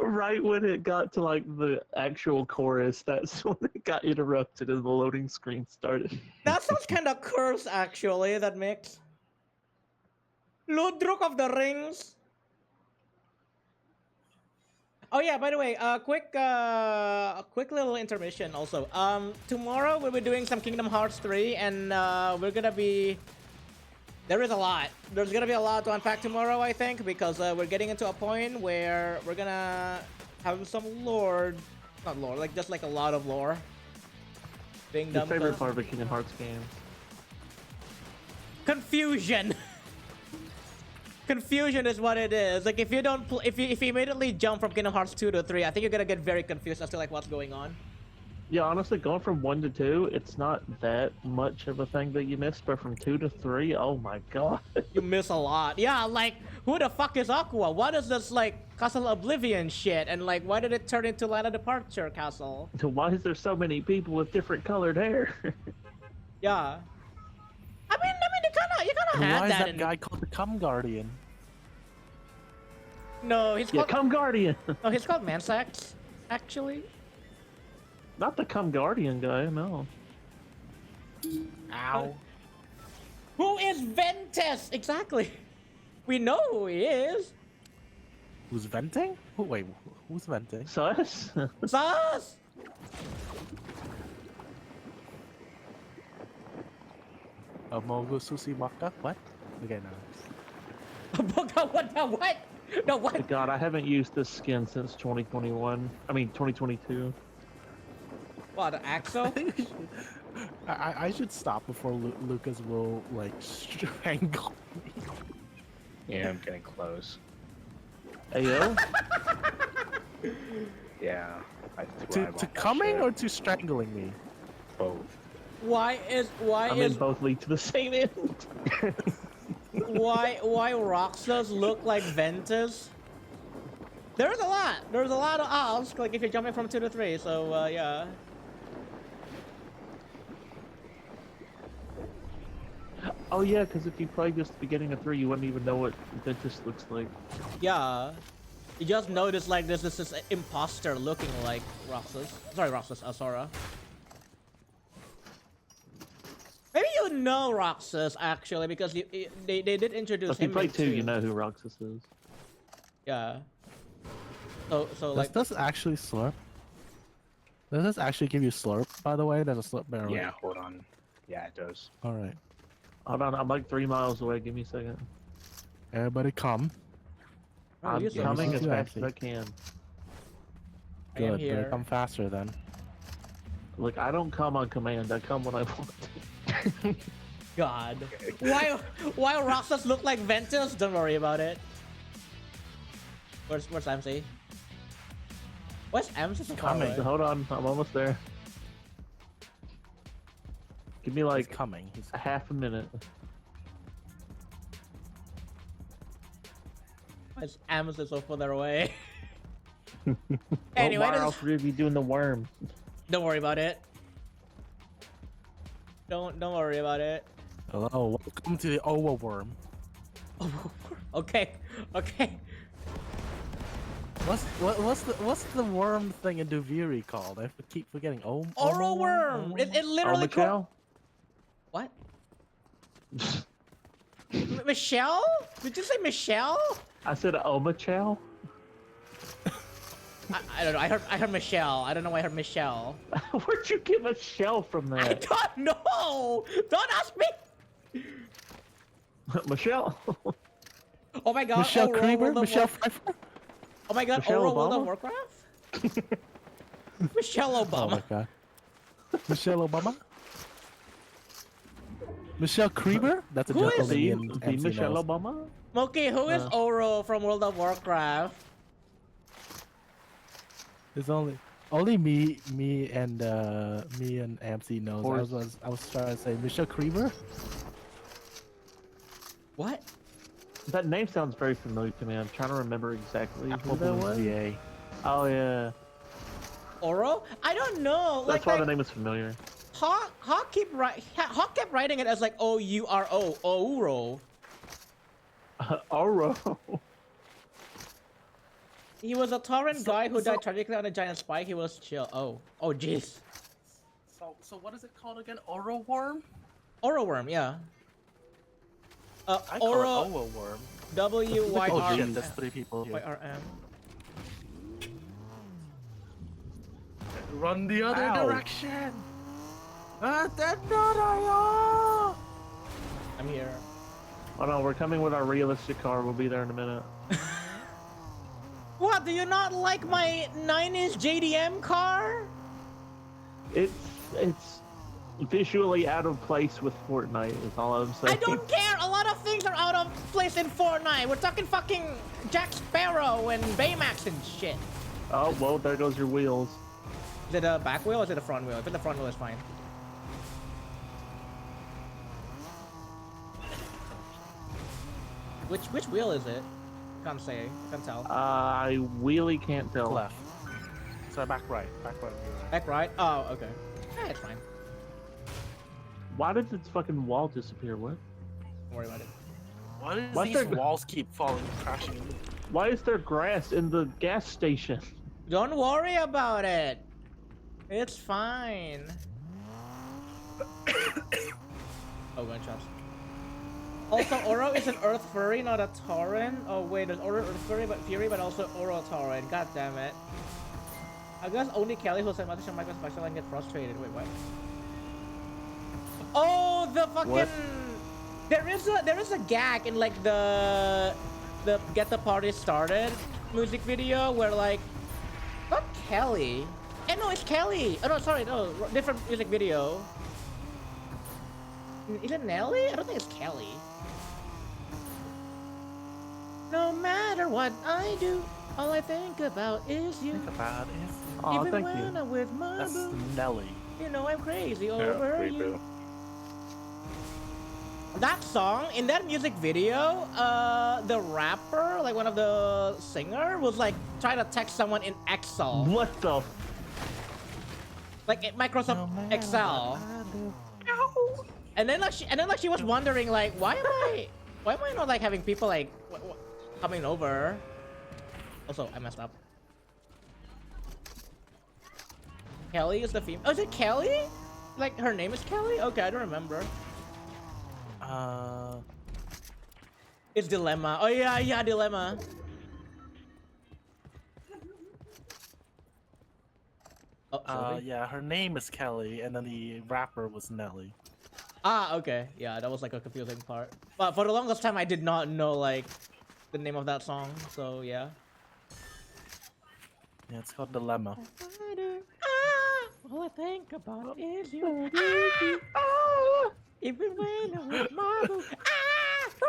Right when it got to like the actual chorus, that's when it got interrupted and the loading screen started. That sounds kind of curse, actually. That mix. Ludruk of the Rings. Oh yeah, by the way, quick little intermission also. Tomorrow we'll be doing some Kingdom Hearts 3 and we're gonna be... There is a lot. There's gonna be a lot to unpack tomorrow, I think, because we're getting into a point where we're gonna have some lore... Not lore, like just like a lot of lore. Being Your done. favorite part of a Kingdom Hearts game? Confusion. Confusion is what it is. Like if you don't, if you immediately jump from Kingdom Hearts 2 to 3, I think you're gonna get very confused as to like what's going on. Yeah, honestly, going from 1 to 2, it's not that much of a thing that you missed, but from 2 to 3, oh my god. You miss a lot. Yeah, like who the fuck is Aqua? What is this like Castle Oblivion shit? And like why did it turn into Land of Departure Castle? Why is there so many people with different colored hair? Yeah. I mean, you kind of And had why is that. that in... guy called the Cum Guardian? No, he's Yeah, called. Come Guardian. No, he's called Mansax, actually. Not the Come Guardian guy, no. Ow. Who is Ventus? Exactly. We know who he is. Who's venting? Wait, who's venting? Sus? Sus. Mogu Susimaka? What? Okay, no. What? No, what? God, I haven't used this skin since 2021. I mean, 2022. What, Axo? I should stop before Lucas will like strangle me. Yeah, I'm getting close. Ayo? Yeah, I To, thrive on that coming shit. or to strangling me? Both. Why I mean, is both lead to the same end. why Roxas look like Ventus? There's a lot. There's a lot to ask. Like if you're jumping from 2 to 3. So yeah. Oh yeah, because if you played just the beginning of 3, you wouldn't even know what Ventus looks like. Yeah. You just notice like this imposter looking like Roxas. Sorry, Roxas, Asura. Maybe you know Roxas actually because they did introduce If you him. play in 2, you know who Roxas is. Yeah. So like Does this actually slurp? Does this actually give you slurp, by the way? Does a slurp barrel? Yeah, hold on. Yeah, it does. Alright. Hold on, I'm like 3 miles away. Give me a second. Everybody come. oh, I'm you said coming as you fast as actually. I can. I am Good. here. Better come faster then. Look, I don't come on command. I come when I want to. God. Why Roxas look like Ventus? Don't worry about it. Where's MC? Where's MC? So far Coming. away? Hold on, I'm almost there. Give me He's like coming. He's a half a minute. Where's MC so far away? Well, Anyway, why this- else would you be doing the worm? don't worry about it. Don't worry about it. hello. Welcome to the Owa worm. Okay. What's the worm thing in Duviri called? I keep forgetting. Oral worm. It literally Michelle? What? Michelle? Did you say Michelle? I said Omichelle? I don't know. I heard Michelle. I don't know why I heard Michelle. Where'd you get a shell from I that? don't know. Don't ask me. Michelle? Oh my god. Michelle Oral Creeper? World of Michelle War- Pfeiffer? Oh my god. Michelle Oral World of Obama? Warcraft? Michelle Oh Obama. my god. Michelle Obama? Michelle Creeper? That's a Who joke is only me The, and the MC Michelle knows. Obama? Okay, who is Uh. Oro from World of Warcraft? It's only me and MC knows. Horse. I was trying to say Michelle Creeper. What? That name sounds very familiar to me. I'm trying to remember exactly Apple who that Bloom was. VA. Oh yeah, Oro? I don't know. that's why like the name is familiar. Hawk kept writing it as like O-U-R-O, Oro. Oro. He was a torrent guy who died tragically on a giant spike. He was chill. Oh, jeez. So what is it called again? Oro worm? Oro worm, yeah. I call Oro it Owa worm. W-Y-R. Oh shit, there's 3 people here. Y-R-M. Run the other Ow. direction. I'm here. Oh no, we're coming with our realistic car. We'll be there in a minute. What? Do you not like my 9-inch JDM car? It's visually out of place with Fortnite. Is all I'm saying. I don't care. A lot of things are out of place in Fortnite. We're talking fucking Jack Sparrow and Baymax and shit. Oh well, there goes your wheels. Is it a back wheel or is it a front wheel? If it's the front wheel, it's fine. Which wheel is it? Can't say. Can't tell. I really can't tell. Left. So back right. Back right? Oh, okay. It's fine. Why did its fucking wall disappear? What? Don't worry about it. Why does Why's these there- walls keep falling, crashing into? Why is there grass in the gas station? Don't worry about it. It's fine. Oh, gunshots. Also, Oro is an Earth Fury, not a Tauren. Oh wait, there's Oro Earth Fury, but also Oro Tauren. God damn it. I guess only Kelly who said Mother Michael Special and get frustrated. Wait, what? Oh, the fucking. What? There is a gag in like the Get the Party Started music video where like, not Kelly. No, it's Kelly. Oh no, sorry, no, different music video. Is it Nelly? I don't think it's Kelly. No matter what I do, all I think about is you. Think about it. Oh, Even thank when you. I'm with my That's boo, Nelly. you know I'm crazy over you. That song in that music video, the rapper, like one of the singer, was like trying to text someone in Excel, What the? like in Microsoft Excel. And then like she was wondering like why am I not like having people like coming over? Also, I messed up. Kelly is the female. Oh, is it Kelly? Like her name is Kelly? Okay, I don't remember. It's Dilemma. Oh yeah, Dilemma. Oh, sorry. Yeah, her name is Kelly, and then the rapper was Nelly. Ah, okay. Yeah, that was like a confusing part. But for the longest time, I did not know like the name of that song. So yeah. Yeah, it's called Dilemma. All I think about is you. Even when I'm with my boo.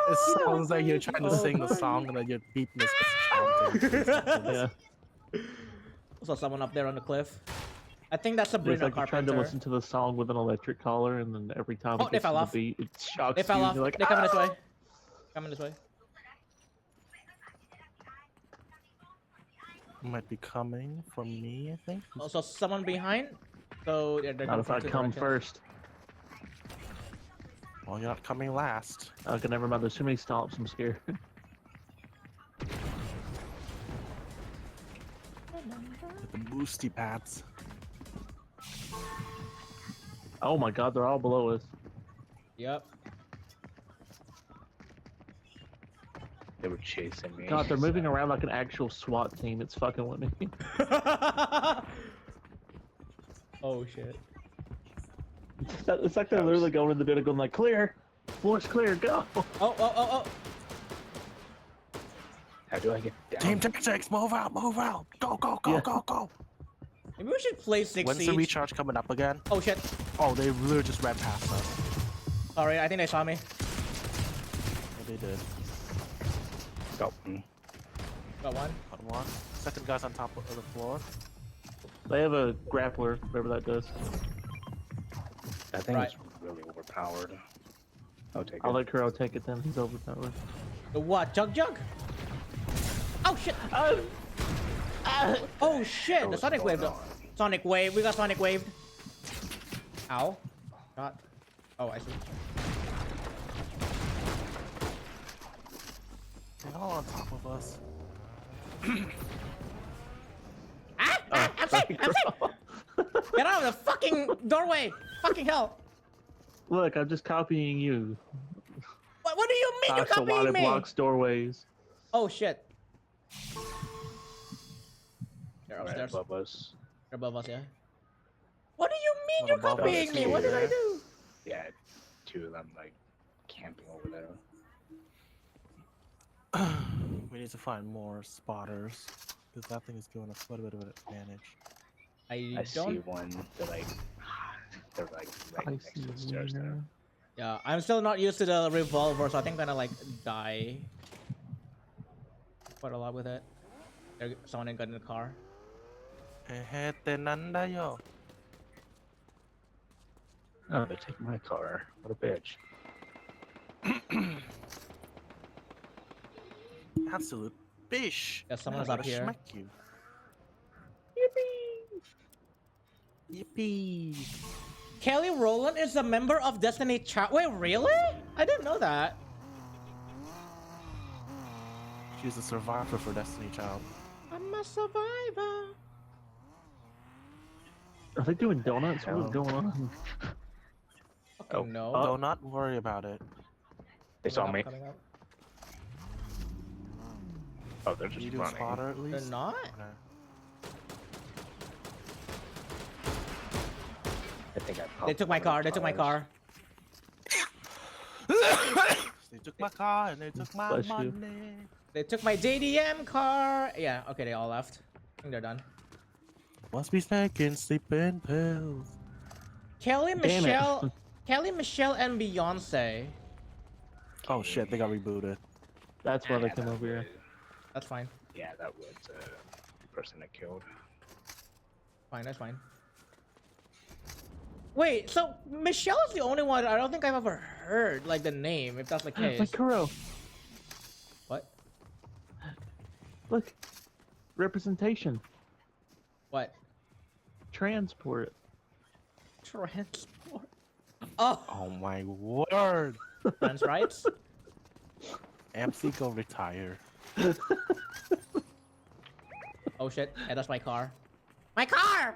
It sounds like you're trying to sing the song and then your beatness is chanting. Yeah. Also, someone up there on the cliff. I think that's Sabrina It's like you're trying to Carpenter. listen to the song with an electric collar, and then every time Oh, it they gets fell to the off. beat, it shocks They fell you. off. And you're like, They're coming this "Ah!" way. Coming this way. Might be coming from me, I think. Also, someone behind. So yeah, they're Not going if I from two come directions. first. Well, you're not coming last. Okay, never mind. There's too many stomps. I'm scared. With the boosty pads. Oh my god, they're all below us. Yep. They were chasing me. God, they're moving around like an actual SWAT team. It's fucking with me. Oh shit. It's like they're literally going in the building, going like, "Clear, floor's clear, go." Oh. How do I get down? Team Tactics, move out, move out. Go, go, go, Yeah. go, go. Maybe we should play Six When's the Siege. recharge coming up again? Oh shit. Oh, they literally just ran past us. Sorry, I think they saw me. Oh, they did. Help me. Got one. Got one. Second guy's on top of the floor. They have a grappler, whatever that does. That thing Right. is really overpowered. I'll take it. I'll let Kuro take it then. He's overpowered. The what? Jug? Oh shit. Oh shit. The Sonic Wave. Sonic Wave. We got Sonic Wave. Ow. Got. Oh, I see. They're all on top of us. I'm safe! I'm safe! Get out of the fucking doorway! Fucking hell! Look, I'm just copying you. What do you mean you're Gosh, a lot copying of me? blocks, doorways. Oh shit. They're Right upstairs. above us. They're above us, yeah. What do you mean What you're above us copying me? What did I here? do? Yeah, two of them like camping over there. We need to find more spotters. Because that thing is giving us quite a bit of an advantage. I I see don't. one. They're like right I next see to the stairs there. you. Yeah, I'm still not used to the revolver, so I think I'm gonna like die quite a lot with it. Someone got in the car. Ehete nandayo. Oh, they're taking my car. What a bitch. Absolute bish. Yeah, someone's I'm up gonna here. smack you. Yippee! Kelly Rowland is a member of Destiny Child. Wait, really? I didn't know that. She's a survivor for Destiny Child. I'm a survivor. Are they doing donuts? What is No. going on? Fucking Oh, no. Do not worry about it. They saw Coming me. up, coming up. Oh, they're Can just you do a running. spotter at least? They're not? Okay. I think I They popped took my one of car. the They took my tires. car. They took my car and they took my Bless you. money. They took my JDM car. Yeah, okay, they all left. I think they're done. Must be taking sleeping pills. Kelly, Damn it. Michelle, Kelly, Michelle, and Beyonce. Oh shit, they got rebooted. That's why they Yeah, came that over here. was- That's fine. Yeah, that was the person that killed. Fine, that's fine. Wait, so Michelle is the only one I don't think I've ever heard like the name. If that's the case. Like Kuro, What? look, representation, What? transport. Transport. Oh, Oh my word! trans rights. MC go retire. Oh shit! Yeah, that's my car. My car!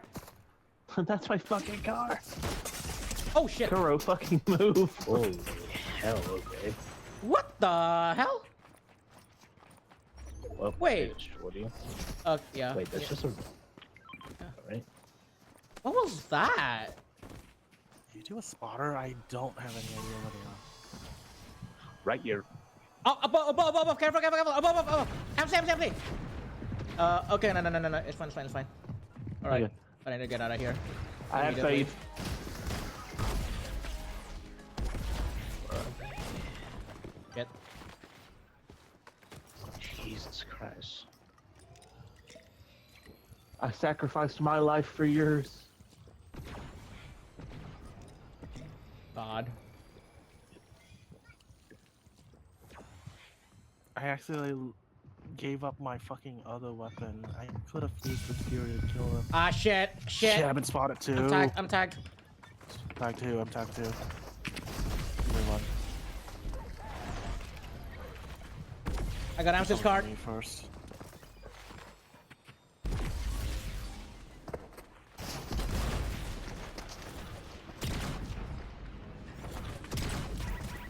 That's my fucking car. Oh shit! Kuro, fucking move. Holy hell, okay. What the hell? Well, Wait. bitch, what do you? Yeah. Wait, that's yeah. just a. Alright. What was that? You do a spotter? I don't have any idea what they are. Right here. Oh, above, careful, above. Empty. Okay, no, it's fine. All right, Okay. I need to get out of here. I have Immediately. faith. Get. Jesus Christ. I sacrificed my life for yours. God. I actually gave up my fucking other weapon. I could have used the Fury to kill him. Ah, shit. I've been spotted too. I'm tagged. Tagged too. I'm tagged too. Give me one. I got Ams's card. Me first.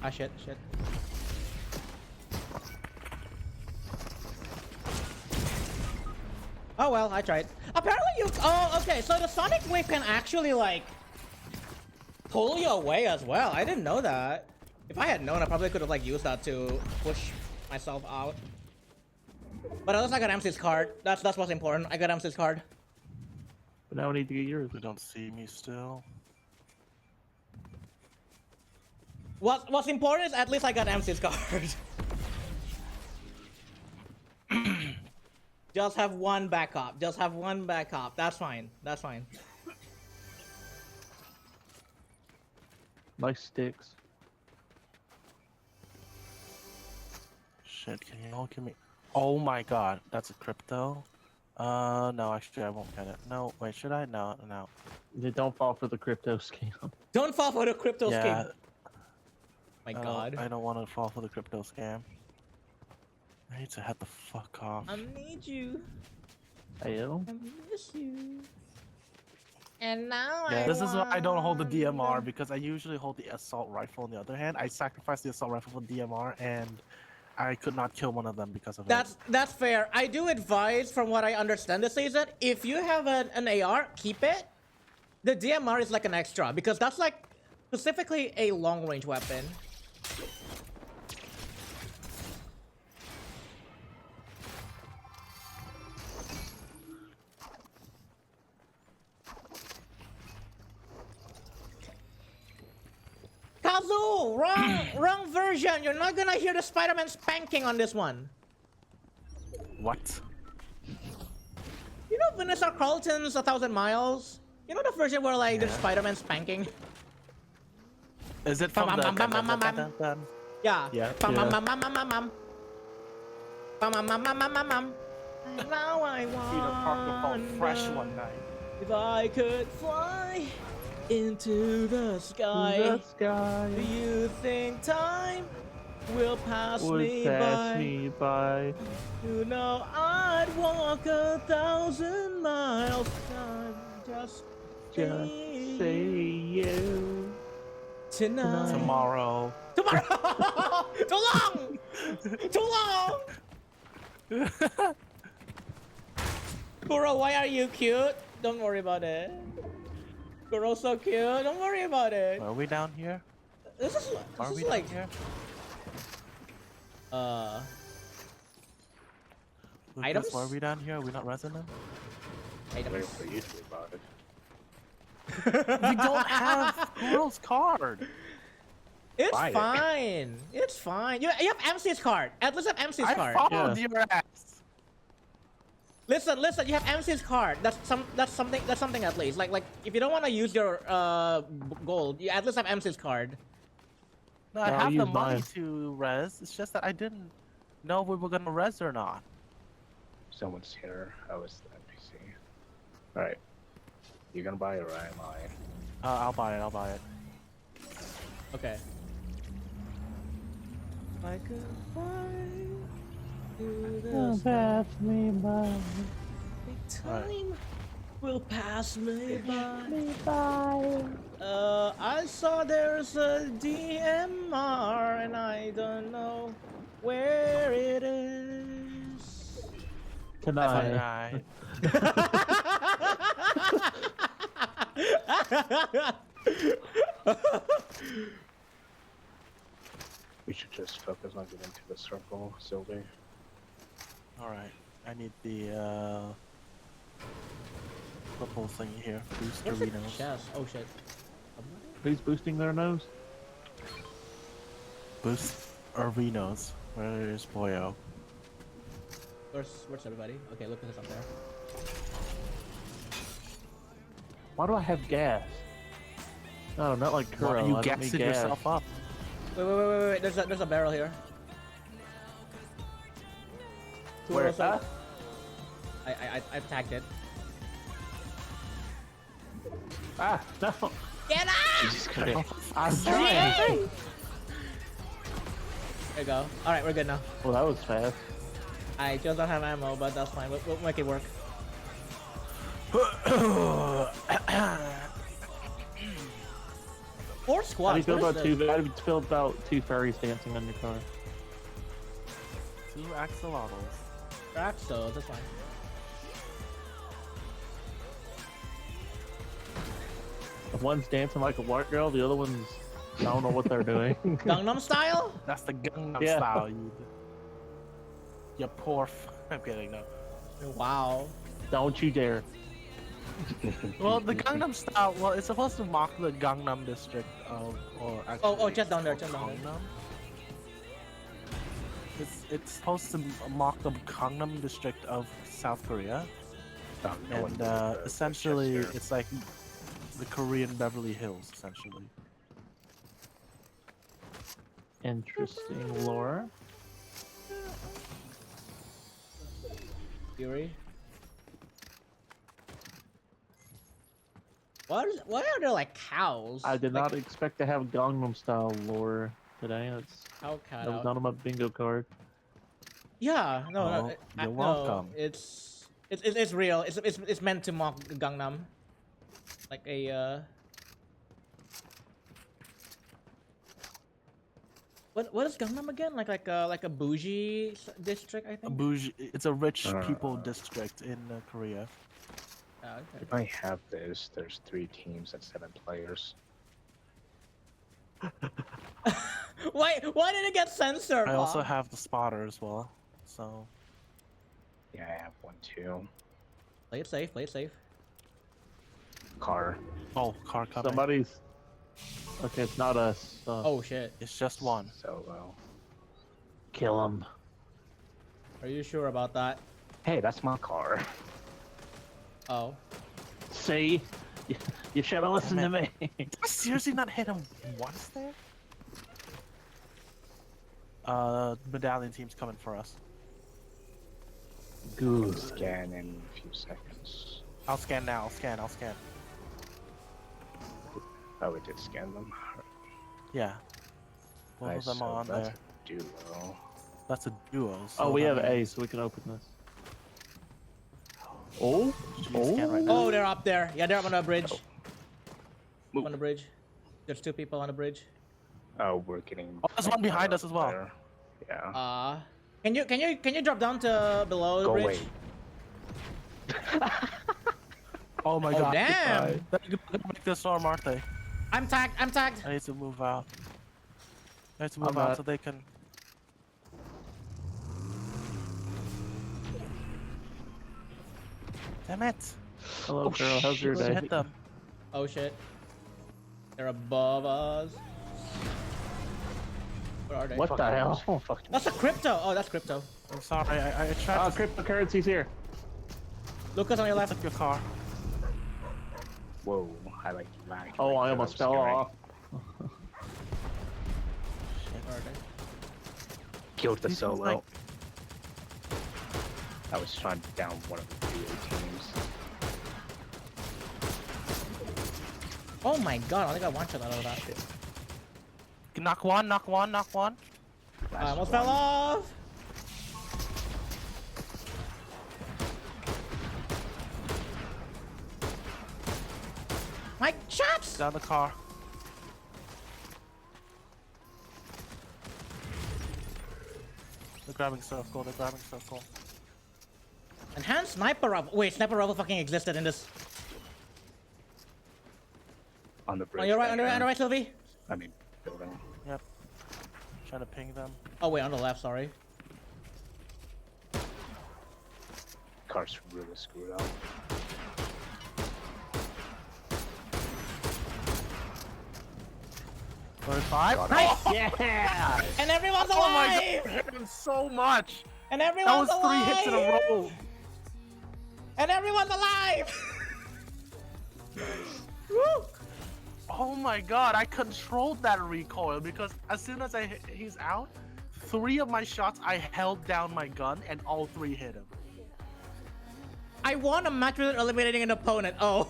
Ah, shit. Oh well, I tried. Apparently you. Oh, okay. So the Sonic Wave can actually like pull you away as well. I didn't know that. If I had known, I probably could have like used that to push myself out. But at least I got MC's card. That's what's important. I got MC's card. But now I need to get yours. You don't see me still. What's important is at least I got MC's card. Just have one backup. That's fine. Nice sticks. Shit, can you all give me? Oh my god, that's a crypto. No, actually I won't get it. No, wait, should I? No. They don't fall for the crypto scam. Don't fall for the crypto Yeah, scheme. My God. I don't want to fall for the crypto scam. I need to head the fuck off. I need you. Ayo. I miss you. And now Yeah, this is why I don't hold the DMR wonder- because I usually hold the assault rifle on the other hand. I sacrificed the assault rifle for DMR and I could not kill one of them because of it. That's fair. I do advise, from what I understand this season, if you have an AR, keep it. The DMR is like an extra because that's like specifically a long range weapon. Kazu, wrong version. You're not gonna hear the Spider-Man spanking on this one. What? You know Vanessa Carlton's 1,000 Miles? You know the version where like there's Yeah. Spider-Man spanking? Is it from Bam, the... bam, bam, bam, bam, bam. Yeah. Yeah. Bam, Yeah. bam, bam, bam, bam, bam. Bam, bam, bam, bam, bam, bam, bam. And now I Peter Parker felt fresh wonder one night. if I could fly into the sky. The sky Do you think time will pass would me pass by? me by. You know I'd walk 1,000 miles. Time just Just say you. tonight. Tomorrow. Tomorrow. Too long. Too long. Kuro, why are you cute? Don't worry about it. Kuro's so cute. Don't worry about it. Are we down here? This is Are we like down here? Lucas, items? why are we down here? Are we not resonant? Wait items. for you to about it. We don't have Kuro's card. It's Buy it. fine. It's fine. You have MC's card. At least have MC's I card. followed Yeah. your ass. Listen, listen. You have MC's card. That's something at least. Like if you don't want to use your gold, you at least have MC's card. No, I No, have the use money mine. to res. It's just that I didn't know if we were gonna res or not. Someone's here. I was the NPC. Alright. You gonna buy it or am I? I'll buy it. I'll buy it. Okay. Like a fire to the Pass me by. time will pass me by. I saw there's a DMR and I don't know where it is. Tonight. Alright. We should just focus on getting to the circle, Sylvie. Alright. I need the purple thingy here. Boost Where's the arenas. chest? Oh shit. Who's boosting their nose? Boost arenas. Where is Boyo? Where's everybody? Okay, look at this up there. Why do I have gas? No, not like Why Kuro. are I you don't need gassing gas. yourself up? Wait. There's a barrel here. Where? Also- I tagged it. Ah, no. Get out! Jesus Christ. I'm trying. There you go. Alright, we're good now. Well, that was fast. I just don't have ammo, but that's fine. We'll make it work. Four How do you squads. feel What about is this? how do you feel about two furries dancing on your car? 2 axolotls. Axos, that's fine. If one's dancing like a white girl, the other one's I don't know what they're doing. Gangnam style? That's the Gangnam Yeah. style, you poor I'm kidding, no. Wow. Don't you dare. Well, the Gangnam style, well, it's supposed to mark the Gangnam district of, or actually... Oh, just down there, it's just down there. Gangnam. It's supposed to mark the Gangnam district of South Korea, Oh, no one and knew the essentially Winchester. it's like the Korean Beverly Hills, essentially. Interesting lore. Fury. Why are there like cows? I did Like, not expect to have Gangnam style lore today. That's cow cat that was out. not on my bingo card. Yeah, no, Oh, no, you're no, welcome. it's real. It's meant to mock Gangnam, like a What is Gangnam again? Like a bougie district, I A think. bougie, it's a rich people Uh. district in Korea. Ah, okay. If I have this, there's 3 teams and 7 players. Why did it get censored? I also Bob? have the spotter as well, so... Yeah, I have one too. Play it safe. Play it safe. Car. Oh, car coming. Somebody's. Okay, it's not us. Oh shit. It's just one. Solo. Kill him. Are you sure about that? Hey, that's my car. Oh. See, you should have listened to me. Did I seriously not hit him once there? Medallion team's coming for us. Good. Scan in a few seconds. I'll scan now, I'll scan. Oh, we did scan them. Yeah. Both Nice, of them so are on that's there. a duo. That's a duo. Oh, so we that have A, means- so we can open this. Oh, Should you scan right now? Oh, they're up there. Yeah, they're up on the bridge. Move. On the bridge. There's 2 people on the bridge. Oh, we're getting. Oh, there's one behind us as well. there. Yeah. Can you drop down to below the Go bridge? away. Oh my Oh, god. damn. They're gonna make this storm, aren't they? I'm tagged. I need to move out. I need to move I'm out not. so they can... Damn it! hello, girl. How's your Let's day? hit them. Oh shit. They're above us. Where are they? What the hell? Fuck. That's a crypto. Oh, that's crypto. I'm sorry, I tried Oh, to... cryptocurrency's here. Lucas on your left. Left your car. Whoa, I like lagged. Oh, right I there, almost was fell scary. off. Killed the These solo. ones, like- I was trying to down one of the duo teams. Oh my god, I think I one-shot out of that. Knock one, knock one, knock one. I Last almost one. fell off. My chops! Down the car. They're grabbing circle, they're grabbing circle. Enhanced sniper rifle. Wait, sniper rifle fucking existed in this. On the bridge. On your right, on there, your right, on your right, Sylvie. I mean, building. Yep. Trying to ping them. Oh wait, on the left. Sorry. Car's really screwed up. Five. Got Nice! Yeah! And everyone's Oh my alive! god, hit him so much! And That everyone's was 3 alive! hits in a row! And everyone's alive! Woo! Oh my god, I controlled that recoil because as soon as he's out, 3 of my shots I held down my gun and all 3 hit him. I won a match without eliminating an opponent. Oh.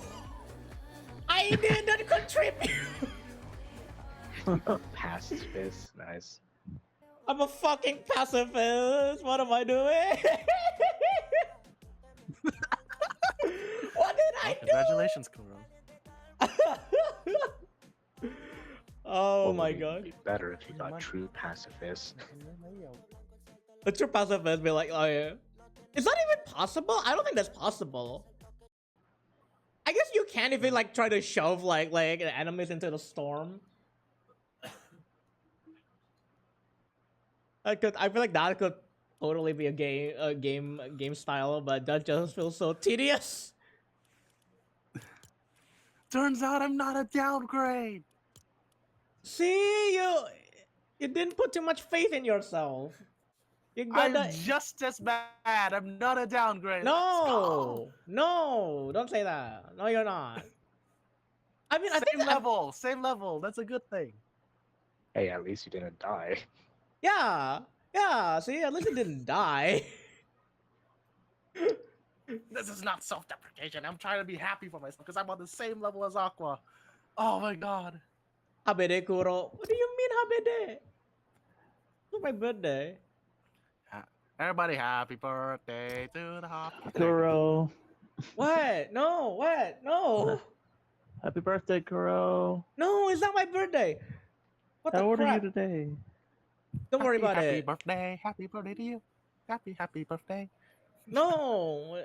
I did not contribute! Pacifist, nice. I'm a fucking pacifist. What am I doing? What did I do? Congratulations, Kuro. Oh What my would god. Be better if you got true pacifist. A true pacifist be like, oh yeah. Is that even possible? I don't think that's possible. I guess you can if you like try to shove like enemies into the storm. I feel like that could totally be a game style, but that just feels so tedious. Turns out I'm not a downgrade. See, you didn't put too much faith in yourself. You I'm gotta just as bad. I'm not a downgrade. no, no, don't say that. No, you're not. I mean, I think Same level, same level. That's a good thing. Hey, at least you didn't die. yeah, yeah. See, at least it didn't die. This is not self-deprecation. I'm trying to be happy for myself because I'm on the same level as Aqua. Oh my god. Habede Kuro. What do you mean Habede? It's my birthday. Everybody, happy birthday to the hop. Kuro. What? No, what? No. Happy birthday, Kuro. No, it's not my birthday. What the How old are crap? you today? Don't worry about Happy it. birthday. Happy birthday to you. Happy birthday. No.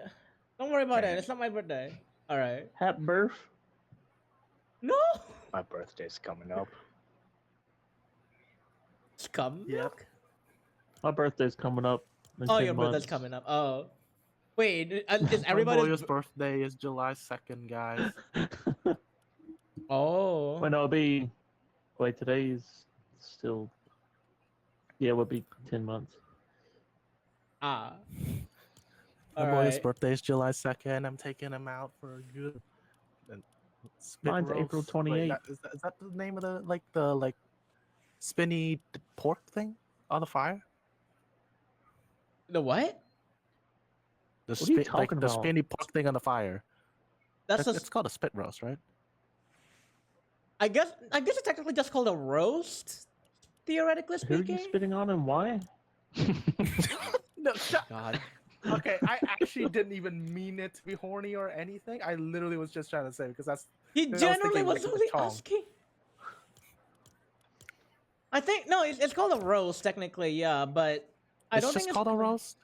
Don't worry about it. It's not my birthday. Alright. Happy birth. No. My birthday's coming up. Scum. Yep. My birthday's coming up. in Oh, 10 your birthday's months. coming up. Oh. Wait, is My everybody's... boy's birthday is July 2nd, guys. Oh. Well, no, it'll be. Wait, today is still. Yeah, it would be 10 months. Ah. My boy's Alright. birthday is July 2nd. I'm taking him out for a good. spit Mine's April roast. Wait, 28th. is that the name of the spinny pork thing on the fire? The what? The What are you the talking about? spinny pork thing on the fire. That's It's a, called a spit roast, right? I guess it's technically just called a roast, theoretically Who are speaking. you spitting on and why? No, shut. God. Okay, I actually didn't even mean it to be horny or anything. I literally was just trying to say because that's He I was generally thinking, was like, only Chong. asking. I think no, it's called a roast technically, yeah, but I it's don't just think called it's a roast.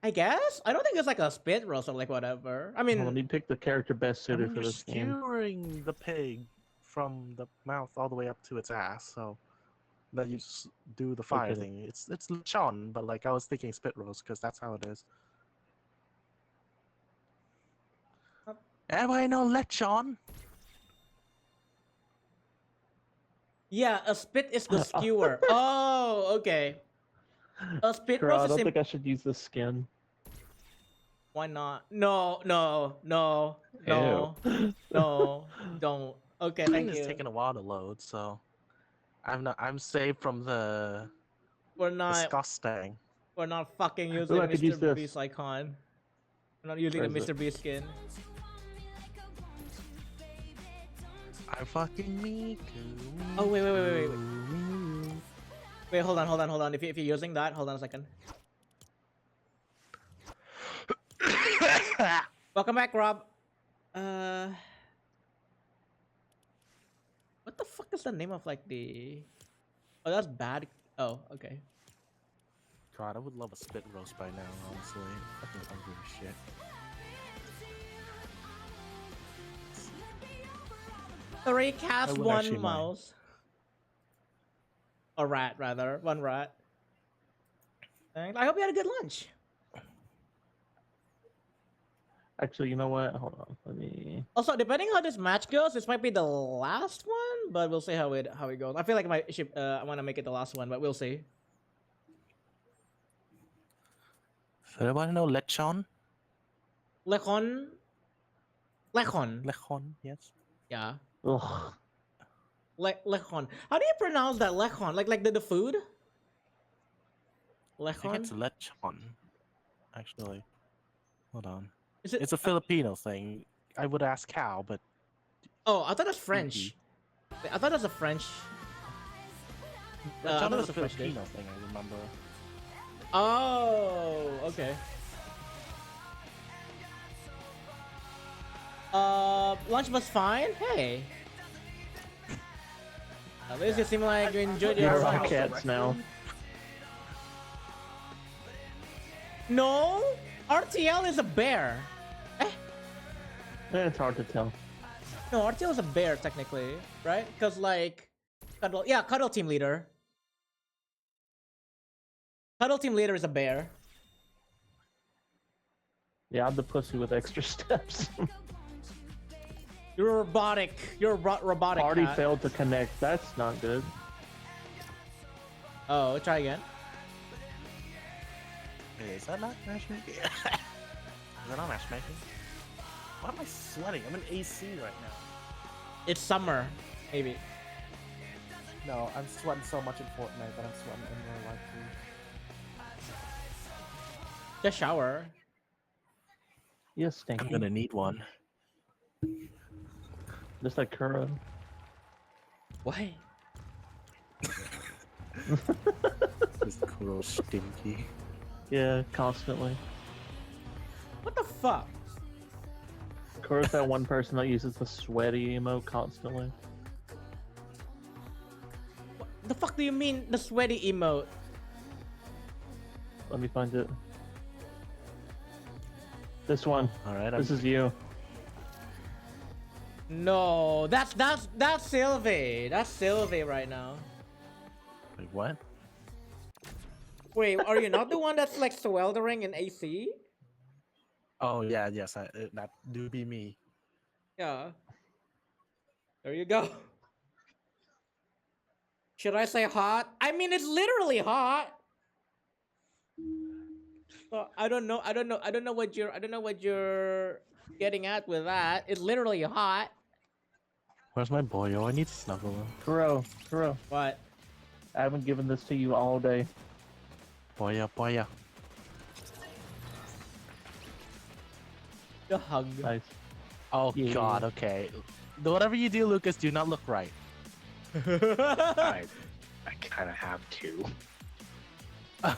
I guess I don't think it's like a spit roast or like whatever. I mean, Well, let me pick the character best I suited mean, for you're this game. skewering the pig from the mouth all the way up to its ass, so then you just do the fire Okay. thing. It's lechon, but like I was thinking spit roast because that's how it is. Everybody know lechon? yeah, a spit is the skewer. Oh, okay. A spit Girl, I roast is don't think I should use this skin. Why not? No, no, no, no, no, don't. Okay, thank It's you. taking a while to load, so I'm safe from the We're not disgusting. we're not fucking using I could use Mr. this. Beast icon. We're not using Where the is it? Mr. Beast skin. I'm fucking Miku. Oh, wait. Miku. Wait, hold on. If you're using that, hold on a second. Welcome back, Rob. What the fuck is the name of like the? Oh, that's bad. Oh, okay. God, I would love a spit roast by now, honestly. Fucking hungry as shit. Three cats, would one actually mind. mouse. A rat, rather. One rat. Thanks. I hope you had a good lunch. Actually, you know what? Hold on. Let me. Also, depending on how this match goes, this might be the last one, but we'll see how it goes. I feel like I want to make it the last one, but we'll see. Does anybody know Lechon? Lechon. Lechon, yes. Yeah. Ugh. Lechon. How do you pronounce that? Lechon? Like the food? I think it's Lechon? Lechon. Actually. Hold on. Is it? It's a Filipino thing. I would ask how, but Oh, I thought that's French. I thought it was a French. I Lechon thought it is was a a French dish. Filipino thing, I remember. Oh, okay. Lunch was fine. Hey. At least you seem like you enjoyed You're your on lunch. cats now. No, RTL is a bear. It's hard to tell. No, RTL is a bear technically, right? Because like, Cuddle Team Leader. Cuddle Team Leader is a bear. Yeah, I'm the pussy with extra steps. You're robotic. You're a robotic. Party cat. failed to connect. That's not good. Oh, try again. Hey, is that not matchmaking? Is that not matchmaking? Why am I sweating? I'm in AC right now. It's summer, maybe. No, I'm sweating so much in Fortnite that I'm sweating in real life too. Just shower. Yes, stinky. I'm gonna need one. Just like Kuro. Why? This Kuro stinky. Yeah, constantly. What the fuck? Kuro's that one person that uses the sweaty emote constantly. What the fuck do you mean the sweaty emote? Let me find it. This one. Alright, This is you. No, that's Sylvie. That's Sylvie right now. Wait, what? Wait, are you not the one that's like sweltering in AC? Oh yeah, yes, that do be me. Yeah. There you go. Should I say hot? I mean, it's literally hot. So I don't know what you're getting at with that. It's literally hot. Where's my boyo? I need to snuggle him. Kuro. What? I haven't given this to you all day. Boya. The hug. Nice. Oh Yeah. god, okay. Whatever you do, Lucas, do not look right. I kind of have to.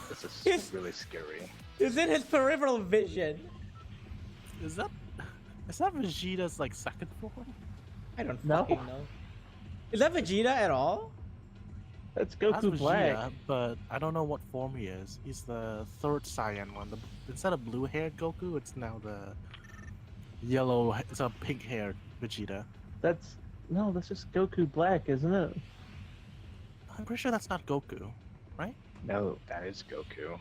This It's- is really scary. Is it his peripheral vision? Is that Vegeta's like second form? I don't No. fucking know. Is that Vegeta at all? That's That's Goku Black. Vegeta, but I don't know what form he is. He's the third Saiyan one. Instead of blue-haired Goku, it's now the yellow. It's a pink-haired Vegeta. That's just Goku Black, isn't it? I'm pretty sure that's not Goku, right? No, that is Goku.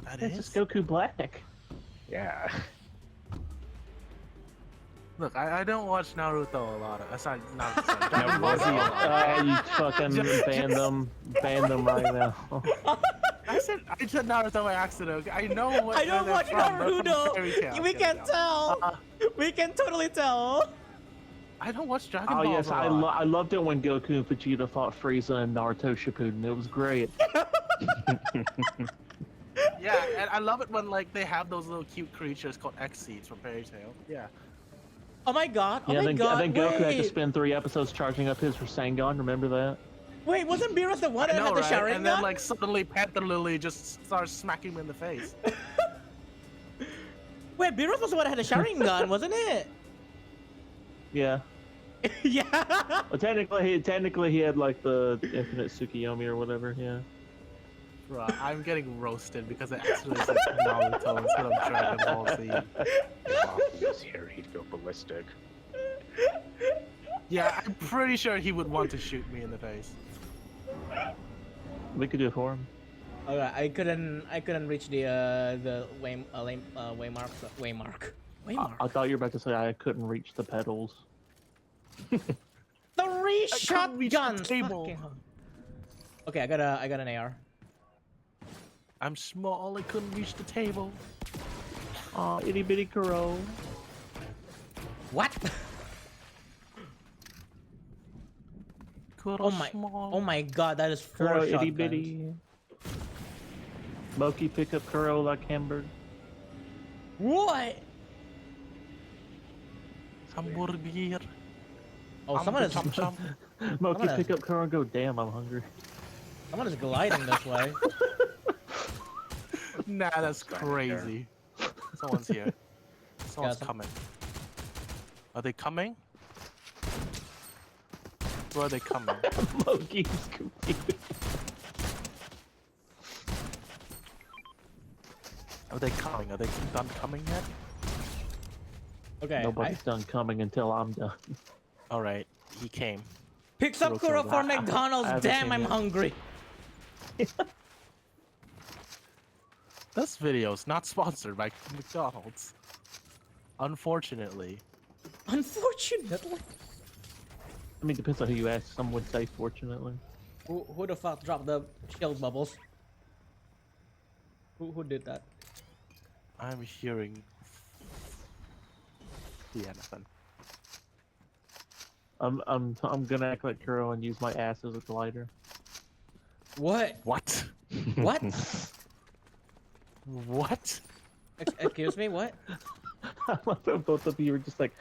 That That's is. just Goku Black. Yeah. Look, I don't watch Naruto a lot. Aside, not Naruto. You fucking ban them right now. I said Naruto by accident. Okay? I know what. I don't where watch they're from. They're from Naruto. Fairy Tail. We Okay, can no. tell. We can totally tell. I don't watch Dragon Oh Ball. yes, a I lot. loved it when Goku and Vegeta fought Frieza and Naruto Shippuden. It was great. Yeah, and I love it when like they have those little cute creatures called X-Seeds from Fairy Tail. Yeah. Oh my god. Oh Yeah, my then, god. then Goku had to Wait. spend 3 episodes charging up his Rasengan. Remember that? Wait, wasn't Beerus the one I that know, had the right? Sharingan? And then like suddenly Panther Lily just starts smacking him in the face. Wait, Beerus was the one that had the Sharingan, wasn't it? Yeah. Yeah. Well, technically he had like the infinite Tsukiyomi or whatever. Yeah. Bruh, I'm getting roasted because I accidentally said Naruto instead of Dragon Ball Z. If Aqua was here, he'd go ballistic. Yeah, I'm pretty sure he would want to shoot me in the face. We could do it for him. Okay, I couldn't reach the waymark. I thought you were about to say I couldn't reach the pedals. 3 couldn't reach the shotguns. table. Fucking hell. Okay, I got an AR. I'm small, I couldn't reach the table. Aw, itty bitty Kuro. What? Kuro Oh my! small. Oh my god, that is 4 Kuro itty shotguns. bitty. Moki pick up Kuro like Hamburg. What? Hamburger. Oh, someone is Chum chum. Moki gonna- pick up Kuro and go, damn, I'm hungry. someone is gliding this way. Nah, that's Standing there. crazy. Someone's here. Someone's some- coming. Are they coming? Where are they coming? Moki's confused. Are they coming? Are they done coming yet? Okay, Nobody's done coming until I'm done. Alright, he came. picks up Kuro Kuro for killed. I McDonald's. haven't Damn, seen I'm it. hungry. This video is not sponsored by McDonald's. Unfortunately. Unfortunately. I mean, depends on who you ask. Some would say, fortunately. Who the fuck dropped the shield bubbles? Who did that? I'm hearing... Yeah, nothing. I'm gonna act like Kuro and use my ass as a glider. What? What? What? What? Excuse me, what? I love that both of you were just like,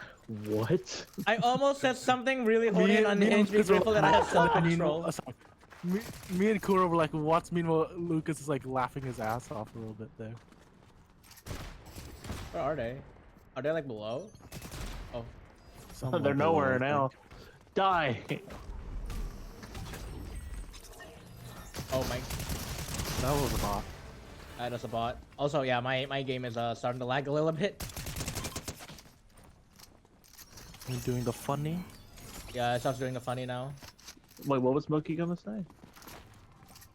what? I almost said something really horny and unhinged. Be grateful that I have self-control. Me and Kuro were like, what? Meanwhile, Lucas is like laughing his ass off a little bit there. Where are they? Are they like below? Oh. Somewhere They're below, nowhere I now. think. Die! Oh my. That was a bot. That's a bot. Also, yeah, my game is starting to lag a little bit. You doing the funny? Yeah, it starts doing the funny now. Wait, what was Moki gonna say?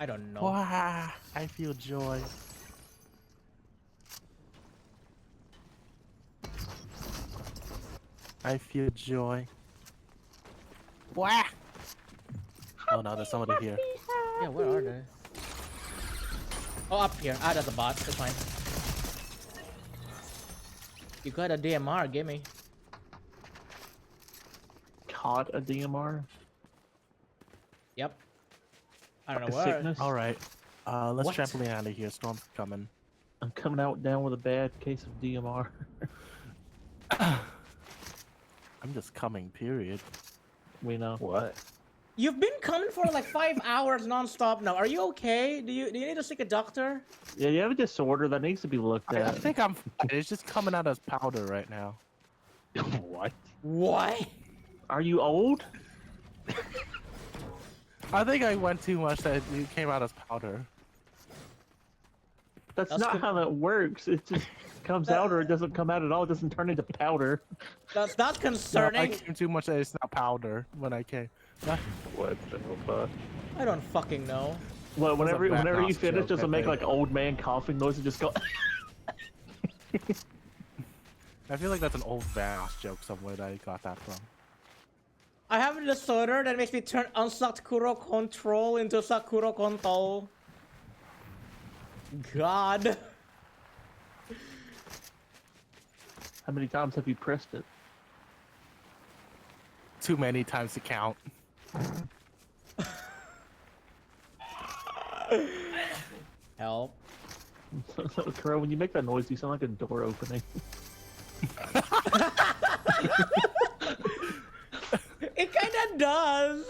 I don't know. Wah, I feel joy. I feel joy. Wah! Oh no, there's somebody here. Yeah, where are they? Oh, up here. Ah, that's a bot. That's fine. You got a DMR, gimme. Caught a DMR? Yep. I don't Like know a where. sickness? Alright, let's What? trampoline out of here. Storm's coming. I'm coming out down with a bad case of DMR. I'm just coming, period. We know. What? You've been coming for like 5 hours non-stop now. Are you okay? Do you need to seek a doctor? Yeah, you have a disorder that needs to be looked I at. think I'm fine. It's just coming out as powder right now. What? What? Are you old? I think I went too much that it came out as powder. That's That's not good. how that works. It just comes out or it doesn't come out at all. It doesn't turn into powder. That's No, I concerning. came too much that it's not powder when I came. What the fuck? I don't fucking know. Well, That was a whenever you Vanoss finish, joke, just I make think. like old man coughing noise and just go. I feel like that's an old Vanoss joke somewhere that I got that from. I have a disorder that makes me turn unsakuro control into sakuro control. god. How many times have you pressed it? Too many times to count. Help. Kuro, when you make that noise, you sound like a door opening. It kinda does.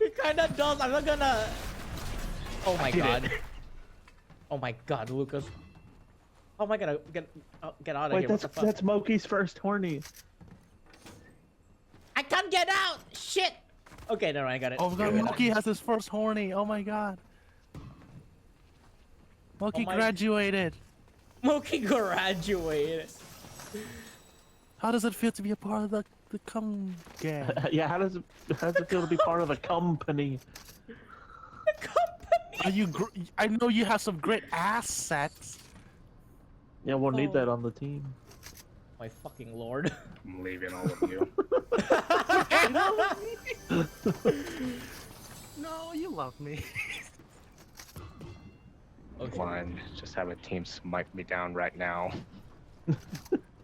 It kinda does. I'm not gonna. Oh my did god. it. Oh my god, Lucas. How am I gonna get out of Wait, here? What that's the fuck? that's Moki's first horny. I can't get out. Shit. Okay, no, I got it. Oh my god, Okay, Moki has his first horny. Oh my god. Moki Oh my- graduated. Moki graduated. How does it feel to be a part of the cum gang? Yeah, how does it feel to be part of a company? The company. Are you? I know you have some great assets. Yeah, we'll need Oh. that on the team. My fucking lord. I'm leaving all of you. No, you love me. Okay. Fine, just have a team smite me down right now.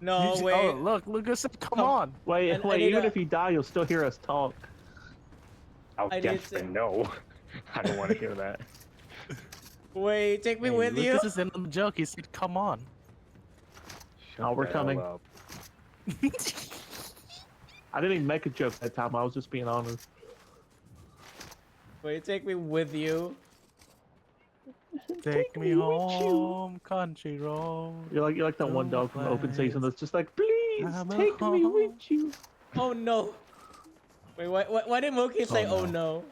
No way. Oh, look, Lucas, come Come- on. Wait, And I wait, need even a- if you die, you'll still hear us talk. I'll I need definitely to- no. I don't want to hear that. Wait, take me Hey, with you. Lucas is in on the joke. He said, "Come on." Oh, we're the hell coming. up. I didn't even make a joke that time. I was just being honest. Wait, take me with you. Take me me with you. home, country road. You're like that one dog from Open Season that's just like, please I'm take me home. with you. Oh no. Wait, why did Moki say Oh, oh no?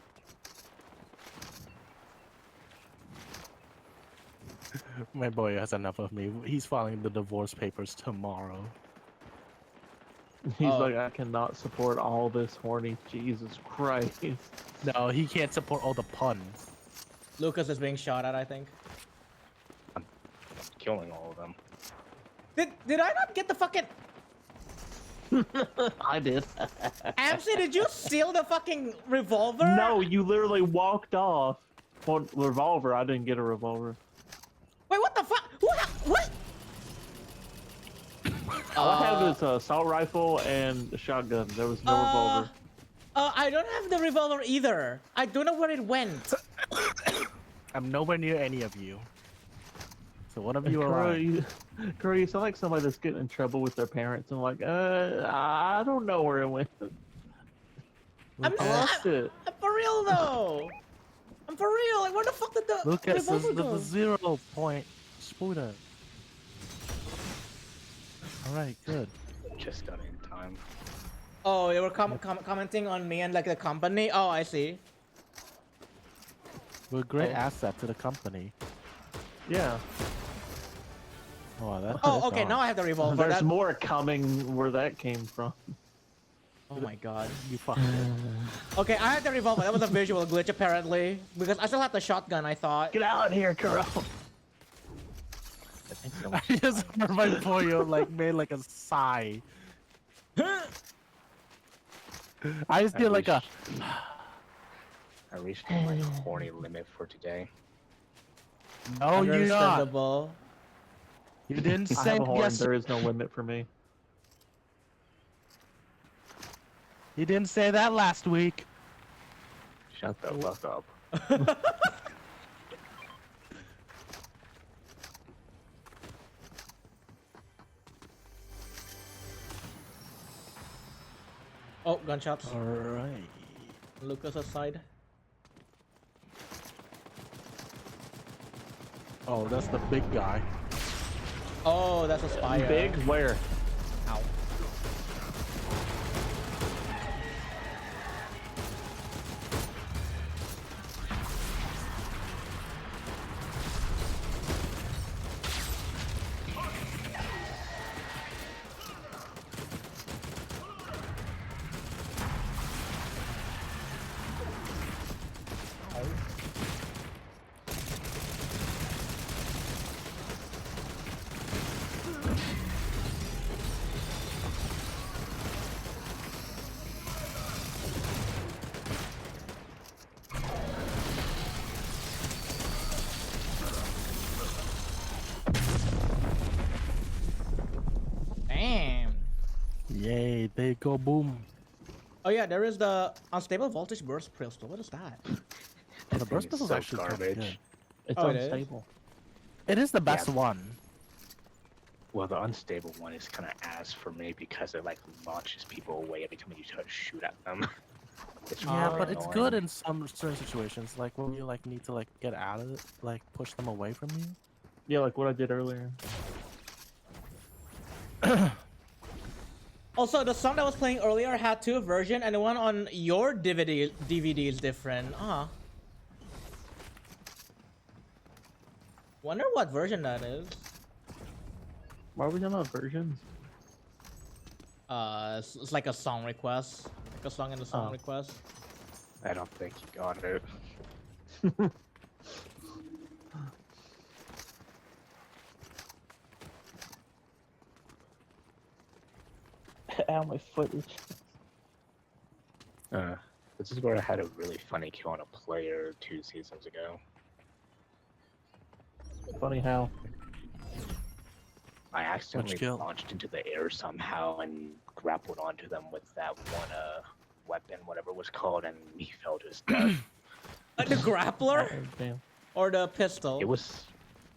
My boy has enough of me. He's filing the divorce papers tomorrow. He's Oh. like, I cannot support all this horny. Jesus Christ. No, he can't support all the puns. Lucas is being shot at, I think. Killing all of them. Did I not get the fucking I did. Amsi, did you steal the fucking revolver? No, you literally walked off. Well, revolver. I didn't get a revolver. Wait, what the fuck? What? All I have is a assault rifle and a shotgun. There was no revolver. I don't have the revolver either. I don't know where it went. I'm nowhere near any of you. So one of you are Kuro, lying. you sound like somebody that's getting in trouble with their parents and like, I don't know where it went. I'm I lost it. I'm for real though. I'm for real. Like, where the fuck did the Lucas revolver is the go? 0 point Spuda. Alright, good. Just got in time. Oh, they were commenting on me and like the company. Oh, I see. We're a great Oh. asset to the company. Yeah. Oh, that, Oh, that's okay. all. Now I have the revolver. There's That- more coming where that came from. Oh my god. You fucked it. Okay, I had the revolver. That was a visual glitch apparently. Because I still had the shotgun, I thought. Get out of here, Kuro. I just heard my boy like made like a sigh. I just did like a. I reached my horny limit for today. No, you're not. Understandable. You didn't I say have a horn. yes. There is no limit for me. You didn't say that last week. Shut the fuck up. Oh, gunshots. All right. Lucas aside. Oh, that's the big guy. Oh, that's a spire. Big? Where? Ow. they go boom. Oh yeah, there is the unstable voltage burst pistol. What is that? The thing burst is pistol's so actually kinda garbage. good. It's Oh, it is? unstable. It is the best Yeah. one. Well, the unstable one is kind of ass for me because it like launches people away every time you try to shoot at them. It's Yeah, really but it's annoying. good in some certain situations, like when you like need to like get out of it, like push them away from you. Yeah, like what I did earlier. Also, the song that was playing earlier had two versions, and the one on your DVD is different. Wonder what version that is. Why are we talking about versions? It's like a song request. Like a song in the song Oh. request. I don't think you got it. Ow, my foot is. This is where I had a really funny kill on a player 2 seasons ago. Funny how. I accidentally kill? launched into the air somehow and grappled onto them with that one weapon, whatever it was called, and he fell to his death. The grappler Damn. or the pistol? It was,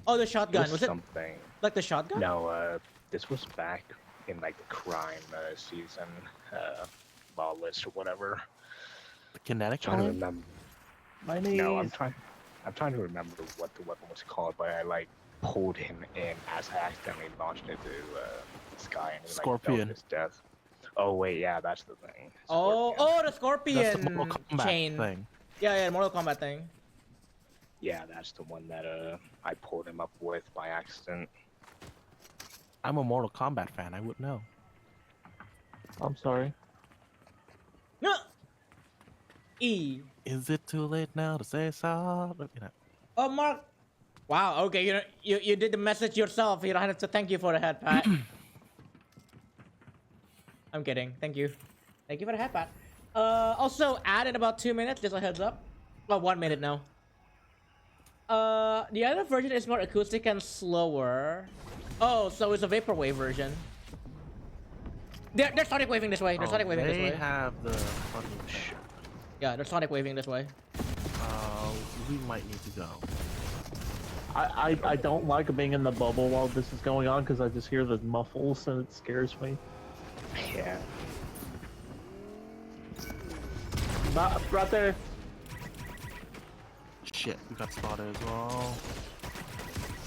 Oh, the it shotgun. was Was it something. like the shotgun? No, this was back in like the crime season, lawless or whatever. The kinetic Trying to one? remember. My knees. No, I'm trying to remember what the weapon was called, but I like pulled him in as I accidentally launched into the sky and he like fell Scorpion. to his death. Oh wait, yeah, that's the thing. Oh, Scorpion. oh, the scorpion That's the Mortal Kombat chain. thing. Yeah, Mortal Kombat thing. Yeah, that's the one that I pulled him up with by accident. I'm a Mortal Kombat fan. I would know. I'm sorry. No. E. Is it too late now to say sorry? You know. Oh, Mark. Wow. Okay, you did the message yourself. You don't have to thank you for the head pat. I'm kidding. Thank you. Thank you for the head pat. Also, add in about 2 minutes. Just a heads up. Well, 1 minute now. The other version is more acoustic and slower. Oh, so it's a vaporwave version. They're sonic waving this way. They're sonic waving this They way. have the fucking thing. Yeah, they're sonic waving this way. We might need to go. I don't like being in the bubble while this is going on because I just hear the muffles and it scares me. Yeah. Right there. Shit, we got spotted as well.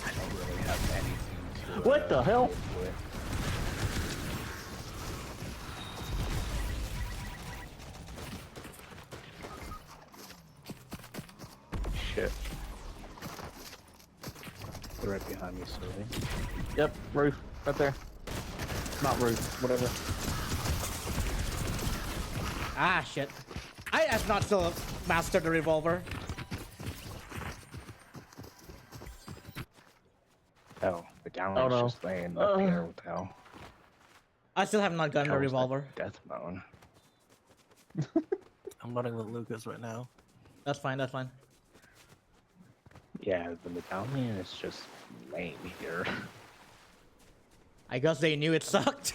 I don't really have anything to. What the hell? deal with. Shit. They're right behind me, Sylvie. Yep, roof. Right there. Not roof, whatever. Ah, shit. I have not still mastered the revolver. Oh, the downlight's Oh, no. just laying up here with hell. I still have not gotten the Hell's like revolver. Death mode. I'm running with Lucas right now. That's fine, that's fine. Yeah, the medallion is just laying here. I guess they knew it sucked.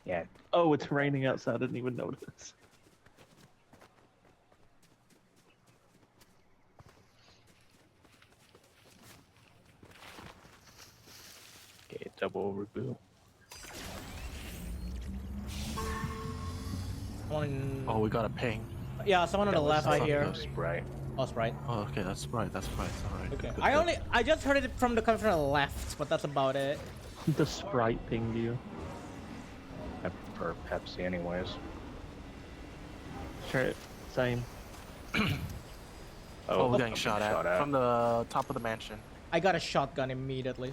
Yeah, Oh, it's raining outside. I didn't even notice. okay, double reboot. Someone... Oh, we got a ping. Yeah, someone on the left, I hear. Sprite. Oh, Sprite. Oh, okay, that's right. That's right. Alright. Okay. good, I good. I just heard it from the coming from the left, but that's about it. The Sprite pinged you. I prefer Pepsi anyways. Sure, same. Oh, we're I'm getting shot at from the top of the mansion. I got a shotgun immediately.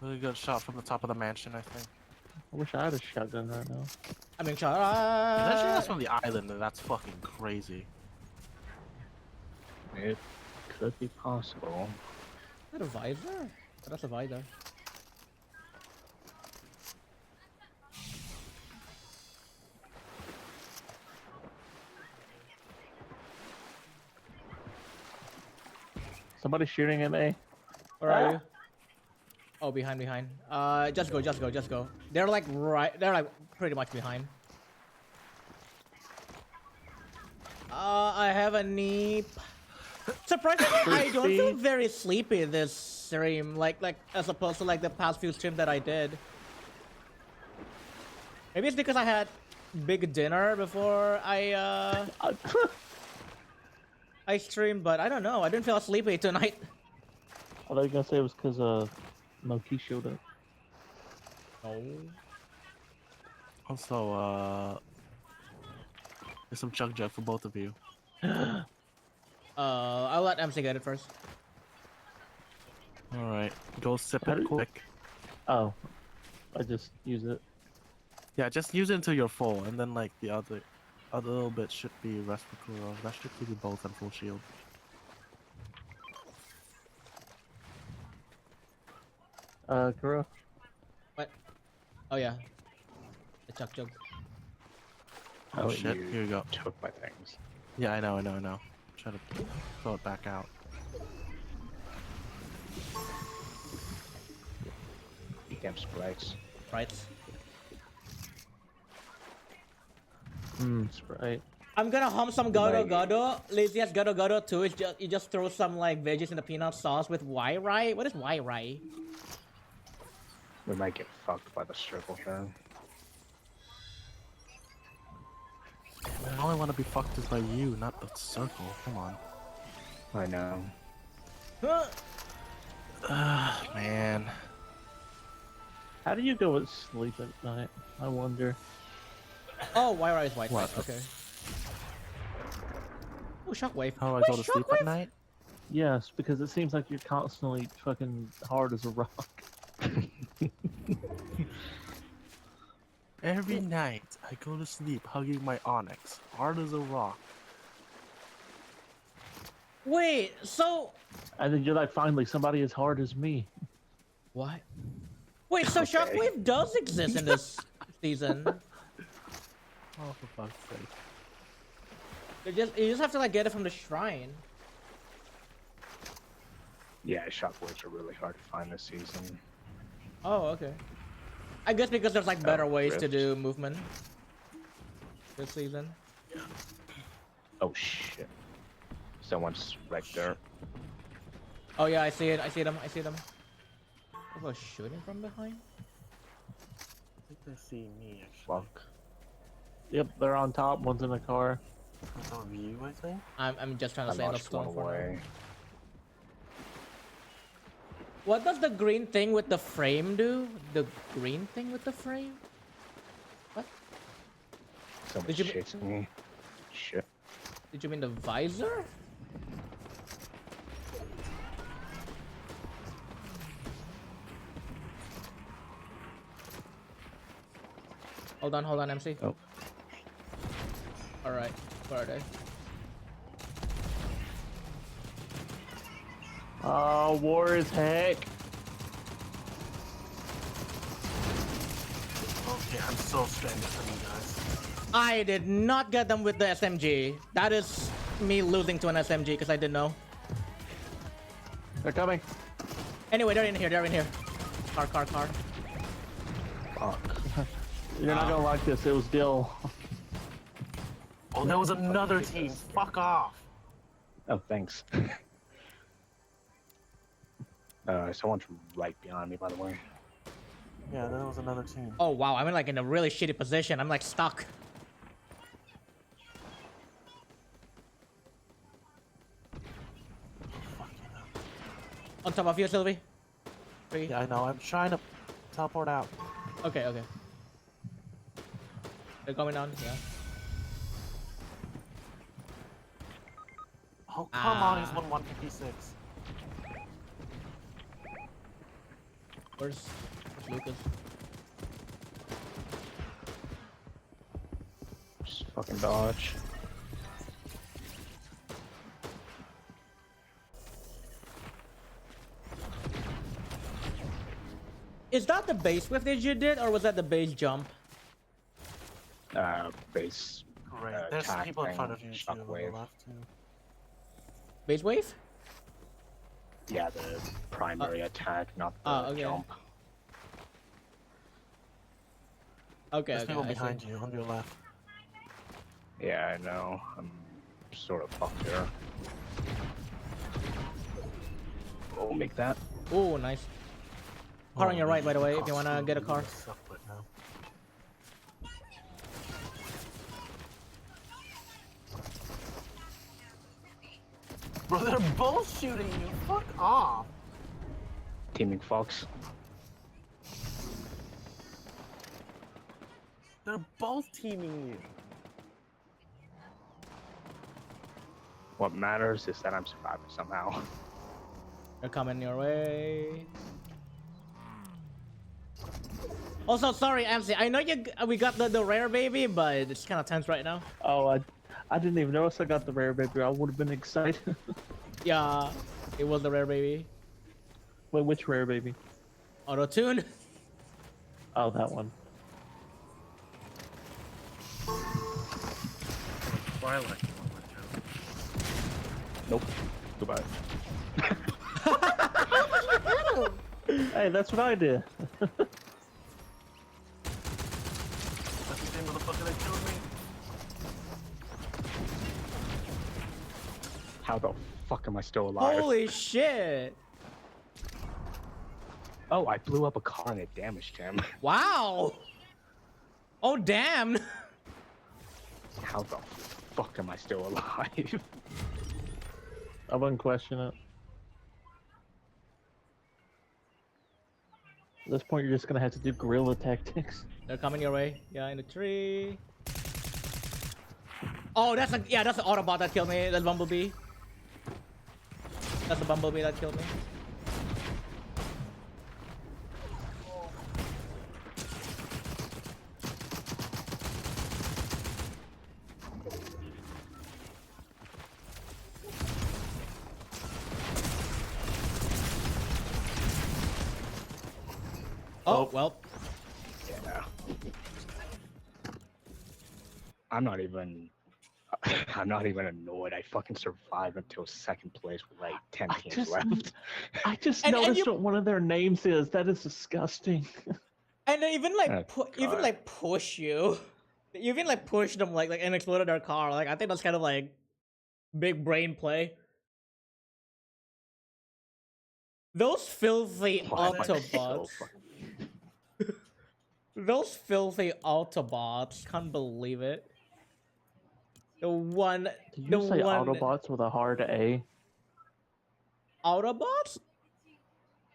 Really good shot from the top of the mansion, I think. I wish I had a shotgun right now. I'm being shot. That's that's from the island, and that's fucking crazy. It could be possible. Is that a visor? Oh, that's a visor. Somebody shooting at me. Where are you? Oh, behind. Just go. They're like pretty much behind. I have a knee. Surprisingly, I don't feel very sleepy this stream, like as opposed to like the past few streams that I did. Maybe it's because I had big dinner before I streamed, but I don't know. I didn't feel sleepy tonight. I thought you were gonna say it was because Moki showed up. Oh. Also, there's some chug jug for both of you. I'll let MC get it first. All right, go sip How it do- quick. Oh, I just use it. Yeah, just use it until you're full, and then like the other little bit should be respiratory. That should give you both and full shield. Kuro. What? Oh yeah. The chuck jug. Oh shit! Here you go. Took my things. Yeah, I know. Try to throw it back out. Camp sprites. Right. Sprite. I'm gonna hum some gado gado. Laziest gado gado too. It's just you just throw some like veggies in the peanut sauce with wai. What is wai? We might get fucked by the circle then. Man, all I want to be fucked is by you, not the circle. Come on. I know. Huh? Man. How do you go with sleep at night? I wonder. Oh, wai is white. What? Okay. Oh, shockwave. How do I Wait, go to sleep Shockwave? at night? Yes, because it seems like you're constantly fucking hard as a rock. Every night, I go to sleep hugging my onyx, hard as a rock. Wait, so And then you're like, finally, somebody as hard as me. what? Wait, so Okay. Shockwave does exist in this season. Oh, for fuck's sake. You just have to like get it from the shrine. Yeah, shockwaves are really hard to find this season. Oh, okay. I guess because there's like better ways to rifts. do movement this season. Oh shit. Someone's right there. Oh yeah, I see it. I see them. I was shooting from behind. I think they see me, actually. Fuck. Yep, they're on top. One's in the car. That's on you, I think? I'm just trying to I stay in the lost one storm for now. away. What does the green thing with the frame do? The green thing with the frame? What? Someone's Did you- chasing me. Shit. Did you mean the visor? Hold on, MC. Oh. Alright, where are they? Oh, war is heck. Okay, I'm so stranded from you guys. I did not get them with the SMG. That is me losing to an SMG because I didn't know. They're coming. Anyway, they're in here. Car. Fuck. You're not gonna like this. It was Dill. Oh, there was another team. Fuck off. Oh, thanks. Someone's right behind me, by the way. Yeah, there was another team. Oh wow, I'm in like in a really shitty position. I'm like stuck. On top of you, Sylvie. Three. Yeah, I know. I'm trying to teleport out. Okay. They're coming down. Yeah. Oh, come on, he's 156. Where's Lucas? Just fucking dodge. Is that the base whip that you did, or was that the base jump? Base. Great. There's attack people in front of thing, you too on the shockwave. left too. Base wave? Yeah, the primary attack, not the okay. jump. Okay, There's okay. people I see. behind you on your left. Yeah, I know. I'm sort of fucked here. We'll make that. Ooh, nice. Car on your right, by the way, if you Cost wanna me get a car. stuff right now. Bro, they're both shooting you. Fuck off. Teaming Fox. They're both teaming you. What matters is that I'm surviving somehow. They're coming your way. Also, sorry, MC. I know we got the rare baby, but it's kind of tense right now. Oh, I didn't even notice I got the rare baby. I would have been excited. Yeah, it was the rare baby. Wait, which rare baby? Auto tune. Oh, that one. Twilight. Nope. Goodbye. Hey, that's what I did. That's the same motherfucker that killed me. How the fuck am I still alive? Holy shit! Oh, I blew up a car and it damaged him. Wow. Oh damn. How the fuck am I still alive? I wouldn't question it. At this point, you're just gonna have to do guerrilla tactics. They're coming your way. Yeah, in the tree. Oh, that's the Autobot that killed me. That's Bumblebee. That's the Bumblebee that killed me. Oh, well. Yeah. I'm not even annoyed. I fucking survived until second place with like 10 teams left. I just And noticed you- what one of their names is. That is disgusting. And they even like Oh, even God. like push you. You even like push them like and exploded their car. Like I think that's kind of like big brain play. Those filthy Why am I so Autobots. fucking- Those filthy Autobots. Can't believe it. The one. Did you the say one Autobots with a hard A? Autobots?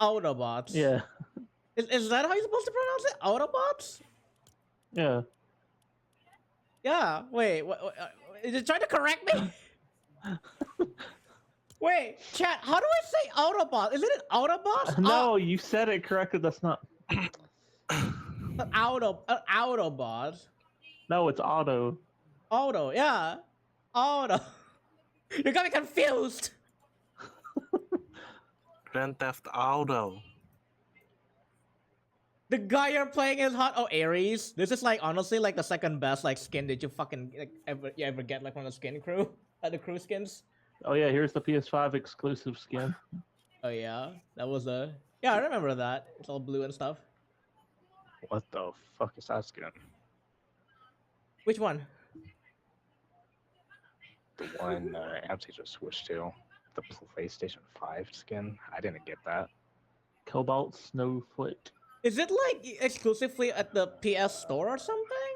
Autobots. Yeah. Is that how you're supposed to pronounce it? Autobots? Yeah. Yeah. Wait. Is it trying to correct me? Wait, chat. How do I say Autobot? Isn't it Autobots? No, you said it correctly. That's not. Autobots. No, it's auto. Auto. Yeah. Auto. You got me confused. Grand Theft Auto. The guy you're playing is hot. Oh, Ares. This is like honestly like the second best like skin that you fucking like, ever get like from the skin crew, the crew skins. Oh yeah, here's the PS5 exclusive skin. Oh yeah, that was a yeah. I remember that. It's all blue and stuff. What the fuck is that skin? Which one? The one MC just switched to. The PlayStation 5 skin? I didn't get that. Cobalt Snowflake. Is it like exclusively at the PS Store or something?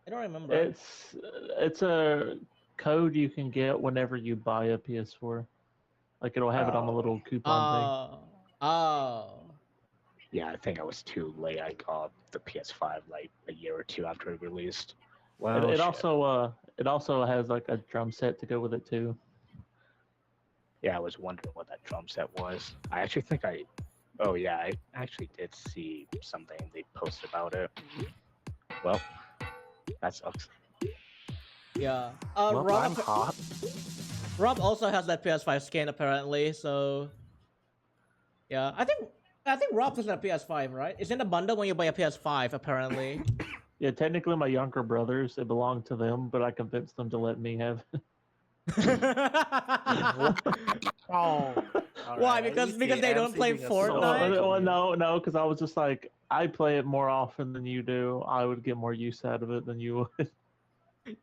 I don't remember. It's a code you can get whenever you buy a PS4. Like it'll have it on the little coupon Oh. Yeah, I think I was too late. I got the PS5 like a year or two after it released. Well, thing. It shit. also has like a drum set to go with it too. Yeah, I was wondering what that drum set was. I actually think oh yeah, I actually did see something they posted about it. Well, that sucks. Yeah. Well, I'm Rob, hot. Rob also has that PS5 skin apparently, so yeah. I think Rob has a PS5, right? It's in the bundle when you buy a PS5 apparently. Yeah, technically my younger brothers, it belonged to them, but I convinced them to let me have it. Oh. Why? Because they don't play Fortnite? No, because I was just like, I play it more often than you do. I would get more use out of it than you would.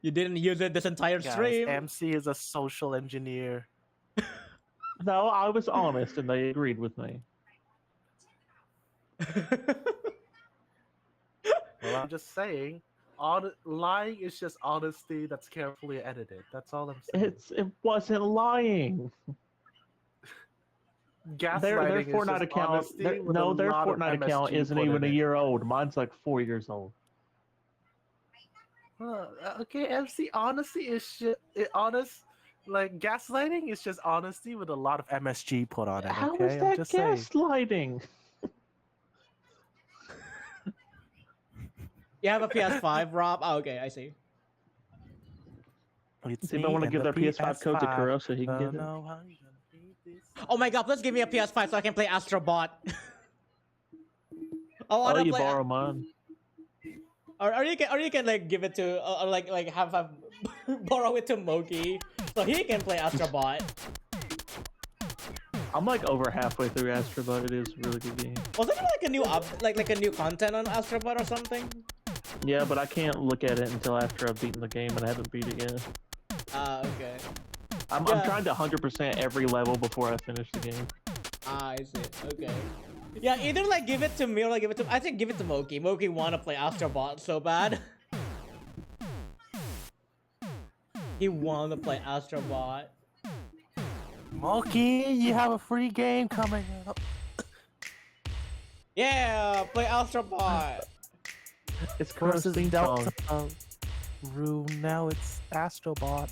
You didn't use it this entire Guys, stream. MC is a social engineer. No, I was honest, and they agreed with me. Well, I'm just saying, lying is just honesty that's carefully edited. That's all I'm saying. It wasn't lying. Gaslighting Their is Fortnite just account, honesty their, with no, a their lot of Fortnite account MSG isn't put even in a it. year old. Mine's like 4 years old. Okay, MC, honesty is shit. Like gaslighting is just honesty with a lot of MSG put on it. How Okay, is I'm that just saying. gaslighting? You have a PS5, Rob? Oh, okay, I see. It's Does anyone want to me give their and the PS5 code to PS5. Kuro so he can Don't get it? know how you gonna beat this. Oh my god, please give me a PS5 so I can play Astro Bot. I Oh, wanna you play. borrow mine. Or you can like give it to or like have borrow it to Moki so he can play Astro Bot. I'm like over halfway through Astro Bot. It is a really good game. Wasn't there like a new like a new content on Astro Bot or something? Yeah, but I can't look at it until after I've beaten the game, and I haven't beat it yet. Okay. I'm Yeah. trying to 100% every level before I finish the game. I see. Okay. Yeah, either like give it to me or like give it to. I think give it to Moki. Moki wanna play Astro Bot so bad. He wanna play Astro Bot. Moki, you have a free game coming up. Yeah, play Astro Bot. It's Kuro's Versus theme song. Delta Room. Now it's Astrobot.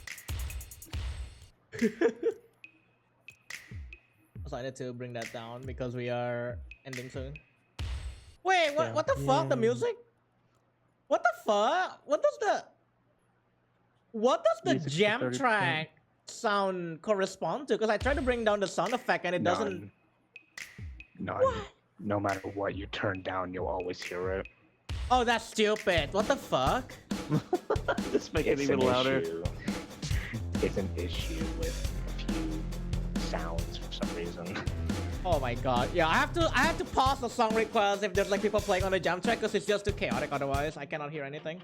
Decided to bring that down because we are ending soon. Wait, what? Yeah. What the fuck? The Yeah. music? What the fuck? What does the Music's jam 30%. track sound correspond to? Because I tried to bring down the sound effect and it doesn't. None. No matter what you turn down, you'll always hear it. Oh, that's stupid. What the fuck? Just make it It's even an louder. issue. It's an issue with a few sounds for some reason. Oh my god. Yeah, I have to pause the song request if there's like people playing on the jam track because it's just too chaotic. Otherwise, I cannot hear anything.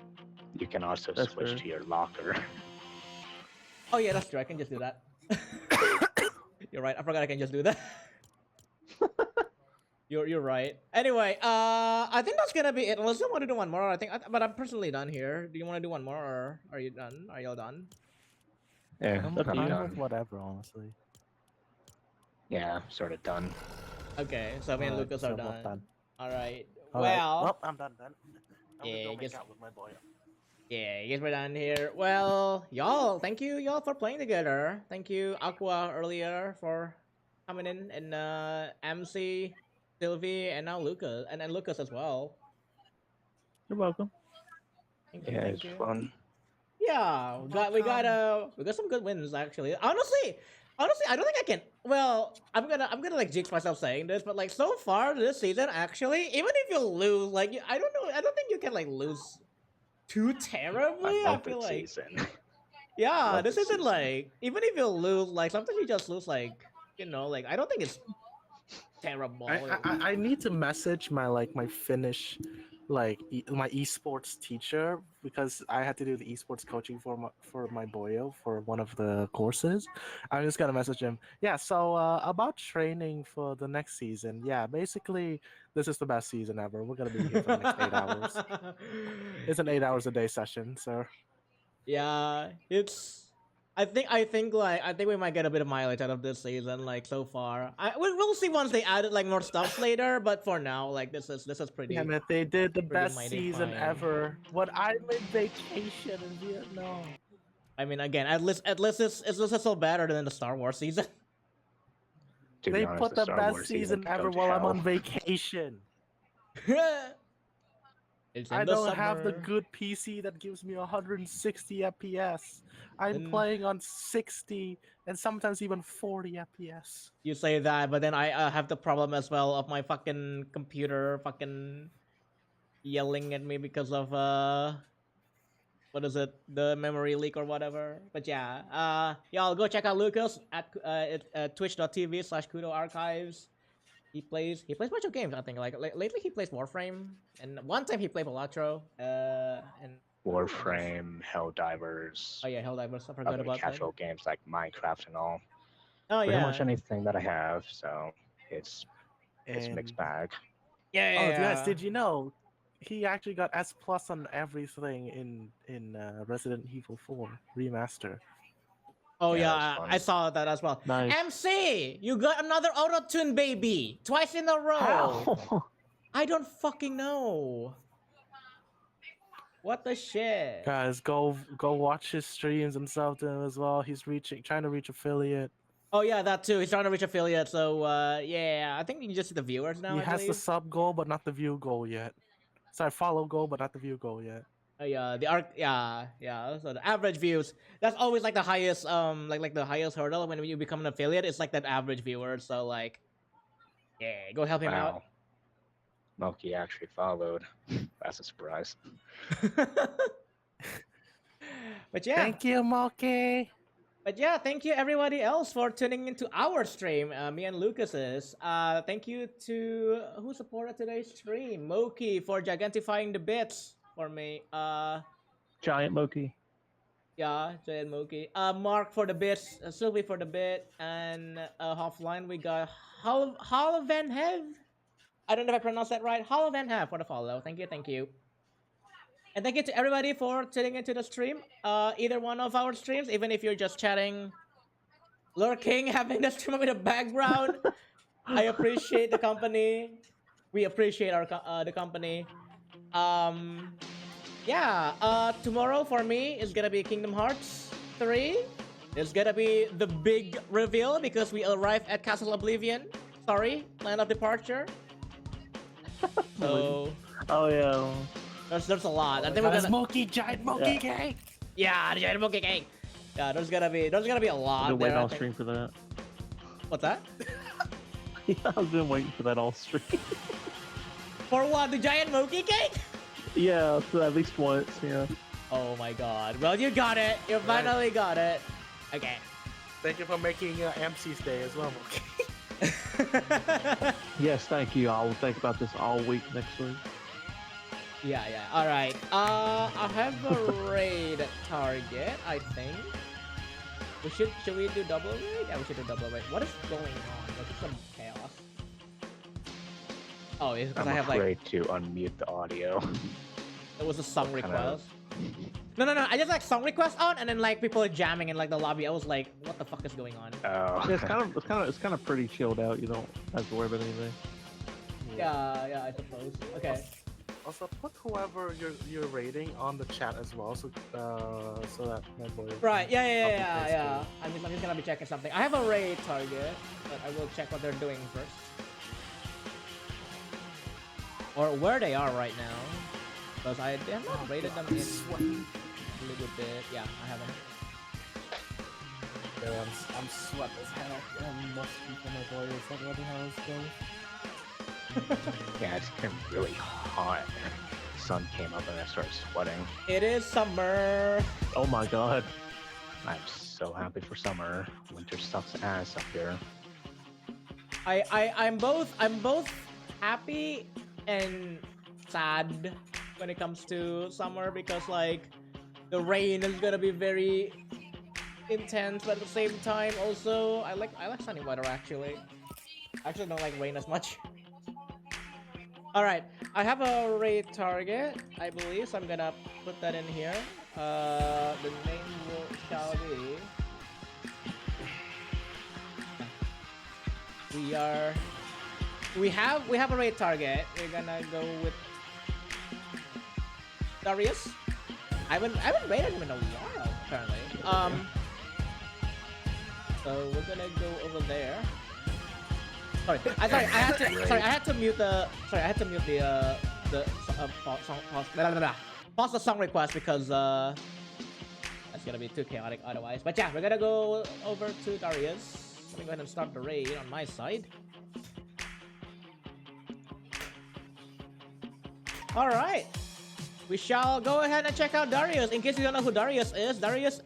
You can also That's switch fair. to your locker. Oh yeah, that's true. I can just do that. You're right. I forgot I can just do that. You're right. Anyway, I think that's gonna be it. Unless you want to do one more, but I'm personally done here. Do you want to do one more, or are you done? Are y'all done? Yeah, I'm up to you. fine done. with whatever, honestly. Yeah, sort of done. Okay, so me and Alright, Lucas so are we're done. done. All right. Alright, Well, I'm done then. I'm Yeah, gonna go I make guess- out with my boy. yeah, I guess we're done here. Well, y'all, thank you y'all for playing together. Thank you Aqua earlier for coming in, and MC, Sylvie, and now Lucas, and Lucas as well. You're welcome. Thank you, Yeah, thank it's you. fun. Yeah, we got some good wins actually. Honestly, I don't think I can. Well, I'm gonna like jinx myself saying this, but like so far this season, actually, even if you lose, like I don't know, I don't think you can like lose too terribly. I love feel this like season. yeah, love this this isn't season. like even if you lose, like sometimes you just lose like like I don't think it's terrible. I need to message my Finnish my esports teacher because I had to do the esports coaching for my boyo for one of the courses. I'm just gonna message him. Yeah, so about training for the next season. Yeah, basically this is the best season ever. We're gonna be here for the next 8 hours. It's an 8 hours a day session, so Yeah, it's. I think we might get a bit of mileage out of this season, like so far. We'll see once they added like more stuff later, but for now, like this is pretty. damn it, they did the best mighty season fine. ever. When I'm in vacation in Vietnam. I mean, again, at least it's still better than the Star Wars season. To be They honest, put the Star best Wars season can go ever to while I'm hell. on vacation. It's in I the don't have the summer. good PC that gives me 160 FPS. I'm Then- playing on 60 and sometimes even 40 FPS. You say that, but then I have the problem as well of my fucking computer fucking yelling at me because of what is it, the memory leak or whatever. But yeah, y'all go check out Lucas at twitch.tv/Kudo Archives. He plays a bunch of games. I think like lately he plays Warframe, and one time he played Electro. And Warframe, Helldivers, oh yeah, Helldivers. I forgot other about that. casual games like Minecraft and all. Oh Pretty yeah, much anything that I have, so it's a mixed And bag. yeah. oh, guys, did you know he actually got S plus on everything in Resident Evil 4 remaster? Oh Yeah, yeah, that's fun. I saw that as well. Nice. MC, you got another auto tune, baby, twice in a row. How? I don't fucking know. What the shit? Guys, go watch his streams and stuff to him as well. He's trying to reach affiliate. Oh yeah, that too. He's trying to reach affiliate, so yeah, I think you can just see the viewers now. He I has the believe. sub goal, but not the view goal yet. Sorry, follow goal, but not the view goal yet. Yeah, the arc. Yeah. So the average views. That's always like the highest. Like the highest hurdle when you become an affiliate. It's like that average viewer. So like, yeah, go help him Wow. Moki actually followed. That's a surprise. out. But yeah. Thank you, Moki. But yeah, thank you everybody else for tuning into our stream. Me and Lucas's. Thank you to who supported today's stream. Moki for gigantifying the bits for me. Giant Moki. Yeah, Giant Moki. Mark for the bits, Sylvie for the bit, and offline we got Holovenhev. I don't know if I pronounced that right. Holovenhev for the follow. Thank you. And thank you to everybody for tuning into the stream. Either one of our streams, even if you're just chatting, lurking, having the stream with a background. I appreciate the company. We appreciate the company. Yeah. Tomorrow for me is gonna be Kingdom Hearts 3. It's gonna be the big reveal because we arrived at Castle Oblivion. Sorry, Land of Departure. So Oh yeah. there's a lot. I think we're gonna. Moki, giant Moki Yeah. cake. Yeah, the giant monkey cake. Yeah, there's gonna be a lot. I've been waiting there, I all think. stream for that. What's that? Yeah, I've been waiting for that all stream. For what? The giant monkey cake? Yeah, so at least once. Yeah. Oh my god. Well, you got it. You finally got it. Okay. Thank you for making MC's day as well, Moki. Yes, thank you. I will think about this all week next week. Yeah. All right. I have a raid target. I think. Should we do double raid? Yeah, we should do double raid. What is going on? There's some chaos. Oh, it's because I'm I have like afraid to unmute the audio. it was a song What kind request. of- No. I just like song request on, and then like people are jamming in like the lobby. I was like, what the fuck is going on? Oh. Yeah, it's kind of pretty chilled out. You don't have to worry about anything. Yeah, I suppose. Okay. Also, put whoever you're rating on the chat as well, so that my boy. Right. Yeah. copy-paste I'm just gonna be checking something. I have a raid target, but I will check what they're doing first, or where they are right now, because I have not rated them in a little bit. Yeah, I haven't. it. Yeah, I'm sweat as hell. And must be for my boy. Is that what the hell is going? Yeah, it's been really hot. The sun came up and I started sweating. It is summer. Oh my god. I'm so happy for summer. Winter sucks ass up here. I'm both happy and sad when it comes to summer because like the rain is gonna be very intense, but at the same time also I like sunny weather actually. I actually don't like rain as much. All right, I have a raid target, I believe, so I'm gonna put that in here. The name shall be. We have a raid target. We're gonna go with Darius. I haven't raided him in a while apparently. So we're gonna go over there. Sorry, I had to mute the pause the song request because that's gonna be too chaotic otherwise. But yeah, we're gonna go over to Darius. Let me go ahead and start the raid on my side. All right. we shall go ahead and check out Darius. In case you don't know who Darius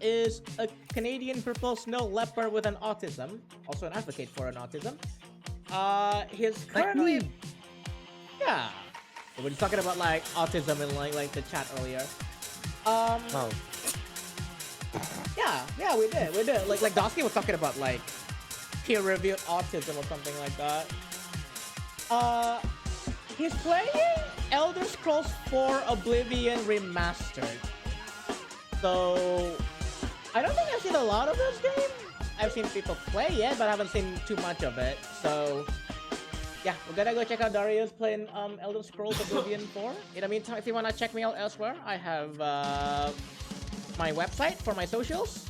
is a Canadian purple snow leopard with an autism, also an advocate for an autism. He's currently, yeah. We were just talking about like autism in like the chat earlier. Oh, Yeah, we did. Like Dosky was talking about like peer-reviewed autism or something like that. He's playing Elder Scrolls 4 Oblivion Remastered. So I don't think I've seen a lot of this game. I've seen people play it, but I haven't seen too much of it. So yeah, we're gonna go check out Darius playing Elder Scrolls Oblivion 4. In the meantime, if you wanna check me out elsewhere, I have my website for my socials.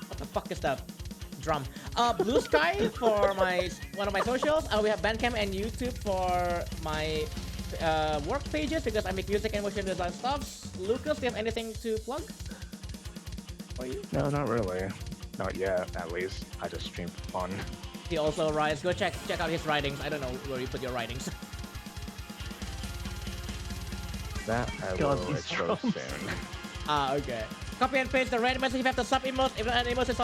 What the fuck is that drum? Blue Sky for one of my socials. We have Bandcamp and YouTube for my work pages because I make music and motion design stuffs. Lucas, do you have anything to plug for you? no, not really. Not yet, at least. I just stream for fun. He also writes. Go check out his writings. I don't know where you put your writings. That I God, will these expose drums. soon. Okay. Copy and paste the red message if you have the sub emotes. If not emotes, it's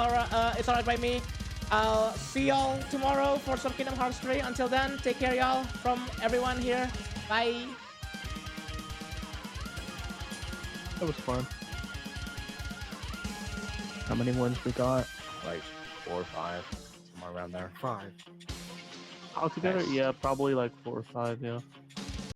alright by me. I'll see y'all tomorrow for some Kingdom Hearts 3. Until then, take care, y'all. From everyone here. Bye. That was fun. How many wins we got? Like 4 or 5, somewhere around there. 5. Altogether, Nice. yeah, probably like 4 or 5, yeah.